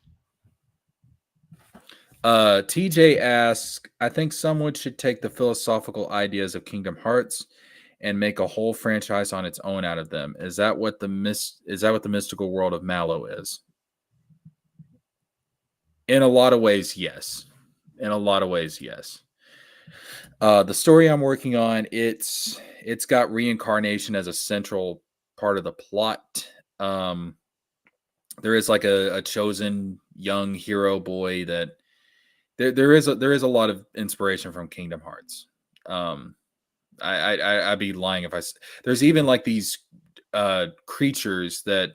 TJ asks, I think someone should take the philosophical ideas of Kingdom Hearts and make a whole franchise on its own out of them. Is that what the mystical world of Mallow is? In a lot of ways, yes. The story I'm working on, it's got reincarnation as a central part of the plot. There is like a chosen young hero boy that there is a lot of inspiration from Kingdom Hearts. I'd be lying if there's even like these creatures that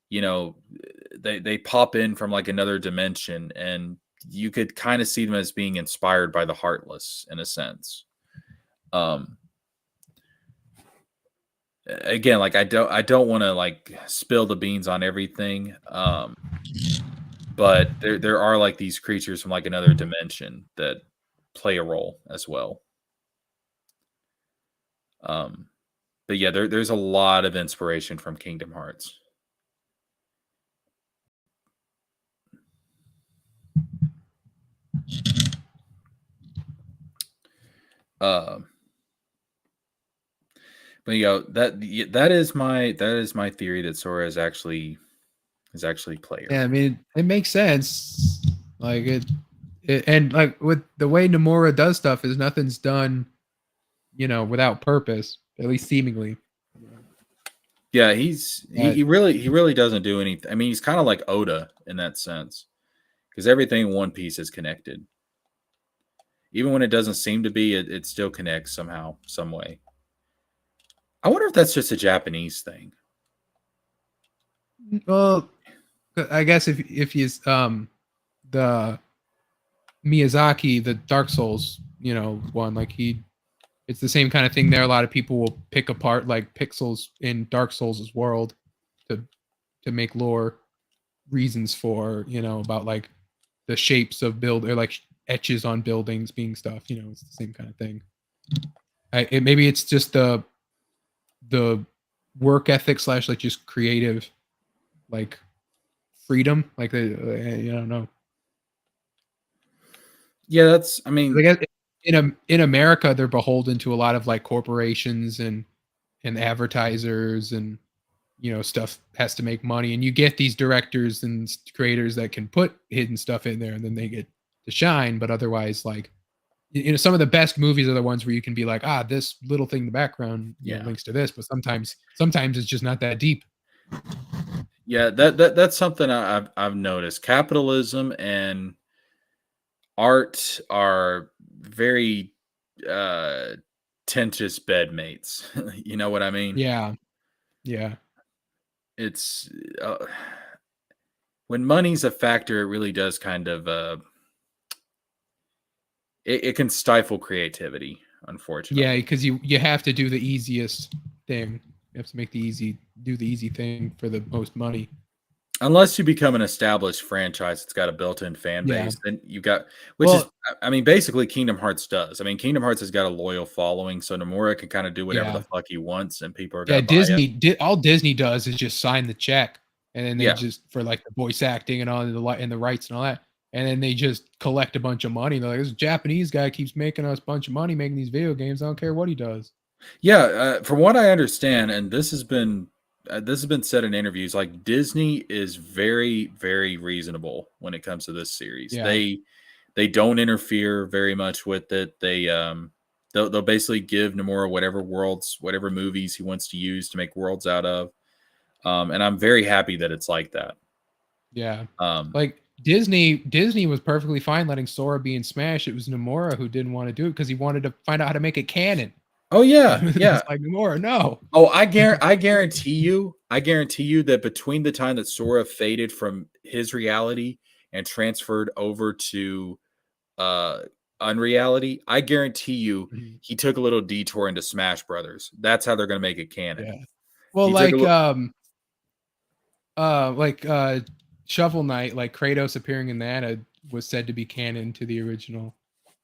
they pop in from like another dimension, and you could kind of see them as being inspired by the Heartless in a sense. Again, like I don't want to like spill the beans on everything. But there are like these creatures from like another dimension that play a role as well. But yeah, there's a lot of inspiration from Kingdom Hearts. Um, but that is my theory that Sora is actually player. Yeah, I mean, it makes sense. Like and like with the way Nomura does stuff is nothing's done, without purpose, at least seemingly. Yeah, he really doesn't do anything. I mean, he's kind of like Oda in that sense, because everything in One Piece is connected. Even when it doesn't seem to be, it still connects somehow, some way. I wonder if that's just a Japanese thing. Well, I guess if he's the Miyazaki, the Dark Souls, one, like it's the same kind of thing there. A lot of people will pick apart like pixels in Dark Souls' world to make lore reasons for, about like the shapes of build, or like etches on buildings being stuff, it's the same kind of thing. Maybe it's just the work ethic / like just creative like freedom, like I don't know. Yeah, that's. I mean, I guess in America, they're beholden to a lot of like corporations and advertisers, and stuff has to make money, and you get these directors and creators that can put hidden stuff in there, and then they get to shine. But otherwise, like some of the best movies are the ones where you can be like, this little thing in the background links to this, but sometimes it's just not that deep. Yeah, that's something I've noticed. Capitalism and art are very tenuous bedmates. You know what I mean? Yeah. It's when money's a factor, it really does kind of it can stifle creativity, unfortunately. Yeah, because you have to do the easiest thing. You have to do the easy thing for the most money. Unless you become an established franchise that's got a built-in fan base, then you got, I mean, basically Kingdom Hearts does. I mean, Kingdom Hearts has got a loyal following, so Nomura can kind of do whatever the fuck he wants, and people are going to buy it. All Disney does is just sign the check, and then they just, for like the voice acting and all and the rights and all that, and then they just collect a bunch of money. They're like, this Japanese guy keeps making us a bunch of money making these video games. I don't care what he does. Yeah, from what I understand, and this has been said in interviews, like Disney is very, very reasonable when it comes to this series. Yeah. They don't interfere very much with it. They'll basically give Nomura whatever movies he wants to use to make worlds out of. And I'm very happy that it's like that. Yeah. Like Disney was perfectly fine letting Sora be in Smash. It was Nomura who didn't want to do it because he wanted to find out how to make it canon. Oh yeah, yeah. It's like Nomura, no. Oh, I guarantee you that between the time that Sora faded from his reality and transferred over to unreality, I guarantee you he took a little detour into Smash Brothers. That's how they're going to make it canon. Yeah. Well, Shovel Knight, like Kratos appearing in that was said to be canon to the original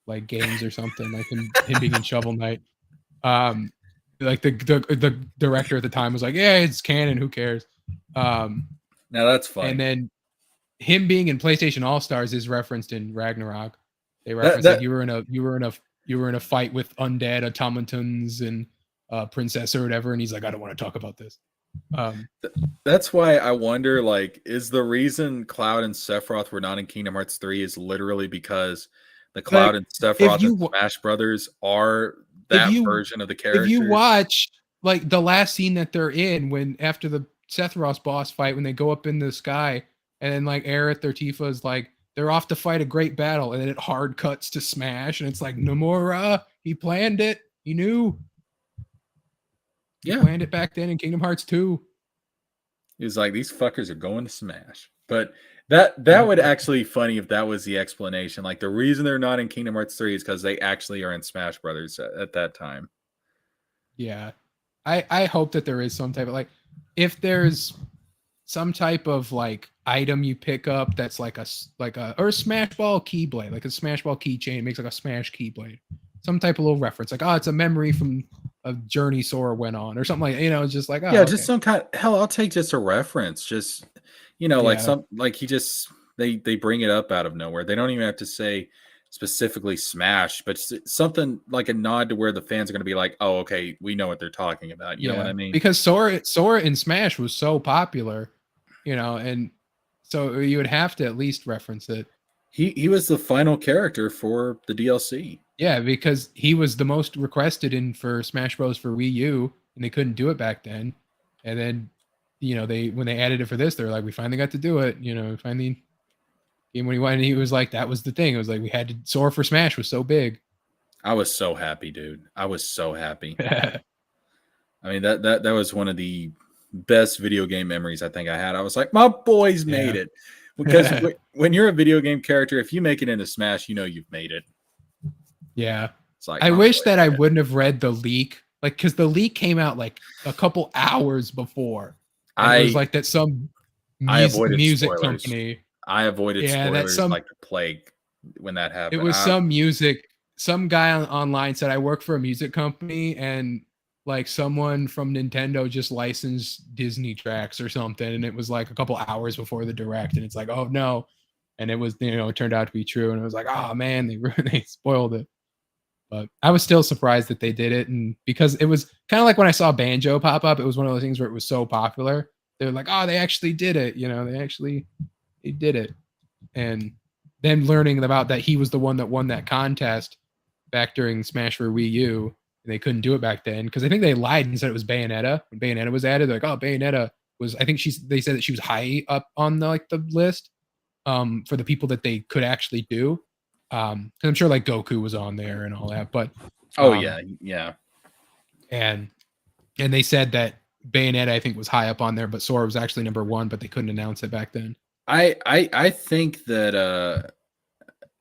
like games or something, like him being in Shovel Knight. Like the director at the time was like, yeah, it's canon, who cares? Now that's funny. And then him being in PlayStation All-Stars is referenced in Ragnarok. They reference like you were in a fight with undead automatons and princess or whatever, and he's like, I don't want to talk about this. That's why I wonder, like, is the reason Cloud and Sephiroth were not in Kingdom Hearts 3 is literally because the Cloud and Sephiroth and Smash Brothers are that version of the characters. If you watch like the last scene that they're in, when after the Sephiroth boss fight, when they go up in the sky, and then like Aerith or Tifa is like, they're off to fight a great battle, and then it hard cuts to Smash, and it's like, Nomura, he planned it, he knew. He planned it back then in Kingdom Hearts 2. He was like, these fuckers are going to Smash. But that would actually be funny if that was the explanation. Like, the reason they're not in Kingdom Hearts 3 is because they actually are in Smash Brothers at that time. Yeah. I hope that there is some type of, like, if there's some type of like item you pick up that's like a or a Smash Ball keyblade, like a Smash Ball keychain makes like a Smash keyblade. Some type of little reference, like, it's a memory from a journey Sora went on, or something like, it's just like, just some kind. Hell, I'll take just a reference. Just like some, like he just they bring it up out of nowhere. They don't even have to say specifically Smash, but something like a nod to where the fans are going to be like, "Oh, okay, we know what they're talking about." You know what I mean? Because Sora in Smash was so popular, and so you would have to at least reference it. He was the final character for the DLC. Yeah, because he was the most requested in for Smash Bros. For Wii U, and they couldn't do it back then. And then, when they added it for this, they're like, we finally got to do it. Finally, game when he went, and he was like, that was the thing. It was like we had to Sora for Smash was so big. I was so happy, dude. I was so happy. I mean, that was one of the best video game memories I think I had. I was like, my boys made it. Because when you're a video game character, if you make it into Smash, you've made it. Yeah. It's like, I wish that I wouldn't have read the leak, because the leak came out like a couple hours before. It was like that some music spoilers. company. I avoided spoilers that like the plague when that happened. It was some guy online said, I work for a music company, and like someone from Nintendo just licensed Disney tracks or something, and it was like a couple hours before the direct, and it's like, oh no. And it was, it turned out to be true, and it was like, oh man, they spoiled it. But I was still surprised that they did it, and because it was kind of like when I saw Banjo pop up, it was one of those things where it was so popular. They were like, oh, they actually did it, they did it. And then learning about that he was the one that won that contest back during Smash for Wii U, and they couldn't do it back then because I think they lied and said it was Bayonetta. When Bayonetta was added, they're like, oh, Bayonetta was, I think they said that she was high up on the list for the people that they could actually do. Because I'm sure like Goku was on there and all that, but yeah. And they said that Bayonetta, I think, was high up on there, but Sora was actually number 1, but they couldn't announce it back then. I think that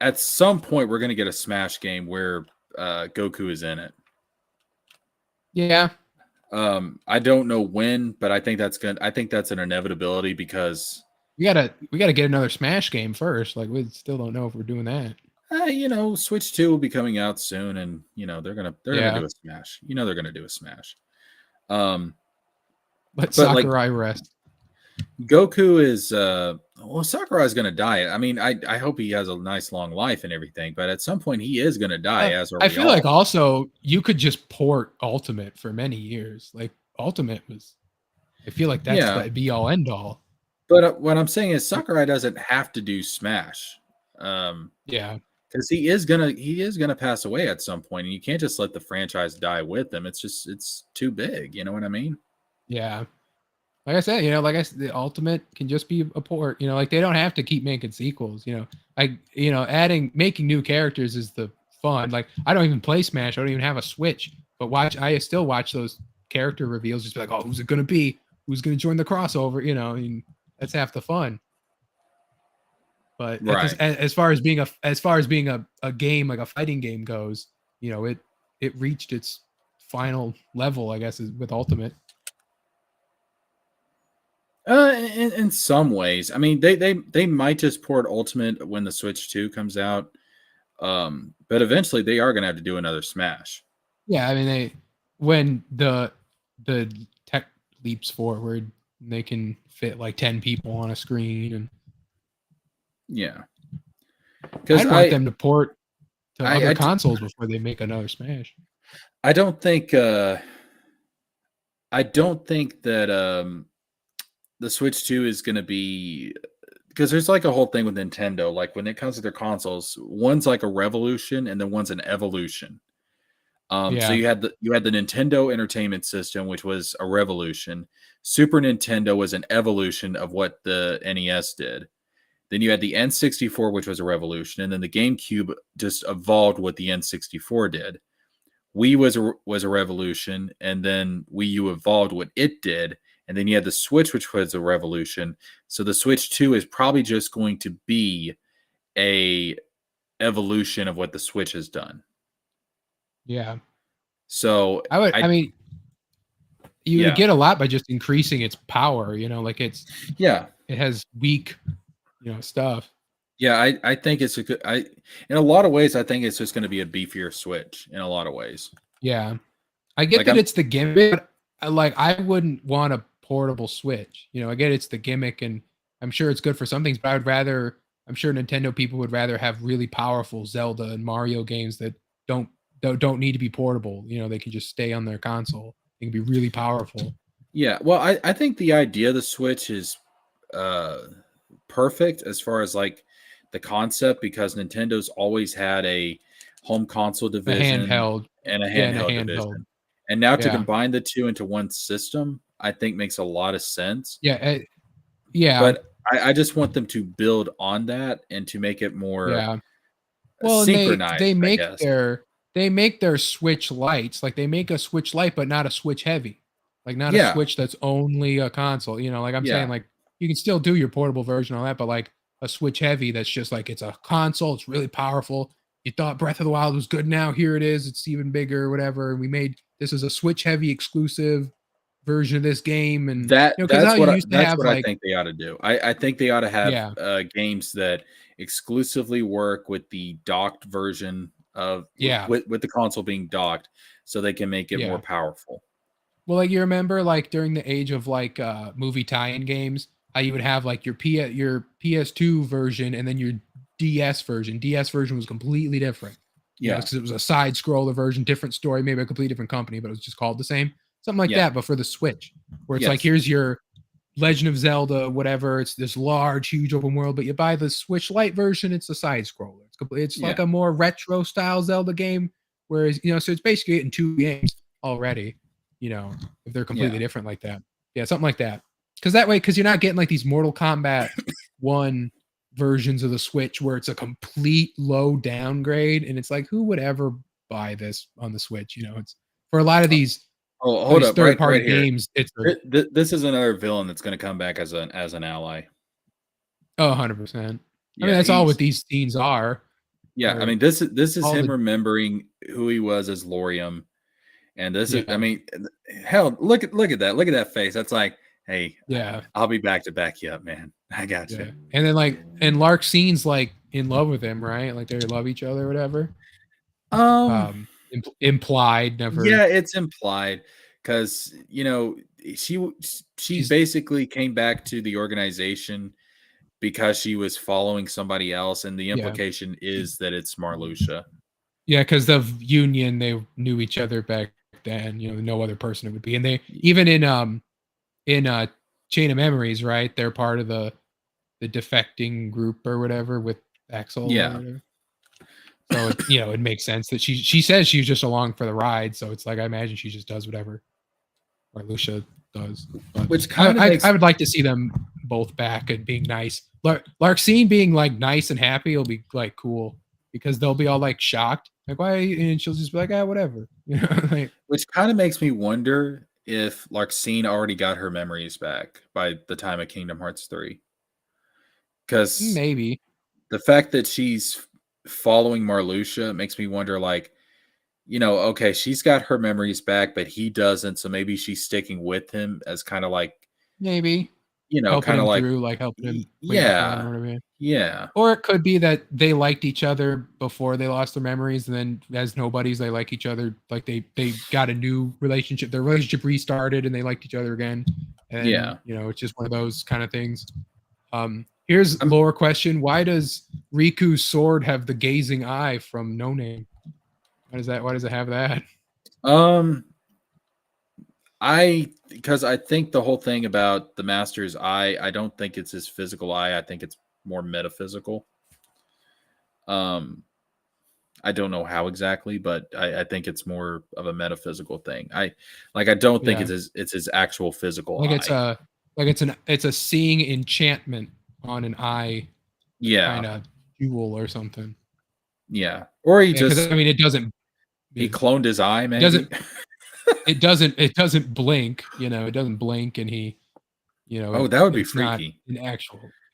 at some point we're gonna get a Smash game where Goku is in it. Yeah. I don't know when, but I think that's an inevitability because we gotta get another Smash game first. Like, we still don't know if we're doing that. Switch 2 will be coming out soon, and they're gonna do a Smash. They're gonna do a Smash. Let Sakurai rest. Goku is Sakurai's gonna die. I mean, I hope he has a nice long life and everything, but at some point he is gonna die. I feel like also you could just port Ultimate for many years. Like Ultimate was, I feel like that's the be all end all. But what I'm saying is Sakurai doesn't have to do Smash. Because he is gonna pass away at some point, and you can't just let the franchise die with him. It's too big. You know what I mean? Yeah. Like I said, the Ultimate can just be a port. Like they don't have to keep making sequels. Making new characters is the fun. Like I don't even play Smash. I don't even have a Switch. But I still watch those character reveals. Just be like, oh, who's it gonna be? Who's gonna join the crossover? And that's half the fun. But as far as being a game, like a fighting game goes, it reached its final level, I guess, with Ultimate. In some ways, I mean, they might just port Ultimate when the Switch 2 comes out, but eventually they are going to have to do another Smash. Yeah, I mean, when the tech leaps forward, they can fit like 10 people on a screen, and yeah, because I want them to port to other consoles before they make another Smash. I don't think that the Switch 2 is going to be, because there's like a whole thing with Nintendo. Like when it comes to their consoles, one's like a revolution and then one's an evolution. So you had the Nintendo Entertainment System, which was a revolution. Super Nintendo was an evolution of what the NES did. Then you had the N64, which was a revolution, and then the GameCube just evolved what the N64 did. Wii was a revolution, and then Wii U evolved what it did. And then you had the Switch, which was a revolution. So the Switch 2 is probably just going to be a evolution of what the Switch has done. Yeah. So I mean, you would get a lot by just increasing its power. Like it has weak, stuff. Yeah, I think it's in a lot of ways, I think it's just going to be a beefier Switch in a lot of ways. Yeah, I get that it's the gimmick. But I wouldn't want a portable Switch. I get it's the gimmick, and I'm sure it's good for some things, but I I'm sure Nintendo people would rather have really powerful Zelda and Mario games that don't need to be portable. They can just stay on their console. They can be really powerful. Yeah, well, I think the idea of the Switch is perfect as far as like the concept, because Nintendo's always had a home console A division handheld, and a yeah, and a handheld handheld, division. And now to yeah, combine the two into one system, I think makes a lot of sense. yeah, yeah, But I just want them to build on that and to make it more yeah. Well, and they synchronized, I make guess. their Switch Lights, like they make a Switch Lite, but not a Switch Heavy, like not a Yeah, Switch that's only a console. Like I'm saying, yeah, like you can still do your portable version on that, but like a Switch Heavy that's just like it's a console, it's really powerful. You thought Breath of the Wild was good, now here it is, it's even bigger, whatever. And we made this is a Switch Heavy exclusive version of this game, and because how you used to that's have what I like think they ought to do. I think they ought to have yeah, games that exclusively work with the docked version of yeah, with the console being docked, so they can make it more yeah. powerful. Well, like you remember, like during the age of like movie tie-in games, how you would have like your PS2 version and then your DS version. DS version was completely different, Yeah, because it was a side scroller version, different story, maybe a completely different company, but it was just called the same, something like yeah, that. But for the Switch, where it's like yes, here's your Legend of Zelda, whatever. It's this large, huge open world, but you buy the Switch Lite version, it's a side scroller. It's yeah, like a more retro style Zelda game, whereas so it's basically getting two games already. If they're completely yeah. different like that, yeah, something like that. Because you're not getting like these Mortal Kombat 1 versions of the Switch where it's a complete low downgrade, and it's like who would ever buy this on the Switch? It's for a lot of these Oh, of hold these up, third right party here. games. It's This is another villain that's going to come back as an ally. 100%. I mean, Yeah, that's all what these scenes are. yeah. I Or mean, this is all him the remembering who he was as Lorium. And this is, I yeah, mean, hell, look at that face. That's like, hey, yeah, I'll be back to back you up, man. I got you. yeah. And then like, and Lark's like in love with him, right? Like they love each other or whatever. Um, Implied, never. yeah, it's implied because she she She's basically came back to the organization because she was following somebody else, and the yeah, implication is that it's Marluxia. yeah, because of Union, they knew each other back then. No other person it would be, and they even in Chain of Memories, right? They're part of the defecting group or whatever with Axel or Yeah, whatever. So it makes sense that she says she's just along for the ride. So it's like I imagine she just does whatever Lucia does. But which kind of makes I would like to see them both back and being nice. Larkine being like nice and happy will be like cool because they'll be all like shocked, like why? And she'll just be like, whatever. Like, which kind of makes me wonder if Larxene already got her memories back by the time of Kingdom Hearts 3. Because maybe. the fact that she's following Marluxia makes me wonder, like, okay, she's got her memories back, but he doesn't, so maybe she's sticking with him as kind of like, Maybe helping kind of him like, through, like helping him wake up on yeah, or whatever. yeah, Or it could be that they liked each other before they lost their memories, and then as nobodies, they like each other. Like they got a new relationship. Their relationship restarted, and they liked each other again. And yeah. it's just one of those kind of things. Here's lore question: why does Riku's sword have the gazing eye from No Name? Why does it have that? Because I think the whole thing about the master's eye, I don't think it's his physical eye. I think it's more metaphysical. I don't know how exactly, but I think it's more of a metaphysical thing. I don't think it's his actual physical eye. It's a seeing enchantment on an eye, kind Yeah, of jewel or something. yeah. Or he Because just I mean, it doesn't. he cloned his eye, maybe. It doesn't blink. It doesn't blink, and he, Oh, that would be it's not freaky.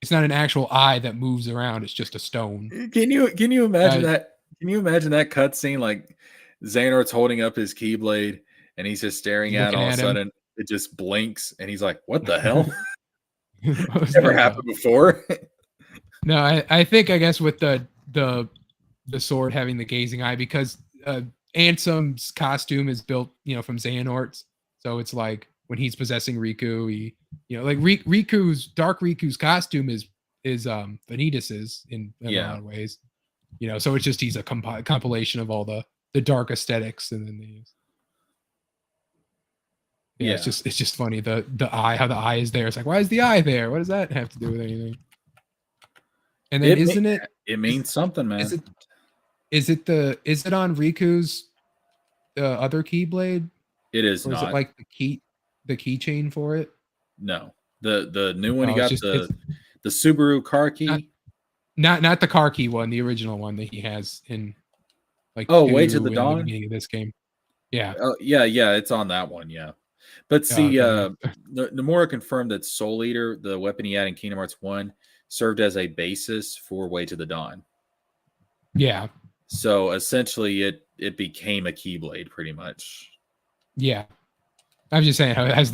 It's not an actual eye that moves around. It's just a stone. Can you imagine that? Can you imagine that cutscene? Like Xehanort's holding up his Keyblade and he's just staring at it. Looking All of at a him. sudden, it just blinks and he's like, "What the hell? What was Never that happened about? before." No, I guess with the sword having the gazing eye, because Ansem's costume is built from Xehanort's, so it's like when he's possessing Riku, he like Riku's Riku's costume is Vanitas's in a Yeah. lot of ways. You know, so it's just he's a compilation of all the dark aesthetics, and then these. Yeah, Yeah. it's just funny the eye, how the eye is there. It's like, why is the eye there? What does that have to do with anything? And then It means something, man. Is it on Riku's other Keyblade? It is Or is not. it like the keychain for it? No. The new one, No, you got the Subaru car key. Not the car key one, the original one that he has in like Way to the in Dawn. the beginning of this game. Yeah. Yeah, it's on that one, yeah. But see, Okay. Nomura confirmed that Soul Eater, the weapon he had in Kingdom Hearts 1, served as a basis for Way to the Dawn. Yeah. So essentially it became a Keyblade pretty much. Yeah. I'm just saying how it has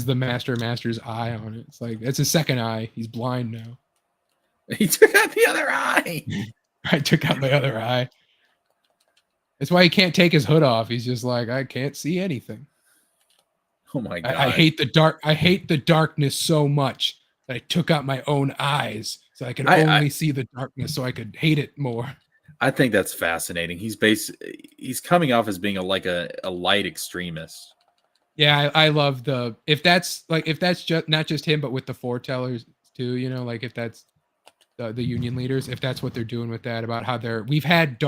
the Master's eye on it. It's like it's his second eye. He's blind now. He took out the other eye. I took out my other eye. That's why he can't take his hood off. He's just like, I can't see anything. Oh my god. I hate the dark. I hate the darkness so much that I took out my own eyes so I could only see the darkness, so I could hate it more. I think that's fascinating. He's coming off as being a light extremist. Yeah, I love if that's just not just him, but with the foretellers too. You know, like if that's the union leaders, if that's what they're doing with that, about how we've had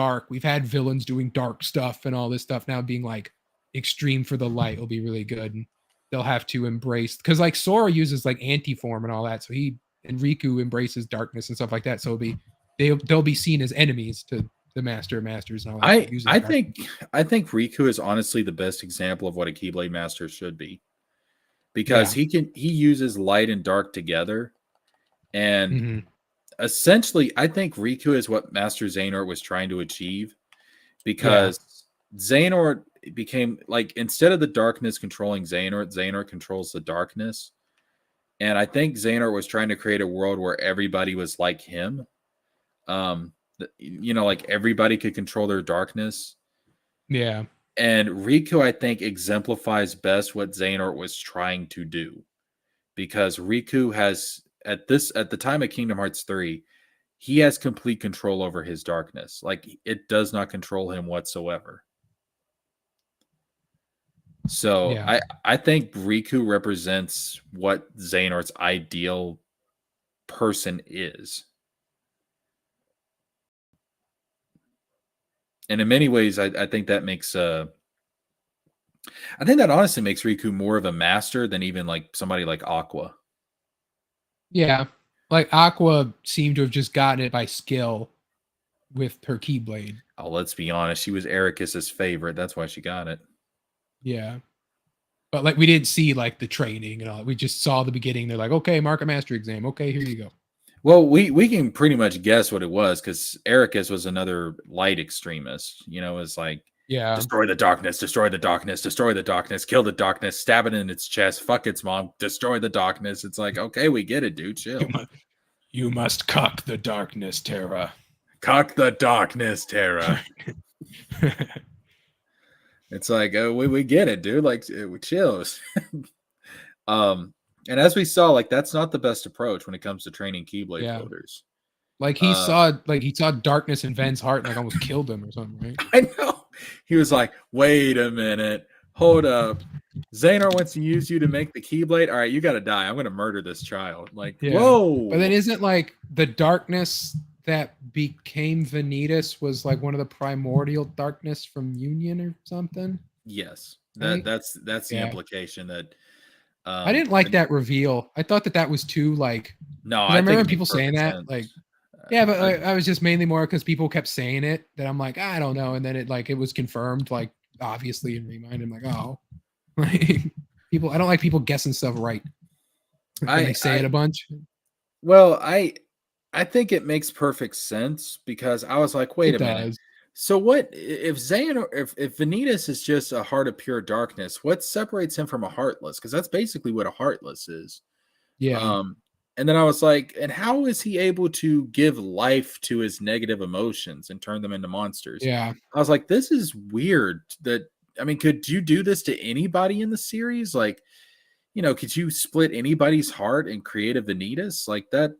villains doing dark stuff and all this stuff now being like extreme for the light will be really good, and they'll have to embrace, because like Sora uses like anti-form and all that, so and Riku embraces darkness and stuff like that, so they'll be seen as enemies to the masters and all that. I think Riku is honestly the best example of what a Keyblade master should be, because he uses light and dark together, and essentially I think Riku is what Master Xehanort was trying to achieve, because Xehanort became like, instead of the darkness controlling Xehanort controls the darkness, and I think Xehanort was trying to create a world where everybody was like him. Like everybody could control their darkness. Yeah. And Riku, I think, exemplifies best what Xehanort was trying to do, because Riku has at the time of Kingdom Hearts 3, he has complete control over his darkness. Like, it does not control him whatsoever. So I think Riku represents what Xehanort's ideal person is. And in many ways, I think that makes I think that honestly makes Riku more of a master than even like somebody like Aqua. Yeah. Like Aqua seemed to have just gotten it by skill with her Keyblade. Oh, let's be honest. She was Ericus's favorite. That's why she got it. Yeah. But like we didn't see like the training and all. We just saw the beginning. They're like, okay, mark a master exam. Okay, here you go. Well, we can pretty much guess what it was, because Ericus was another light extremist. It's like, destroy the darkness, destroy the darkness, destroy the darkness, kill the darkness, stab it in its chest, fuck its mom, destroy the darkness. It's like, okay, we get it, dude. Chill. You must cock the darkness, Terra. Cock the darkness, Terra. It's like, we get it, dude. Like, we chills. And as we saw, like, that's not the best approach when it comes to training Keyblade coders. Like he saw darkness in Ven's heart and like almost killed him or something, right? I know. He was like, wait a minute. Hold up. Xehanort wants to use you to make the Keyblade. All right, you got to die. I'm going to murder this child. Like, whoa. But then isn't like the darkness that became Vanitas was like one of the primordial darkness from Union or something? Yes. That's the implication that I didn't like that reveal. I thought that was too like. No, I remember people saying that sense. Like, but I was just mainly more because people kept saying it that I'm like, I don't know, and then it was confirmed, like obviously in Remind. I'm like, oh, people. I don't like people guessing stuff right. They say it a bunch. Well, I think it makes perfect sense, because I was like, wait a minute. So what if Xehanort, if Vanitas is just a heart of pure darkness, what separates him from a heartless? Because that's basically what a heartless is. Yeah. And then I was like, and how is he able to give life to his negative emotions and turn them into monsters? Yeah. I was like, this is weird. Could you do this to anybody in the series? Like, could you split anybody's heart and create a Vanitas? Like, that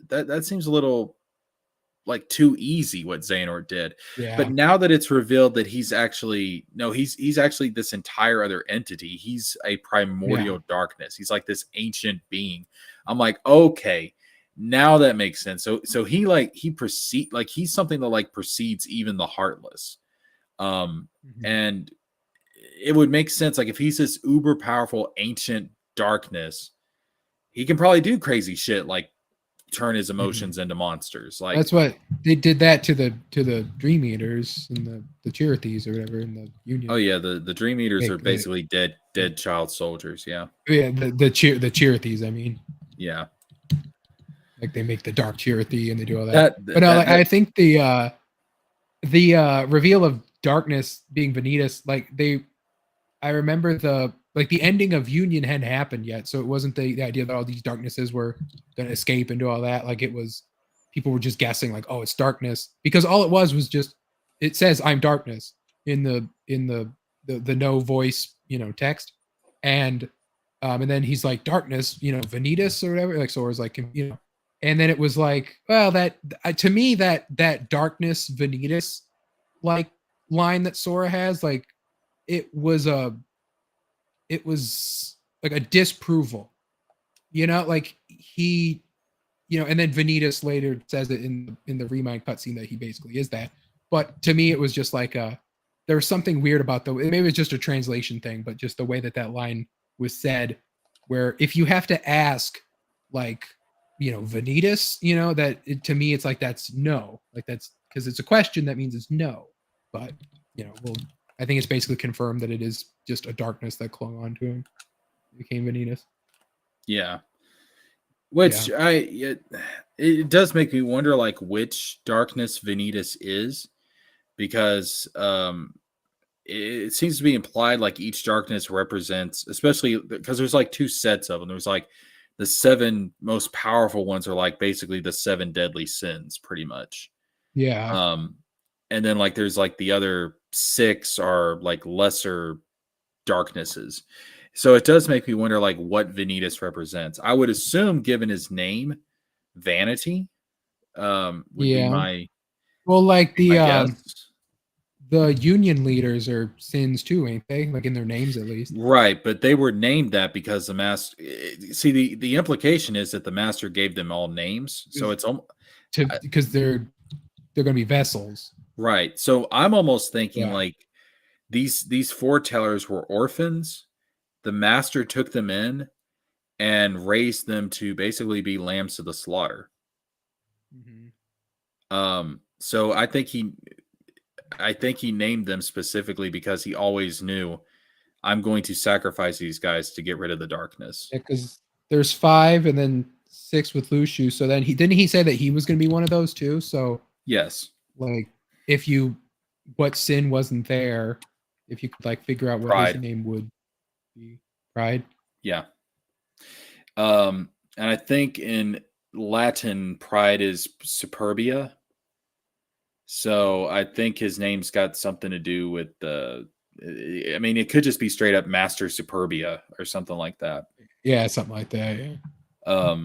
that seems a little like too easy what Xehanort did. Yeah. But now that it's revealed that he's actually this entire other entity. He's a primordial darkness. He's like this ancient being. I'm like, okay, now that makes sense. So he proceed like he's something that like precedes even the heartless. And it would make sense like if he's this uber powerful ancient darkness, he can probably do crazy shit like turn his emotions into monsters. Like that's what they did that to the Dream Eaters and the Cherokees or whatever in the Union. Oh yeah, the Dream Eaters are basically dead child soldiers. Yeah. Yeah, the Cherokees. I mean. Yeah. Like they make the dark Cherokee and they do all that. But no, I think the reveal of darkness being Vanitas, like I remember the ending of Union hadn't happened yet, so it wasn't the idea that all these darknesses were going to escape and do all that. Like it was, people were just guessing like, oh, it's darkness, because all it was just, it says I'm darkness in the no voice, text, and then he's like darkness, Vanitas or whatever, like Sora's like, and then it was like, well, that to me that darkness Vanitas like line that Sora has, like it was like a disapproval, like he, and then Vanitas later says it in the Remind cutscene that he basically is that. But to me, it was just like there was something weird about maybe it was just a translation thing, but just the way that line was said, where if you have to ask, like, Vanitas, to me, it's like, that's no, like that's because it's a question that means it's no. But, well, I think it's basically confirmed that it is just a darkness that clung on to him. It became Vanitas. Yeah. Which it does make me wonder, like, which darkness Vanitas is, because it seems to be implied like each darkness represents, especially because there's like two sets of them. There's like the 7 most powerful ones are like basically the 7 deadly sins, pretty much. Yeah. And then like there's like the other 6 are like lesser darknesses. So it does make me wonder like what Vanitas represents. I would assume, given his name, vanity would be my like guess. The Union leaders are sins too, ain't they? Like in their names, at least. Right, but they were named that because the master. See, the implication is that the master gave them all names, so it's because they're going to be vessels. Right. So I'm almost thinking like these foretellers were orphans. The master took them in and raised them to basically be lambs to the slaughter. So I think he named them specifically because he always knew, I'm going to sacrifice these guys to get rid of the darkness. Yeah, because there's 5 and then 6 with Luciu. So then he say that he was going to be one of those too. So yes, like what sin wasn't there, if you could like figure out what Pride. his name would be. Pride. Yeah. And I think in Latin, pride is superbia. So I think his name's got something to do with I mean, it could just be straight up Master Superbia or something like that. Yeah, something like that. Yeah.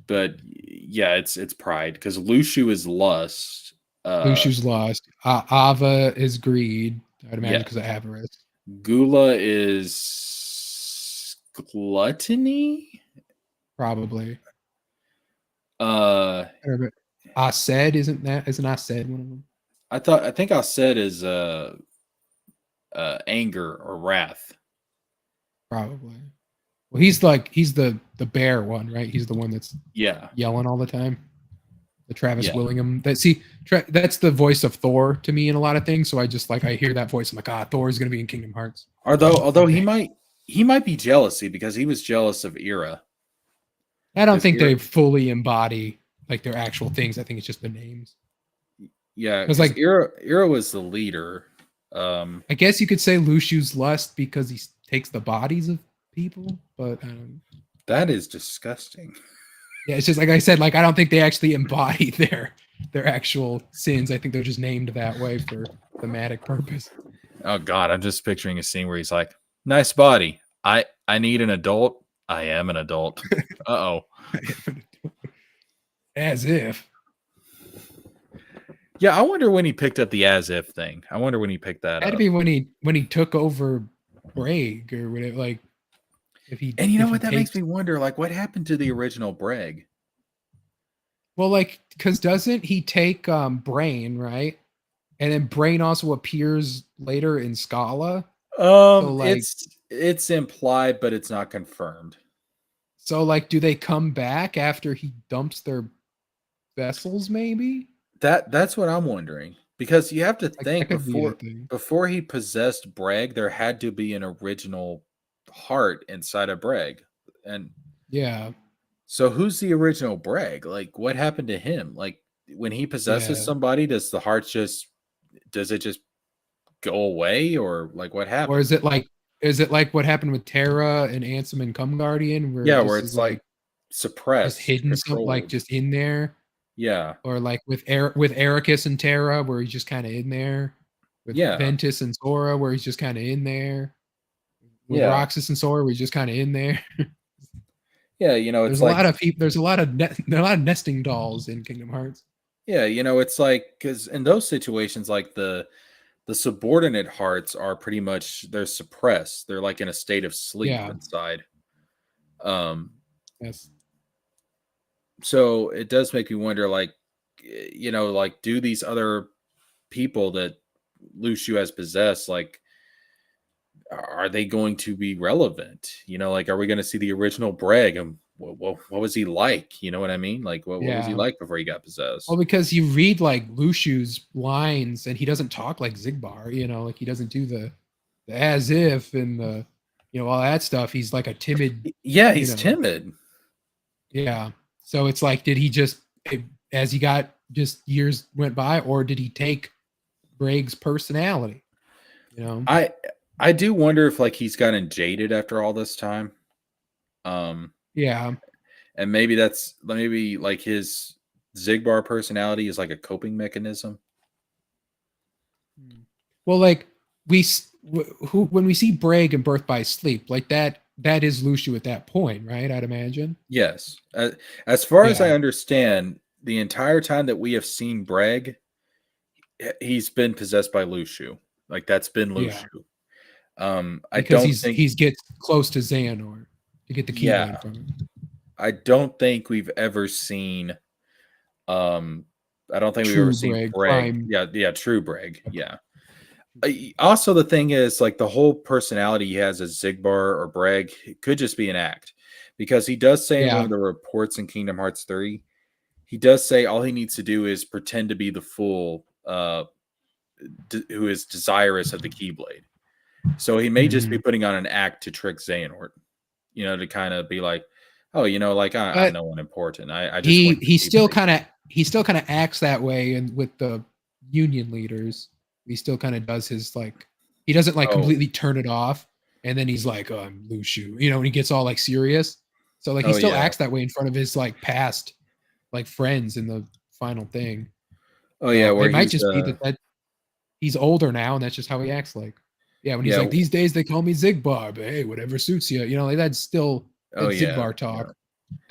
But yeah, it's pride, because Luciu is lust. Luciu's lust. Ava is greed. I'd imagine because of avarice. Gula is gluttony. Probably. Aced isn't Aced one of them? I think Aced is anger or wrath. Probably. Well, he's the bear one, right? He's the one that's yelling all the time. The Travis Willingham. That's the voice of Thor to me in a lot of things. So I just I hear that voice. I'm like, Thor is going to be in Kingdom Hearts. Although he might be jealousy, because he was jealous of Ira. I don't think they fully embody like their actual things. I think it's just the names. Yeah, because like Ira was the leader. I guess you could say Luciu's lust because he takes the bodies of people, but that is disgusting. Yeah, it's just like I said, like I don't think they actually embody their actual sins. I think they're just named that way for thematic purpose. Oh God, I'm just picturing a scene where he's like, "Nice body. I need an adult. I am an adult." Uh-oh. As if. Yeah, I wonder when he picked up the as if thing. I wonder when he picked that Had to up. be when he took over Brague or whatever. Like if he And you know if he what? That makes takes me wonder, like, what happened to the original Breg? well, like because doesn't he take Brain, right? And then Brain also appears later in Scala. So like It's implied, but it's not confirmed. do they come back after he dumps their vessels? Maybe That's what I'm wondering. Because you have to like that think could be a thing. before he possessed Breg, there had to be an original heart inside of Breg. And Yeah, so who's the original Breg? Like what happened to him? Like when he possesses yeah. somebody, does it just go away or like what Or happens? is it like what happened with Terra and Ansem and Cum Guardian, where it Yeah, where just is it's like like just suppressed, hidden, some like controlled. just in there? Yeah. Or like with Ericus and Terra, where he's just kind of in there. With Yeah. Ventus and Sora, where he's just kind of in there. With Yeah. Roxas and Sora, where he's just kind of in there. Yeah, There's it's a like lot of people. There's a lot of nesting dolls in Kingdom Hearts. yeah, it's like cuz in those situations like the subordinate hearts are pretty much they're suppressed. They're like in a state of sleep Yeah. inside. Um Yes. so it does make me wonder like like do these other people that Lucio has possessed like are they going to be relevant? Like are we going to see the original Breg and what was he like? You know what I mean? Like what was he Yeah. like before he got Well, possessed? because you read like Luciu's lines, and he doesn't talk like Zigbar. Like he doesn't do the as if and the all that stuff. He's like a timid. Yeah, You he's know. timid. Yeah. So it's like, did he just as he got just years went by, or did he take Braig's personality? I do wonder if like he's gotten jaded after all this time. Yeah. And maybe like his Zigbar personality is like a coping mechanism. Well, like when we see Braig in Birth by Sleep, like that is Luciu at that point, right? I'd imagine. Yes. As far as I Yeah. understand, the entire time that we have seen Breg, he's been possessed by Luciu. Like that's been Yeah. Luciu. I Because don't think he's gets close to Xehanort to get the Keyblade from him. I don't think we've ever seen I don't think we've True ever seen Braig, Breg. prime. Yeah, true Breg. Yeah. Also, the thing is, like the whole personality he has as Zigbar or Breg it could just be an act, because he does say in one Yeah. of the reports in Kingdom Hearts 3, he does say all he needs to do is pretend to be the fool who is desirous of the Keyblade. So he may just be putting on an act to trick Xehanort, to kind of be like, oh, like I'm But no one important. I just want the he still Keyblade. kind of acts that way, and with the union leaders, he still kind of does his like he doesn't like Oh, completely turn it off, and then he's like, "Oh, I'm Luciu," when he gets all like serious. So like he oh still yeah, acts that way in front of his like past like friends in the final thing. oh yeah, So where it might he's just be that he's older now, and that's just how he acts like. Yeah, when he's yeah, like, "These days they call me Zigbar, but hey, whatever suits you." Like that's still oh that's yeah, Zigbar talk.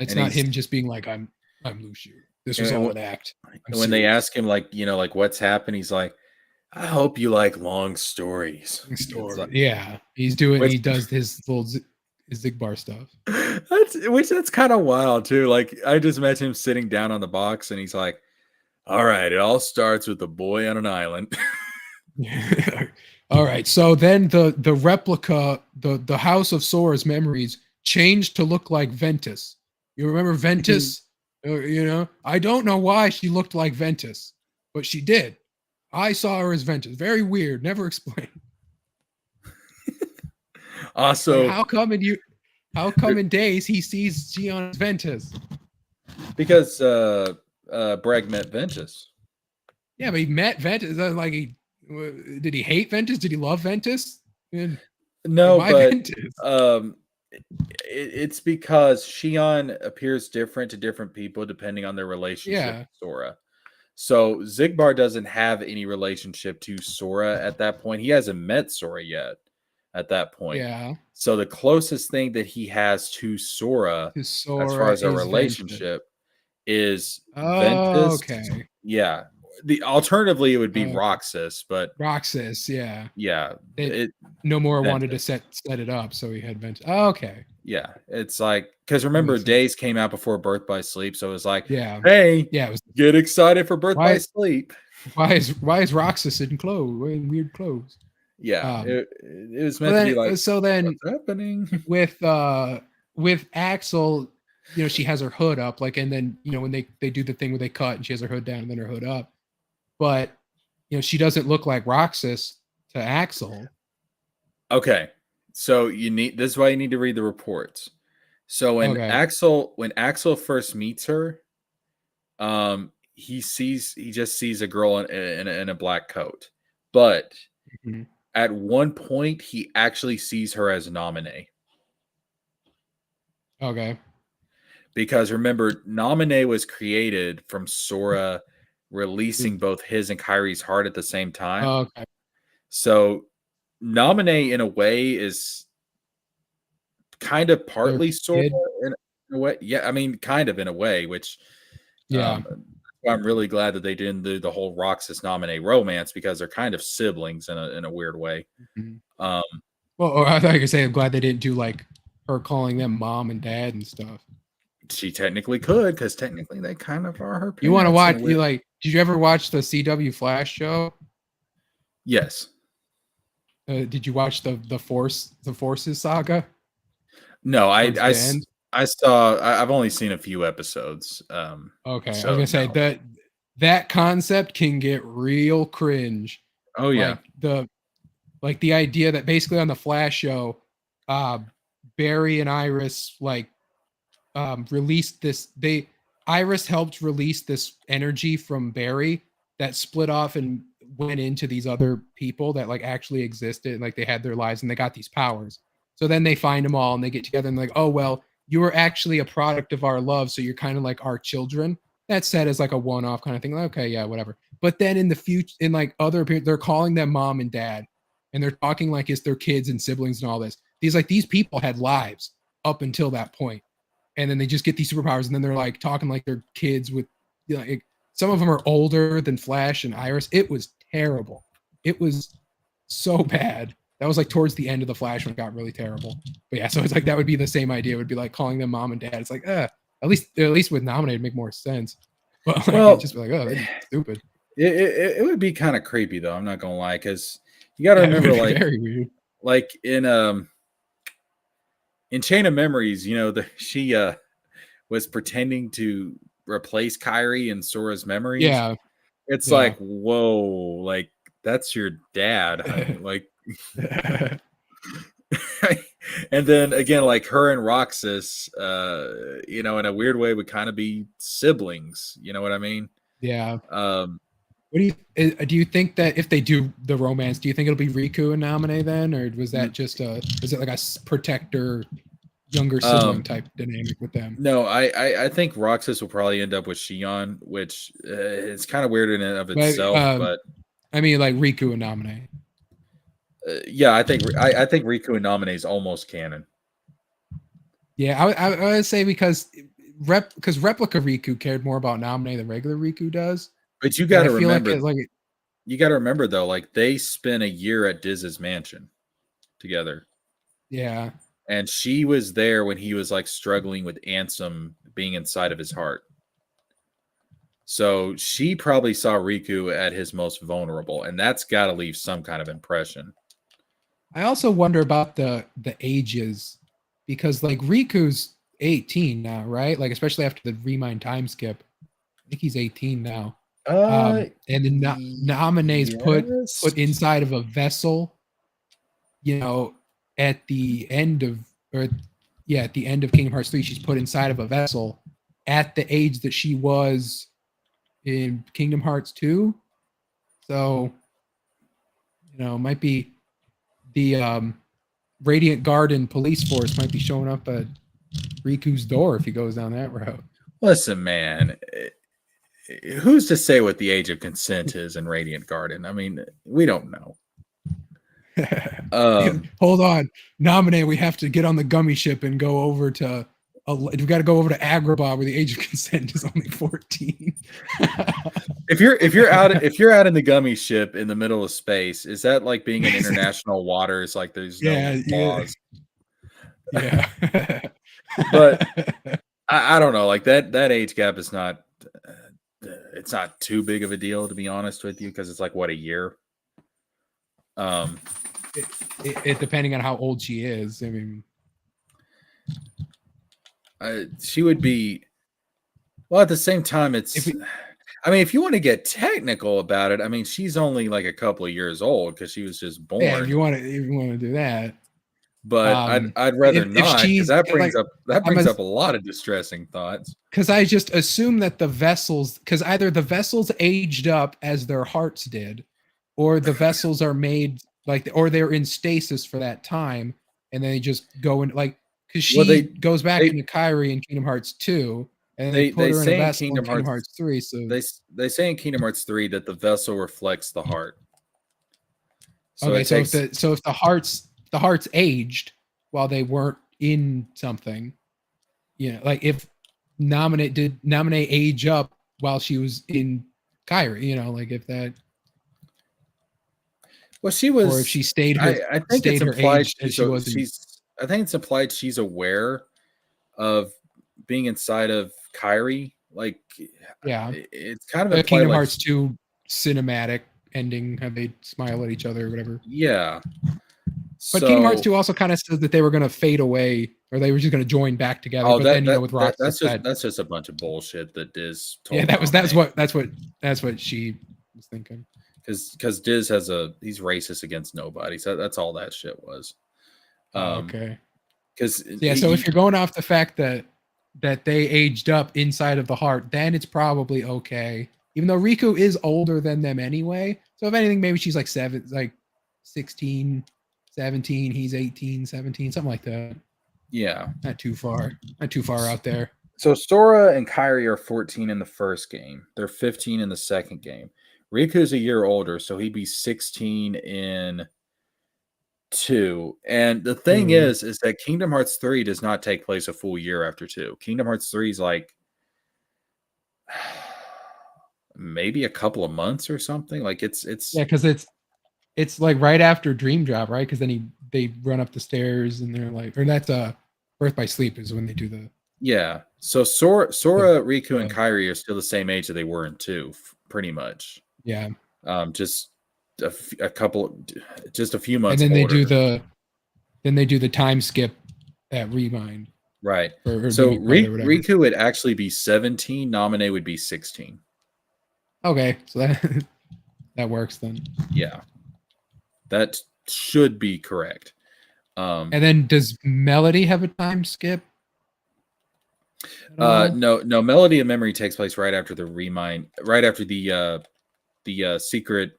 It's and not he's him just being like, I'm Luciu. This was and all an act. I'm when they serious. ask him like like what's happened, he's like, I hope you like long stories. It's Story. like, Yeah, he which does his little his Zigbar stuff. that's kind of wild too. Like I just imagine him sitting down on the box and he's like, all right, it all starts with a boy on an island. All right. So then the replica, the House of Sora's memories changed to look like Ventus. You remember Ventus? I don't know why she looked like Ventus, but she did. I saw her as Ventus. Very weird. Never explained. Also, Like, how come in days he sees Gion as Ventus? because Bragg met Ventus. Yeah, but he met Ventus. Like did he hate Ventus? Did he love Ventus? No, why but Ventus? it's because Shion appears different to different people depending on their relationship Yeah. with Sora. So Zigbar doesn't have any relationship to Sora at that point. He hasn't met Sora yet at that point. Yeah. So the closest thing that he has to Sora, as far as a is relationship, is Oh, Ventus. okay. Yeah. Alternatively, it would be Roxas, but Roxas, yeah. yeah, it Nomura wanted to Ventus. set it up, so he had Ventus. Oh, okay. Yeah, it's like because remember, Days came out before Birth by Sleep, so it was like, Yeah, hey, yeah. It was, get excited for Birth by Sleep. Why is Roxas in clothes, wearing weird clothes? Yeah, it was meant to be like. So then, what's happening with Axel, you know, she has her hood up, like, and then you know when they do the thing where they cut and she has her hood down and then her hood up, but you know she doesn't look like Roxas to Axel. Okay, so this is why you need to read the reports. So when Axel first meets her, he just sees a girl in a black coat, but at one point he actually sees her as Naminé. Okay. Because remember, Naminé was created from Sora releasing both his and Kairi's heart at the same time. Okay. So Naminé in a way is kind of partly Sora in a way. Yeah, I mean, kind of in a way, which I'm really glad that they didn't do the whole Roxas Naminé romance because they're kind of siblings in a weird way. Well, I thought you were saying I'm glad they didn't do like her calling them mom and dad and stuff. She technically could, because technically they kind of are her parents. You want to watch? Did you ever watch the CW Flash show? Yes. Did you watch the Forces saga? No, I saw. I've only seen a few episodes. Okay, so I was gonna say that concept can get real cringe. Oh yeah, like the idea that basically on the Flash show, Barry and Iris released this. Iris helped release this energy from Barry that split off and went into these other people that like actually existed and like they had their lives and they got these powers. So then they find them all and they get together and like, oh well, you were actually a product of our love, so you're kind of like our children. That's said as like a one-off kind of thing. Like, okay, yeah, whatever. But then in the future, in like other appearances, they're calling them mom and dad, and they're talking like it's their kids and siblings and all this. These people had lives up until that point. And then they just get these superpowers, and then they're like talking like they're kids with, you know, some of them are older than Flash and Iris. It was terrible. It was so bad. That was like towards the end of the Flash when it got really terrible. But yeah, so it's like that would be the same idea. It would be like calling them mom and dad. It's like, at least with Nominate, it'd make more sense. But like, well, just be like, oh, that's stupid. It would be kind of creepy though. I'm not gonna lie, because you got to remember, like, very weird. Like in Chain of Memories, you know, she was pretending to replace Kairi in Sora's memories. Yeah. It's like, whoa, like that's your dad, honey. Like and then again, like her and Roxas, you know, in a weird way would kind of be siblings, you know what I mean? Yeah. What do you think that if they do the romance, do you think it'll be Riku and Naminé then, or was that just is it like a protector younger sibling type dynamic with them? No, I think Roxas will probably end up with Shion, which is kind of weird in and of itself. But I mean, like Riku and Naminé. Yeah, I think Riku and Naminé is almost canon. Yeah, I would say because Replica Riku cared more about Naminé than regular Riku does. But you got to remember, you got to remember though, like they spent a year at Diz's mansion together. Yeah. And she was there when he was like struggling with Ansem being inside of his heart. So she probably saw Riku at his most vulnerable, and that's got to leave some kind of impression. I also wonder about the ages, because like Riku's 18 now, right? Like especially after the Remind time skip, I think he's 18 now. And then Naminé's put inside of a vessel, you know, at the end of Kingdom Hearts 3, she's put inside of a vessel at the age that she was in Kingdom Hearts 2. So, you know, might be the Radiant Garden police force might be showing up at Riku's door if he goes down that route. Listen, man, who's to say what the age of consent is in Radiant Garden? I mean, we don't know. Hold on, Naminé, we have to get on the gummy ship and go over to we've got to go over to Agrabah where the age of consent is only 14. If you're out in the gummy ship in the middle of space, is that like being in international waters? Like there's no laws. Yeah. But I don't know. Like that age gap is not. It's not too big of a deal, to be honest with you, because it's like what, a year. It depending on how old she is. I mean, she would be. Well, at the same time, I mean, if you want to get technical about it, I mean, she's only like a couple of years old because she was just born. yeah, if you want to do that. But I'd rather not, because that brings up a lot of distressing thoughts. Because I just assume that the vessels, because either the vessels aged up as their hearts did, or the vessels are made like, or they're in stasis for that time, and they just go in like, because she goes back into Kyrie in Kingdom Hearts 2, and they put her in a vessel in Kingdom Hearts 3. So they say in Kingdom Hearts 3 that the vessel reflects the heart. So okay, so if the hearts aged while they weren't in something, you know, like if Naminé age up while she was in Kyrie, you know, like if that. Well, she was. Or if she stayed her. I think it's implied I think it's implied she's aware of being inside of Kyrie. Like, yeah, it's kind of a Kingdom like, Hearts 2 cinematic ending. How they smile at each other or whatever. Yeah. But Kingdom Hearts 2 also kind of said that they were going to fade away, or they were just going to join back together. Oh, but then with Roxas, that's just a bunch of bullshit that Diz told. Yeah, that's what she was thinking. Because Diz he's racist against nobody. So that's all that shit was. Okay. Because so if you're going off the fact that they aged up inside of the heart, then it's probably okay. Even though Riku is older than them anyway. So if anything, maybe she's like 16, 17, he's 18, 17, something like that. Yeah. Not too far out there. So Sora and Kairi are 14 in the first game. They're 15 in the second game. Riku's a year older, so he'd be 16 in 2. And the thing is that Kingdom Hearts 3 does not take place a full year after 2. Kingdom Hearts 3 is like maybe a couple of months or something. Like it's yeah, because it's like right after Dream Drop, right? Because then they run up the stairs and they're like, or that's Birth by Sleep is when they do the. Yeah. So Sora, Riku, and Kairi are still the same age that they were in 2, pretty much. Yeah. Just a few months. And then older. they do the time skip at Remind. Right. So Riku would actually be 17. Naminé would be 16. Okay, so that works then. Yeah. That should be correct. And then does Melody have a time skip? No. Melody of Memory takes place right after the Remind, right after the secret,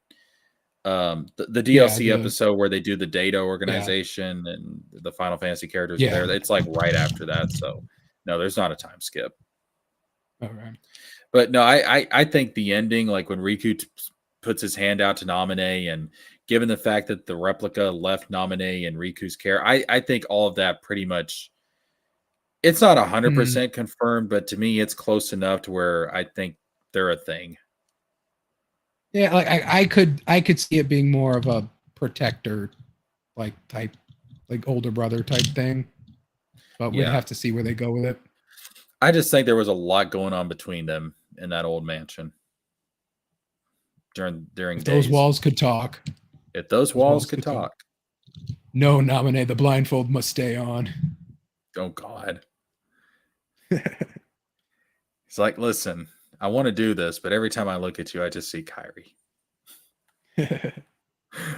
the DLC episode where they do the data organization and the Final Fantasy characters are there. It's like right after that. So no, there's not a time skip. Okay. But no, I think the ending, like when Riku puts his hand out to Naminé, and given the fact that the replica left Naminé in Riku's care, I think all of that pretty much, it's not 100% confirmed, but to me, it's close enough to where I think they're a thing. Yeah, like I could see it being more of a protector, like type, like older brother type thing. But we'd have to see where they go with it. I just think there was a lot going on between them in that old mansion during if those walls could talk. If those walls could talk. No, Naminé, the blindfold must stay on. Oh God. It's like, listen, I want to do this, but every time I look at you, I just see Kairi.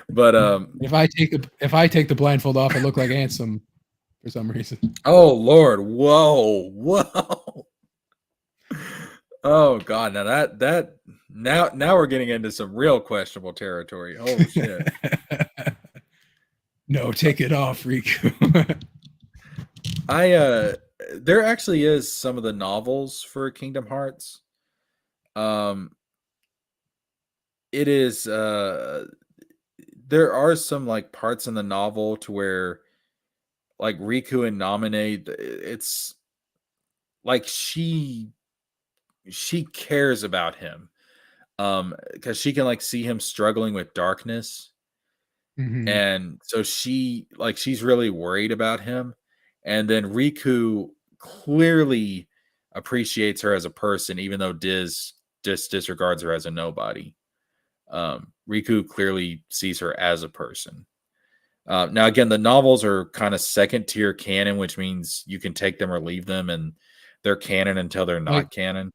But if I take the blindfold off, I look like Ansem for some reason. Oh Lord, whoa. Oh God, now we're getting into some real questionable territory. Oh shit. No, take it off, Riku. There actually is some of the novels for Kingdom Hearts. It is there are some like parts in the novel to where like Riku and Naminé, like she cares about him. Because she can like see him struggling with darkness. Mhm. And so she's really worried about him. And then Riku clearly appreciates her as a person, even though Diz just disregards her as a nobody. Riku clearly sees her as a person. Now, again, the novels are kind of second tier canon, which means you can take them or leave them, and they're canon until they're not Like canon.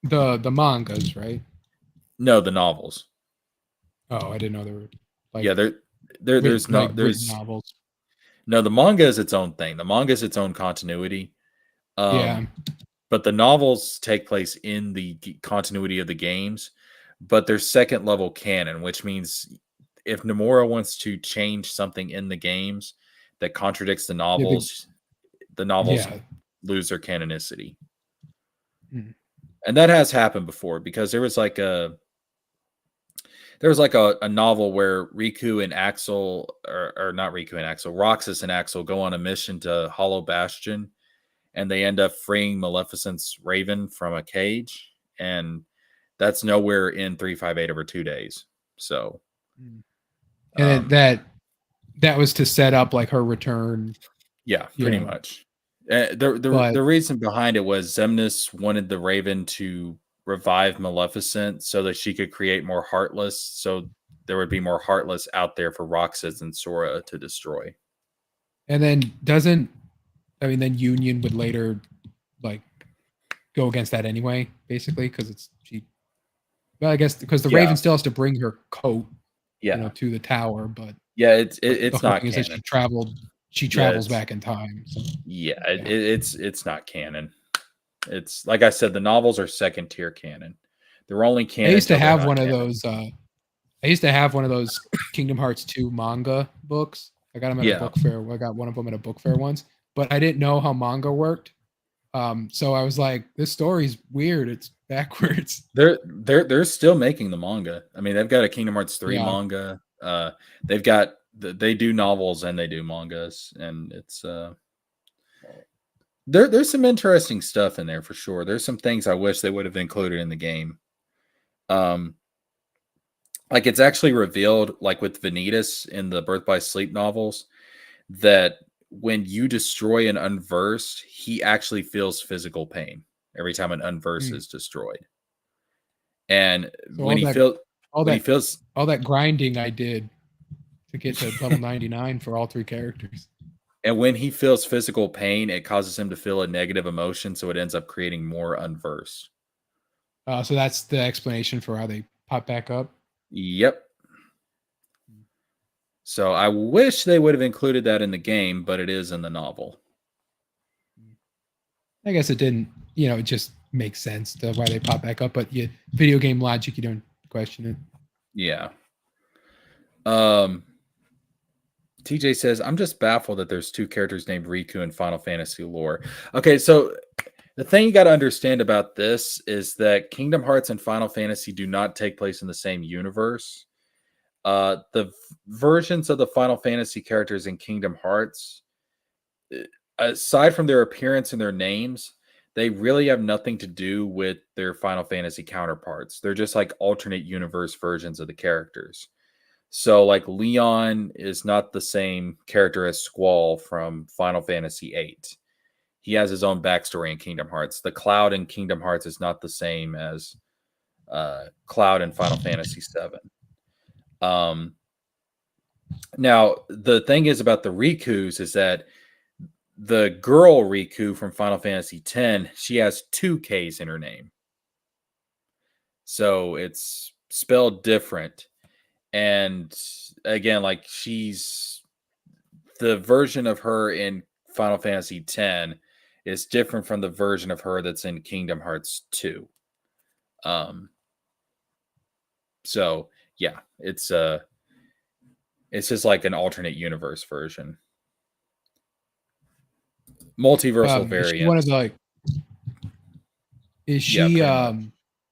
the mangas, right? No, the novels. Oh, I didn't know there were like Yeah, there's no written there's novels. no the manga is its own thing. The manga is its own continuity. Yeah. But the novels take place in the continuity of the games, but they're second level canon, which means if Nomura wants to change something in the games that contradicts the novels, the novels Yeah. lose their canonicity. Hmm. And that has happened before, because there was like a novel where Riku and Axel, or not Riku and Axel, Roxas and Axel go on a mission to Hollow Bastion, and they end up freeing Maleficent's Raven from a cage, and that's nowhere in 358 over 2 days. So, And that was to set up like her return. yeah, you pretty know, much. The reason behind it was Xemnas wanted the Raven to revive Maleficent so that she could create more Heartless, so there would be more Heartless out there for Roxas and Sora to destroy. And then then Union would later like go against that anyway, basically, because well, I guess because the Raven still has to bring her coat, to the tower, but yeah, the it's whole not thing is canon. that she travels back in time. So. Yeah, it's not canon. It's like I said, the novels are second tier canon. They're only canon. I used to have one canon. of those. I used to have one of those Kingdom Hearts 2 manga books. I got them at a book fair. I got one of them at a book fair once, but I didn't know how manga worked. So I was like, this story's weird. It's backwards. They're still making the manga. I mean, they've got a Kingdom Hearts 3 manga. They've got they do novels and they do mangas, and it's there's some interesting stuff in there for sure. There's some things I wish they would have included in the game. Like it's actually revealed, like with Vanitas in the Birth by Sleep novels, that when you destroy an unversed, he actually feels physical pain every time an unversed is destroyed. And So when he feels all that grinding I did to get to level 99 for all 3 characters. And when he feels physical pain, it causes him to feel a negative emotion, so it ends up creating more unversed. So that's the explanation for how they pop back up? Yep. So I wish they would have included that in the game, but it is in the novel. I guess it didn't, it just makes sense to why they pop back up, but video game logic, you don't question it. Yeah. TJ says, I'm just baffled that there's 2 characters named Riku in Final Fantasy lore. Okay, so the thing you got to understand about this is that Kingdom Hearts and Final Fantasy do not take place in the same universe. The versions of the Final Fantasy characters in Kingdom Hearts, aside from their appearance and their names, they really have nothing to do with their Final Fantasy counterparts. They're just like alternate universe versions of the characters. So, like, Leon is not the same character as Squall from Final Fantasy VIII. He has his own backstory in Kingdom Hearts. The Cloud in Kingdom Hearts is not the same as Cloud in Final Fantasy VII. Now, the thing is about the Rikus is that the girl Riku from Final Fantasy X, she has 2 Ks in her name. So, it's spelled different. And again, like she's the version of her in Final Fantasy X is different from the version of her that's in Kingdom Hearts 2. So yeah, it's just like an alternate universe version. Multiversal variant. Is she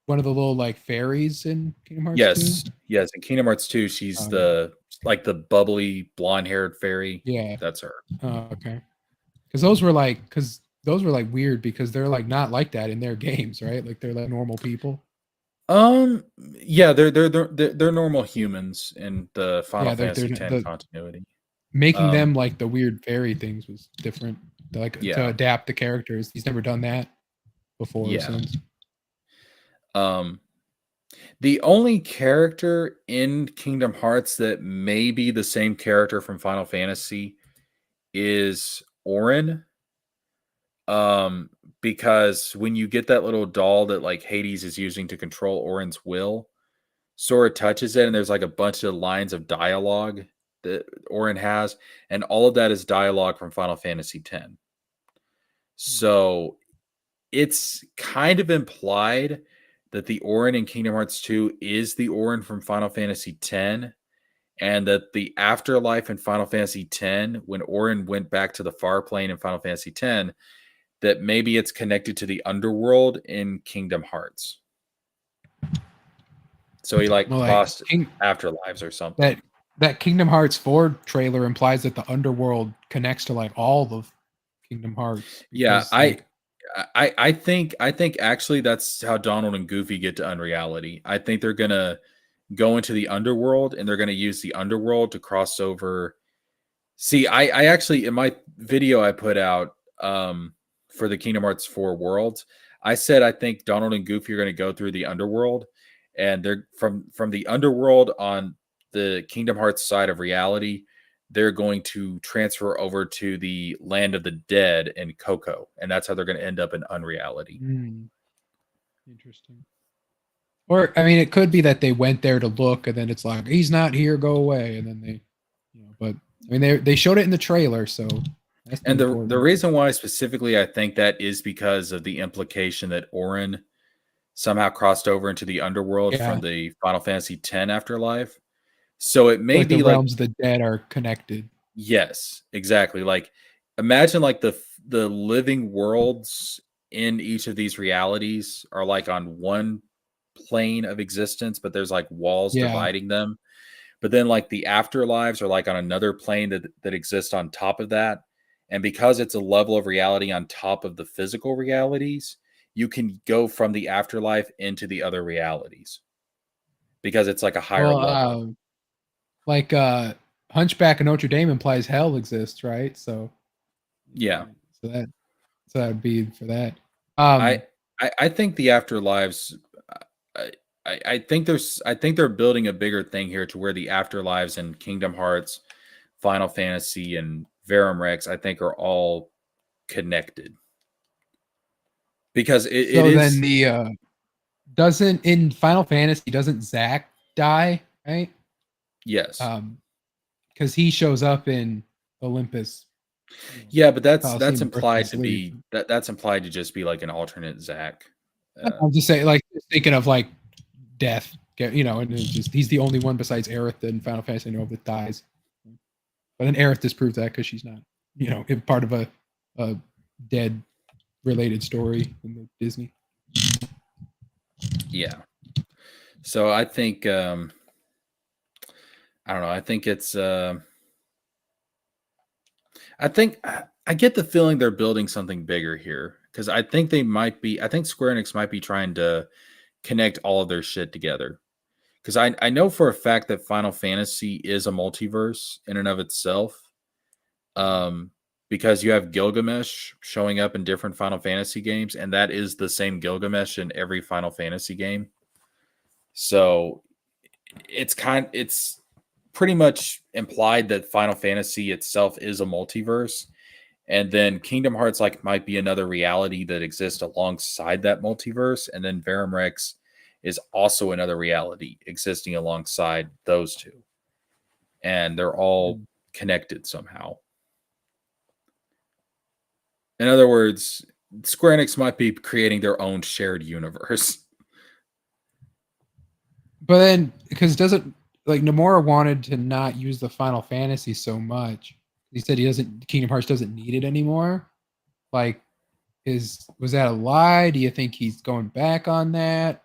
one of the little like fairies in Kingdom Hearts 2? Yes. In Kingdom Hearts 2, she's the bubbly blonde-haired fairy. Yeah, that's her. Okay. Because those were those were like weird because they're like not like that in their games, right? Like they're like normal people. Yeah, they're normal humans in the Final Yeah, Fantasy X the continuity. making them like the weird fairy things was different. Like to Yeah. adapt the characters. He's never done that before. Yeah. Since. The only character in Kingdom Hearts that may be the same character from Final Fantasy is Auron. Because when you get that little doll that like Hades is using to control Auron's will, Sora touches it and there's like a bunch of lines of dialogue that Auron has, and all of that is dialogue from Final Fantasy X. So it's kind of implied that the Auron in Kingdom Hearts 2 is the Auron from Final Fantasy X, and that the afterlife in Final Fantasy X, when Auron went back to the far plane in Final Fantasy X, that maybe it's connected to the underworld in Kingdom Hearts. So he like crossed afterlives or something. That Kingdom Hearts 4 trailer implies that the underworld connects to like all of Kingdom Hearts. Yeah, I think actually that's how Donald and Goofy get to Unreality. I think they're gonna go into the underworld and they're gonna use the underworld to cross over. See, I actually in my video I put out for the Kingdom Hearts 4 worlds, I said I think Donald and Goofy are gonna go through the underworld, and they're from the underworld on the Kingdom Hearts side of reality. They're going to transfer over to the land of the dead in Coco, and that's how they're going to end up in Unreality. Interesting. Or I mean, it could be that they went there to look, and then it's like he's not here, go away, and then they, But I mean, they showed it in the trailer, so. And the reason why specifically I think that is because of the implication that Auron somehow crossed over into the underworld from the Final Fantasy X afterlife. So it may be the realms of the dead are connected. Yes, exactly. Like imagine like the living worlds in each of these realities are like on one plane of existence, but there's like walls dividing them. But then like the afterlives are like on another plane that exists on top of that. And because it's a level of reality on top of the physical realities, you can go from the afterlife into the other realities because it's like a higher level. Like Hunchback of Notre Dame implies hell exists, right? So yeah, so that would be for that. I think the afterlives. I think they're building a bigger thing here to where the afterlives in Kingdom Hearts, Final Fantasy, and Verum Rex I think are all connected because it is. Then the doesn't in Final Fantasy doesn't Zack die, right? Yes. Because he shows up in Olympus. Yeah, but that's implied to be that's implied to just be like an alternate Zack. I'm just saying, like thinking of like death, and it's just he's the only one besides Aerith in Final Fantasy I know of that dies. But then Aerith disproves that because she's not, part of a dead related story in the Disney. Yeah. So I think I don't know. I think it's I get the feeling they're building something bigger here because I think Square Enix might be trying to connect all of their shit together. Because I know for a fact that Final Fantasy is a multiverse in and of itself. Because you have Gilgamesh showing up in different Final Fantasy games, and that is the same Gilgamesh in every Final Fantasy game. So it's pretty much implied that Final Fantasy itself is a multiverse, and then Kingdom Hearts might be another reality that exists alongside that multiverse, and then Verum Rex is also another reality existing alongside those two, and they're all connected somehow. In other words, Square Enix might be creating their own shared universe. But then, because Nomura wanted to not use the Final Fantasy so much. He said Kingdom Hearts doesn't need it anymore. Was that a lie? Do you think he's going back on that?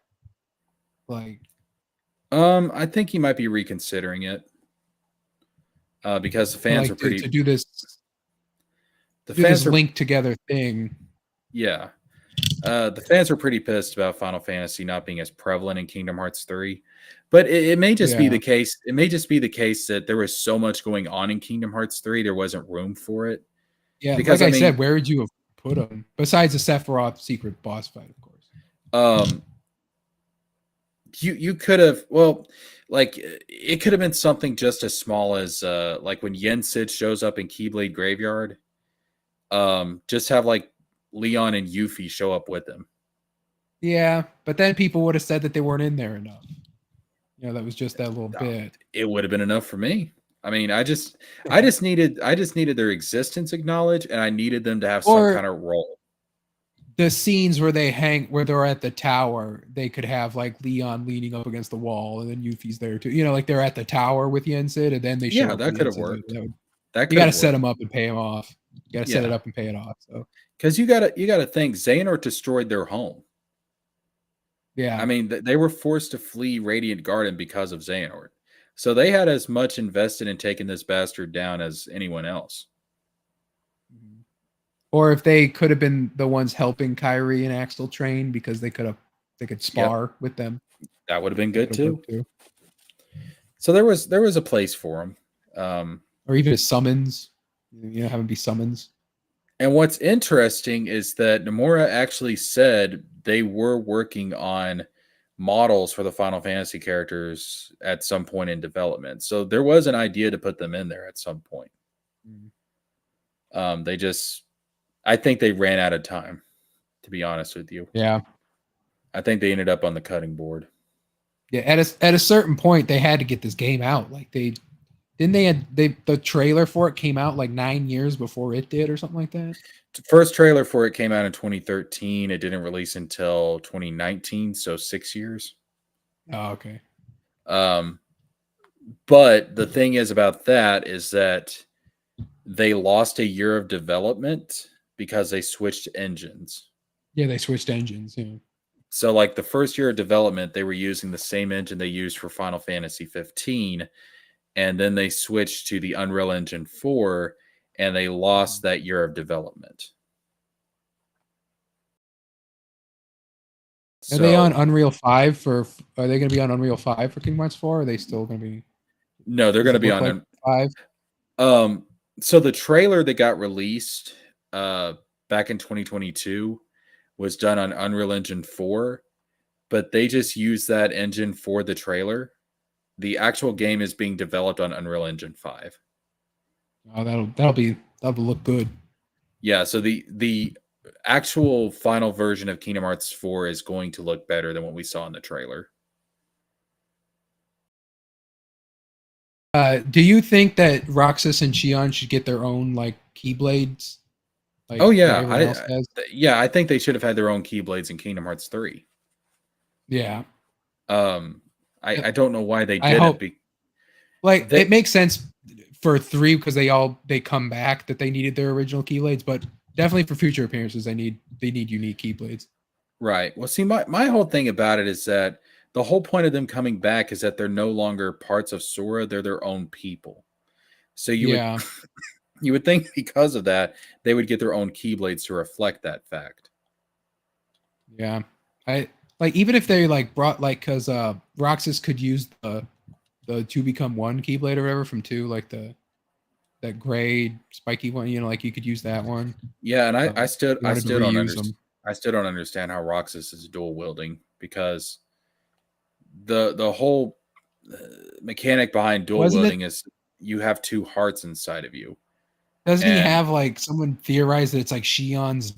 I think he might be reconsidering it. Because the fans are pretty to do this. The fans link together thing. Yeah. The fans were pretty pissed about Final Fantasy not being as prevalent in Kingdom Hearts 3. But it may just be Yeah. the case. It may just be the case that there was so much going on in Kingdom Hearts 3, there wasn't room for it. Yeah, Because like I I mean, said, where would you have put them besides the Sephiroth secret boss fight, of course? you could have, well, like it could have been something just as small as like when Yen Sid shows up in Keyblade Graveyard. Just have like Leon and Yuffie show up with him. Yeah, but then people would have said that they weren't in there enough. You know, that was just that little bit. It would have been enough for me. I mean, I just needed their existence acknowledged, and I needed them to have some Or kind of role. the scenes where where they're at the tower, they could have like Leon leaning up against the wall, and then Yuffie's there too. You know, like they're at the tower with Yensid, and then they show Yeah, up. that could have worked. That You could got to have set worked. them up and pay them off. You got to set it Yeah. up and pay it off. So Because you gotta think Xehanort destroyed their home. yeah, I mean, they were forced to flee Radiant Garden because of Xehanort. So they had as much invested in taking this bastard down as anyone else. or if they could have been the ones helping Kyrie and Axel train because they could spar with them. That would have been good too. too. So there was a place for them. Or even as summons, you know, have them be summons. And what's interesting is that Nomura actually said they were working on models for the Final Fantasy characters at some point in development. So there was an idea to put them in there at some point. I think they ran out of time, to be honest with you. Yeah. I think they ended up on the cutting board. Yeah, at a certain point they had to get this game out. Like the trailer for it came out like 9 years before it did or something like that. The first trailer for it came out in 2013. It didn't release until 2019, so 6 years. Oh, okay. But the thing is about that is that they lost a year of development because they switched engines. Yeah, they switched engines. Yeah. So, like the first year of development, they were using the same engine they used for Final Fantasy 15, and then they switched to the Unreal Engine 4, and they lost that year of development. Are they on Unreal 5 for? Are they going to be on Unreal 5 for Kingdom Hearts 4? Or are they still going to be? No, they're going to be on 5. So the trailer that got released back in 2022 was done on Unreal Engine 4, but they just used that engine for the trailer. The actual game is being developed on Unreal Engine 5. Oh, that'll look good. Yeah, so the actual final version of Kingdom Hearts 4 is going to look better than what we saw in the trailer. Do you think that Roxas and Xion should get their own like Keyblades? Like I think they should have had their own Keyblades in Kingdom Hearts 3. Yeah. I don't know why they didn't. It makes sense for 3 because they come back that they needed their original Keyblades, but definitely for future appearances they need unique Keyblades. Right. Well, see, my whole thing about it is that the whole point of them coming back is that they're no longer parts of Sora; they're their own people. So you would think because of that they would get their own Keyblades to reflect that fact. Yeah, even if they brought because Roxas could use the 2 become 1 Keyblade or whatever from 2, like that gray spiky one. You know, like you could use that one. Yeah, and I still don't understand how Roxas is dual wielding, because the whole mechanic behind dual wielding is you have 2 hearts inside of you. Doesn't he have someone theorized that it's like Xion's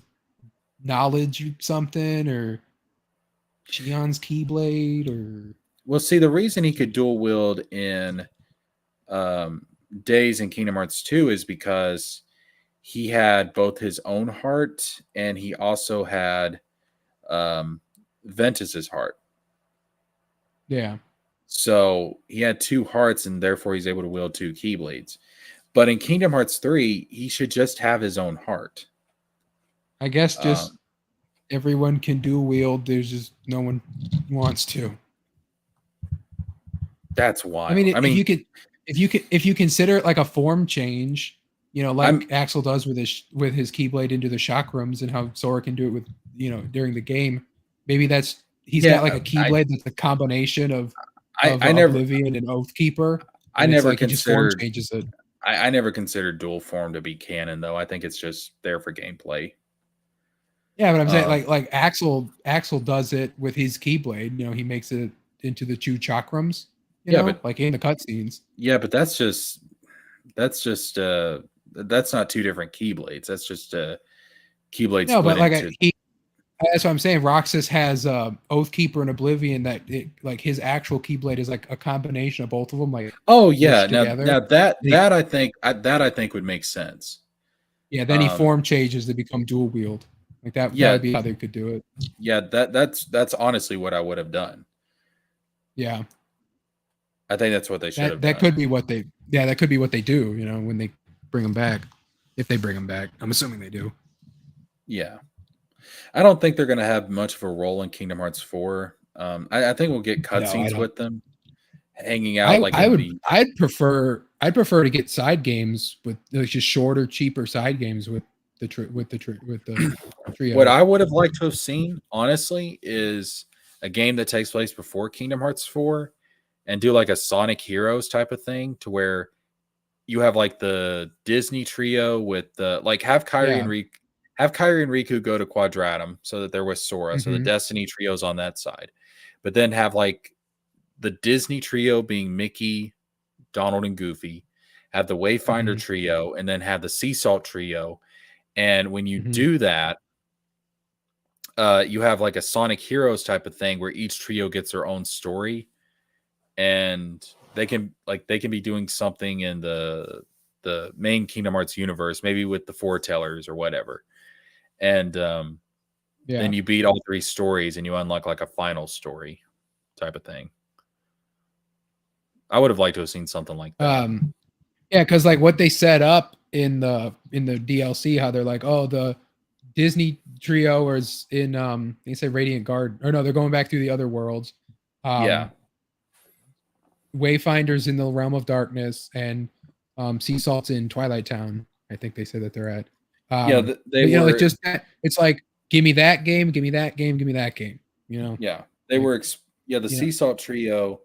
knowledge or something, or Xion's Keyblade, or? Well, see, the reason he could dual wield in Days in Kingdom Hearts 2 is because he had both his own heart and he also had Ventus's heart. Yeah. So he had 2 hearts, and therefore he's able to wield 2 Keyblades. But in Kingdom Hearts 3, he should just have his own heart. I guess just everyone can dual wield. There's just no one wants to. That's why. I mean, if you consider it like a form change, You know, like Axel does with his Keyblade into the chakrams, and how Sora can do it with, you know, during the game. Maybe that's he's got like a Keyblade that's a combination of Oblivion and Oathkeeper. I And it's never like he just form considered changes it. I never considered dual form to be canon, though. I think it's just there for gameplay. Yeah, but I'm saying like Axel does it with his Keyblade. You know, he makes it into the two chakrams. You know, but like in the cutscenes. Yeah, but that's not two different Keyblades. That's just Keyblade. No, but like that's what I'm saying. Roxas has Oathkeeper and Oblivion that like his actual Keyblade is like a combination of both of them. Like, oh yeah, now that I think would make sense. Yeah, then he form changes to become dual wield. Like that would be how they could do it. Yeah, that's honestly what I would have done. Yeah, I think that's what they should have done. That could be what they. Yeah, that could be what they do. You know, when they bring them back, if they bring them back, I'm assuming they do. Yeah. I don't think they're going to have much of a role in Kingdom Hearts 4. I think we'll get cutscenes with them hanging out. I'd prefer to get side games with just shorter, cheaper side games with the trio. What I would have liked to have seen, honestly, is a game that takes place before Kingdom Hearts 4 and do like a Sonic Heroes type of thing, to where you have like the Disney trio with the like have Kairi and Riku go to Quadratum so that they're with Sora. So the Destiny trio's on that side. But then have like the Disney trio being Mickey, Donald, and Goofy. Have the Wayfinder trio, and then have the Sea Salt trio. And when you do that, you have like a Sonic Heroes type of thing where each trio gets their own story. And they can be doing something in the main Kingdom Hearts universe, maybe with the foretellers or whatever. And then you beat all three stories and you unlock like a final story type of thing. I would have liked to have seen something like that. Yeah, because like what they set up in the DLC, how they're like, oh, the Disney trio is in they say Radiant Guard, or no, they're going back through the other worlds. Wayfinder's in the Realm of Darkness, and Sea Salt's in Twilight Town. I think they said that they're at. Like just that, it's like, give me that game, give me that game, give me that game. You know? Yeah, they were. The Sea Salt trio,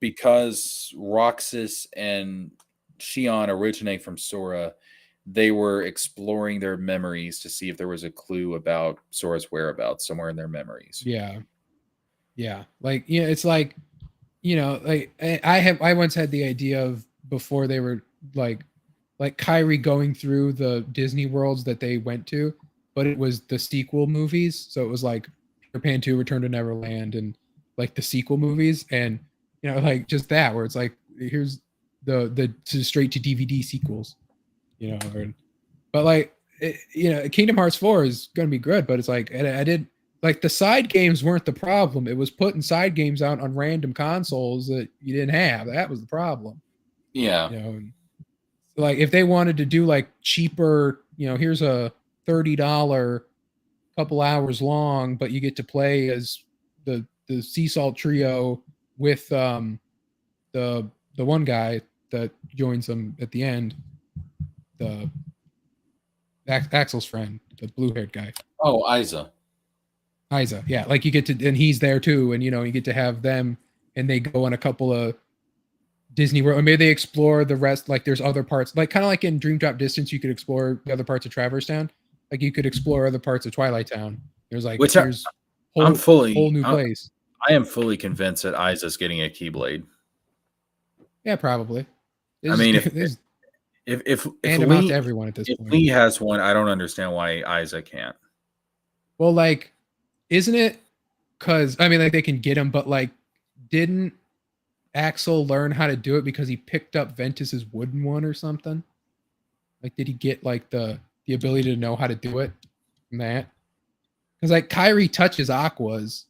because Roxas and Xion originate from Sora, they were exploring their memories to see if there was a clue about Sora's whereabouts somewhere in their memories. Yeah. Like, it's like, like I once had the idea of, before they were like Kairi going through the Disney worlds that they went to, but it was the sequel movies. So it was like Peter Pan 2, Return to Neverland, and like the sequel movies, and like just that, where it's like, here's the straight to DVD sequels, but like Kingdom Hearts 4 is going to be good, but it's like I did like the side games weren't the problem. It was putting side games out on random consoles that you didn't have. That was the problem. Yeah. Like if they wanted to do like cheaper, here's a $30 couple hours long, but you get to play as the Sea Salt trio with the one guy that joins them at the end, the Axel's friend, the blue-haired guy. Oh, Isa, yeah. Like you get to, and he's there too, and you get to have them, and they go on a couple of Disney World, or maybe they explore the rest. Like there's other parts, like kind of like in Dream Drop Distance, you could explore the other parts of Traverse Town. Like you could explore other parts of Twilight Town. There's like, whole new place. I am fully convinced that Isa's getting a Keyblade. Yeah, probably. I mean, if Lee, to everyone at this point. Lee has one, I don't understand why Isa can't. Well, like, isn't it because like they can get him, but like, didn't Axel learn how to do it because he picked up Ventus's wooden one or something? Like, did he get like the ability to know how to do it from that? Because like Kairi touches Aqua's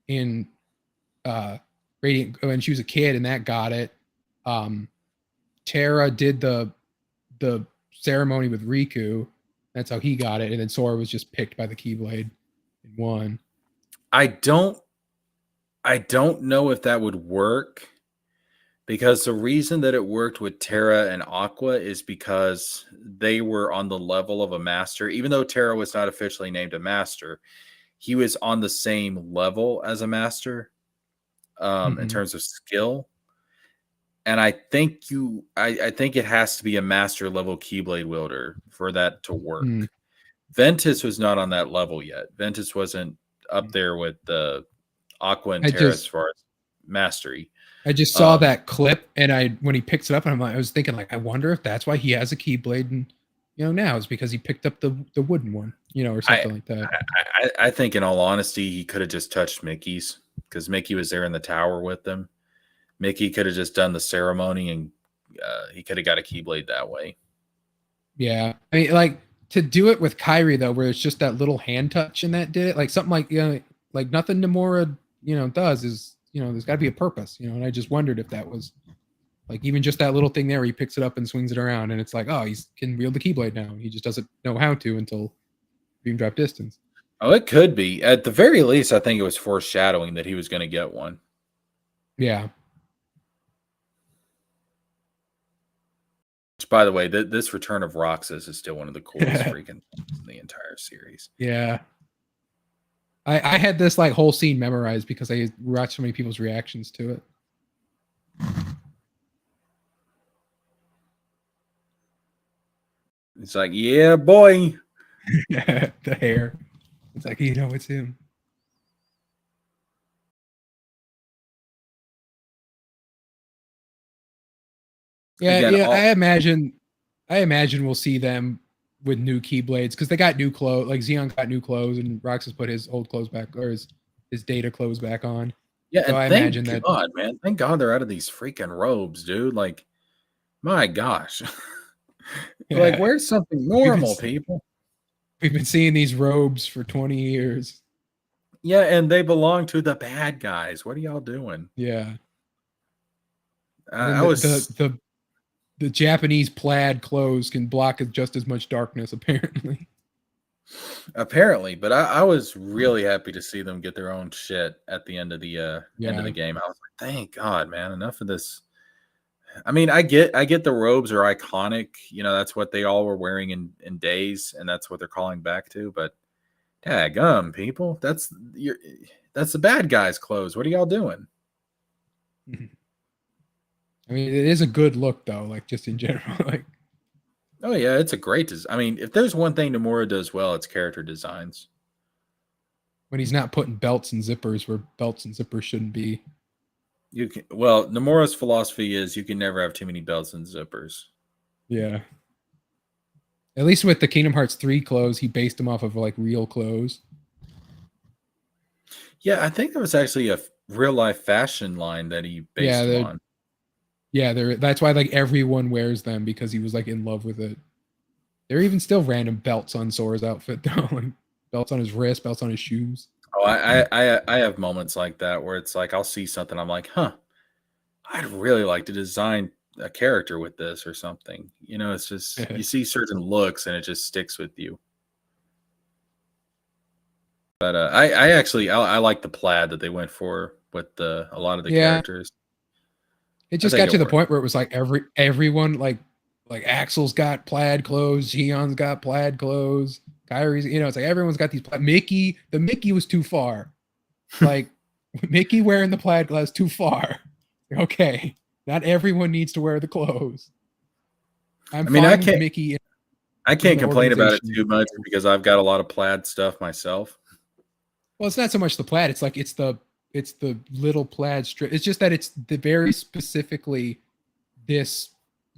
in Radiant when she was a kid, and that got it. Terra did the ceremony with Riku. That's how he got it, and then Sora was just picked by the Keyblade and won. I don't know if that would work, Because the reason that it worked with Terra and Aqua is because they were on the level of a master. Even though Terra was not officially named a master, he was on the same level as a master in terms of skill. And I think I think it has to be a master level Keyblade wielder for that to work. Ventus was not on that level yet. Ventus wasn't up there with the Aqua and Terra as far as mastery. I just saw that clip, and when he picks it up, and I was thinking, like, I wonder if that's why he has a Keyblade, and now is because he picked up the wooden one, or something like that. I think, in all honesty, he could have just touched Mickey's because Mickey was there in the tower with them. Mickey could have just done the ceremony, and he could have got a Keyblade that way. Yeah, I mean, like to do it with Kyrie though, where it's just that little hand touch, and that did it. Like something like nothing Nomura does is. There's got to be a purpose, and I just wondered if that was like even just that little thing there where he picks it up and swings it around, and it's like, oh, he can wield the Keyblade now. He just doesn't know how to until beam drop distance. Oh, it could be. At the very least, I think it was foreshadowing that he was going to get one. Yeah. Which, by the way, this return of Roxas is still one of the coolest freaking things in the entire series. Yeah. I had this like whole scene memorized because I watched so many people's reactions to it. It's like, yeah, boy. The hair. It's like, it's him. Yeah, again, I imagine we'll see them with new Keyblades because they got new clothes. Like Xeon got new clothes, and Roxas put his old clothes back, or his data clothes back on. Yeah, so and thank God, man. Thank God they're out of these freaking robes, dude. Like, my gosh. Like, where's something normal, people? We've been seeing these robes for 20 years. Yeah, and they belong to the bad guys. What are y'all doing? Yeah. I was the Japanese plaid clothes can block just as much darkness, apparently. But I was really happy to see them get their own shit at the end of the end of the game. I was like, thank God, man, enough of this. I mean, I get the robes are iconic. That's what they all were wearing in Days, and that's what they're calling back to. But daggum, people, that's the bad guys' clothes. What are y'all doing? I mean, it is a good look, though, like just in general. Like, oh, yeah, it's a great design. I mean, if there's one thing Nomura does well, it's character designs. When he's not putting belts and zippers where belts and zippers shouldn't be. Nomura's philosophy is you can never have too many belts and zippers. Yeah. At least with the Kingdom Hearts 3 clothes, he based them off of like real clothes. Yeah, I think there was actually a real life fashion line that he based them on. Yeah, that's why like everyone wears them because he was like in love with it. There are even still random belts on Sora's outfit though, like belts on his wrist, belts on his shoes. Oh, I have moments like that where it's like I'll see something, I'm like, huh, I'd really like to design a character with this or something. It's just you see certain looks and it just sticks with you. But I like the plaid that they went for with a lot of the characters. It just got to the point where it was like everyone like Axel's got plaid clothes, Xion's got plaid clothes, Kyrie's, it's like everyone's got these plaid. The Mickey was too far. Like Mickey wearing the plaid clothes too far. Okay, not everyone needs to wear the clothes. I can't complain about it too much because I've got a lot of plaid stuff myself. Well, it's not so much the plaid. It's like it's the little plaid strip. It's just that it's the very specifically this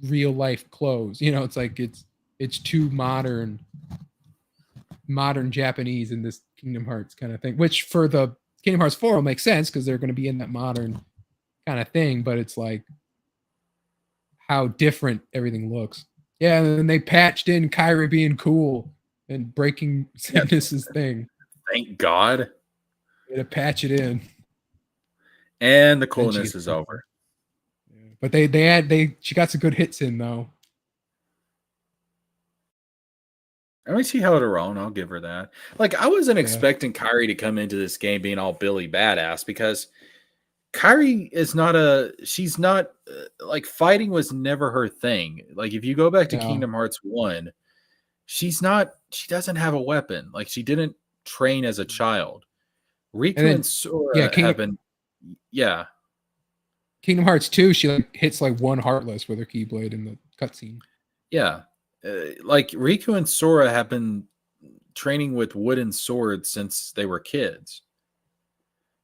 real life clothes. It's like it's too modern Japanese in this Kingdom Hearts kind of thing. Which for the Kingdom Hearts 4 will make sense because they're going to be in that modern kind of thing. But it's like how different everything looks. Yeah, and then they patched in Kyrie being cool and breaking Sadness's thing. Thank God. To patch it in. And the coolness is over. Yeah. But she got some good hits in though. I mean, she held her own. I'll give her that. Like, I wasn't expecting Kyrie to come into this game being all Billy badass because Kairi is not she's not like fighting was never her thing. Like if you go back to No. Kingdom Hearts 1, she doesn't have a weapon. Like she didn't train as a child. Riku And then, and Sora yeah, have been Kingdom Hearts 2, she like hits like one Heartless with her Keyblade in the cutscene. Yeah. Like Riku and Sora have been training with wooden swords since they were kids.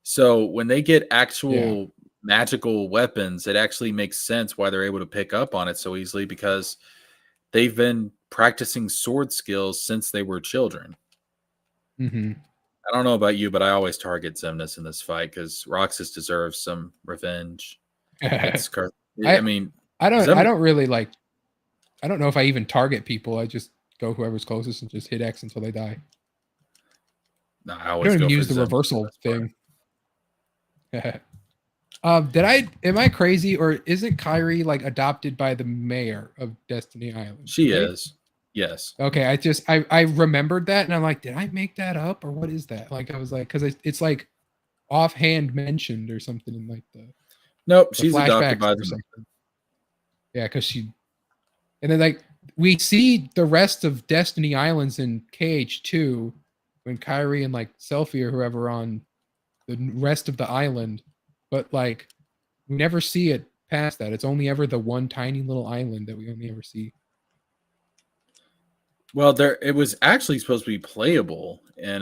So when they get actual magical weapons, it actually makes sense why they're able to pick up on it so easily because they've been practicing sword skills since they were children. Mm-hmm. I don't know about you, but I always target Xemnas in this fight because Roxas deserves some revenge. I mean, I don't really like. I don't know if I even target people. I just go whoever's closest and just hit X until they die. No, I I always don't go even for use the Xemnas reversal thing. Am I crazy, or isn't Kyrie like adopted by the mayor of Destiny Island? She right? is. Yes. Okay, I remembered that and I'm like, did I make that up or what is that? Like I was like, because it's like offhand mentioned or something in like Nope, the she's adopted flashbacks by or the something. Yeah, because she, and then like we see the rest of Destiny Islands in KH2 when Kyrie and like Selphie or whoever on the rest of the island, but like we never see it past that. It's only ever the one tiny little island that we only ever see. Well, it was actually supposed to be playable in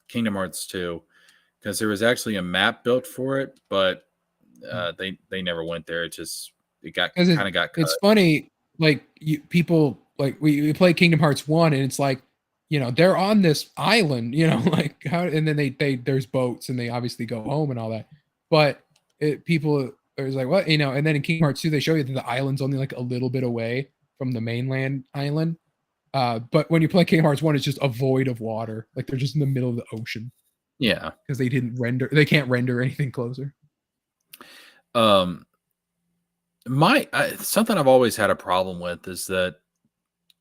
Kingdom Hearts 2 because there was actually a map built for it, but they never went there. It got kind of got cut. It's funny, like people like we play Kingdom Hearts 1 and it's like, you know, they're on this island, you know, like how, and then they there's boats and they obviously go home and all that, but people are like, what, you know, and then in Kingdom Hearts 2 they show you that the island's only like a little bit away from the mainland island. But when you play Kingdom Hearts 1, it's just a void of water, like they're just in the middle of the ocean. Yeah, because they can't render anything closer. Something I've always had a problem with is that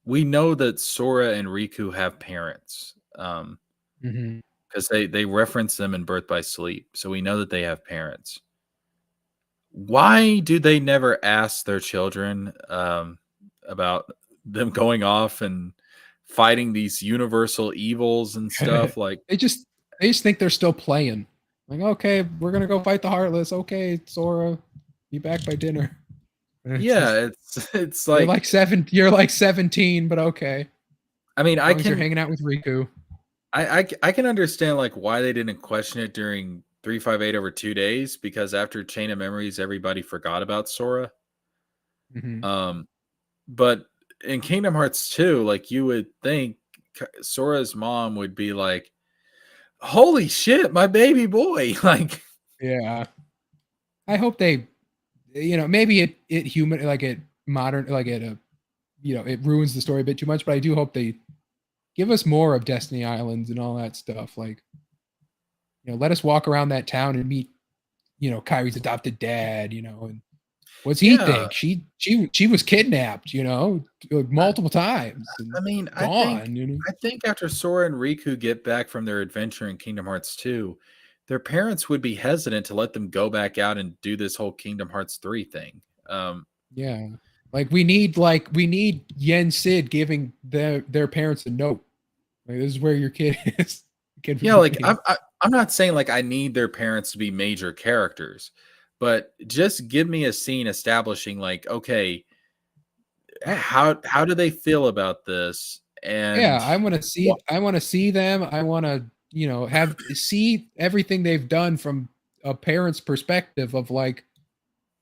we know that Sora and Riku have parents. Because they reference them in Birth by Sleep, so we know that they have parents. Why do they never ask their children about them going off and fighting these universal evils and stuff? Like they just think they're still playing. Like, okay, we're gonna go fight the Heartless. Okay, Sora, be back by dinner. It's like you're like 17, but okay. I mean, you're hanging out with Riku. I can understand like why they didn't question it during 358 over 2 days, because after Chain of Memories, everybody forgot about Sora. But in Kingdom Hearts 2, like you would think Sora's mom would be like, "Holy shit, my baby boy!" Like, yeah. I hope they, you know, maybe it human like it modern like it you know, it ruins the story a bit too much, but I do hope they give us more of Destiny Islands and all that stuff. Like, you know, let us walk around that town and meet, you know, Kyrie's adopted dad, you know, and what's he think? She was kidnapped, you know, multiple times. I mean, gone, you know? I think after Sora and Riku get back from their adventure in Kingdom Hearts 2, their parents would be hesitant to let them go back out and do this whole Kingdom Hearts 3 thing. Yeah. Like we need Yen Sid giving their parents a note. Like, this is where your kid is. Yeah, like I'm not saying like I need their parents to be major characters, but just give me a scene establishing like, okay, how do they feel about this? And yeah, I want to see them. I want to, you know, see everything they've done from a parent's perspective of like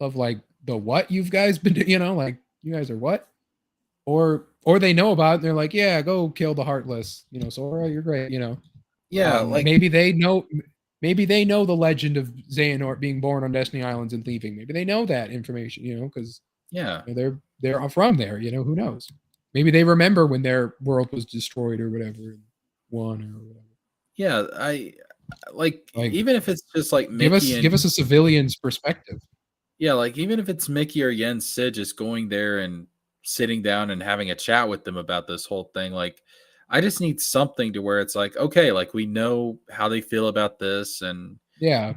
the what you've guys been, you know, like you guys are what, or they know about it and they're like, yeah, go kill the Heartless, you know, Sora, you're great, you know. Yeah, like maybe they know the legend of Xehanort being born on Destiny Islands and leaving. Maybe they know that information, you know, because yeah, you know, they're from there, you know, who knows? Maybe they remember when their world was destroyed or whatever, one or whatever. Yeah, I like even if it's just like Mickey give us a civilian's perspective. Yeah, like even if it's Mickey or Yen Sid just going there and sitting down and having a chat with them about this whole thing, like I just need something to where it's like, okay, like we know how they feel about this, and yeah,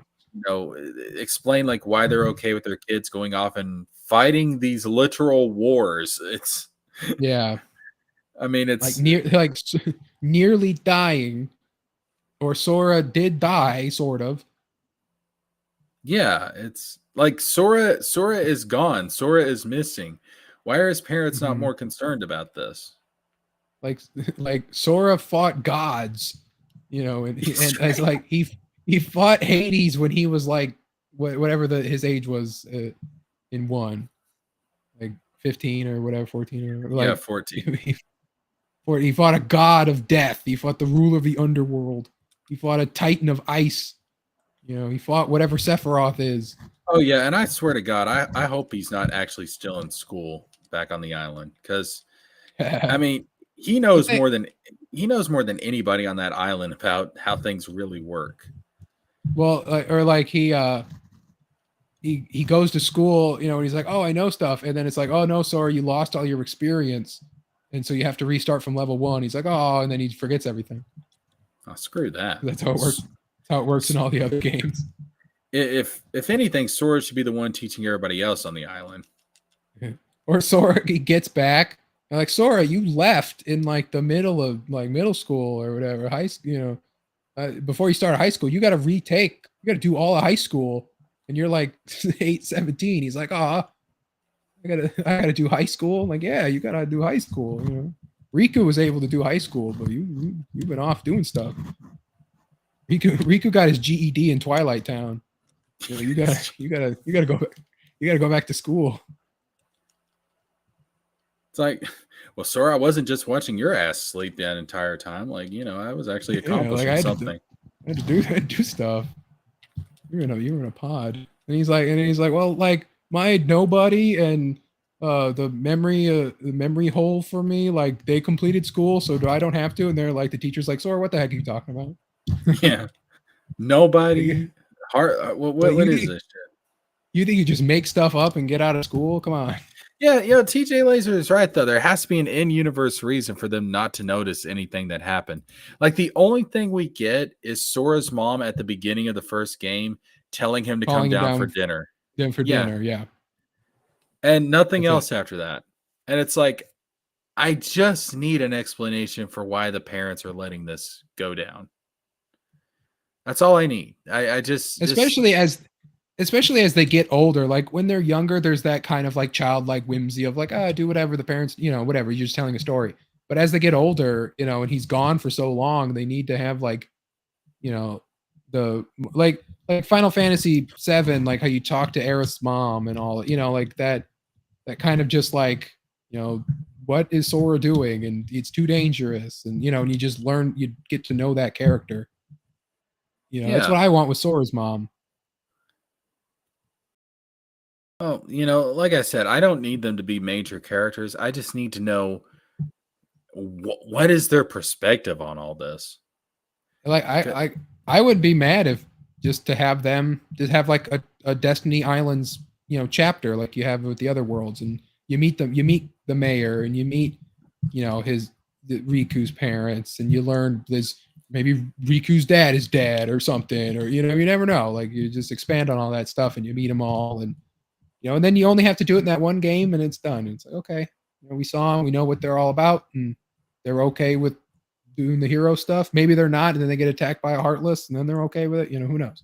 explain like why they're okay with their kids going off and fighting these literal wars. It's Yeah. I mean, it's like nearly dying, or Sora did die, sort of. yeah, it's like Sora is gone. Sora is missing. Why are his parents not more concerned about this? Like Sora fought gods, and it's like he fought Hades when he was like whatever his age was in one, like 15 or whatever, 14 or like, Yeah, 14. He fought a god of death. He fought the ruler of the underworld. He fought a titan of ice. He fought whatever Sephiroth is. Oh yeah, and I swear to God, I hope he's not actually still in school back on the island, because I mean, he knows more than anybody on that island about how things really work. Well, or like he goes to school, and he's like, oh, I know stuff, and then it's like, oh no, sorry, you lost all your experience, and so you have to restart from level 1. He's like, oh, and then he forgets everything. Oh, screw that. That's how it works. That's how it works in all the other games. If anything, Sora should be the one teaching everybody else on the island. Or Sora, he gets back, and like, Sora, you left in like the middle of like middle school or whatever, high school, before you start high school, you got to retake, you got to do all of high school, and you're like 17. He's like, I gotta do high school. I'm like, yeah, you gotta do high school. Riku was able to do high school, but you've been off doing stuff. Riku got his GED in Twilight Town. You gotta go back to school. It's like, well, Sora, I wasn't just watching your ass sleep that entire time. Like, I was actually accomplishing something. I had to do stuff. You were in a pod, and he's like, well, like my nobody and the memory hole for me, like they completed school, so I don't have to. And they're like, the teacher's like, Sora, what the heck are you talking about? Yeah, nobody. What is this shit? You think you just make stuff up and get out of school? Come on. Yeah, TJ Laser is right, though. There has to be an in-universe reason for them not to notice anything that happened. Like, the only thing we get is Sora's mom at the beginning of the first game telling him to come down for dinner. Dinner, yeah. And nothing else after that. And it's like, I just need an explanation for why the parents are letting this go down. That's all I need. I just... Especially as they get older, like when they're younger, there's that kind of like childlike whimsy of like, do whatever the parents, whatever, you're just telling a story. But as they get older, and he's gone for so long, they need to have like, the like Final Fantasy VII, like how you talk to Aerith's mom and all, like that kind of just like, what is Sora doing? And it's too dangerous. And, and you just learn, you get to know that character. That's what I want with Sora's mom. Oh, like I said, I don't need them to be major characters. I just need to know what is their perspective on all this. Like I would be mad if just to have them just have like a Destiny Islands, chapter like you have with the other worlds, and you meet the mayor, and you meet, Riku's parents, and you learn this. Maybe Riku's dad is dead or something, or you never know. Like you just expand on all that stuff, and you meet them all, and and then you only have to do it in that one game, and it's done. It's like, okay, we saw them, we know what they're all about, and they're okay with doing the hero stuff. Maybe they're not, and then they get attacked by a Heartless, and then they're okay with it. Who knows?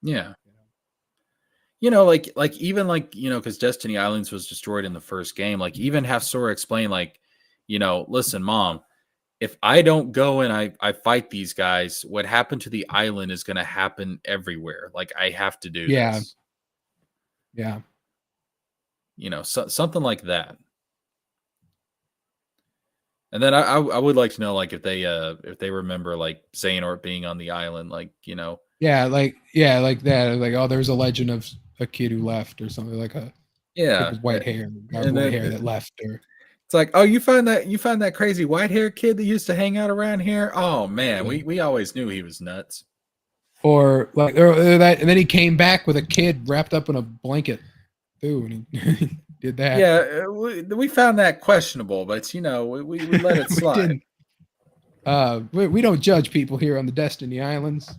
Yeah. Like even like, because Destiny Islands was destroyed in the first game, like even have Sora explain like, listen, Mom, if I don't go and I fight these guys, what happened to the island is going to happen everywhere. Like I have to do this. Yeah. Something like that. And then I would like to know, like, if they remember like Xehanort being on the island, like, Yeah, like that. Like, oh, there's a legend of a kid who left or something, like white hair, that left. Or it's like, oh, you found that crazy white hair kid that used to hang out around here. Oh man, we always knew he was nuts. Or like or that, and then he came back with a kid wrapped up in a blanket too, and he did that. Yeah, we found that questionable, but we let it slide. We don't judge people here on the Destiny Islands.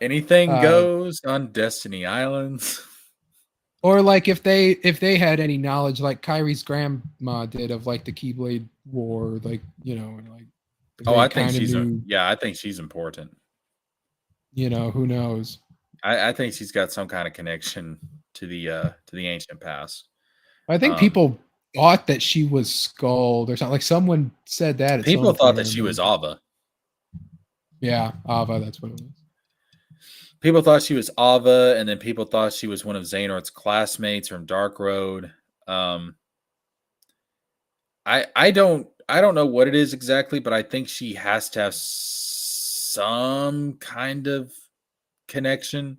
Anything goes on Destiny Islands. Or like if they had any knowledge, like Kyrie's grandma did, of like the Keyblade War, like, you know, and like Oh, they I think kind of she's knew, I think she's important. you know, who knows? I think she's got some kind of connection to the ancient past. I think people thought that she was Skulled or something. Like someone said that at People some thought point, that she was Ava. Yeah, Ava, that's what it was. People thought she was Ava, and then people thought she was one of Xehanort's classmates from Dark Road. I don't know what it is exactly, but I think she has to have some kind of connection.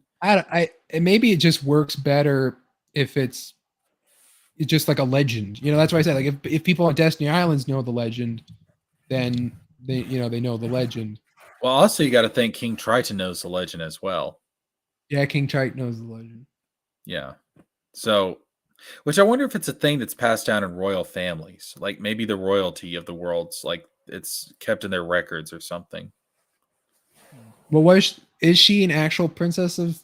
Maybe it just works better if it's just like a legend. You know, that's why I said, like, if people on Destiny Islands know the legend, then they know the legend. Well, also you got to think King Triton knows the legend as well. Yeah, King Triton knows the legend. Yeah. So, which I wonder if it's a thing that's passed down in royal families, like maybe the royalty of the worlds, like it's kept in their records or something. Well, is she an actual princess of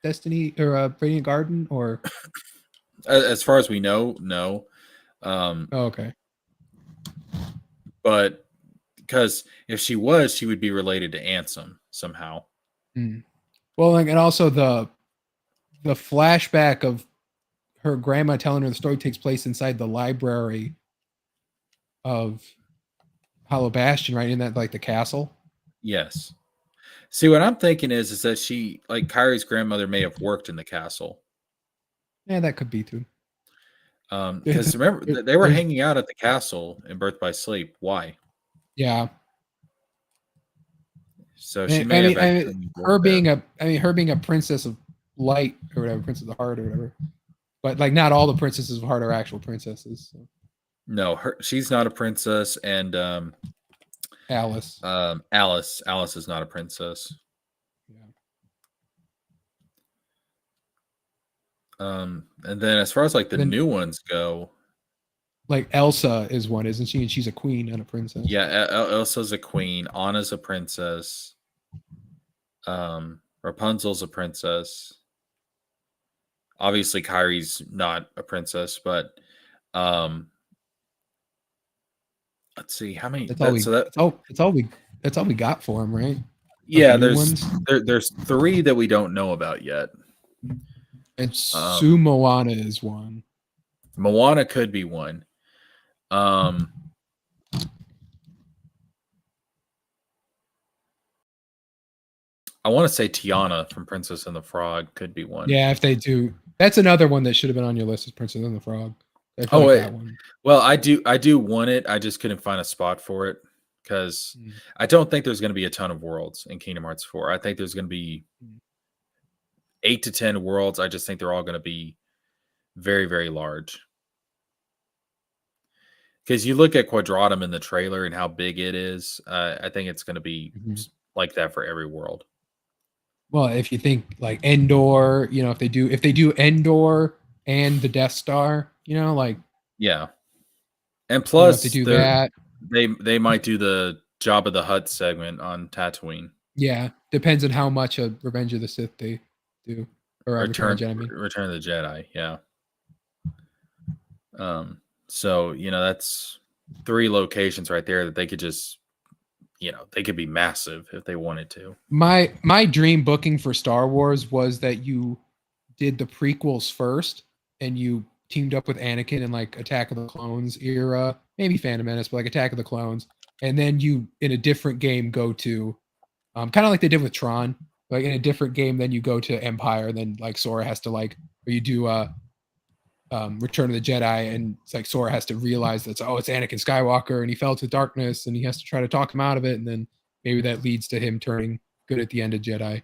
Destiny or Radiant Garden, or as far as we know, no. okay. But because if she was, she would be related to Ansem somehow. Well, like, and also the flashback of her grandma telling her the story takes place inside the library of Hollow Bastion, right? In that, like, the castle. Yes. See, what I'm thinking is that she, like Kyrie's grandmother, may have worked in the castle. Yeah, that could be too. Because remember, they were hanging out at the castle in Birth by Sleep. Why? Yeah. So she may have her being a princess of light or whatever, princess of heart or whatever. But like, not all the princesses of heart are actual princesses. So. No, she's not a princess, and Alice. Alice is not a princess. Yeah. And then as far as like the new ones go, like Elsa is one, isn't she? And she's a queen, not a princess. Yeah, Elsa's a queen. Anna's a princess. Rapunzel's a princess. Obviously, Kyrie's not a princess, but let's see how many. That's all we got for him, right? Yeah, there's 3 that we don't know about yet. And Moana is one. Moana could be one. I want to say Tiana from Princess and the Frog could be one. Yeah, if they do, that's another one that should have been on your list, is Princess and the Frog. Oh, wait. That one. Well, I do want it. I just couldn't find a spot for it because I don't think there's going to be a ton of worlds in Kingdom Hearts 4. I think there's going to be 8 to 10 worlds. I just think they're all going to be very, very large. Because you look at Quadratum in the trailer and how big it is, I think it's going to be like that for every world. Well, if you think like Endor, you know, if they do Endor and the Death Star, you know, like, yeah, and plus if they do that, they might do the Jabba the Hutt segment on Tatooine. Yeah, depends on how much of Revenge of the Sith they do, or Return of the Jedi. Return of the Jedi, yeah. So that's 3 locations right there that they could just, they could be massive if they wanted to. My dream booking for Star Wars was that you did the prequels first and you teamed up with Anakin in like Attack of the Clones era, maybe Phantom Menace, but like Attack of the Clones, and then you in a different game go to kind of like they did with Tron, like in a different game, then you go to Empire, then like Sora has to or you do Return of the Jedi, and it's like Sora has to realize that it's Anakin Skywalker and he fell to darkness and he has to try to talk him out of it, and then maybe that leads to him turning good at the end of Jedi,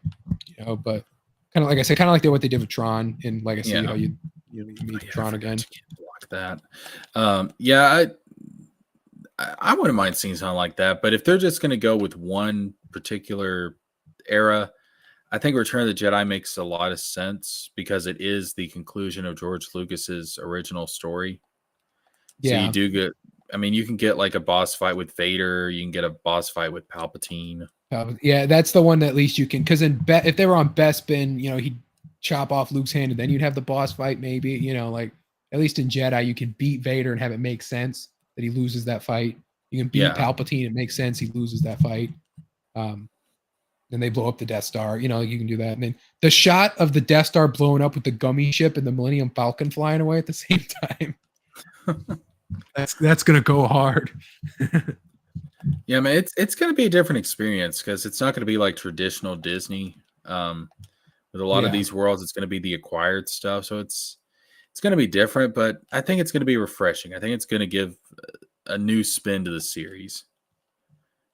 but kind of like I said, kind of like what they did with Tron in Legacy, how you meet Tron again. Block that. I wouldn't mind seeing something like that, but if they're just going to go with one particular era, I think Return of the Jedi makes a lot of sense because it is the conclusion of George Lucas's original story. Yeah. So you can get like a boss fight with Vader. You can get a boss fight with Palpatine. Yeah, that's the one that at least you can, because if they were on Bespin, he'd chop off Luke's hand and then you'd have the boss fight, maybe. Like at least in Jedi, you can beat Vader and have it make sense that he loses that fight. You can beat Palpatine, it makes sense he loses that fight. Then they blow up the Death Star. You can do that. And then the shot of the Death Star blowing up with the gummy ship and the Millennium Falcon flying away at the same time. That's gonna go hard. Yeah, man, it's gonna be a different experience because it's not gonna be like traditional Disney. With a lot of these worlds, it's gonna be the acquired stuff, so it's gonna be different. But I think it's gonna be refreshing. I think it's gonna give a new spin to the series,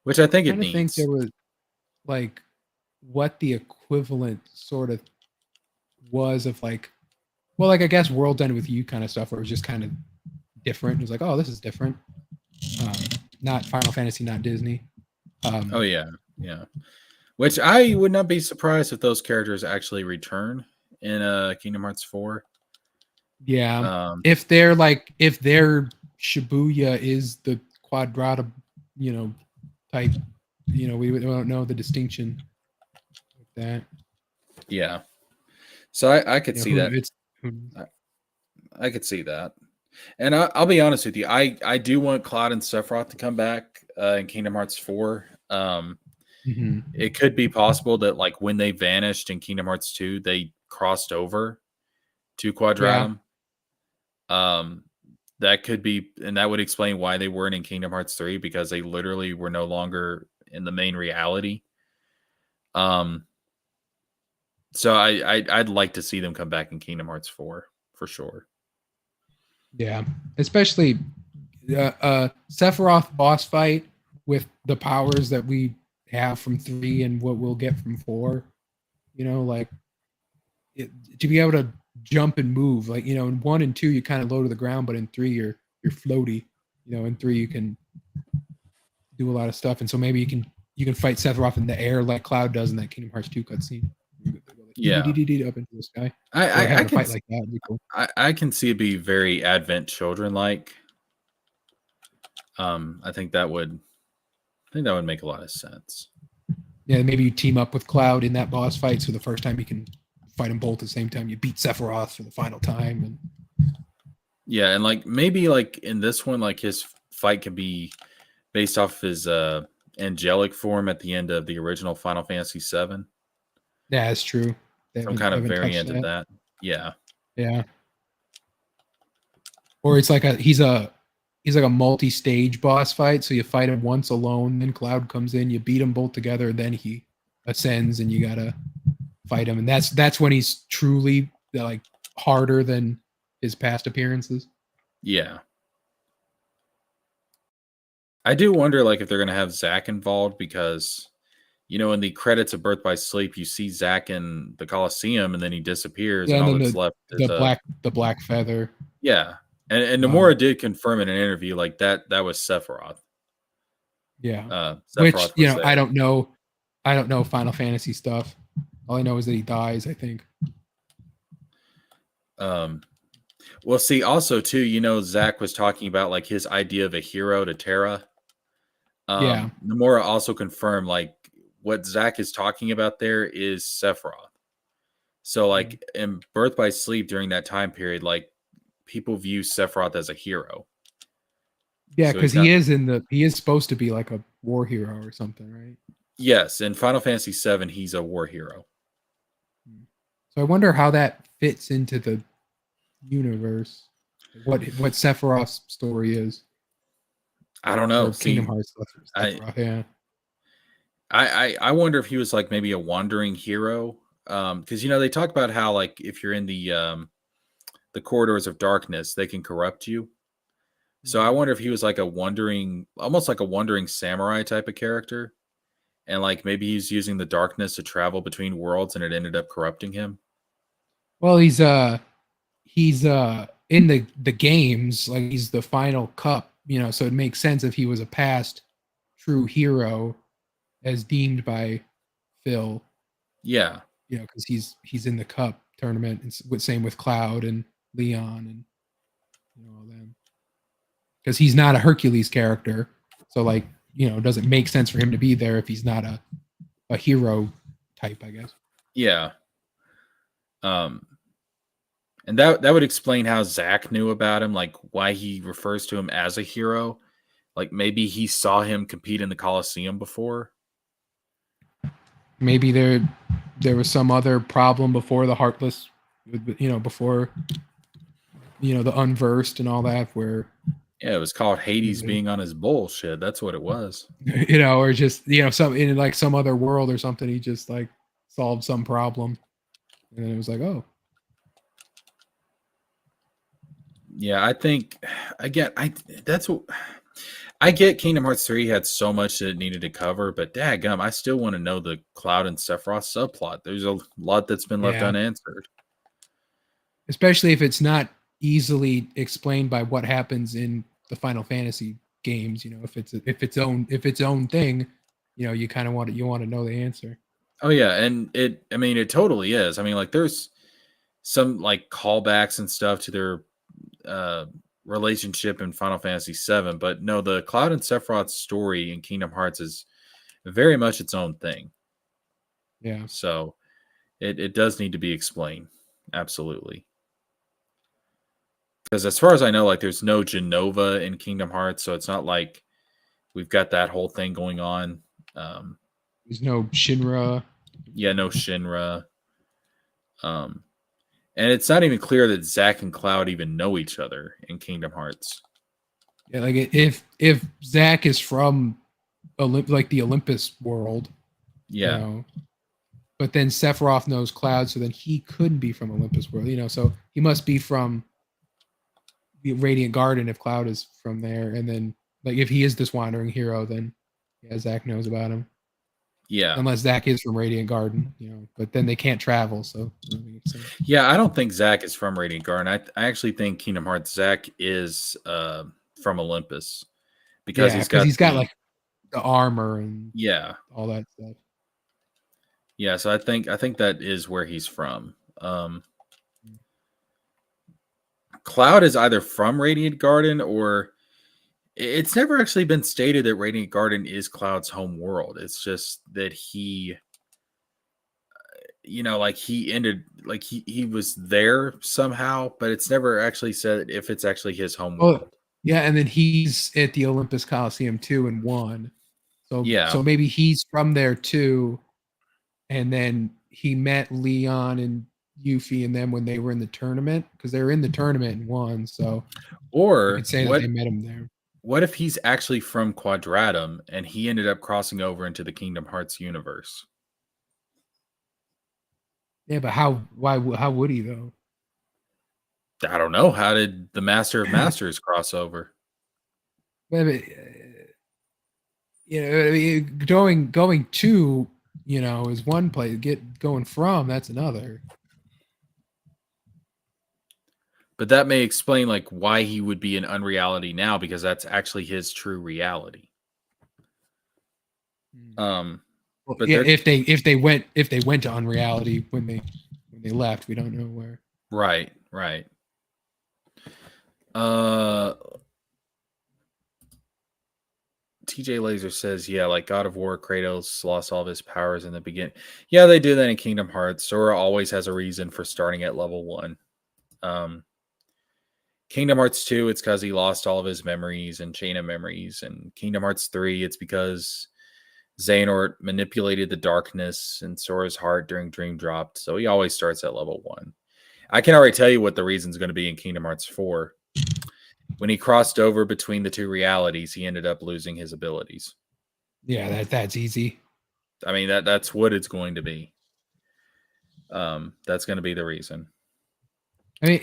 which I think it needs. I think there was like what the equivalent sort of was of I guess World End With You kind of stuff, where it was just kind of different. It was like, oh, this is different. Not Final Fantasy, not Disney. Oh yeah. Which I would not be surprised if those characters actually return in Kingdom Hearts 4. Yeah. If their Shibuya is the Quadrata, type, we don't know the distinction with that. Yeah. So I could see that. I could see that. And I'll be honest with you. I do want Cloud and Sephiroth to come back in Kingdom Hearts 4. It could be possible that when they vanished in Kingdom Hearts 2, they crossed over to Quadratum. Yeah. That could be, and that would explain why they weren't in Kingdom Hearts 3, because they literally were no longer in the main reality. So I'd like to see them come back in Kingdom Hearts 4 for sure. Yeah, especially Sephiroth boss fight with the powers that we have from 3 and what we'll get from 4. To be able to jump and move, in 1 and 2 you kind of low to the ground, but in 3 you're floaty. In 3 you can do a lot of stuff, and so maybe you can fight Sephiroth in the air like Cloud does in that Kingdom Hearts 2 cutscene. Yeah, up into the sky. I can fight like that. Would be cool. I can see it be very Advent Children like. I think that would make a lot of sense. Yeah, maybe you team up with Cloud in that boss fight, so the first time you can fight them both at the same time. You beat Sephiroth for the final time, and yeah, and maybe in this one, his fight could be based off his angelic form at the end of the original Final Fantasy VII. Yeah, that's true. Some kind of variant of that. Yeah. Yeah. Or it's he's like a multi-stage boss fight. So you fight him once alone, then Cloud comes in, you beat them both together, then he ascends and you gotta fight him. And that's when he's truly harder than his past appearances. Yeah. I do wonder if they're gonna have Zack involved, because in the credits of Birth by Sleep, you see Zack in the Coliseum, and then he disappears, and all that's left is the black feather. Yeah, and Nomura did confirm in an interview that was Sephiroth. Yeah, Sephiroth which I don't know Final Fantasy stuff. All I know is that he dies, I think. Well, see, also too, Zack was talking about his idea of a hero to Terra. Nomura also confirmed what Zack is talking about there is Sephiroth. So in Birth by Sleep during that time period, people view Sephiroth as a hero. Yeah, because he is supposed to be a war hero or something, right? Yes, in Final Fantasy VII, he's a war hero. So I wonder how that fits into the universe. What Sephiroth's story is. I don't know. Kingdom Hearts. Yeah. I wonder if he was maybe a wandering hero, because they talk about how if you're in the corridors of darkness, they can corrupt you. So I wonder if he was almost like a wandering samurai type of character, and maybe he's using the darkness to travel between worlds, and it ended up corrupting him. Well, he's in the games, he's the final cup, so it makes sense if he was a past true hero as deemed by Phil. Yeah. Because he's in the cup tournament, and same with Cloud and Leon and all them. Because he's not a Hercules character, so it doesn't make sense for him to be there if he's not a a hero type, I guess. Yeah. And that would explain how Zach knew about him, like why he refers to him as a hero. Like maybe he saw him compete in the Coliseum before. Maybe there was some other problem before the Heartless, before the Unversed and all that, where Yeah, it was called Hades being on his bullshit. That's what it was. or just some in like some other world or something. He just like solved some problem, and then it was like, oh, Yeah, I think that's what I get. Kingdom Hearts 3 had so much that it needed to cover, but daggum, I still want to know the Cloud and Sephiroth subplot. There's a lot that's been left Yeah. unanswered. Especially if it's not easily explained by what happens in the Final Fantasy games. If it's its own thing, you kind of want to know the answer. Oh yeah, and it totally is. I mean, like there's some like callbacks and stuff to their relationship in Final Fantasy 7, but no, the Cloud and Sephiroth story in Kingdom Hearts is very much its own thing. Yeah. So it does need to be explained. Absolutely. Because as far as I know, like there's no Genova in Kingdom Hearts, so it's not like we've got that whole thing going on. There's no Shinra. Yeah, no Shinra. And it's not even clear that Zack and Cloud even know each other in Kingdom Hearts. Yeah, like if Zack is from like the Olympus world, yeah, but then Sephiroth knows Cloud, so then he couldn't be from Olympus world, so he must be from the Radiant Garden if Cloud is from there, and then like if he is this wandering hero, then Zack knows about him. Yeah, unless Zack is from Radiant Garden, but then they can't travel, so yeah, I don't think Zack is from Radiant Garden. I actually think Kingdom Hearts Zack is from Olympus because he's got like the armor and all that stuff. Yeah, so I think that is where he's from. Cloud is either from Radiant Garden or it's never actually been stated that Radiant Garden is Cloud's home world. It's just that he, like he ended, like he was there somehow, but it's never actually said if it's actually his home world. Yeah, and then he's at the Olympus Coliseum too and won. So yeah, maybe he's from there too, and then he met Leon and Yuffie and them when they were in the tournament because they were in the tournament and won. So, or you could say that they met him there. What if he's actually from Quadratum and he ended up crossing over into the Kingdom Hearts universe? Yeah, but how would he though? I don't know. How did the Master of Masters cross over? But, going to is one place. Going from, that's another. But that may explain like why he would be in Unreality now, because that's actually his true reality. But yeah, if they went to Unreality when they left, we don't know where. Right. TJ Laser says, yeah, like God of War, Kratos lost all of his powers in the beginning. Yeah, they do that in Kingdom Hearts. Sora always has a reason for starting at level 1. Kingdom Hearts 2, it's because he lost all of his memories and Chain of Memories. And Kingdom Hearts 3, it's because Xehanort manipulated the darkness in Sora's heart during Dream Drop. So he always starts at level 1. I can already tell you what the reason's going to be in Kingdom Hearts 4. When he crossed over between the two realities, he ended up losing his abilities. Yeah, that's easy. I mean, that's what it's going to be. That's going to be the reason. I mean,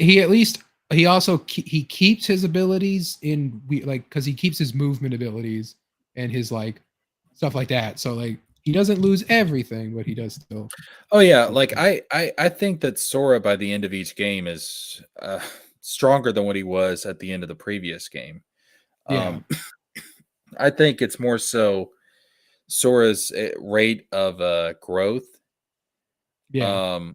he also keeps his abilities because he keeps his movement abilities and his like stuff like that. So like he doesn't lose everything, but he does still. Oh yeah, like I think that Sora by the end of each game is stronger than what he was at the end of the previous game. Yeah. I think it's more so Sora's rate of growth. Yeah.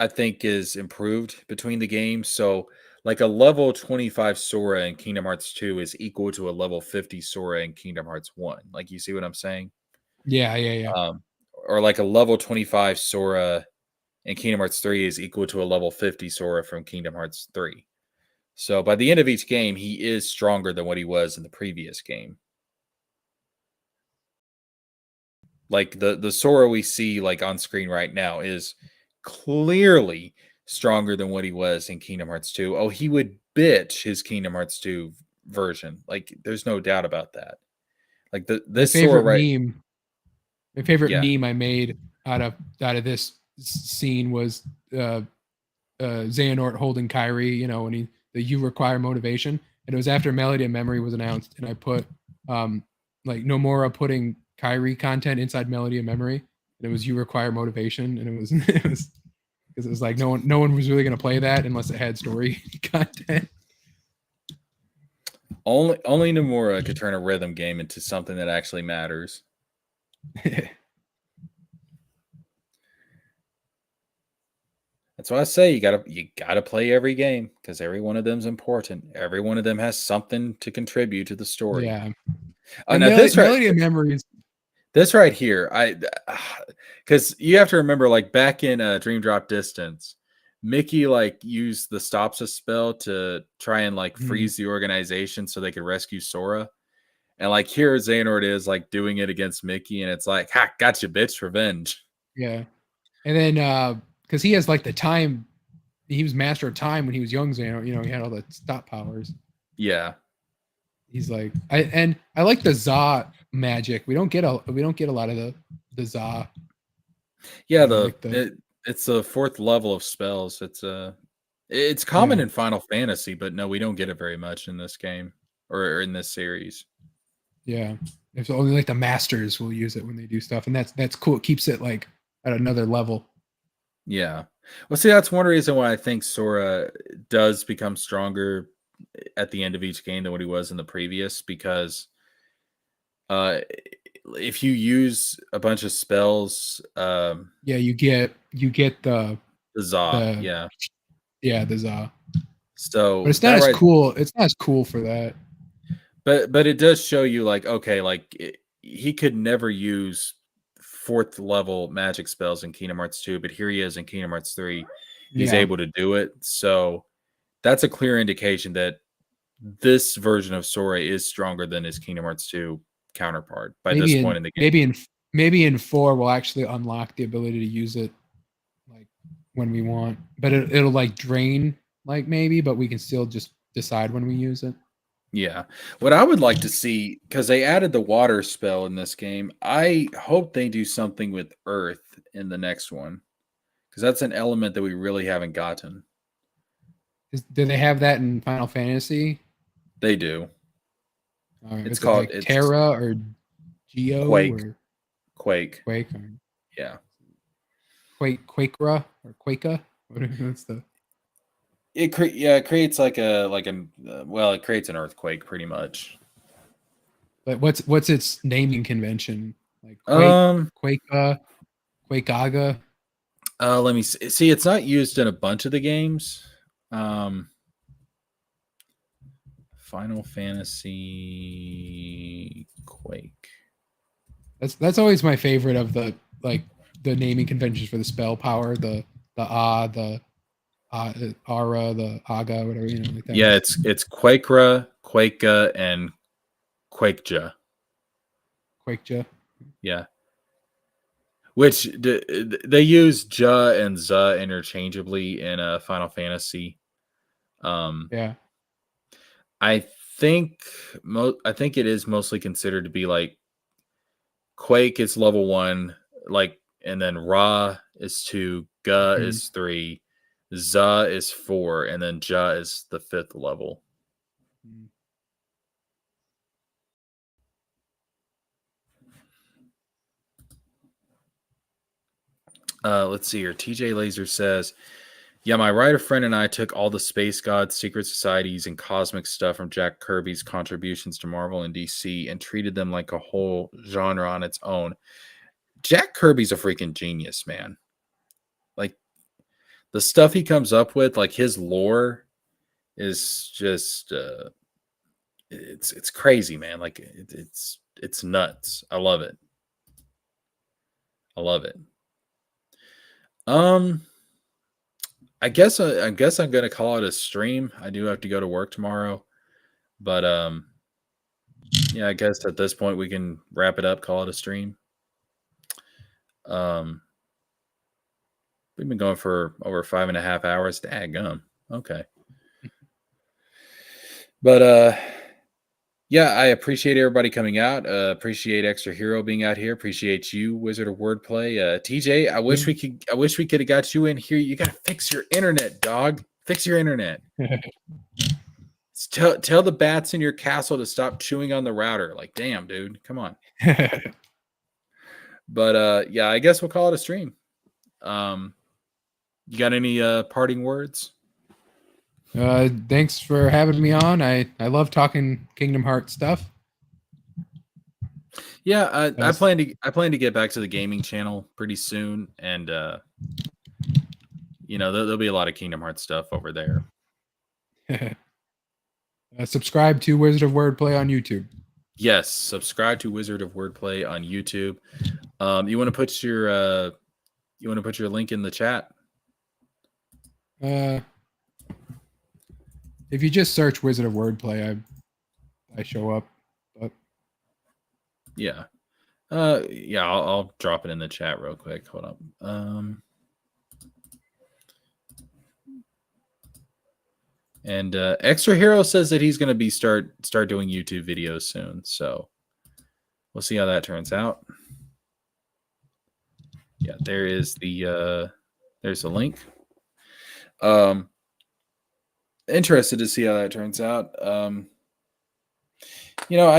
I think is improved between the games. So like a level 25 Sora in Kingdom Hearts 2 is equal to a level 50 Sora in Kingdom Hearts 1. Like, you see what I'm saying? Yeah. Or like a level 25 Sora in Kingdom Hearts 3 is equal to a level 50 Sora from Kingdom Hearts 3. So by the end of each game, he is stronger than what he was in the previous game. Like the Sora we see like on screen right now is clearly stronger than what he was in Kingdom Hearts 2. Oh, he would bitch his Kingdom Hearts 2 version. Like there's no doubt about that. Like this Sora my favorite yeah. meme I made out of this scene was Xehanort holding Kyrie, you know, when you require motivation. And it was after Melody of Memory was announced, and I put like Nomura putting Kyrie content inside Melody of Memory, and it was you require motivation, and it was because it was like no one was really gonna play that unless it had story content. Only Nomura could turn a rhythm game into something that actually matters. That's why I say you gotta play every game because every one of them's important. Every one of them has something to contribute to the story. Yeah. Now Melody of Memories. This right here, because you have to remember, like back in Dream Drop Distance, Mickey like used the Stops Us spell to try and like freeze the organization so they could rescue Sora. And like here, Xehanort is like doing it against Mickey, and it's like, ha, gotcha, bitch, revenge. Yeah. And then because he has like the time, he was master of time when he was young, Xehanort, you know, he had all the stop powers. Yeah. He's like I like the Za magic. We don't get a lot of the Za. Yeah, like it's the fourth level of spells. It's common in Final Fantasy, but no, we don't get it very much in this game or in this series. Yeah. It's only like the masters will use it when they do stuff, and that's cool. It keeps it like at another level. Yeah. Well, see, that's one reason why I think Sora does become stronger at the end of each game than what he was in the previous, because if you use a bunch of spells, you get the Za, the Za. So but it's not as cool. It's not as cool for that. But it does show you like, okay, like he could never use fourth level magic spells in Kingdom Hearts 2, but here he is in Kingdom Hearts 3. He's able to do it. So that's a clear indication that this version of Sora is stronger than his Kingdom Hearts 2 counterpart by this point in the game. Maybe in 4 we'll actually unlock the ability to use it like when we want. But it'll like drain like maybe, but we can still just decide when we use it. Yeah. What I would like to see, because they added the water spell in this game, I hope they do something with earth in the next one, because that's an element that we really haven't gotten. Do they have that in Final Fantasy? They do. It's called like Terra or Geo Quake. or Quake. Yeah. Quakera or Quaka. What's the? It creates it creates an earthquake pretty much. But what's its naming convention? Like Quakeaga. Let me see. It's not used in a bunch of the games. Final Fantasy Quake. That's always my favorite of the naming conventions for the spell power. The Aura, the Aga, whatever, you know, like that. Yeah, it's Quakera, Quaka, and Quakeja. Yeah. Which they use Ja and Za interchangeably in Final Fantasy. Yeah. I think it is mostly considered to be like Quake is level 1, like, and then Ra is 2, Ga is 3, Za is 4, and then Ja is the 5th level. Let's see here. TJ Laser says, yeah, my writer friend and I took all the Space Gods, Secret Societies, and cosmic stuff from Jack Kirby's contributions to Marvel and DC and treated them like a whole genre on its own. Jack Kirby's a freaking genius, man. Like, the stuff he comes up with, like his lore is just it's crazy, man. Like it's nuts. I love it. I love it. I guess I'm gonna call it a stream. I do have to go to work tomorrow, but yeah, I guess at this point we can wrap it up. Call it a stream. We've been going for over 5.5 hours. Daggum. Okay. But yeah, I appreciate everybody coming out. Appreciate Extra Hero being out here. Appreciate you, Wizard of Wordplay. TJ, I wish we could have got you in here. You gotta fix your internet, dog. Fix your internet. Tell the bats in your castle to stop chewing on the router. Like, damn, dude. Come on. But yeah, I guess we'll call it a stream. You got any parting words? Thanks for having me on. I love talking Kingdom Hearts stuff. Yeah, I plan to get back to the gaming channel pretty soon, and there'll be a lot of Kingdom Hearts stuff over there. Subscribe to Wizard of Wordplay on YouTube. Yes, subscribe to Wizard of Wordplay on YouTube. You want to put your link in the chat? If you just search Wizard of Wordplay, I show up. But yeah, I'll drop it in the chat real quick. Hold up. And Extra Hero says that he's going to be start doing YouTube videos soon, so we'll see how that turns out. Yeah, there's the link. Interested to see how that turns out. I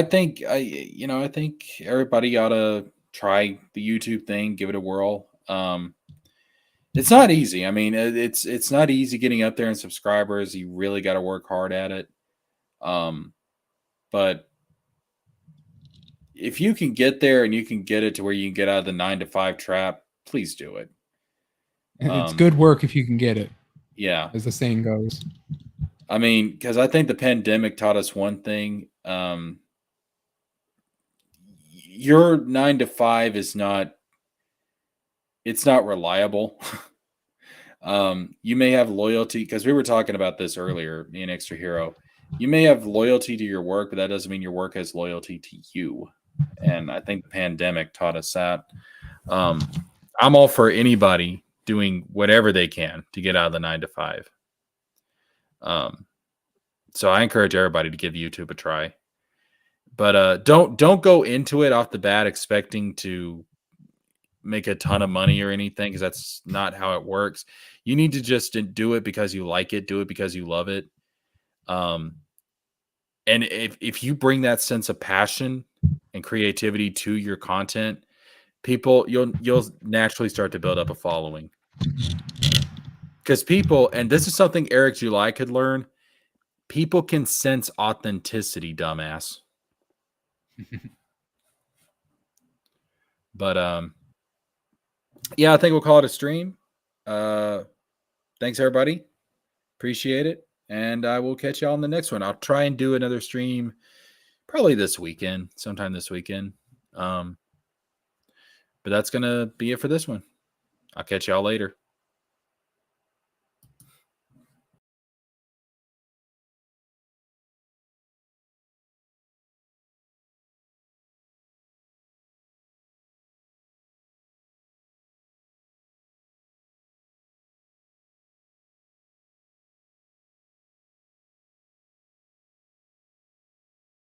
think everybody ought to try the YouTube thing, give it a whirl. It's not easy. I mean, it's not easy getting up there in subscribers. You really got to work hard at it. But if you can get there and you can get it to where you can get out of the 9-to-5 trap, please do it. It's good work if you can get it. Yeah. As the saying goes. I mean, because I think the pandemic taught us one thing. Your 9-to-5 is not reliable. You may have loyalty, because we were talking about this earlier, me and Extra Hero. You may have loyalty to your work, but that doesn't mean your work has loyalty to you. And I think the pandemic taught us that. I'm all for anybody doing whatever they can to get out of the 9-to-5. So I encourage everybody to give YouTube a try. But don't go into it off the bat expecting to make a ton of money or anything, because that's not how it works. You need to just do it because you like it, do it because you love it. And if you bring that sense of passion and creativity to your content, you'll naturally start to build up a following. Because people, and this is something Eric July could learn, people can sense authenticity, dumbass. But yeah, I think we'll call it a stream. Thanks everybody. Appreciate it. And I will catch y'all on the next one. I'll try and do another stream probably sometime this weekend. But that's going to be it for this one. I'll catch y'all later.